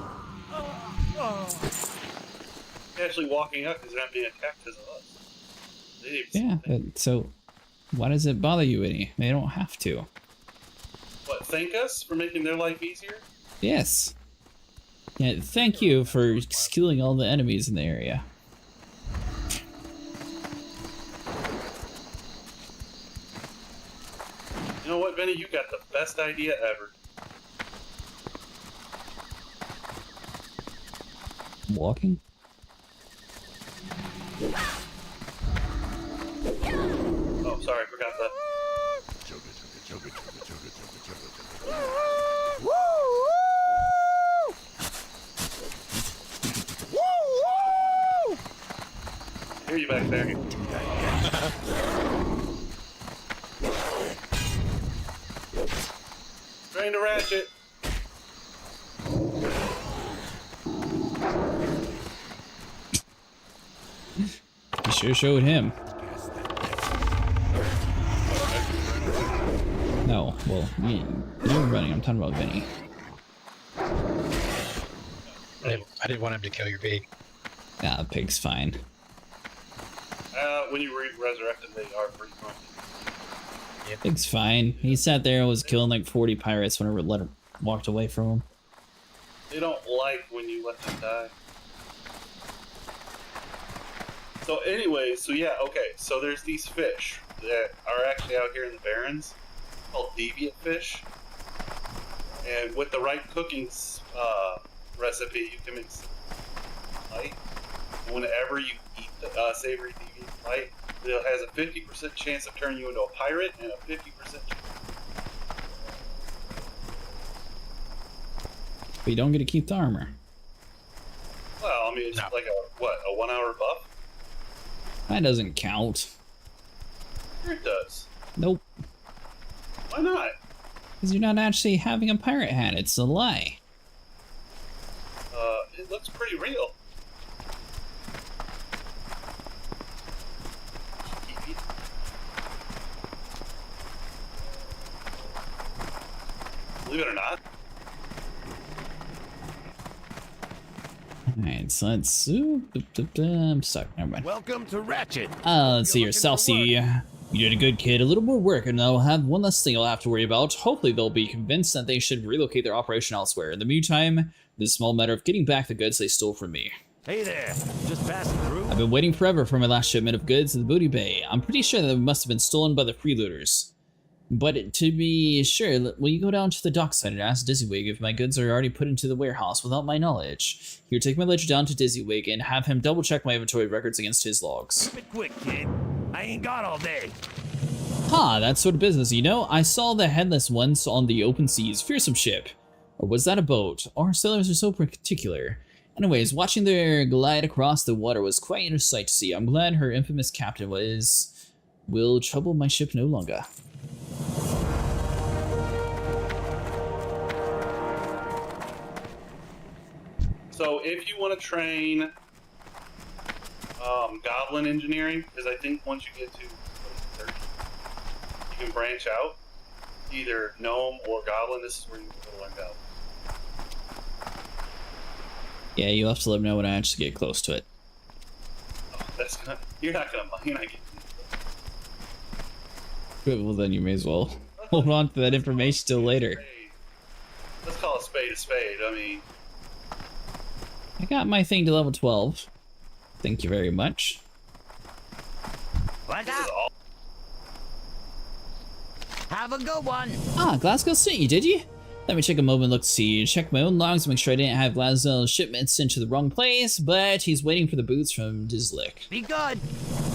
Actually walking up because they're not being attacked because of us. They didn't even Yeah, but so why does it bother you any? They don't have to. What, thank us for making their life easier? Yes. Yeah, thank you for killing all the enemies in the area. You know what, Benny? You got the best idea ever. Walking? Oh, sorry, I forgot that. I hear you back there. Train to Ratchet. You sure showed him. No, well, you're running. I'm talking about Vinny. I didn't want him to kill your pig. Ah, the pig's fine. When you resurrect them, they are pretty fun. Pig's fine. He sat there and was killing like 40 pirates whenever walked away from him. They don't like when you let them die. So anyway, so yeah, okay. So there's these fish that are actually out here in the Barrens called deviant fish. And with the right cooking recipe, you can make some light. Whenever you eat the savory deviant light, it has a 50% chance of turning you into a pirate and a 50% chance. But you don't get to keep the armor. Well, I mean, it's like a 1 hour buff? That doesn't count. Sure it does. Nope. Why not? Because you're not actually having a pirate hat. It's a lie. It looks pretty real. Believe it or not. Alright, so let's... Ooh, I'm stuck. Never mind. Welcome to Ratchet. Let's see here. Celsi, you did a good, kid. A little more work, and they'll have one less thing I'll have to worry about. Hopefully, they'll be convinced that they should relocate their operation elsewhere. In the meantime, this small matter of getting back the goods they stole from me. Hey there, just passing through. I've been waiting forever for my last shipment of goods in the booty bay. I'm pretty sure that it must have been stolen by the freelooters. But to be sure, will you go down to the dockside and ask Dizzywig if my goods are already put into the warehouse without my knowledge? Here, take my ledger down to Dizzywig and have him double check my inventory records against his logs. Keep it quick, kid. I ain't got all day. Ha, that sort of business, you know? I saw the Headless once on the open seas, fearsome ship. Or was that a boat? Our sailors are so particular. Anyways, watching their glide across the water was quite a sight to see. I'm glad her infamous captain will trouble my ship no longer. So if you want to train goblin engineering, because I think once you get to 30, you can branch out, either gnome or goblin. This is where you can learn goblin. Yeah, you'll have to let me know when I actually get close to it. Oh, that's not. You're not getting. Well, then you may as well hold on to that information till later. Let's call a spade a spade. I mean, I got my thing to level 12. Thank you very much. What's this is up? all. Have a good one. Ah, Glasgow sent you, did you? Let me take a moment, look to see. Check my own logs, make sure I didn't have Glasgow's shipment sent to the wrong place, but he's waiting for the boots from Dizlick. Be good.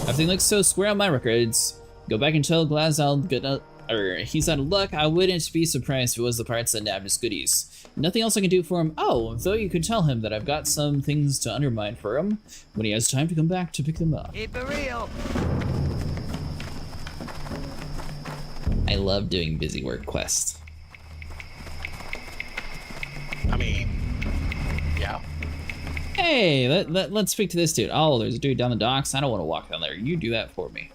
Everything looks so square on my records. Go back and tell Glasgow he's out of luck. I wouldn't be surprised if it was the parts that nabbed his goodies. Nothing else I can do for him. Oh, though you could tell him that I've got some things to undermine for him when he has time to come back to pick them up. Keep it real. I love doing busy work quests. I mean, yeah. Hey, let's speak to this dude. Oh, there's a dude down the docks. I don't want to walk down there. You do that for me.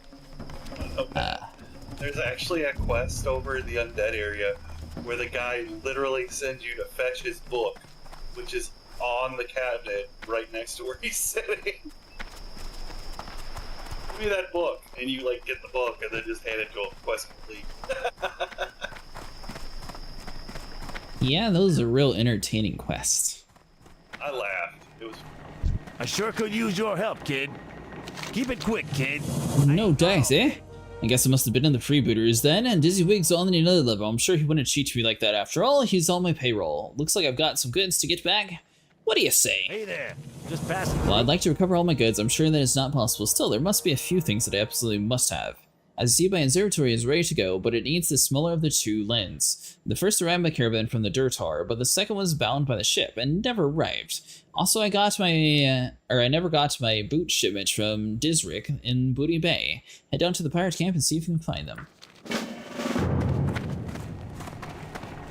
Okay. There's actually a quest over in the undead area where the guy literally sends you to fetch his book, which is on the cabinet right next to where he's sitting. Give me that book, and you like get the book and then just hand it to him. Quest complete. Yeah, those are real entertaining quests. I laughed. It was. I sure could use your help, kid. Keep it quick, kid. No dice, eh? I guess it must have been in the freebooters then, and Dizzywig's on another level. I'm sure he wouldn't cheat me like that after all. He's on my payroll. Looks like I've got some goods to get back. What do you say? Hey there. Just passing. Well, I'd like to recover all my goods. I'm sure that it's not possible. Still, there must be a few things that I absolutely must have. As you see, my observatory is ready to go, but it needs the smaller of the two lens. The first arrived by caravan from the Durtar, but the second was bound by the ship and never arrived. Also, I never got my boot shipment from Dizrick in Booty Bay. Head down to the pirate camp and see if you can find them.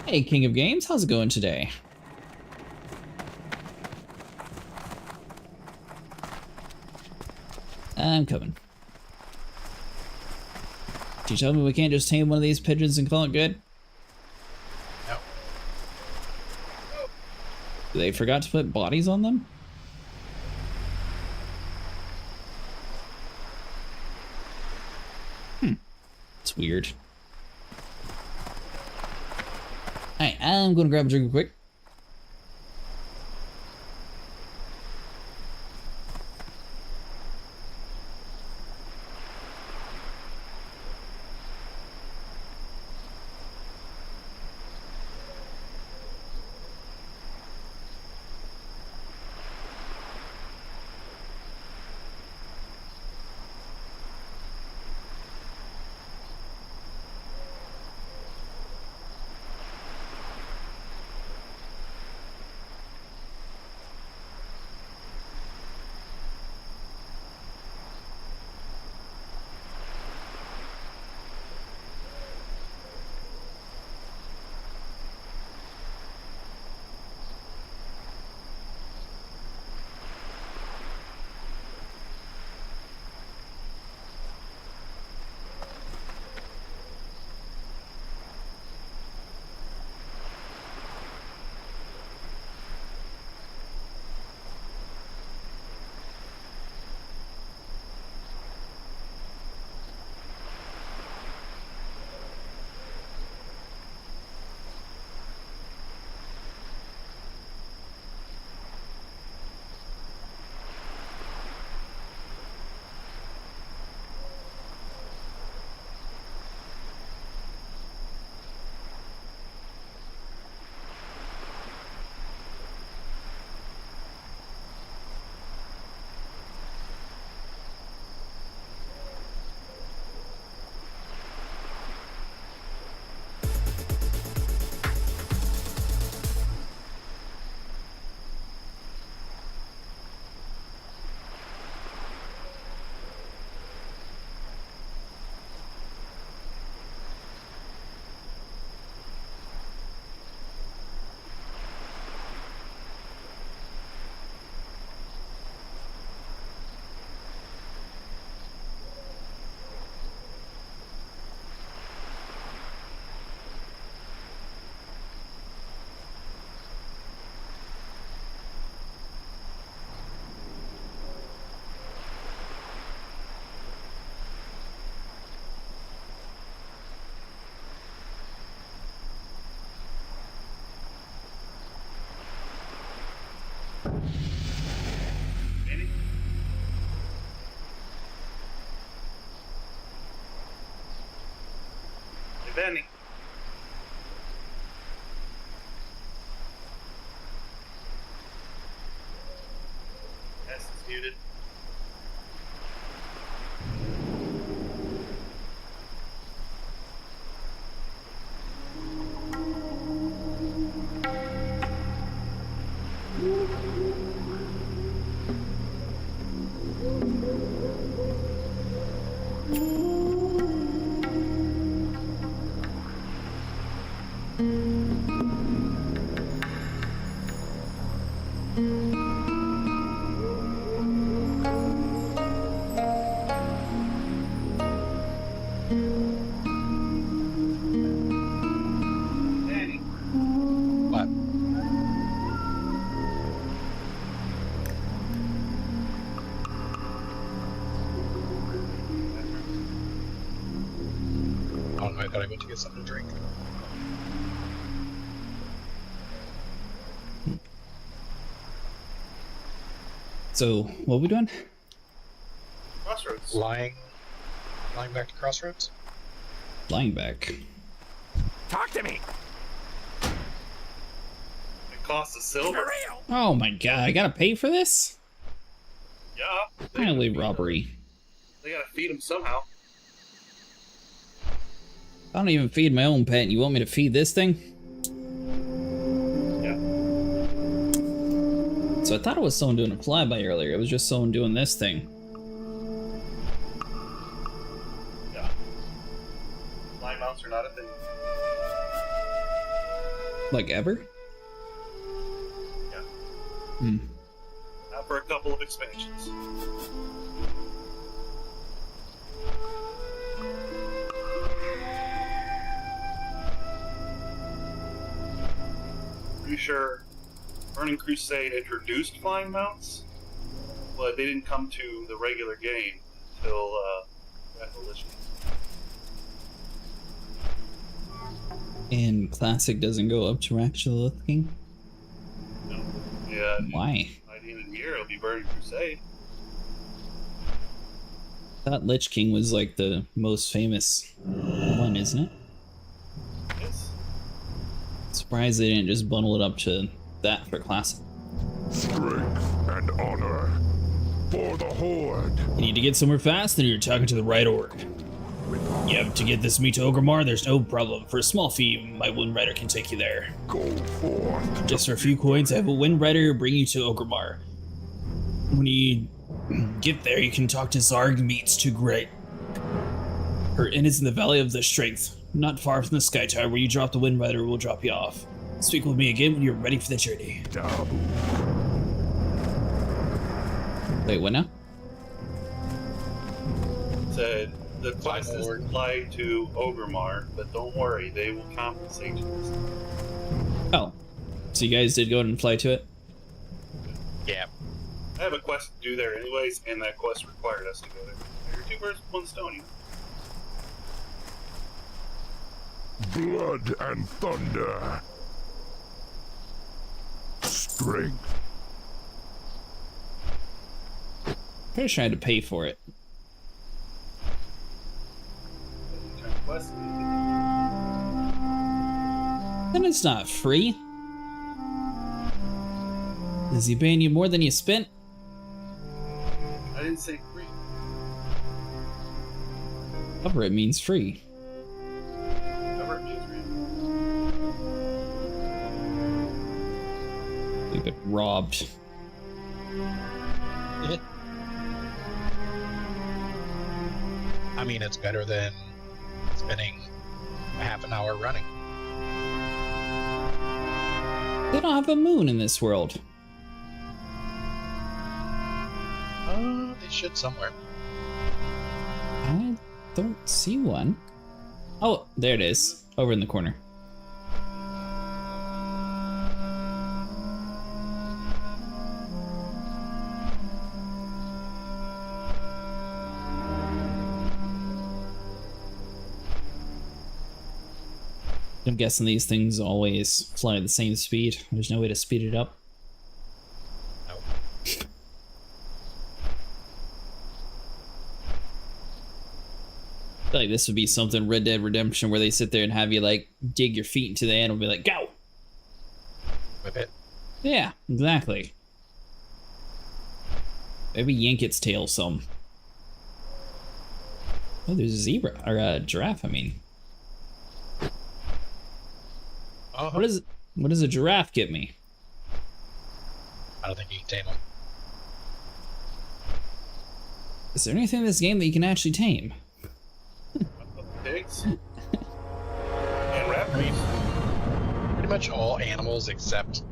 Hey, King of Games, how's it going today? I'm coming. Did you tell me we can't just tame one of these pigeons and call it good? No. They forgot to put bodies on them? It's weird. Alright, I'm gonna grab a drink real quick. Benny? Hey, Benny. Yes, it's muted. Danny. What? Oh no, I thought I went to get something to drink. So, what are we doing? Crossroads. Lying back to Crossroads? Flying back. Talk to me. It costs a silver. For real. Oh my god, I gotta pay for this? Yeah. Finally, robbery. They gotta feed him somehow. I don't even feed my own pet, and you want me to feed this thing? Yeah. So I thought it was someone doing a flyby earlier. It was just someone doing this thing. Yeah. Flying mounts are not a thing. Like ever? Yeah. Hmm. Not for a couple of expansions. Pretty sure Burning Crusade introduced flying mounts, but they didn't come to the regular game until Wrath of the Lich King. And Classic doesn't go up to actual looking? No. Yeah. Why? By the end of the year, it'll be Burning Crusade. I thought Lich King was like the most famous one, isn't it? Yes. Surprised they didn't just bundle it up to that for Classic. Strength and honor for the Horde. You need to get somewhere fast, then you're talking to the right orc. Yeah, to get this meat to Ogremar, there's no problem. For a small fee, my Wind Rider can take you there. Go forth. Just for a few coins, I have a Wind Rider bring you to Ogremar. When you get there, you can talk to Zarg Meets to Great. Her inn is in the Valley of the Strength, not far from the Sky Tower. Where you drop the Wind Rider, will drop you off. Speak with me again when you're ready for the journey. Dabu. Wait, what now? Said the quest is applied to Ogremar, but don't worry, they will compensate you. Oh, so you guys did go and fly to it? Yeah. I have a quest to do there anyways, and that quest required us to go there. There are two birds with one stone. Blood and thunder. Strength. Pretty sure I had to pay for it. Quest. Then it's not free. Is he paying you more than you spent? I didn't say free. Cover it means free. Cover it means free. We've been robbed. I mean, it's better than spending half an hour running. They don't have a moon in this world. They should somewhere. I don't see one. Oh, there it is. Over in the corner. I'm guessing these things always fly at the same speed. There's no way to speed it up. Like, this would be something Red Dead Redemption where they sit there and have you, like, dig your feet into the animal and be like, go! Whip it. Yeah, exactly. Maybe yank its tail some. Oh, there's a zebra, or a giraffe, I mean. Uh-huh. What does a giraffe get me? I don't think you can tame them. Is there anything in this game that you can actually tame? Pigs and raptors. Pretty much all animals except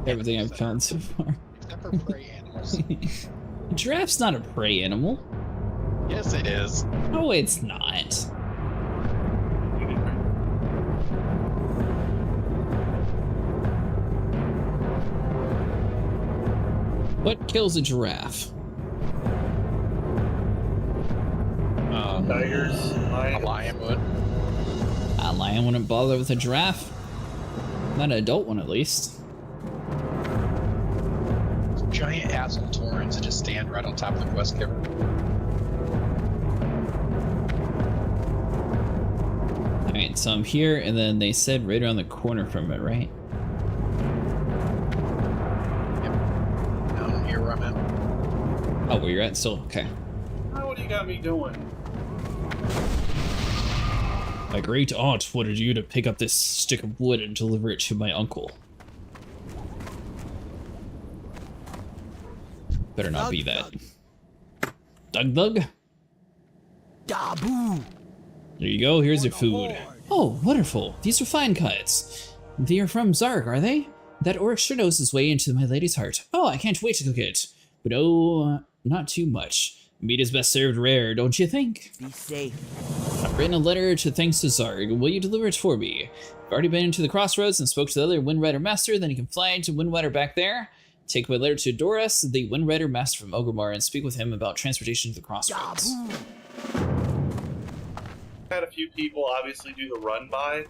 Everything I've found so far. except for prey animals. A giraffe's not a prey animal. Yes, it is. No, it's not. What kills a giraffe? Tigers, A lions. lion would. A lion wouldn't bother with a giraffe. Not an adult one, at least. Giant asshole taurens that just stand right on top of the quest giver. Alright, so I'm here, and then they said right around the corner from it, right? Down here where I'm at. Oh, where you're at still? Okay. Oh, what do you got me doing? My great aunt wanted you to pick up this stick of wood and deliver it to my uncle. Better not be that. Dug? Dabu! There you go, here's your food. Oh, wonderful. These are fine cuts. They are from Zarg, are they? That orc sure knows his way into my lady's heart. Oh, I can't wait to cook it. But oh, not too much. Meat is best served rare, don't you think? Be safe. I've written a letter to thanks to Zarg. Will you deliver it for me? I've already been into the crossroads and spoke to the other Windrider Master, then you can fly into Windrider back there. Take my letter to Doris, the Windrider Master from Ogremar, and speak with him about transportation to the crossroads. Had a few people obviously do the run by.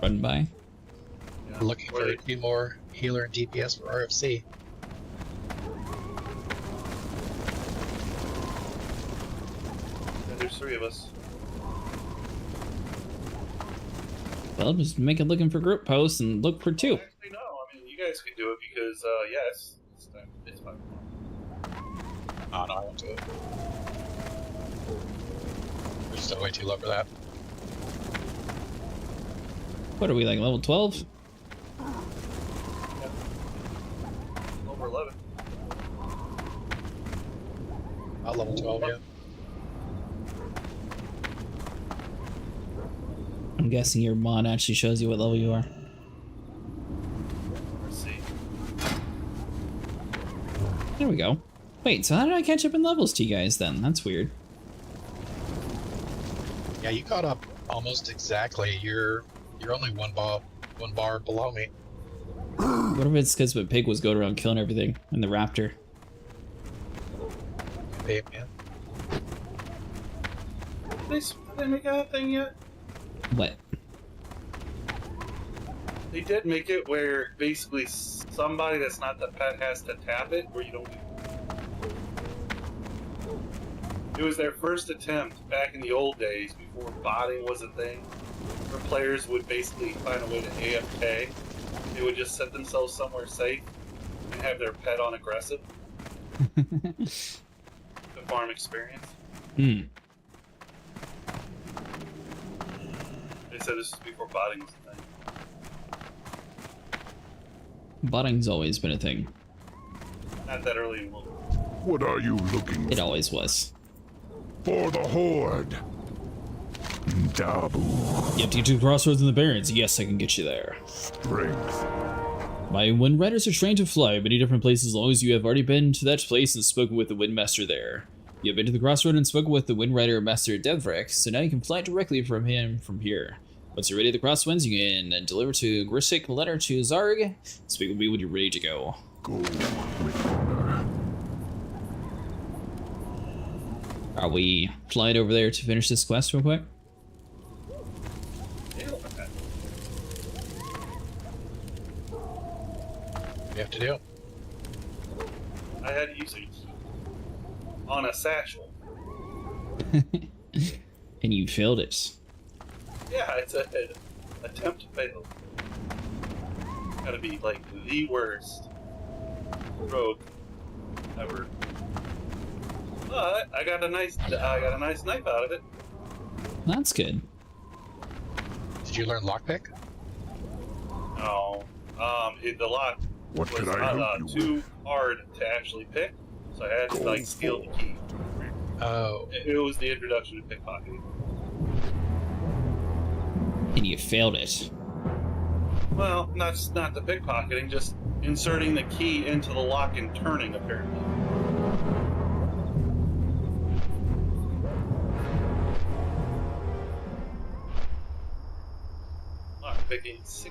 Run by. We're looking for a few more healer and DPS for RFC. There's 3 of us. Well, just make it looking for group posts and look for 2. Actually, no. I mean, you guys can do it because, yes, it's fine. Oh no, I won't do it. We're still way too low for that. What are we, like level 12? Over 11. Not level 12 yet. I'm guessing your mod actually shows you what level you are. Let's see. There we go. Wait, so how did I catch up in levels to you guys then? That's weird. Yeah, you caught up almost exactly. You're only one bar below me. What if it's because my pig was going around killing everything and the raptor? Babe, man. Did they make that thing yet? What? They did make it where basically somebody that's not the pet has to tap it, or you don't. It was their first attempt back in the old days before botting was a thing, where players would basically find a way to AFK. They would just set themselves somewhere safe and have their pet on aggressive. The farm experience. Hmm. They said this was before botting was a thing. Botting's always been a thing. Not that early in WoW. What are you looking It always was. for? The Horde. Dabu. You have to get to the crossroads in the Barrens. Yes, I can get you there. Strength. My Wind Riders are trained to fly many different places as long as you have already been to that place and spoken with the Windmaster there. You have been to the crossroad and spoken with the Wind Rider Master Devrick, so now you can fly directly from him from here. Once you're ready at the crosswinds, you can deliver to Grisik a letter to Zarg. Speak with me when you're ready to go. Go with honor. Are we flying over there to finish this quest real quick? Yeah, okay. We have to do. I had to use it on a satchel. And you failed it. Yeah, it's an attempt failed. Gotta be like the worst rogue ever. But I got a nice knife out of it. That's good. Did you learn lockpick? No, the lock What was can I help you too with? hard to actually pick, so I had to like steal the key. Oh, It was the introduction to pickpocketing. And you failed it. Well, that's not the pickpocketing, just inserting the key into the lock and turning, apparently. Lock picking 60.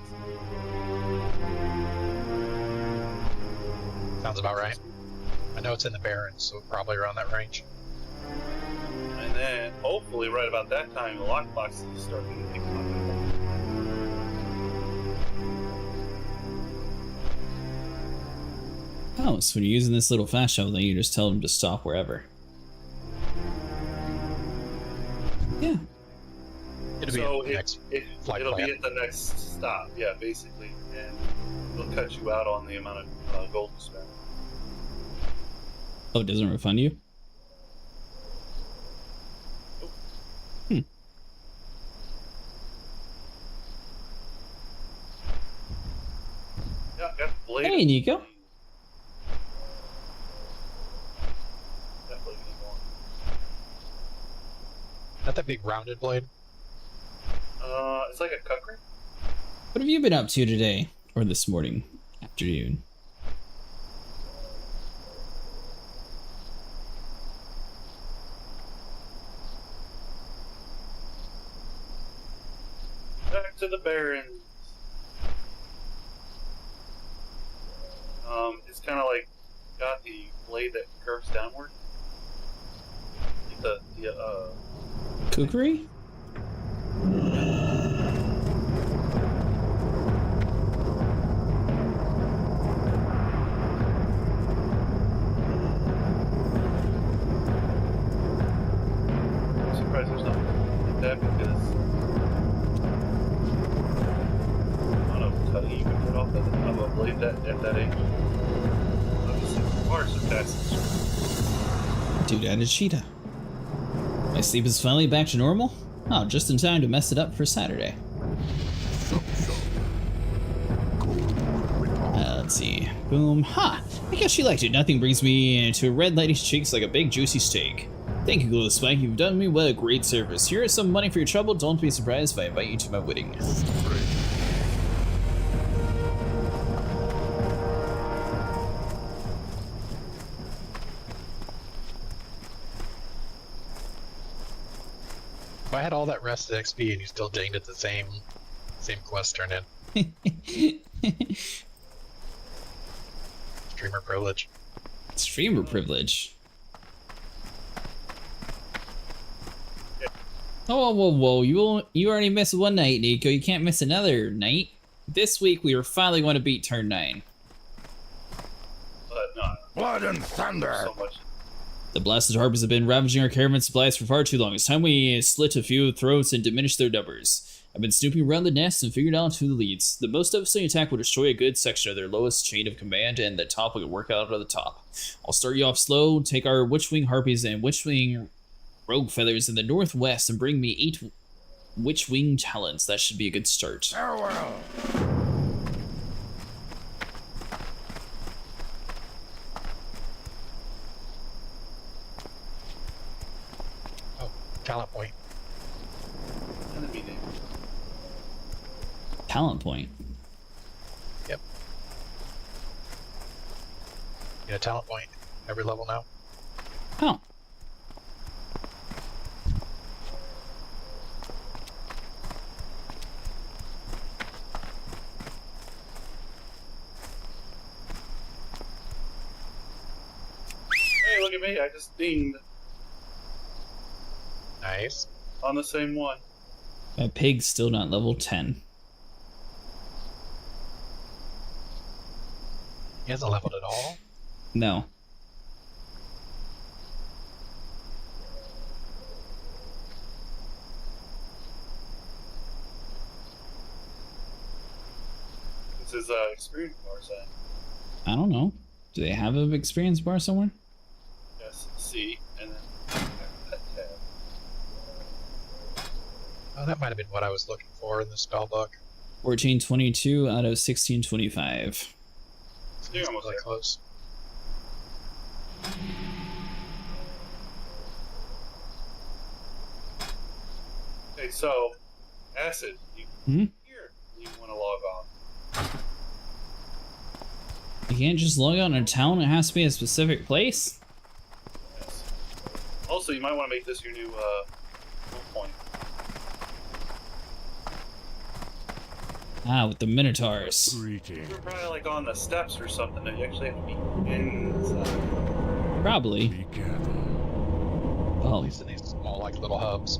sounds about right. I know it's in the Barrens, so probably around that range. And then, hopefully, right about that time, the lockbox is starting to pickpocket. Oh, so when you're using this little fast travel, then you just tell them to stop wherever. Yeah. It'll be So at the next flight it'll plan. be at the next stop, yeah, basically, and they'll cut you out on the amount of gold you spend. Oh, it doesn't refund you? Yeah, I got the blade. Hey, Nico. That blade anymore. Not that big rounded blade. It's like a cut grip. What have you been up to today? Or this morning? Afternoon? Back to the Barrens. It's kind of like got the blade that curves downward. Like the Kukri? I'm surprised there's nothing like that because I don't know cutting you can get off of a blade that at that age. Obviously, far surpassing. Dude, and a cheetah. My sleep is finally back to normal? Oh, just in time to mess it up for Saturday. Let's see. Boom. Ha! I guess she liked it. Nothing brings me to a red lady's cheeks like a big juicy steak. Thank you, Glow Spike. You've done me well a great service. Here is some money for your trouble. Don't be surprised if I invite you to my wedding. If I had all that rested XP and you still dinged at the same quest turn in. Streamer privilege. Streamer privilege. Oh, whoa. You already missed one night, Nico. You can't miss another night. This week we are finally going to beat turn 9. But no, Blood and thunder! so much. The blasted harpies have been ravaging our caravan supplies for far too long. It's time we slit a few throats and diminish their numbers. I've been snooping around the nest and figured out who the leads. The most devastating attack will destroy a good section of their lowest chain of command, and the top will work out of the top. I'll start you off slow, take our Witchwing harpies and Witchwing rogue feathers in the northwest, and bring me 8 Witchwing talents. That should be a good start. Farewell! Oh, talent point. Enemy name. Talent point. Yep. Get a talent point every level now. Oh. Hey, look at me! I just dinged Nice. on the same one. My pig's still not level 10. He hasn't leveled at all. No. experience bars at? I don't know. Do they have an experience bar somewhere? Yes, C, and then that tab. Oh, that might have been what I was looking for in the spell book. 1422 out of 1625. You're almost Really there. close. Okay, so acid. Here, you want to log on. You can't just log out in a town, it has to be a specific place? Yes. Also, you might want to make this your new point. Ah, with the Minotaurs. Greeting. You're probably like on the steps or something, and you actually have to be inside. Probably. Be careful. At Oh, least in these small, like, little hubs.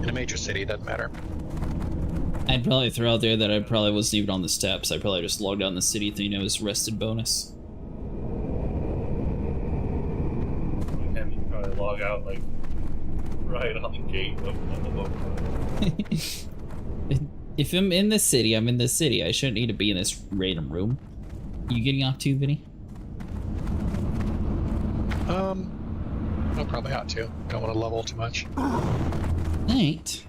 In a major city, doesn't matter. I'd probably throw out there that I probably wasn't even on the steps. I probably just logged out in the city thinking it was rested bonus. And you probably log out like right on the gate of the book. If I'm in the city, I'm in the city. I shouldn't need to be in this random room. You getting off too, Vinny? I probably ought to. Don't want to level too much. Alright.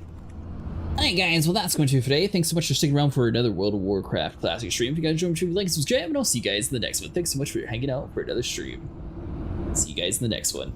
Alright guys, well that's going to do for today. Thanks so much for sticking around for another World of Warcraft Classic stream. If you guys enjoyed, like and subscribe, and I'll see you guys in the next one. Thanks so much for hanging out for another stream. See you guys in the next one.